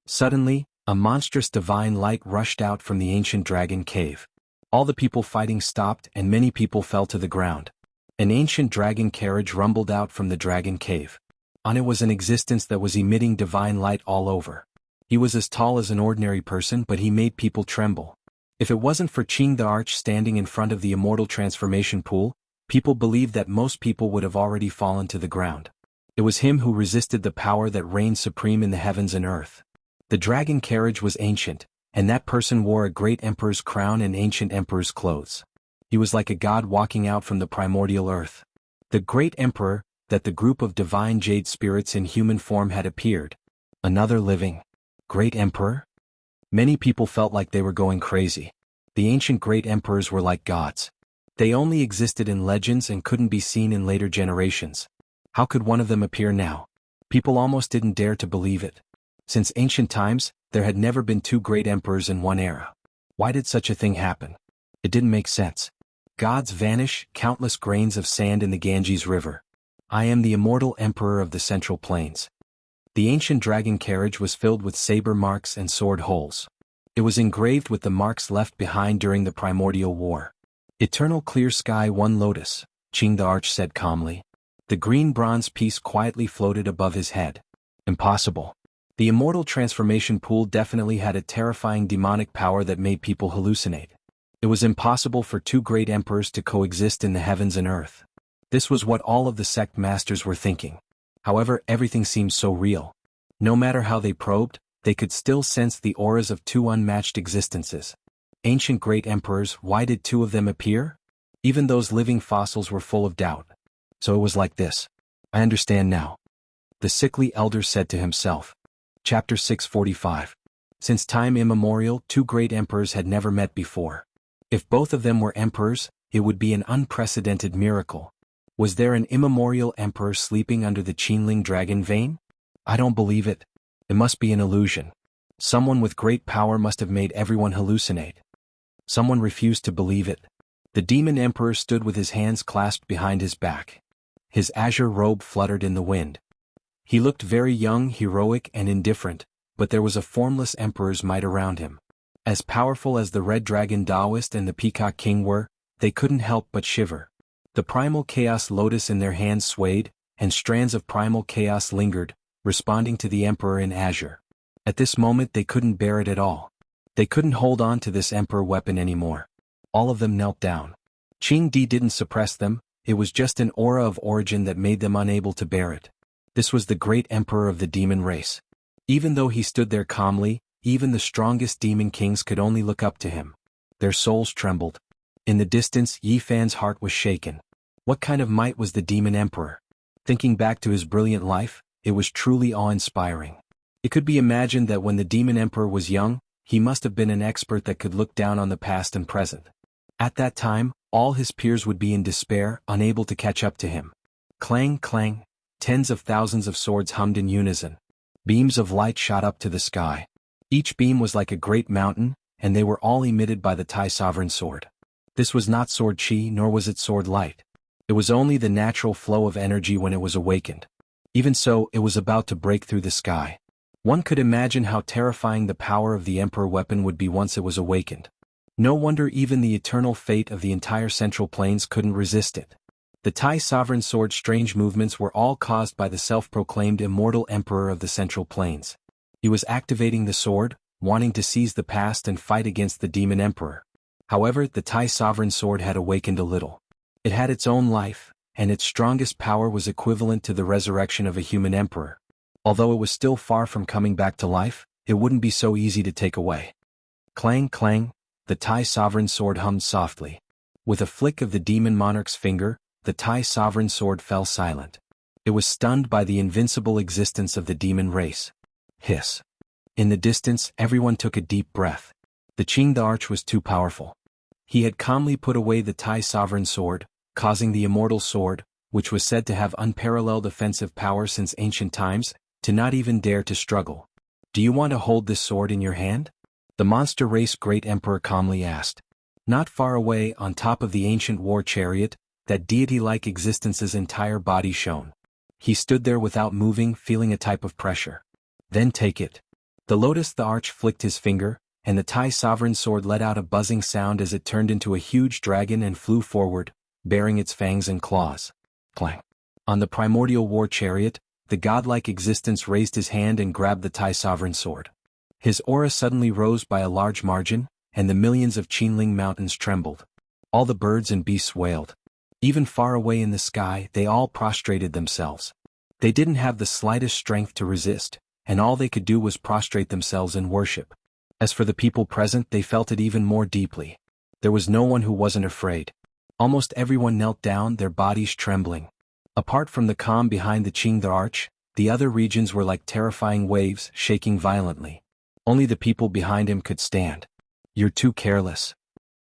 Suddenly, a monstrous divine light rushed out from the ancient dragon cave. All the people fighting stopped and many people fell to the ground. An ancient dragon carriage rumbled out from the dragon cave. On it was an existence that was emitting divine light all over. He was as tall as an ordinary person, but he made people tremble. If it wasn't for Qing the Arch standing in front of the immortal transformation pool, People believed that most people would have already fallen to the ground. It was him who resisted the power that reigned supreme in the heavens and earth. The dragon carriage was ancient, and that person wore a great emperor's crown and ancient emperor's clothes. He was like a god walking out from the primordial earth. The great emperor, that the group of divine jade spirits in human form had appeared. Another living great emperor? Many people felt like they were going crazy. The ancient great emperors were like gods. They only existed in legends and couldn't be seen in later generations. How could one of them appear now? People almost didn't dare to believe it. Since ancient times, there had never been two great emperors in one era. Why did such a thing happen? It didn't make sense. Gods vanish, countless grains of sand in the Ganges River. I am the immortal emperor of the Central Plains. The ancient dragon carriage was filled with saber marks and sword holes. It was engraved with the marks left behind during the primordial war. Eternal clear sky, one lotus, Qing the Arch said calmly. The green bronze piece quietly floated above his head. Impossible. The immortal transformation pool definitely had a terrifying demonic power that made people hallucinate. It was impossible for two great emperors to coexist in the heavens and earth. This was what all of the sect masters were thinking. However, everything seemed so real. No matter how they probed, they could still sense the auras of two unmatched existences. Ancient great emperors, why did two of them appear? Even those living fossils were full of doubt. So it was like this. I understand now. The sickly elder said to himself. Chapter 645. Since time immemorial, two great emperors had never met before. If both of them were emperors, it would be an unprecedented miracle. Was there an immemorial emperor sleeping under the Qinling dragon vein? I don't believe it. It must be an illusion. Someone with great power must have made everyone hallucinate. Someone refused to believe it. The demon emperor stood with his hands clasped behind his back. His azure robe fluttered in the wind. He looked very young, heroic, and indifferent, but there was a formless emperor's might around him. As powerful as the red dragon Taoist and the peacock king were, they couldn't help but shiver. The primal chaos lotus in their hands swayed, and strands of primal chaos lingered, responding to the emperor in azure. At this moment they couldn't bear it at all. They couldn't hold on to this emperor weapon anymore. All of them knelt down. Qing Di didn't suppress them, it was just an aura of origin that made them unable to bear it. This was the great emperor of the demon race. Even though he stood there calmly, even the strongest demon kings could only look up to him. Their souls trembled. In the distance, Yi Fan's heart was shaken. What kind of might was the demon emperor? Thinking back to his brilliant life, it was truly awe-inspiring. It could be imagined that when the demon emperor was young, he must have been an expert that could look down on the past and present. At that time, all his peers would be in despair, unable to catch up to him. Clang, clang, tens of thousands of swords hummed in unison. Beams of light shot up to the sky. Each beam was like a great mountain, and they were all emitted by the Tai Sovereign Sword. This was not sword chi, nor was it sword light. It was only the natural flow of energy when it was awakened. Even so, it was about to break through the sky. One could imagine how terrifying the power of the Emperor weapon would be once it was awakened. No wonder even the eternal fate of the entire Central Plains couldn't resist it. The Tai Sovereign Sword's strange movements were all caused by the self-proclaimed immortal Emperor of the Central Plains. He was activating the sword, wanting to seize the past and fight against the Demon Emperor. However, the Tai Sovereign Sword had awakened a little. It had its own life, and its strongest power was equivalent to the resurrection of a human emperor. Although it was still far from coming back to life, it wouldn't be so easy to take away. Clang, clang, the Tai Sovereign Sword hummed softly. With a flick of the Demon Monarch's finger, the Tai Sovereign Sword fell silent. It was stunned by the invincible existence of the demon race. Hiss. In the distance, everyone took a deep breath. The Qing the Arch was too powerful. He had calmly put away the Tai Sovereign Sword, causing the Immortal Sword, which was said to have unparalleled offensive power since ancient times, to not even dare to struggle. Do you want to hold this sword in your hand? The monster race great emperor calmly asked. Not far away, on top of the ancient war chariot, that deity-like existence's entire body shone. He stood there without moving, feeling a type of pressure. Then take it. The Lotus the Arch flicked his finger, and the Tai Sovereign Sword let out a buzzing sound as it turned into a huge dragon and flew forward, bearing its fangs and claws. Clang. On the primordial war chariot, the godlike existence raised his hand and grabbed the Tai Sovereign Sword. His aura suddenly rose by a large margin, and the millions of Qinling mountains trembled. All the birds and beasts wailed. Even far away in the sky, they all prostrated themselves. They didn't have the slightest strength to resist, and all they could do was prostrate themselves in worship. As for the people present, they felt it even more deeply. There was no one who wasn't afraid. Almost everyone knelt down, their bodies trembling. Apart from the calm behind the Qingde Arch, the other regions were like terrifying waves, shaking violently. Only the people behind him could stand. "You're too careless,"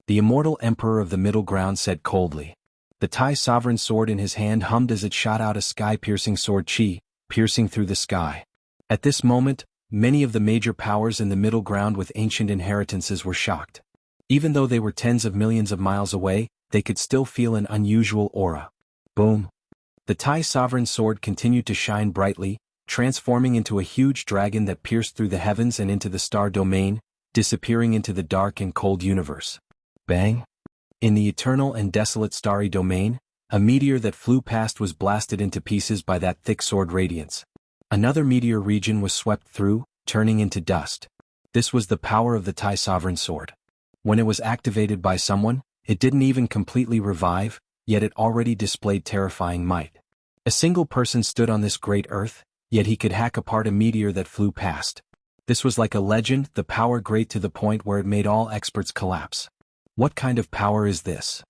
the immortal emperor of the middle ground said coldly. The Tai sovereign sword in his hand hummed as it shot out a sky-piercing sword chi, piercing through the sky. At this moment, many of the major powers in the middle ground with ancient inheritances were shocked. Even though they were tens of millions of miles away, they could still feel an unusual aura. Boom! The Tai sovereign sword continued to shine brightly, transforming into a huge dragon that pierced through the heavens and into the star domain, disappearing into the dark and cold universe. Bang! In the eternal and desolate starry domain, a meteor that flew past was blasted into pieces by that thick sword radiance. Another meteor region was swept through, turning into dust. This was the power of the Tai sovereign sword. When it was activated by someone, it didn't even completely revive, yet it already displayed terrifying might. A single person stood on this great earth, yet he could hack apart a meteor that flew past. This was like a legend, the power great to the point where it made all experts collapse. What kind of power is this?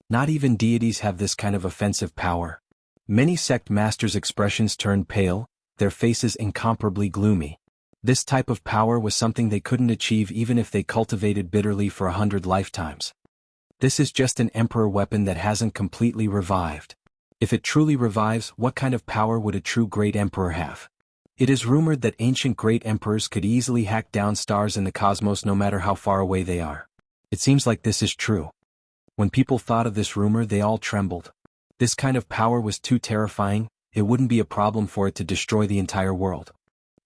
Not even deities have this kind of offensive power. Many sect masters' expressions turned pale, their faces incomparably gloomy. This type of power was something they couldn't achieve even if they cultivated bitterly for 100 lifetimes. This is just an emperor weapon that hasn't completely revived. If it truly revives, what kind of power would a true great emperor have? It is rumored that ancient great emperors could easily hack down stars in the cosmos no matter how far away they are. It seems like this is true. When people thought of this rumor, they all trembled. This kind of power was too terrifying, it wouldn't be a problem for it to destroy the entire world.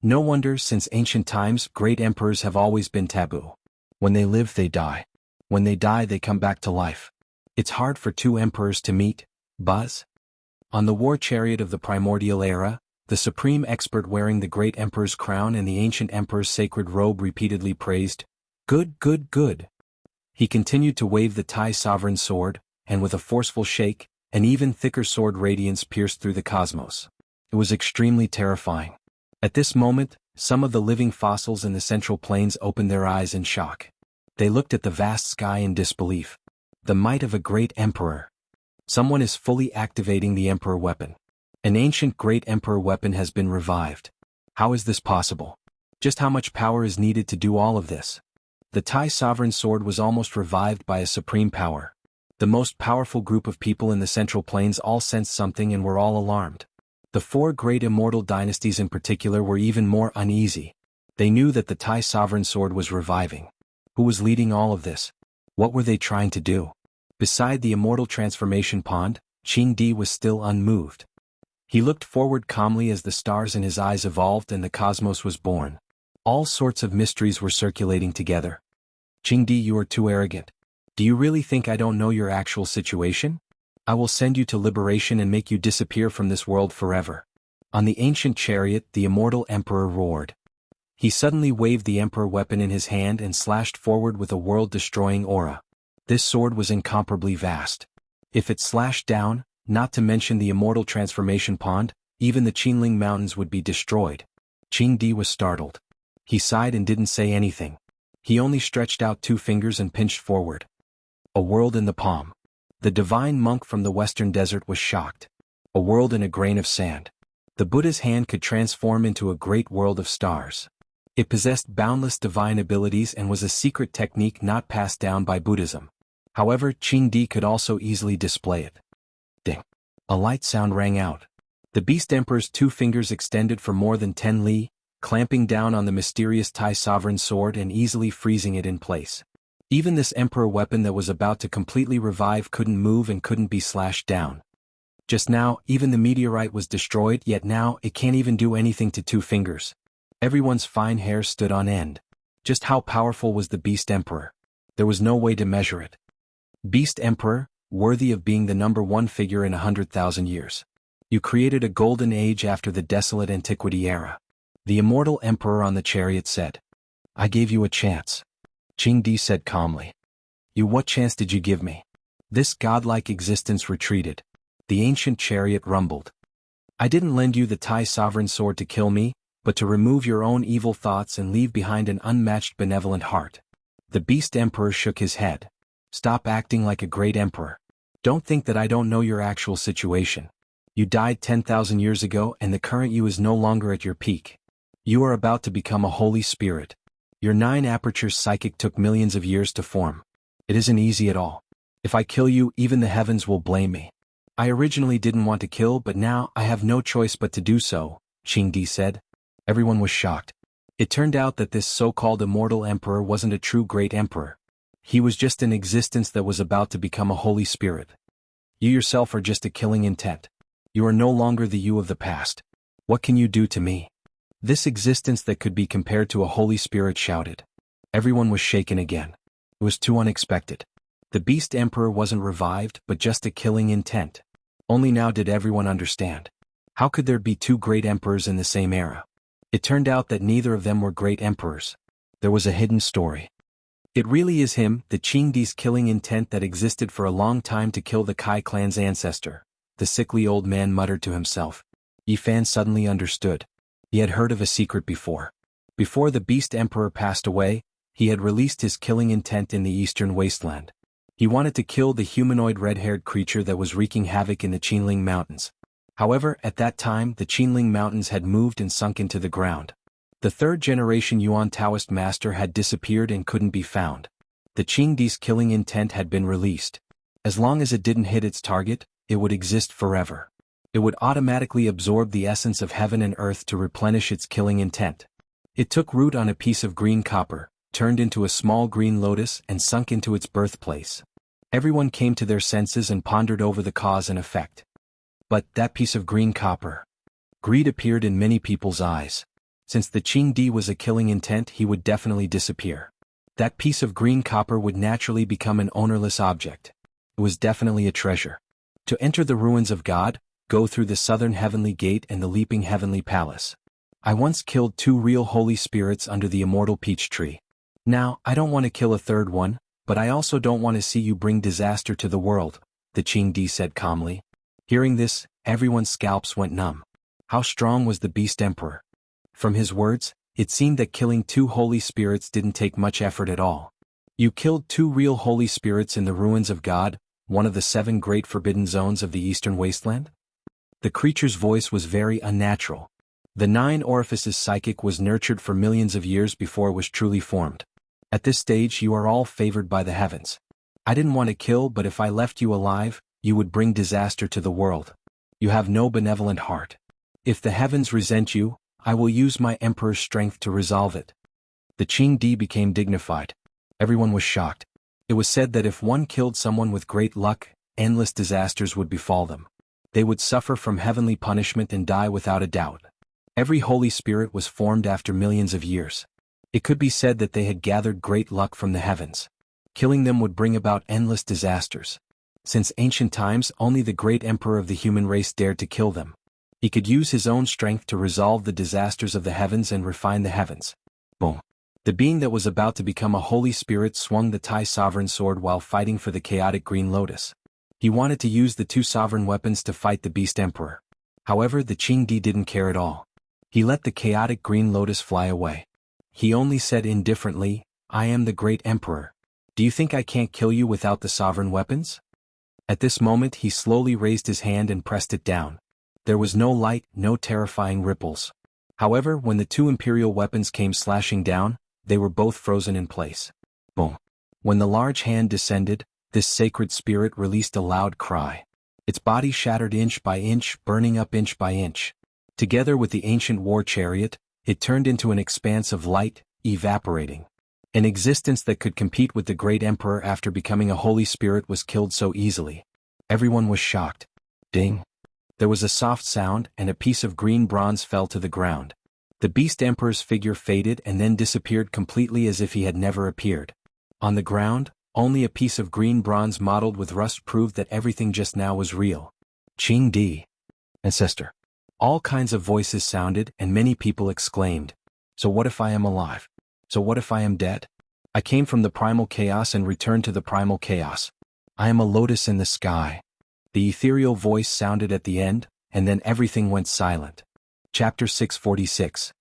No wonder, since ancient times, great emperors have always been taboo. When they live, they die. When they die, they come back to life. It's hard for two emperors to meet, Buzz. On the war chariot of the primordial era, the supreme expert wearing the great emperor's crown and the ancient emperor's sacred robe repeatedly praised, "Good, good, good." He continued to wave the Tai sovereign sword, and with a forceful shake, an even thicker sword radiance pierced through the cosmos. It was extremely terrifying. At this moment, some of the living fossils in the central plains opened their eyes in shock. They looked at the vast sky in disbelief. The might of a great emperor. Someone is fully activating the emperor weapon. An ancient great emperor weapon has been revived. How is this possible? Just how much power is needed to do all of this? The Tai sovereign sword was almost revived by a supreme power. The most powerful group of people in the Central Plains all sensed something and were all alarmed. The four great immortal dynasties in particular were even more uneasy. They knew that the Tai sovereign sword was reviving. Who was leading all of this? What were they trying to do? Beside the immortal transformation pond, Qingde was still unmoved. He looked forward calmly as the stars in his eyes evolved and the cosmos was born. All sorts of mysteries were circulating together. "Qingde, you are too arrogant. Do you really think I don't know your actual situation? I will send you to liberation and make you disappear from this world forever." On the ancient chariot, the immortal emperor roared. He suddenly waved the emperor weapon in his hand and slashed forward with a world-destroying aura. This sword was incomparably vast. If it slashed down, not to mention the immortal transformation pond, even the Qinling Mountains would be destroyed. Qingde was startled. He sighed and didn't say anything. He only stretched out two fingers and pinched forward. A world in the palm. The divine monk from the western desert was shocked. A world in a grain of sand. The Buddha's hand could transform into a great world of stars. It possessed boundless divine abilities and was a secret technique not passed down by Buddhism. However, Qingde could also easily display it. Ding! A light sound rang out. The Beast Emperor's two fingers extended for more than 10 li, clamping down on the mysterious Tai sovereign sword and easily freezing it in place. Even this emperor weapon that was about to completely revive couldn't move and couldn't be slashed down. Just now, even the meteorite was destroyed, yet now it can't even do anything to two fingers. Everyone's fine hair stood on end. Just how powerful was the Beast Emperor? There was no way to measure it. Beast Emperor, worthy of being the #1 figure in 100,000 years. You created a golden age after the desolate antiquity era. The immortal emperor on the chariot said. "I gave you a chance." Qingde said calmly. "What chance did you give me?" This godlike existence retreated. The ancient chariot rumbled. I didn't lend you the Tai sovereign sword to kill me, but to remove your own evil thoughts and leave behind an unmatched benevolent heart. The beast emperor shook his head. Stop acting like a great emperor. Don't think that I don't know your actual situation. You died 10,000 years ago and the current you is no longer at your peak. You are about to become a holy spirit. Your 9 apertures psychic took millions of years to form. It isn't easy at all. If I kill you, even the heavens will blame me. I originally didn't want to kill, but now I have no choice but to do so, Qingdi said. Everyone was shocked. It turned out that this so-called immortal emperor wasn't a true great emperor. He was just an existence that was about to become a holy spirit. You yourself are just a killing intent. You are no longer the you of the past. What can you do to me? This existence that could be compared to a holy spirit shouted. Everyone was shaken again. It was too unexpected. The beast emperor wasn't revived, but just a killing intent. Only now did everyone understand. How could there be 2 great emperors in the same era? It turned out that neither of them were great emperors. There was a hidden story. It really is him, the Qingdi's killing intent that existed for a long time to kill the Kai clan's ancestor, the sickly old man muttered to himself. Yifan suddenly understood. He had heard of a secret before. Before the beast emperor passed away, he had released his killing intent in the eastern wasteland. He wanted to kill the humanoid red-haired creature that was wreaking havoc in the Qinling Mountains. However, at that time the Qinling Mountains had moved and sunk into the ground. The 3rd-generation Yuan Taoist master had disappeared and couldn't be found. The Qingdi's killing intent had been released. As long as it didn't hit its target, it would exist forever. It would automatically absorb the essence of heaven and earth to replenish its killing intent. It took root on a piece of green copper, turned into a small green lotus and sunk into its birthplace. Everyone came to their senses and pondered over the cause and effect. But that piece of green copper. Greed appeared in many people's eyes. Since the Qingdi was a killing intent, he would definitely disappear. That piece of green copper would naturally become an ownerless object. It was definitely a treasure. To enter the ruins of God, go through the southern heavenly gate and the leaping heavenly palace. I once killed 2 real holy spirits under the immortal peach tree. Now, I don't want to kill a 3rd one, but I also don't want to see you bring disaster to the world, the Qingdi said calmly. Hearing this, everyone's scalps went numb. How strong was the beast emperor? From his words, it seemed that killing 2 holy spirits didn't take much effort at all. You killed 2 real holy spirits in the ruins of God, one of the 7 great forbidden zones of the eastern wasteland? The creature's voice was very unnatural. The 9 orifices psychic was nurtured for millions of years before it was truly formed. At this stage you are all favored by the heavens. I didn't want to kill, but if I left you alive, you would bring disaster to the world. You have no benevolent heart. If the heavens resent you, I will use my emperor's strength to resolve it. The Qingdi became dignified. Everyone was shocked. It was said that if one killed someone with great luck, endless disasters would befall them. They would suffer from heavenly punishment and die without a doubt. Every holy spirit was formed after millions of years. It could be said that they had gathered great luck from the heavens. Killing them would bring about endless disasters. Since ancient times, only the great emperor of the human race dared to kill them. He could use his own strength to resolve the disasters of the heavens and refine the heavens. Boom. The being that was about to become a holy spirit swung the Tai sovereign sword while fighting for the chaotic green lotus. He wanted to use the 2 sovereign weapons to fight the beast emperor. However, the Qingdi didn't care at all. He let the chaotic green lotus fly away. He only said indifferently, I am the great emperor. Do you think I can't kill you without the sovereign weapons? At this moment he slowly raised his hand and pressed it down. There was no light, no terrifying ripples. However, when the 2 imperial weapons came slashing down, they were both frozen in place. Boom. When the large hand descended, this sacred spirit released a loud cry. Its body shattered inch by inch, burning up inch by inch. Together with the ancient war chariot, it turned into an expanse of light, evaporating. An existence that could compete with the great emperor after becoming a holy spirit was killed so easily. Everyone was shocked. Ding. There was a soft sound and a piece of green bronze fell to the ground. The beast emperor's figure faded and then disappeared completely as if he had never appeared. On the ground, only a piece of green bronze mottled with rust proved that everything just now was real. Qingdi. Ancestor. All kinds of voices sounded and many people exclaimed, so what if I am alive? So what if I am dead? I came from the primal chaos and returned to the primal chaos. I am a lotus in the sky. The ethereal voice sounded at the end, and then everything went silent. Chapter 646.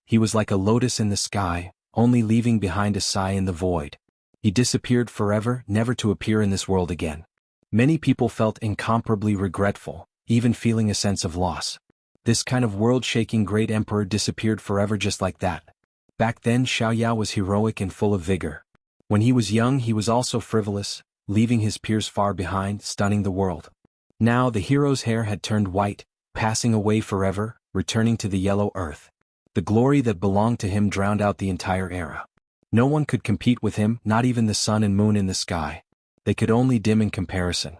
He was like a lotus in the sky, only leaving behind a sigh in the void. He disappeared forever, never to appear in this world again. Many people felt incomparably regretful, even feeling a sense of loss. This kind of world-shaking great emperor disappeared forever just like that. Back then Xiaoyao was heroic and full of vigor. When he was young he was also frivolous, leaving his peers far behind, stunning the world. Now the hero's hair had turned white, passing away forever, returning to the yellow earth. The glory that belonged to him drowned out the entire era. No one could compete with him, not even the sun and moon in the sky. They could only dim in comparison.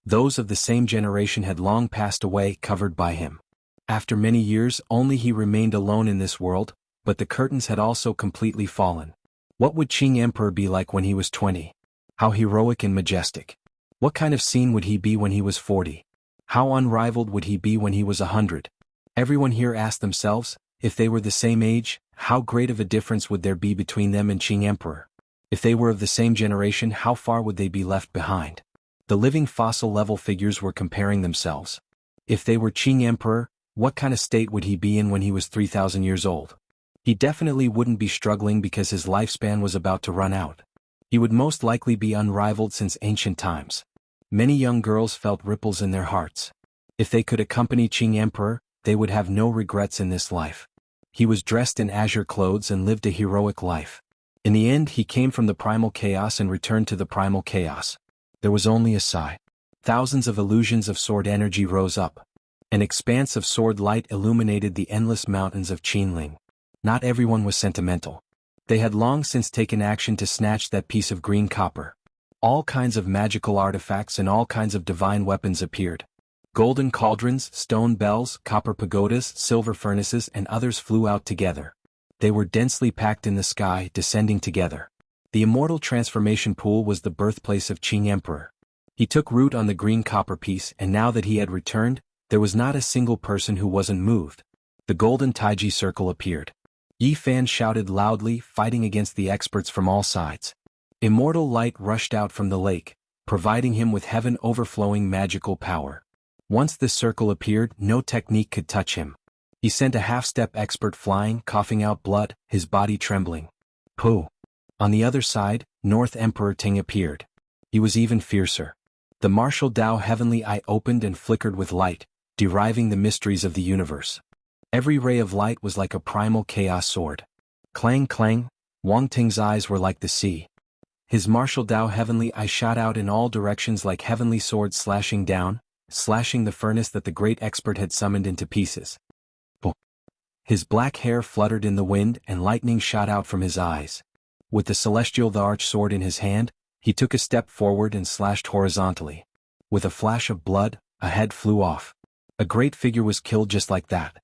Those of the same generation had long passed away, covered by him. After many years, only he remained alone in this world, but the curtains had also completely fallen. What would Qing Emperor be like when he was 20? How heroic and majestic. What kind of scene would he be when he was 40? How unrivaled would he be when he was 100? Everyone here asked themselves, if they were the same age, how great of a difference would there be between them and Qing Emperor? If they were of the same generation, how far would they be left behind? The living fossil-level figures were comparing themselves. If they were Qing Emperor, what kind of state would he be in when he was 3,000 years old? He definitely wouldn't be struggling because his lifespan was about to run out. He would most likely be unrivaled since ancient times. Many young girls felt ripples in their hearts. If they could accompany Qing Emperor, they would have no regrets in this life. He was dressed in azure clothes and lived a heroic life. In the end he came from the primal chaos and returned to the primal chaos. There was only a sigh. Thousands of illusions of sword energy rose up. An expanse of sword light illuminated the endless mountains of Qinling. Not everyone was sentimental. They had long since taken action to snatch that piece of green copper. All kinds of magical artifacts and all kinds of divine weapons appeared. Golden cauldrons, stone bells, copper pagodas, silver furnaces and others flew out together. They were densely packed in the sky, descending together. The immortal transformation pool was the birthplace of Qing Emperor. He took root on the green copper piece, and now that he had returned, there was not a single person who wasn't moved. The golden Taiji circle appeared. Yi Fan shouted loudly, fighting against the experts from all sides. Immortal light rushed out from the lake, providing him with heaven-overflowing magical power. Once this circle appeared, no technique could touch him. He sent a half-step expert flying, coughing out blood, his body trembling. Pooh! On the other side, North Emperor Ting appeared. He was even fiercer. The martial Tao heavenly eye opened and flickered with light, deriving the mysteries of the universe. Every ray of light was like a primal chaos sword. Clang clang, Wang Ting's eyes were like the sea. His martial Tao heavenly eye shot out in all directions like heavenly swords slashing down, slashing the furnace that the great expert had summoned into pieces. Boom. His black hair fluttered in the wind and lightning shot out from his eyes. With the celestial the arch sword in his hand, he took a step forward and slashed horizontally. With a flash of blood, a head flew off. A great figure was killed just like that.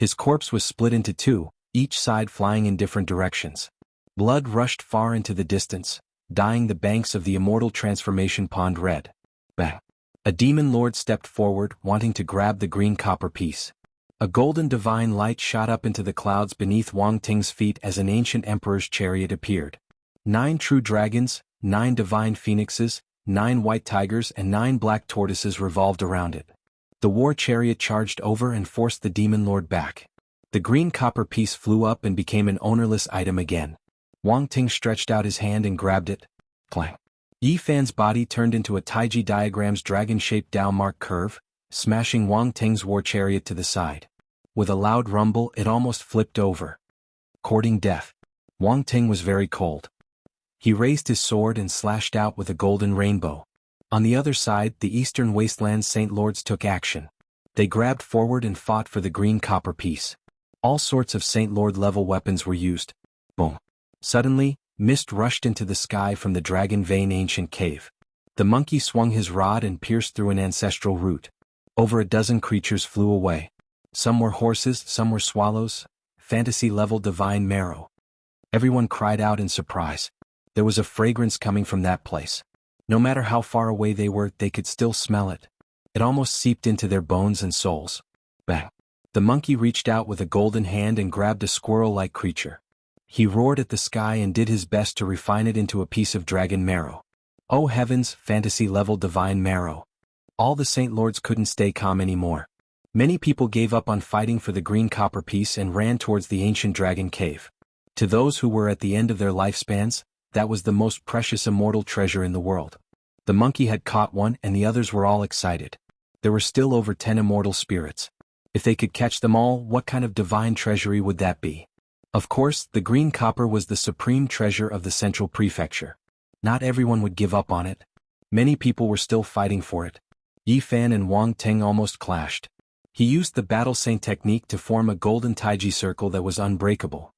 His corpse was split into two, each side flying in different directions. Blood rushed far into the distance, dyeing the banks of the immortal transformation pond red. Bang! A demon lord stepped forward, wanting to grab the green copper piece. A golden divine light shot up into the clouds beneath Wang Ting's feet as an ancient emperor's chariot appeared. 9 true dragons, 9 divine phoenixes, 9 white tigers and 9 black tortoises revolved around it. The war chariot charged over and forced the demon lord back. The green copper piece flew up and became an ownerless item again. Wang Ting stretched out his hand and grabbed it. Clang! Yi Fan's body turned into a Taiji diagram's dragon-shaped Tao mark curve, smashing Wang Ting's war chariot to the side. With a loud rumble it almost flipped over. Courting death. Wang Ting was very cold. He raised his sword and slashed out with a golden rainbow. On the other side, the eastern wasteland's Saint Lords took action. They grabbed forward and fought for the green copper piece. All sorts of Saint Lord-level weapons were used. Boom! Suddenly, mist rushed into the sky from the Dragon Vein ancient cave. The monkey swung his rod and pierced through an ancestral root. Over a dozen creatures flew away. Some were horses, some were swallows, fantasy-level divine marrow. Everyone cried out in surprise. There was a fragrance coming from that place. No matter how far away they were, they could still smell it. It almost seeped into their bones and souls. Bang! The monkey reached out with a golden hand and grabbed a squirrel-like creature. He roared at the sky and did his best to refine it into a piece of dragon marrow. Oh heavens, fantasy-level divine marrow. All the Saint Lords couldn't stay calm anymore. Many people gave up on fighting for the green copper piece and ran towards the ancient dragon cave. To those who were at the end of their lifespans, that was the most precious immortal treasure in the world. The monkey had caught one and the others were all excited. There were still over 10 immortal spirits. If they could catch them all, what kind of divine treasury would that be? Of course, the green copper was the supreme treasure of the central prefecture. Not everyone would give up on it. Many people were still fighting for it. Yi Fan and Wang Teng almost clashed. He used the battle saint technique to form a golden taiji circle that was unbreakable.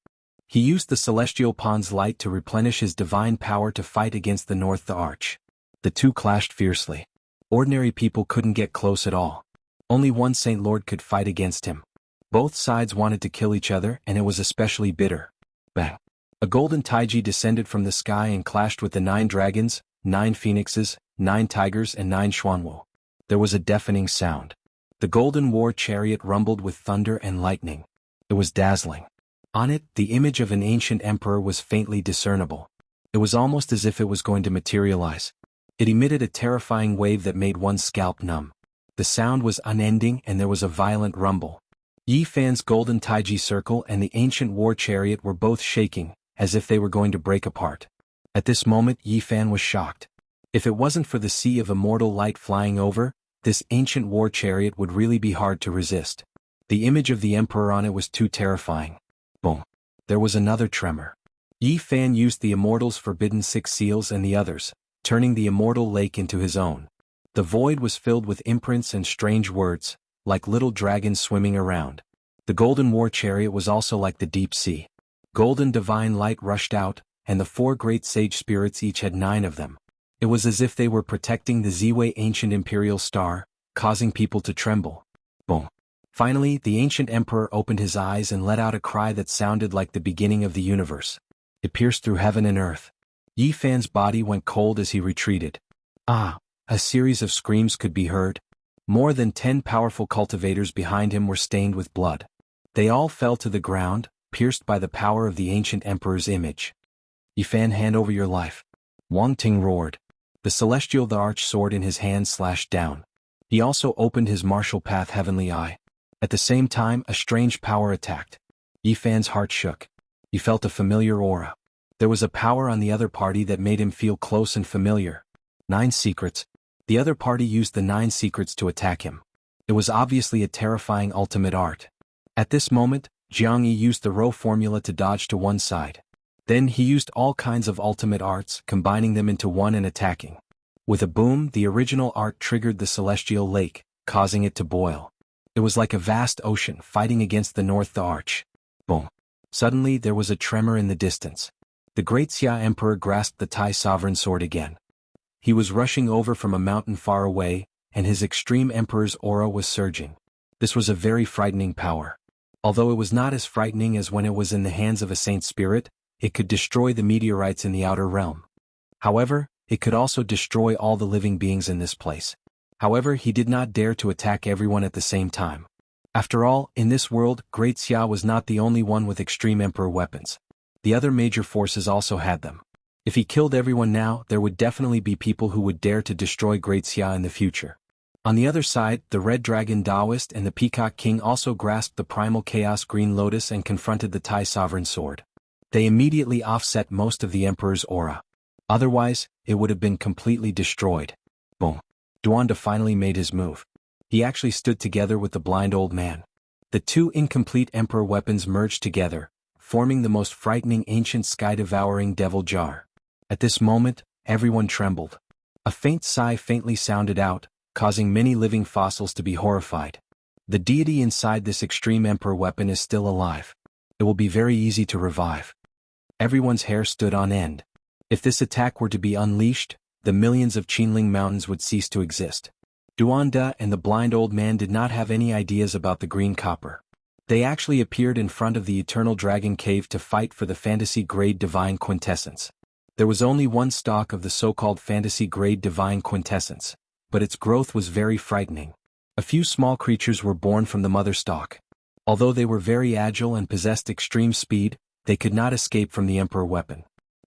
He used the celestial pond's light to replenish his divine power to fight against the north the arch. The two clashed fiercely. Ordinary people couldn't get close at all. Only one Saint Lord could fight against him. Both sides wanted to kill each other and it was especially bitter. Bang! A golden taiji descended from the sky and clashed with the 9 dragons, 9 phoenixes, 9 tigers and 9 xuanwu. There was a deafening sound. The golden war chariot rumbled with thunder and lightning. It was dazzling. On it, the image of an ancient emperor was faintly discernible. It was almost as if it was going to materialize. It emitted a terrifying wave that made one's scalp numb. The sound was unending and there was a violent rumble. Yi Fan's golden taiji circle and the ancient war chariot were both shaking, as if they were going to break apart. At this moment Yi Fan was shocked. If it wasn't for the sea of immortal light flying over, this ancient war chariot would really be hard to resist. The image of the emperor on it was too terrifying. Boom! There was another tremor. Yi Fan used the immortal's forbidden 6 seals and the others, turning the immortal lake into his own. The void was filled with imprints and strange words, like little dragons swimming around. The golden war chariot was also like the deep sea. Golden divine light rushed out, and the 4 great sage spirits each had 9 of them. It was as if they were protecting the Ziwei ancient imperial star, causing people to tremble. Boom! Finally, the ancient emperor opened his eyes and let out a cry that sounded like the beginning of the universe. It pierced through heaven and earth. Yi Fan's body went cold as he retreated. Ah! A series of screams could be heard. More than 10 powerful cultivators behind him were stained with blood. They all fell to the ground, pierced by the power of the ancient emperor's image. Yi Fan, hand over your life. Wang Ting roared. The celestial the arch sword in his hand slashed down. He also opened his martial path heavenly eye. At the same time, a strange power attacked. Yi Fan's heart shook. He felt a familiar aura. There was a power on the other party that made him feel close and familiar. 9 secrets. The other party used the 9 secrets to attack him. It was obviously a terrifying ultimate art. At this moment, Jianghu used the row formula to dodge to one side. Then he used all kinds of ultimate arts, combining them into one and attacking. With a boom, the original art triggered the celestial lake, causing it to boil. It was like a vast ocean fighting against the north the arch. Boom! Suddenly there was a tremor in the distance. The great Xia emperor grasped the Tai sovereign sword again. He was rushing over from a mountain far away, and his extreme emperor's aura was surging. This was a very frightening power. Although it was not as frightening as when it was in the hands of a saint spirit, it could destroy the meteorites in the outer realm. However, it could also destroy all the living beings in this place. However, he did not dare to attack everyone at the same time. After all, in this world, Great Xia was not the only one with extreme emperor weapons. The other major forces also had them. If he killed everyone now, there would definitely be people who would dare to destroy Great Xia in the future. On the other side, the Red Dragon Taoist and the Peacock King also grasped the Primal Chaos Green Lotus and confronted the Tai Sovereign Sword. They immediately offset most of the Emperor's aura. Otherwise, it would have been completely destroyed. Boom! Duanda finally made his move. He actually stood together with the blind old man. The 2 incomplete Emperor weapons merged together, forming the most frightening ancient sky-devouring devil jar. At this moment, everyone trembled. A faint sigh faintly sounded out, causing many living fossils to be horrified. The deity inside this extreme emperor weapon is still alive. It will be very easy to revive. Everyone's hair stood on end. If this attack were to be unleashed, the millions of Qinling mountains would cease to exist. Duanda and the blind old man did not have any ideas about the green copper. They actually appeared in front of the Eternal Dragon Cave to fight for the fantasy-grade divine quintessence. There was only one stalk of the so-called fantasy-grade divine quintessence, but its growth was very frightening. A few small creatures were born from the mother stalk. Although they were very agile and possessed extreme speed, they could not escape from the Emperor weapon.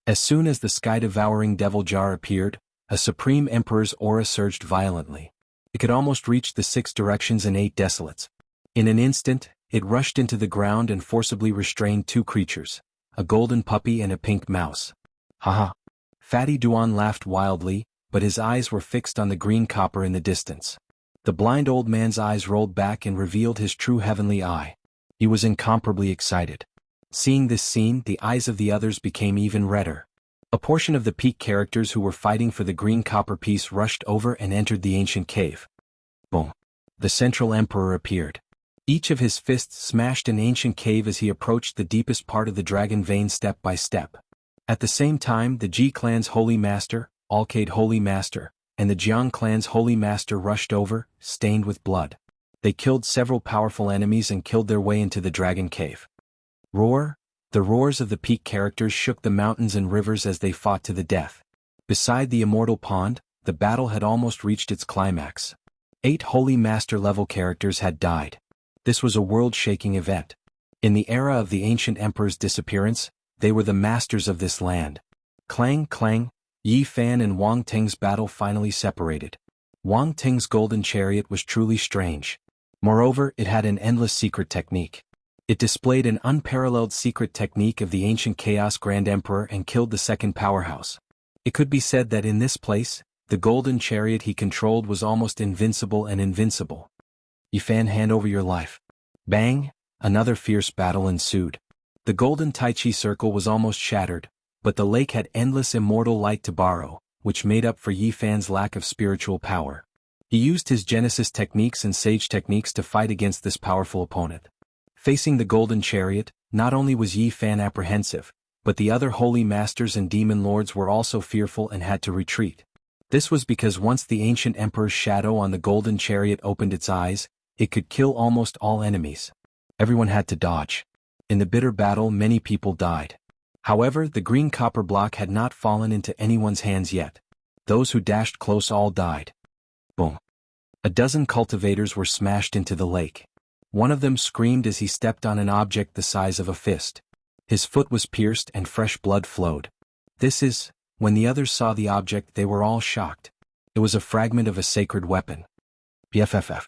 As soon as the sky-devouring devil jar appeared, A supreme emperor's aura surged violently. It could almost reach the 6 directions and 8 desolates. In an instant, it rushed into the ground and forcibly restrained 2 creatures, a golden puppy and a pink mouse. Haha. Fatty Duan laughed wildly, but his eyes were fixed on the green copper in the distance. The blind old man's eyes rolled back and revealed his true heavenly eye. He was incomparably excited. Seeing this scene, the eyes of the others became even redder. A portion of the peak characters who were fighting for the green copper piece rushed over and entered the ancient cave. Boom. The central emperor appeared. Each of his fists smashed an ancient cave as he approached the deepest part of the dragon vein step by step. At the same time, the Ji clan's holy master, Alcade holy master, and the Jiang clan's holy master rushed over, stained with blood. They killed several powerful enemies and killed their way into the dragon cave. Roar! The roars of the peak characters shook the mountains and rivers as they fought to the death. Beside the immortal pond, the battle had almost reached its climax. 8 holy master level characters had died. This was a world-shaking event. In the era of the ancient emperor's disappearance, they were the masters of this land. Clang, clang, Yi Fan and Wang Ting's battle finally separated. Wang Ting's golden chariot was truly strange. Moreover, it had an endless secret technique. It displayed an unparalleled secret technique of the ancient Chaos Grand Emperor and killed the second powerhouse. It could be said that in this place, the golden chariot he controlled was almost invincible and invincible. Yi Fan, hand over your life. Bang! Another fierce battle ensued. The golden Tai Chi circle was almost shattered, but the lake had endless immortal light to borrow, which made up for Yi Fan's lack of spiritual power. He used his Genesis techniques and Sage techniques to fight against this powerful opponent. Facing the golden chariot, not only was Yi Fan apprehensive, but the other holy masters and demon lords were also fearful and had to retreat. This was because once the ancient emperor's shadow on the golden chariot opened its eyes, it could kill almost all enemies. Everyone had to dodge. In the bitter battle, many people died. However, the green copper block had not fallen into anyone's hands yet. Those who dashed close all died. Boom. A dozen cultivators were smashed into the lake. One of them screamed as he stepped on an object the size of a fist. His foot was pierced and fresh blood flowed. When the others saw the object, they were all shocked. It was a fragment of a sacred weapon. BFFF.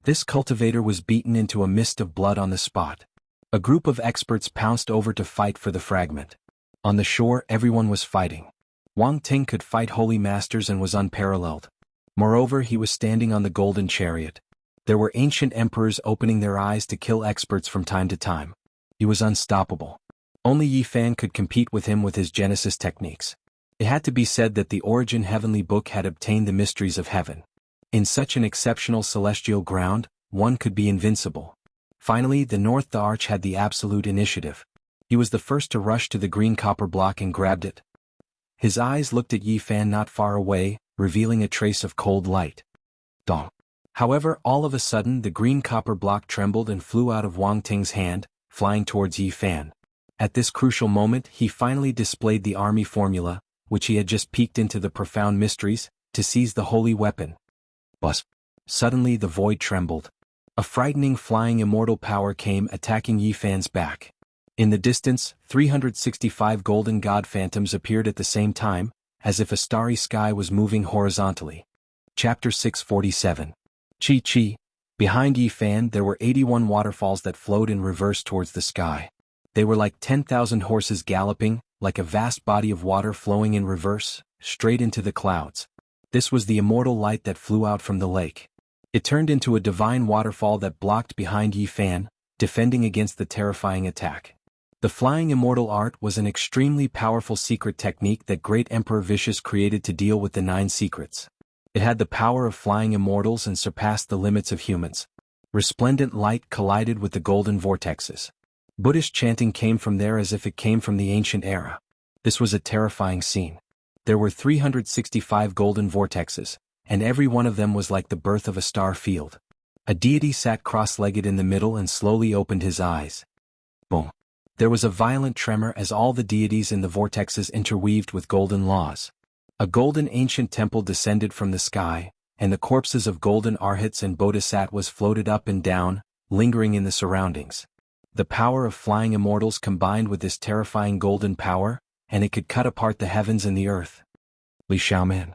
This cultivator was beaten into a mist of blood on the spot. A group of experts pounced over to fight for the fragment. On the shore, everyone was fighting. Wang Ting could fight holy masters and was unparalleled. Moreover, he was standing on the golden chariot. There were ancient emperors opening their eyes to kill experts from time to time. He was unstoppable. Only Yi Fan could compete with him with his Genesis techniques. It had to be said that the Origin Heavenly Book had obtained the mysteries of heaven. In such an exceptional celestial ground, one could be invincible. Finally, the North the Arch had the absolute initiative. He was the first to rush to the green copper block and grabbed it. His eyes looked at Yi Fan not far away, revealing a trace of cold light. Dong. However, all of a sudden the green copper block trembled and flew out of Wang Ting's hand, flying towards Yi Fan. At this crucial moment, he finally displayed the army formula, which he had just peeked into the profound mysteries, to seize the holy weapon. Buzz. Suddenly the void trembled. A frightening flying immortal power came attacking Yi Fan's back. In the distance, 365 golden god phantoms appeared at the same time, as if a starry sky was moving horizontally. Chapter 647. Chi Chi. Behind Yi Fan there were 81 waterfalls that flowed in reverse towards the sky. They were like 10,000 horses galloping, like a vast body of water flowing in reverse, straight into the clouds. This was the immortal light that flew out from the lake. It turned into a divine waterfall that blocked behind Yi Fan, defending against the terrifying attack. The flying immortal art was an extremely powerful secret technique that Great Emperor Vicious created to deal with the 9 secrets. It had the power of flying immortals and surpassed the limits of humans. Resplendent light collided with the golden vortexes. Buddhist chanting came from there as if it came from the ancient era. This was a terrifying scene. There were 365 golden vortexes, and every one of them was like the birth of a star field. A deity sat cross-legged in the middle and slowly opened his eyes. Boom. There was a violent tremor as all the deities in the vortexes interweaved with golden laws. A golden ancient temple descended from the sky, and the corpses of golden arhats and bodhisattvas floated up and down, lingering in the surroundings. The power of flying immortals combined with this terrifying golden power, and it could cut apart the heavens and the earth. Li Xiaoman.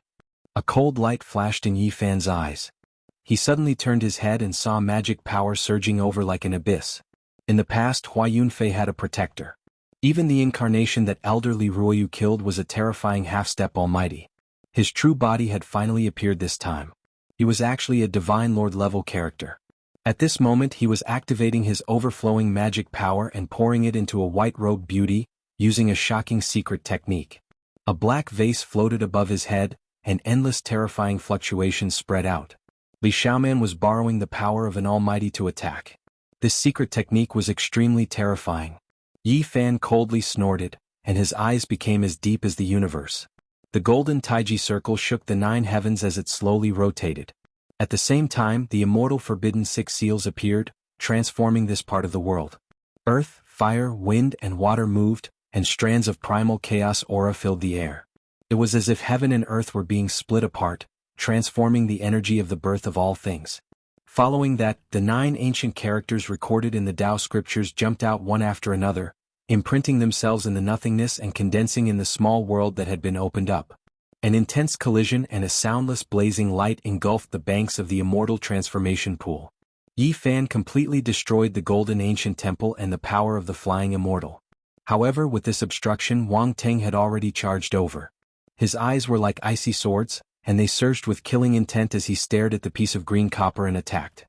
A cold light flashed in Yi Fan's eyes. He suddenly turned his head and saw magic power surging over like an abyss. In the past, Hua Yunfei had a protector. Even the incarnation that elderly Ruoyu killed was a terrifying half-step almighty. His true body had finally appeared this time. He was actually a divine lord-level character. At this moment he was activating his overflowing magic power and pouring it into a white-robed beauty, using a shocking secret technique. A black vase floated above his head, and endless terrifying fluctuations spread out. Li Xiaoman was borrowing the power of an almighty to attack. This secret technique was extremely terrifying. Yi Fan coldly snorted, and his eyes became as deep as the universe. The golden Taiji circle shook the 9 heavens as it slowly rotated. At the same time, the immortal forbidden 6 seals appeared, transforming this part of the world. Earth, fire, wind, and water moved, and strands of primal chaos aura filled the air. It was as if heaven and earth were being split apart, transforming the energy of the birth of all things. Following that, the 9 ancient characters recorded in the Tao scriptures jumped out one after another, imprinting themselves in the nothingness and condensing in the small world that had been opened up. An intense collision and a soundless blazing light engulfed the banks of the immortal transformation pool. Yi Fan completely destroyed the golden ancient temple and the power of the flying immortal. However, with this obstruction, Wang Teng had already charged over. His eyes were like icy swords, and they surged with killing intent as he stared at the piece of green copper and attacked.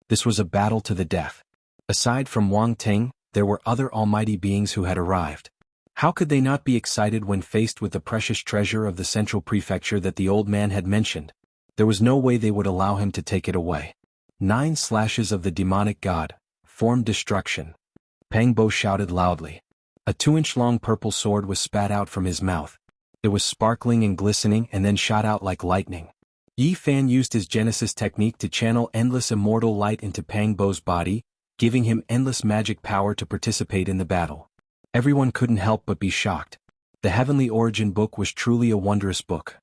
This was a battle to the death. Aside from Wang Teng, there were other almighty beings who had arrived. How could they not be excited when faced with the precious treasure of the central prefecture that the old man had mentioned? There was no way they would allow him to take it away. 9 slashes of the demonic god formed destruction. Pang Bo shouted loudly. A 2-inch-long purple sword was spat out from his mouth. It was sparkling and glistening and then shot out like lightning. Yi Fan used his Genesis technique to channel endless immortal light into Pang Bo's body, giving him endless magic power to participate in the battle. Everyone couldn't help but be shocked. The Heavenly Origin book was truly a wondrous book.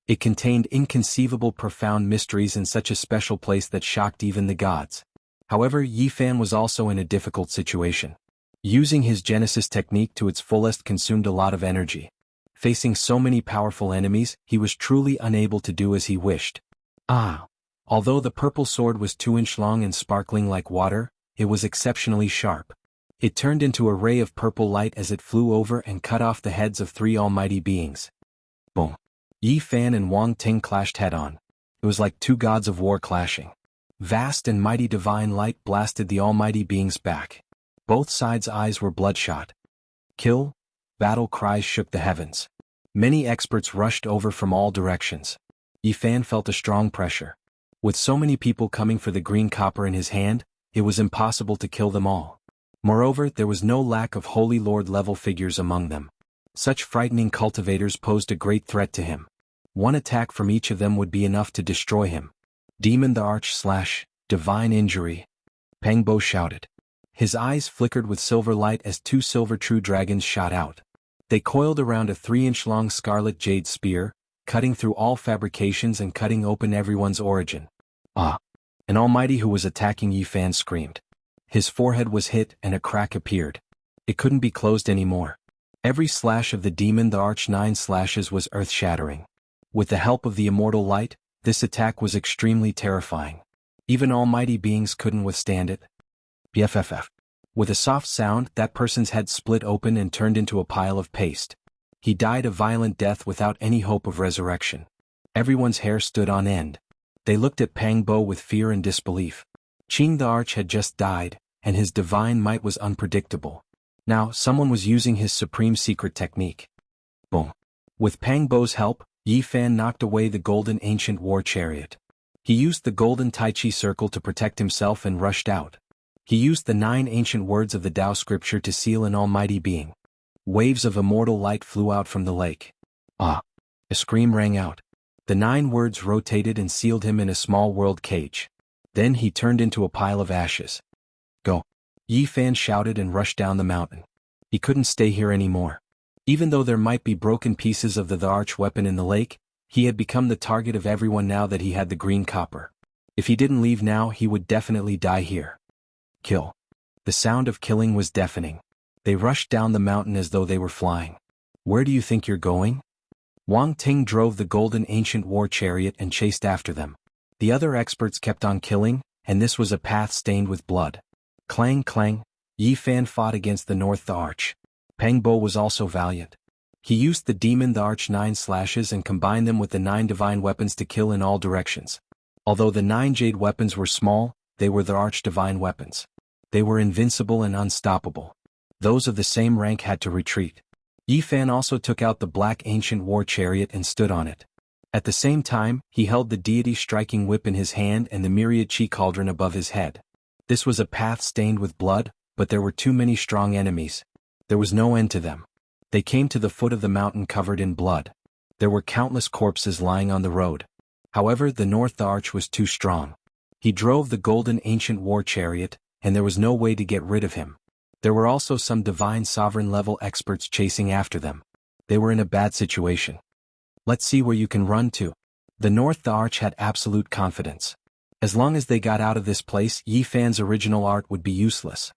It contained inconceivable profound mysteries in such a special place that shocked even the gods. However, Yi Fan was also in a difficult situation. Using his Genesis technique to its fullest consumed a lot of energy. Facing so many powerful enemies, he was truly unable to do as he wished. Although the purple sword was 2-inch long and sparkling like water, it was exceptionally sharp. It turned into a ray of purple light as it flew over and cut off the heads of 3 almighty beings. Boom! Yi Fan and Wang Ting clashed head-on. It was like 2 gods of war clashing. Vast and mighty divine light blasted the almighty beings back. Both sides' eyes were bloodshot. Kill! Battle cries shook the heavens. Many experts rushed over from all directions. Yi Fan felt a strong pressure. With so many people coming for the green copper in his hand, it was impossible to kill them all. Moreover, there was no lack of Holy Lord-level figures among them. Such frightening cultivators posed a great threat to him. One attack from each of them would be enough to destroy him. Demon the Arch slash, divine injury. Pang Bo shouted. His eyes flickered with silver light as 2 silver true dragons shot out. They coiled around a 3-inch-long scarlet jade spear, cutting through all fabrications and cutting open everyone's origin. An almighty who was attacking Yi Fan screamed. His forehead was hit and a crack appeared. It couldn't be closed anymore. Every slash of the demon the Arch 9 slashes was earth-shattering. With the help of the immortal light, this attack was extremely terrifying. Even almighty beings couldn't withstand it. BFFF. With a soft sound, that person's head split open and turned into a pile of paste. He died a violent death without any hope of resurrection. Everyone's hair stood on end. They looked at Pang Bo with fear and disbelief. Qing the Arch had just died, and his divine might was unpredictable. Now, someone was using his supreme secret technique. Boom. With Pang Bo's help, Yi Fan knocked away the golden ancient war chariot. He used the golden Tai Chi circle to protect himself and rushed out. He used the 9 ancient words of the Tao scripture to seal an almighty being. Waves of immortal light flew out from the lake. A scream rang out. The 9 words rotated and sealed him in a small world cage. Then he turned into a pile of ashes. Go! Yi Fan shouted and rushed down the mountain. He couldn't stay here anymore. Even though there might be broken pieces of the arch weapon in the lake, he had become the target of everyone now that he had the green copper. If he didn't leave now, he would definitely die here. Kill. The sound of killing was deafening. They rushed down the mountain as though they were flying. Where do you think you're going? Wang Ting drove the golden ancient war chariot and chased after them. The other experts kept on killing, and this was a path stained with blood. Clang clang, Yi Fan fought against the North the Arch. Peng Bo was also valiant. He used the demon the Arch 9 slashes and combined them with the 9 divine weapons to kill in all directions. Although the 9 jade weapons were small, they were the Arch divine weapons. They were invincible and unstoppable. Those of the same rank had to retreat. Yi Fan also took out the black ancient war chariot and stood on it. At the same time, he held the deity striking whip in his hand and the myriad chi cauldron above his head. This was a path stained with blood, but there were too many strong enemies. There was no end to them. They came to the foot of the mountain covered in blood. There were countless corpses lying on the road. However, the North the Arch was too strong. He drove the golden ancient war chariot, and there was no way to get rid of him. There were also some divine sovereign level experts chasing after them. They were in a bad situation. Let's see where you can run to. The North the Arch had absolute confidence. As long as they got out of this place, Yi Fan's original art would be useless.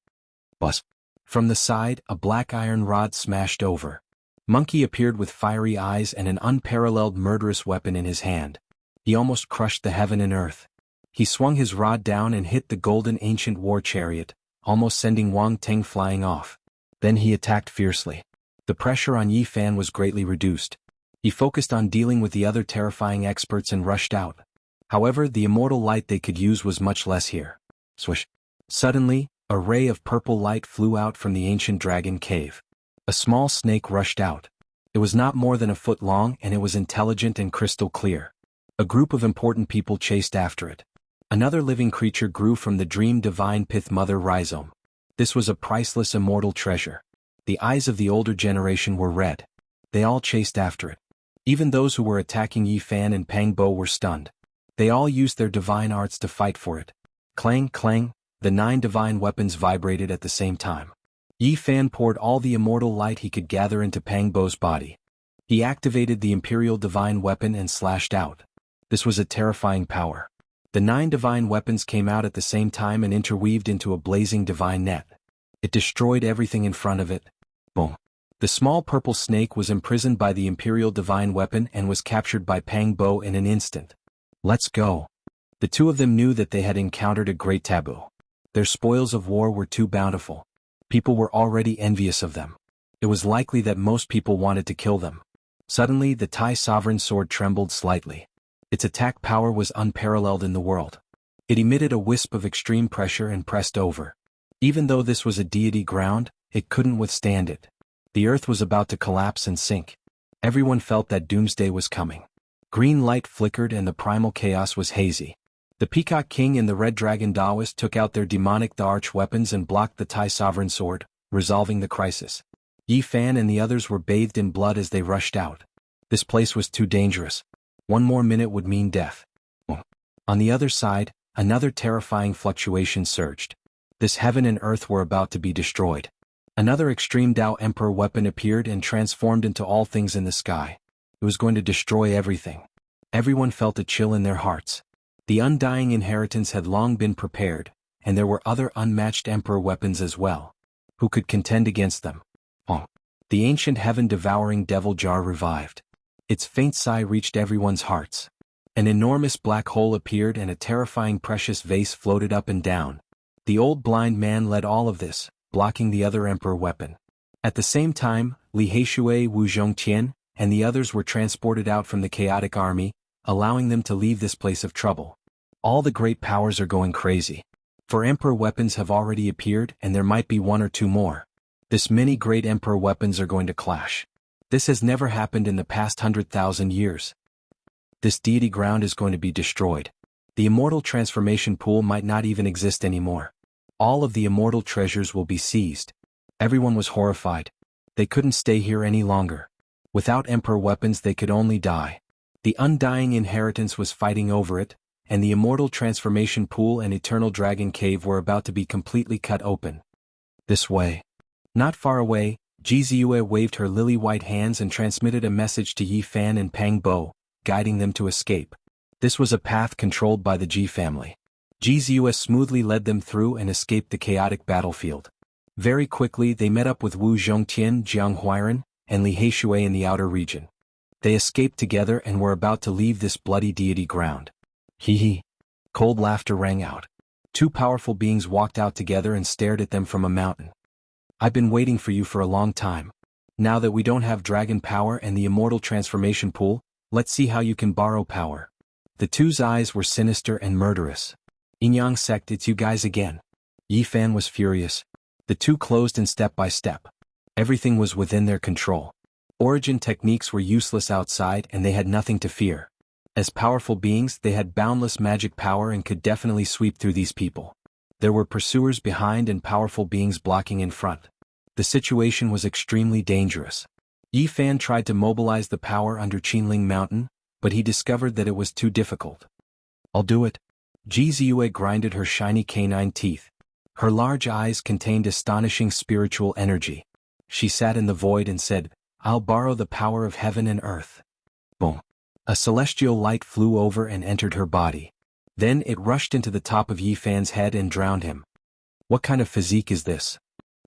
Buzz. From the side, a black iron rod smashed over. Monkey appeared with fiery eyes and an unparalleled murderous weapon in his hand. He almost crushed the heaven and earth. He swung his rod down and hit the golden ancient war chariot, almost sending Wang Ting flying off. Then he attacked fiercely. The pressure on Yi Fan was greatly reduced. He focused on dealing with the other terrifying experts and rushed out. However, the immortal light they could use was much less here. Swish. Suddenly, a ray of purple light flew out from the ancient dragon cave. A small snake rushed out. It was not more than a foot long and it was intelligent and crystal clear. A group of important people chased after it. Another living creature grew from the dream divine pith mother rhizome. This was a priceless immortal treasure. The eyes of the older generation were red. They all chased after it. Even those who were attacking Yi Fan and Peng Bo were stunned. They all used their divine arts to fight for it. Clang clang, the 9 divine weapons vibrated at the same time. Yi Fan poured all the immortal light he could gather into Peng Bo's body. He activated the imperial divine weapon and slashed out. This was a terrifying power. The 9 divine weapons came out at the same time and interweaved into a blazing divine net. It destroyed everything in front of it. Boom. The small purple snake was imprisoned by the imperial divine weapon and was captured by Peng Bo in an instant. Let's go. The two of them knew that they had encountered a great taboo. Their spoils of war were too bountiful. People were already envious of them. It was likely that most people wanted to kill them. Suddenly, the Tai sovereign sword trembled slightly. Its attack power was unparalleled in the world. It emitted a wisp of extreme pressure and pressed over. Even though this was a deity ground, it couldn't withstand it. The earth was about to collapse and sink. Everyone felt that doomsday was coming. Green light flickered and the primal chaos was hazy. The Peacock King and the Red Dragon Daoist took out their demonic the Arch weapons and blocked the Tai sovereign sword, resolving the crisis. Yi Fan and the others were bathed in blood as they rushed out. This place was too dangerous. One more minute would mean death. On the other side, another terrifying fluctuation surged. This heaven and earth were about to be destroyed. Another extreme Dao Emperor weapon appeared and transformed into all things in the sky. It was going to destroy everything. Everyone felt a chill in their hearts. The undying inheritance had long been prepared, and there were other unmatched emperor weapons as well. Who could contend against them? The ancient heaven-devouring devil jar revived. Its faint sigh reached everyone's hearts. An enormous black hole appeared and a terrifying precious vase floated up and down. The old blind man led all of this, blocking the other emperor weapon. At the same time, Li Heishui, Wu Zhongtian, and the others were transported out from the chaotic army, allowing them to leave this place of trouble. All the great powers are going crazy. For emperor weapons have already appeared and there might be 1 or 2 more. This many great emperor weapons are going to clash. This has never happened in the past 100,000 years. This deity ground is going to be destroyed. The immortal transformation pool might not even exist anymore. All of the immortal treasures will be seized. Everyone was horrified. They couldn't stay here any longer. Without emperor weapons they could only die. The undying inheritance was fighting over it, and the immortal transformation pool and eternal dragon cave were about to be completely cut open. This way. Not far away, Jizue waved her lily-white hands and transmitted a message to Yi Fan and Peng Bo, guiding them to escape. This was a path controlled by the Ji family. Jizue smoothly led them through and escaped the chaotic battlefield. Very quickly they met up with Wu Zhongtian, Jianghu, and Li Heishui in the outer region. They escaped together and were about to leave this bloody deity ground. Hee hee. Cold laughter rang out. Two powerful beings walked out together and stared at them from a mountain. I've been waiting for you for a long time. Now that we don't have dragon power and the immortal transformation pool, let's see how you can borrow power. The two's eyes were sinister and murderous. Inyang sect, it's you guys again. Yi Fan was furious. The two closed in step by step. Everything was within their control. Origin techniques were useless outside and they had nothing to fear. As powerful beings, they had boundless magic power and could definitely sweep through these people. There were pursuers behind and powerful beings blocking in front. The situation was extremely dangerous. Yi Fan tried to mobilize the power under Qinling Mountain, but he discovered that it was too difficult. I'll do it. Ji Ziyue grinded her shiny canine teeth. Her large eyes contained astonishing spiritual energy. She sat in the void and said, I'll borrow the power of heaven and earth. Boom. A celestial light flew over and entered her body. Then it rushed into the top of Yi Fan's head and drowned him. What kind of physique is this?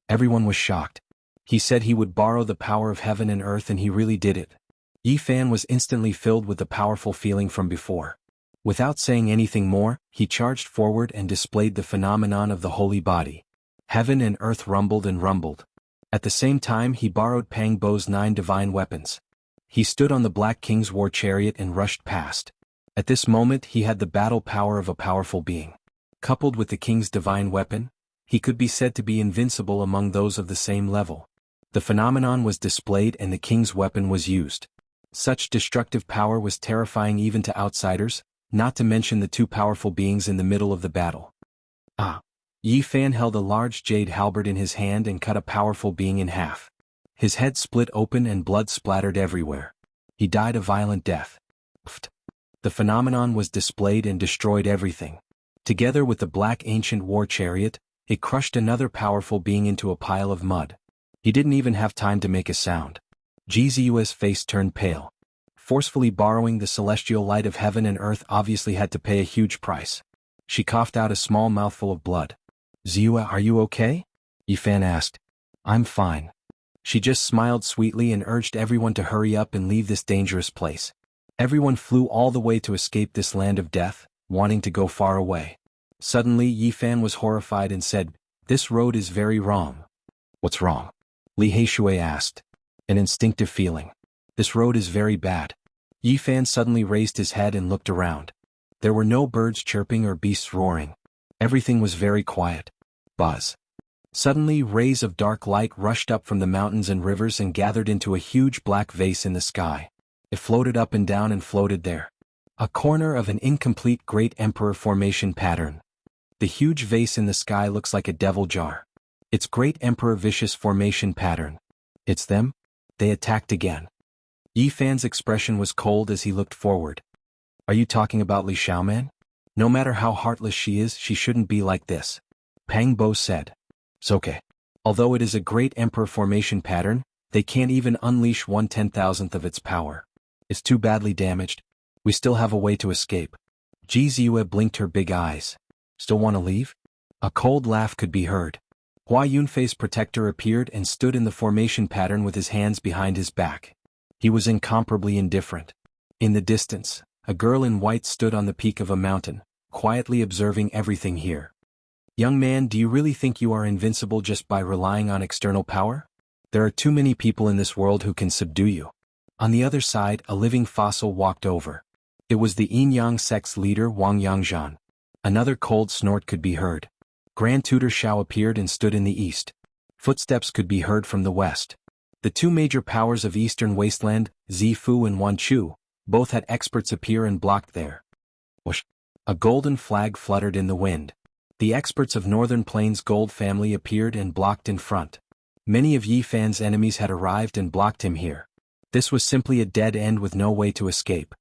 Everyone was shocked. He said he would borrow the power of heaven and earth and he really did it. Yi Fan was instantly filled with the powerful feeling from before. Without saying anything more, he charged forward and displayed the phenomenon of the holy body. Heaven and earth rumbled and rumbled. At the same time he borrowed Pang Bo's 9 divine weapons. He stood on the Black King's war chariot and rushed past. At this moment he had the battle power of a powerful being. Coupled with the king's divine weapon, he could be said to be invincible among those of the same level. The phenomenon was displayed and the king's weapon was used. Such destructive power was terrifying even to outsiders, not to mention the two powerful beings in the middle of the battle. Yi Fan held a large jade halberd in his hand and cut a powerful being in half. His head split open and blood splattered everywhere. He died a violent death. Pfft. The phenomenon was displayed and destroyed everything. Together with the black ancient war chariot, it crushed another powerful being into a pile of mud. He didn't even have time to make a sound. Ji Ziyue's face turned pale. Forcefully borrowing the celestial light of heaven and earth obviously had to pay a huge price. She coughed out a small mouthful of blood. Ziyue, are you okay? Yi Fan asked. I'm fine. She just smiled sweetly and urged everyone to hurry up and leave this dangerous place. Everyone flew all the way to escape this land of death, wanting to go far away. Suddenly Yi Fan was horrified and said, This road is very wrong. What's wrong? Li Heishui asked. An instinctive feeling. This road is very bad. Yi Fan suddenly raised his head and looked around. There were no birds chirping or beasts roaring. Everything was very quiet. Buzz. Suddenly rays of dark light rushed up from the mountains and rivers and gathered into a huge black vase in the sky. It floated up and down and floated there. A corner of an incomplete Great Emperor formation pattern. The huge vase in the sky looks like a devil jar. It's Great Emperor vicious formation pattern. It's them? They attacked again. Yi Fan's expression was cold as he looked forward. Are you talking about Li Xiaoman? No matter how heartless she is, she shouldn't be like this. Pang Bo said. It's okay. Although it is a Great Emperor formation pattern, they can't even unleash 1/10,000th of its power. It's too badly damaged. We still have a way to escape. Ji Ziyue blinked her big eyes. Still want to leave? A cold laugh could be heard. Hua Yunfei's protector appeared and stood in the formation pattern with his hands behind his back. He was incomparably indifferent. In the distance, a girl in white stood on the peak of a mountain, quietly observing everything here. Young man, do you really think you are invincible just by relying on external power? There are too many people in this world who can subdue you. On the other side, a living fossil walked over. It was the Yin-Yang sect's leader Wang Yangzhan. Another cold snort could be heard. Grand Tutor Shao appeared and stood in the east. Footsteps could be heard from the west. The two major powers of Eastern Wasteland, Zifu and Wanchu, both had experts appear and blocked there. Whoosh! A golden flag fluttered in the wind. The experts of Northern Plains Gold family appeared and blocked in front. Many of Yi Fan's enemies had arrived and blocked him here. This was simply a dead end with no way to escape.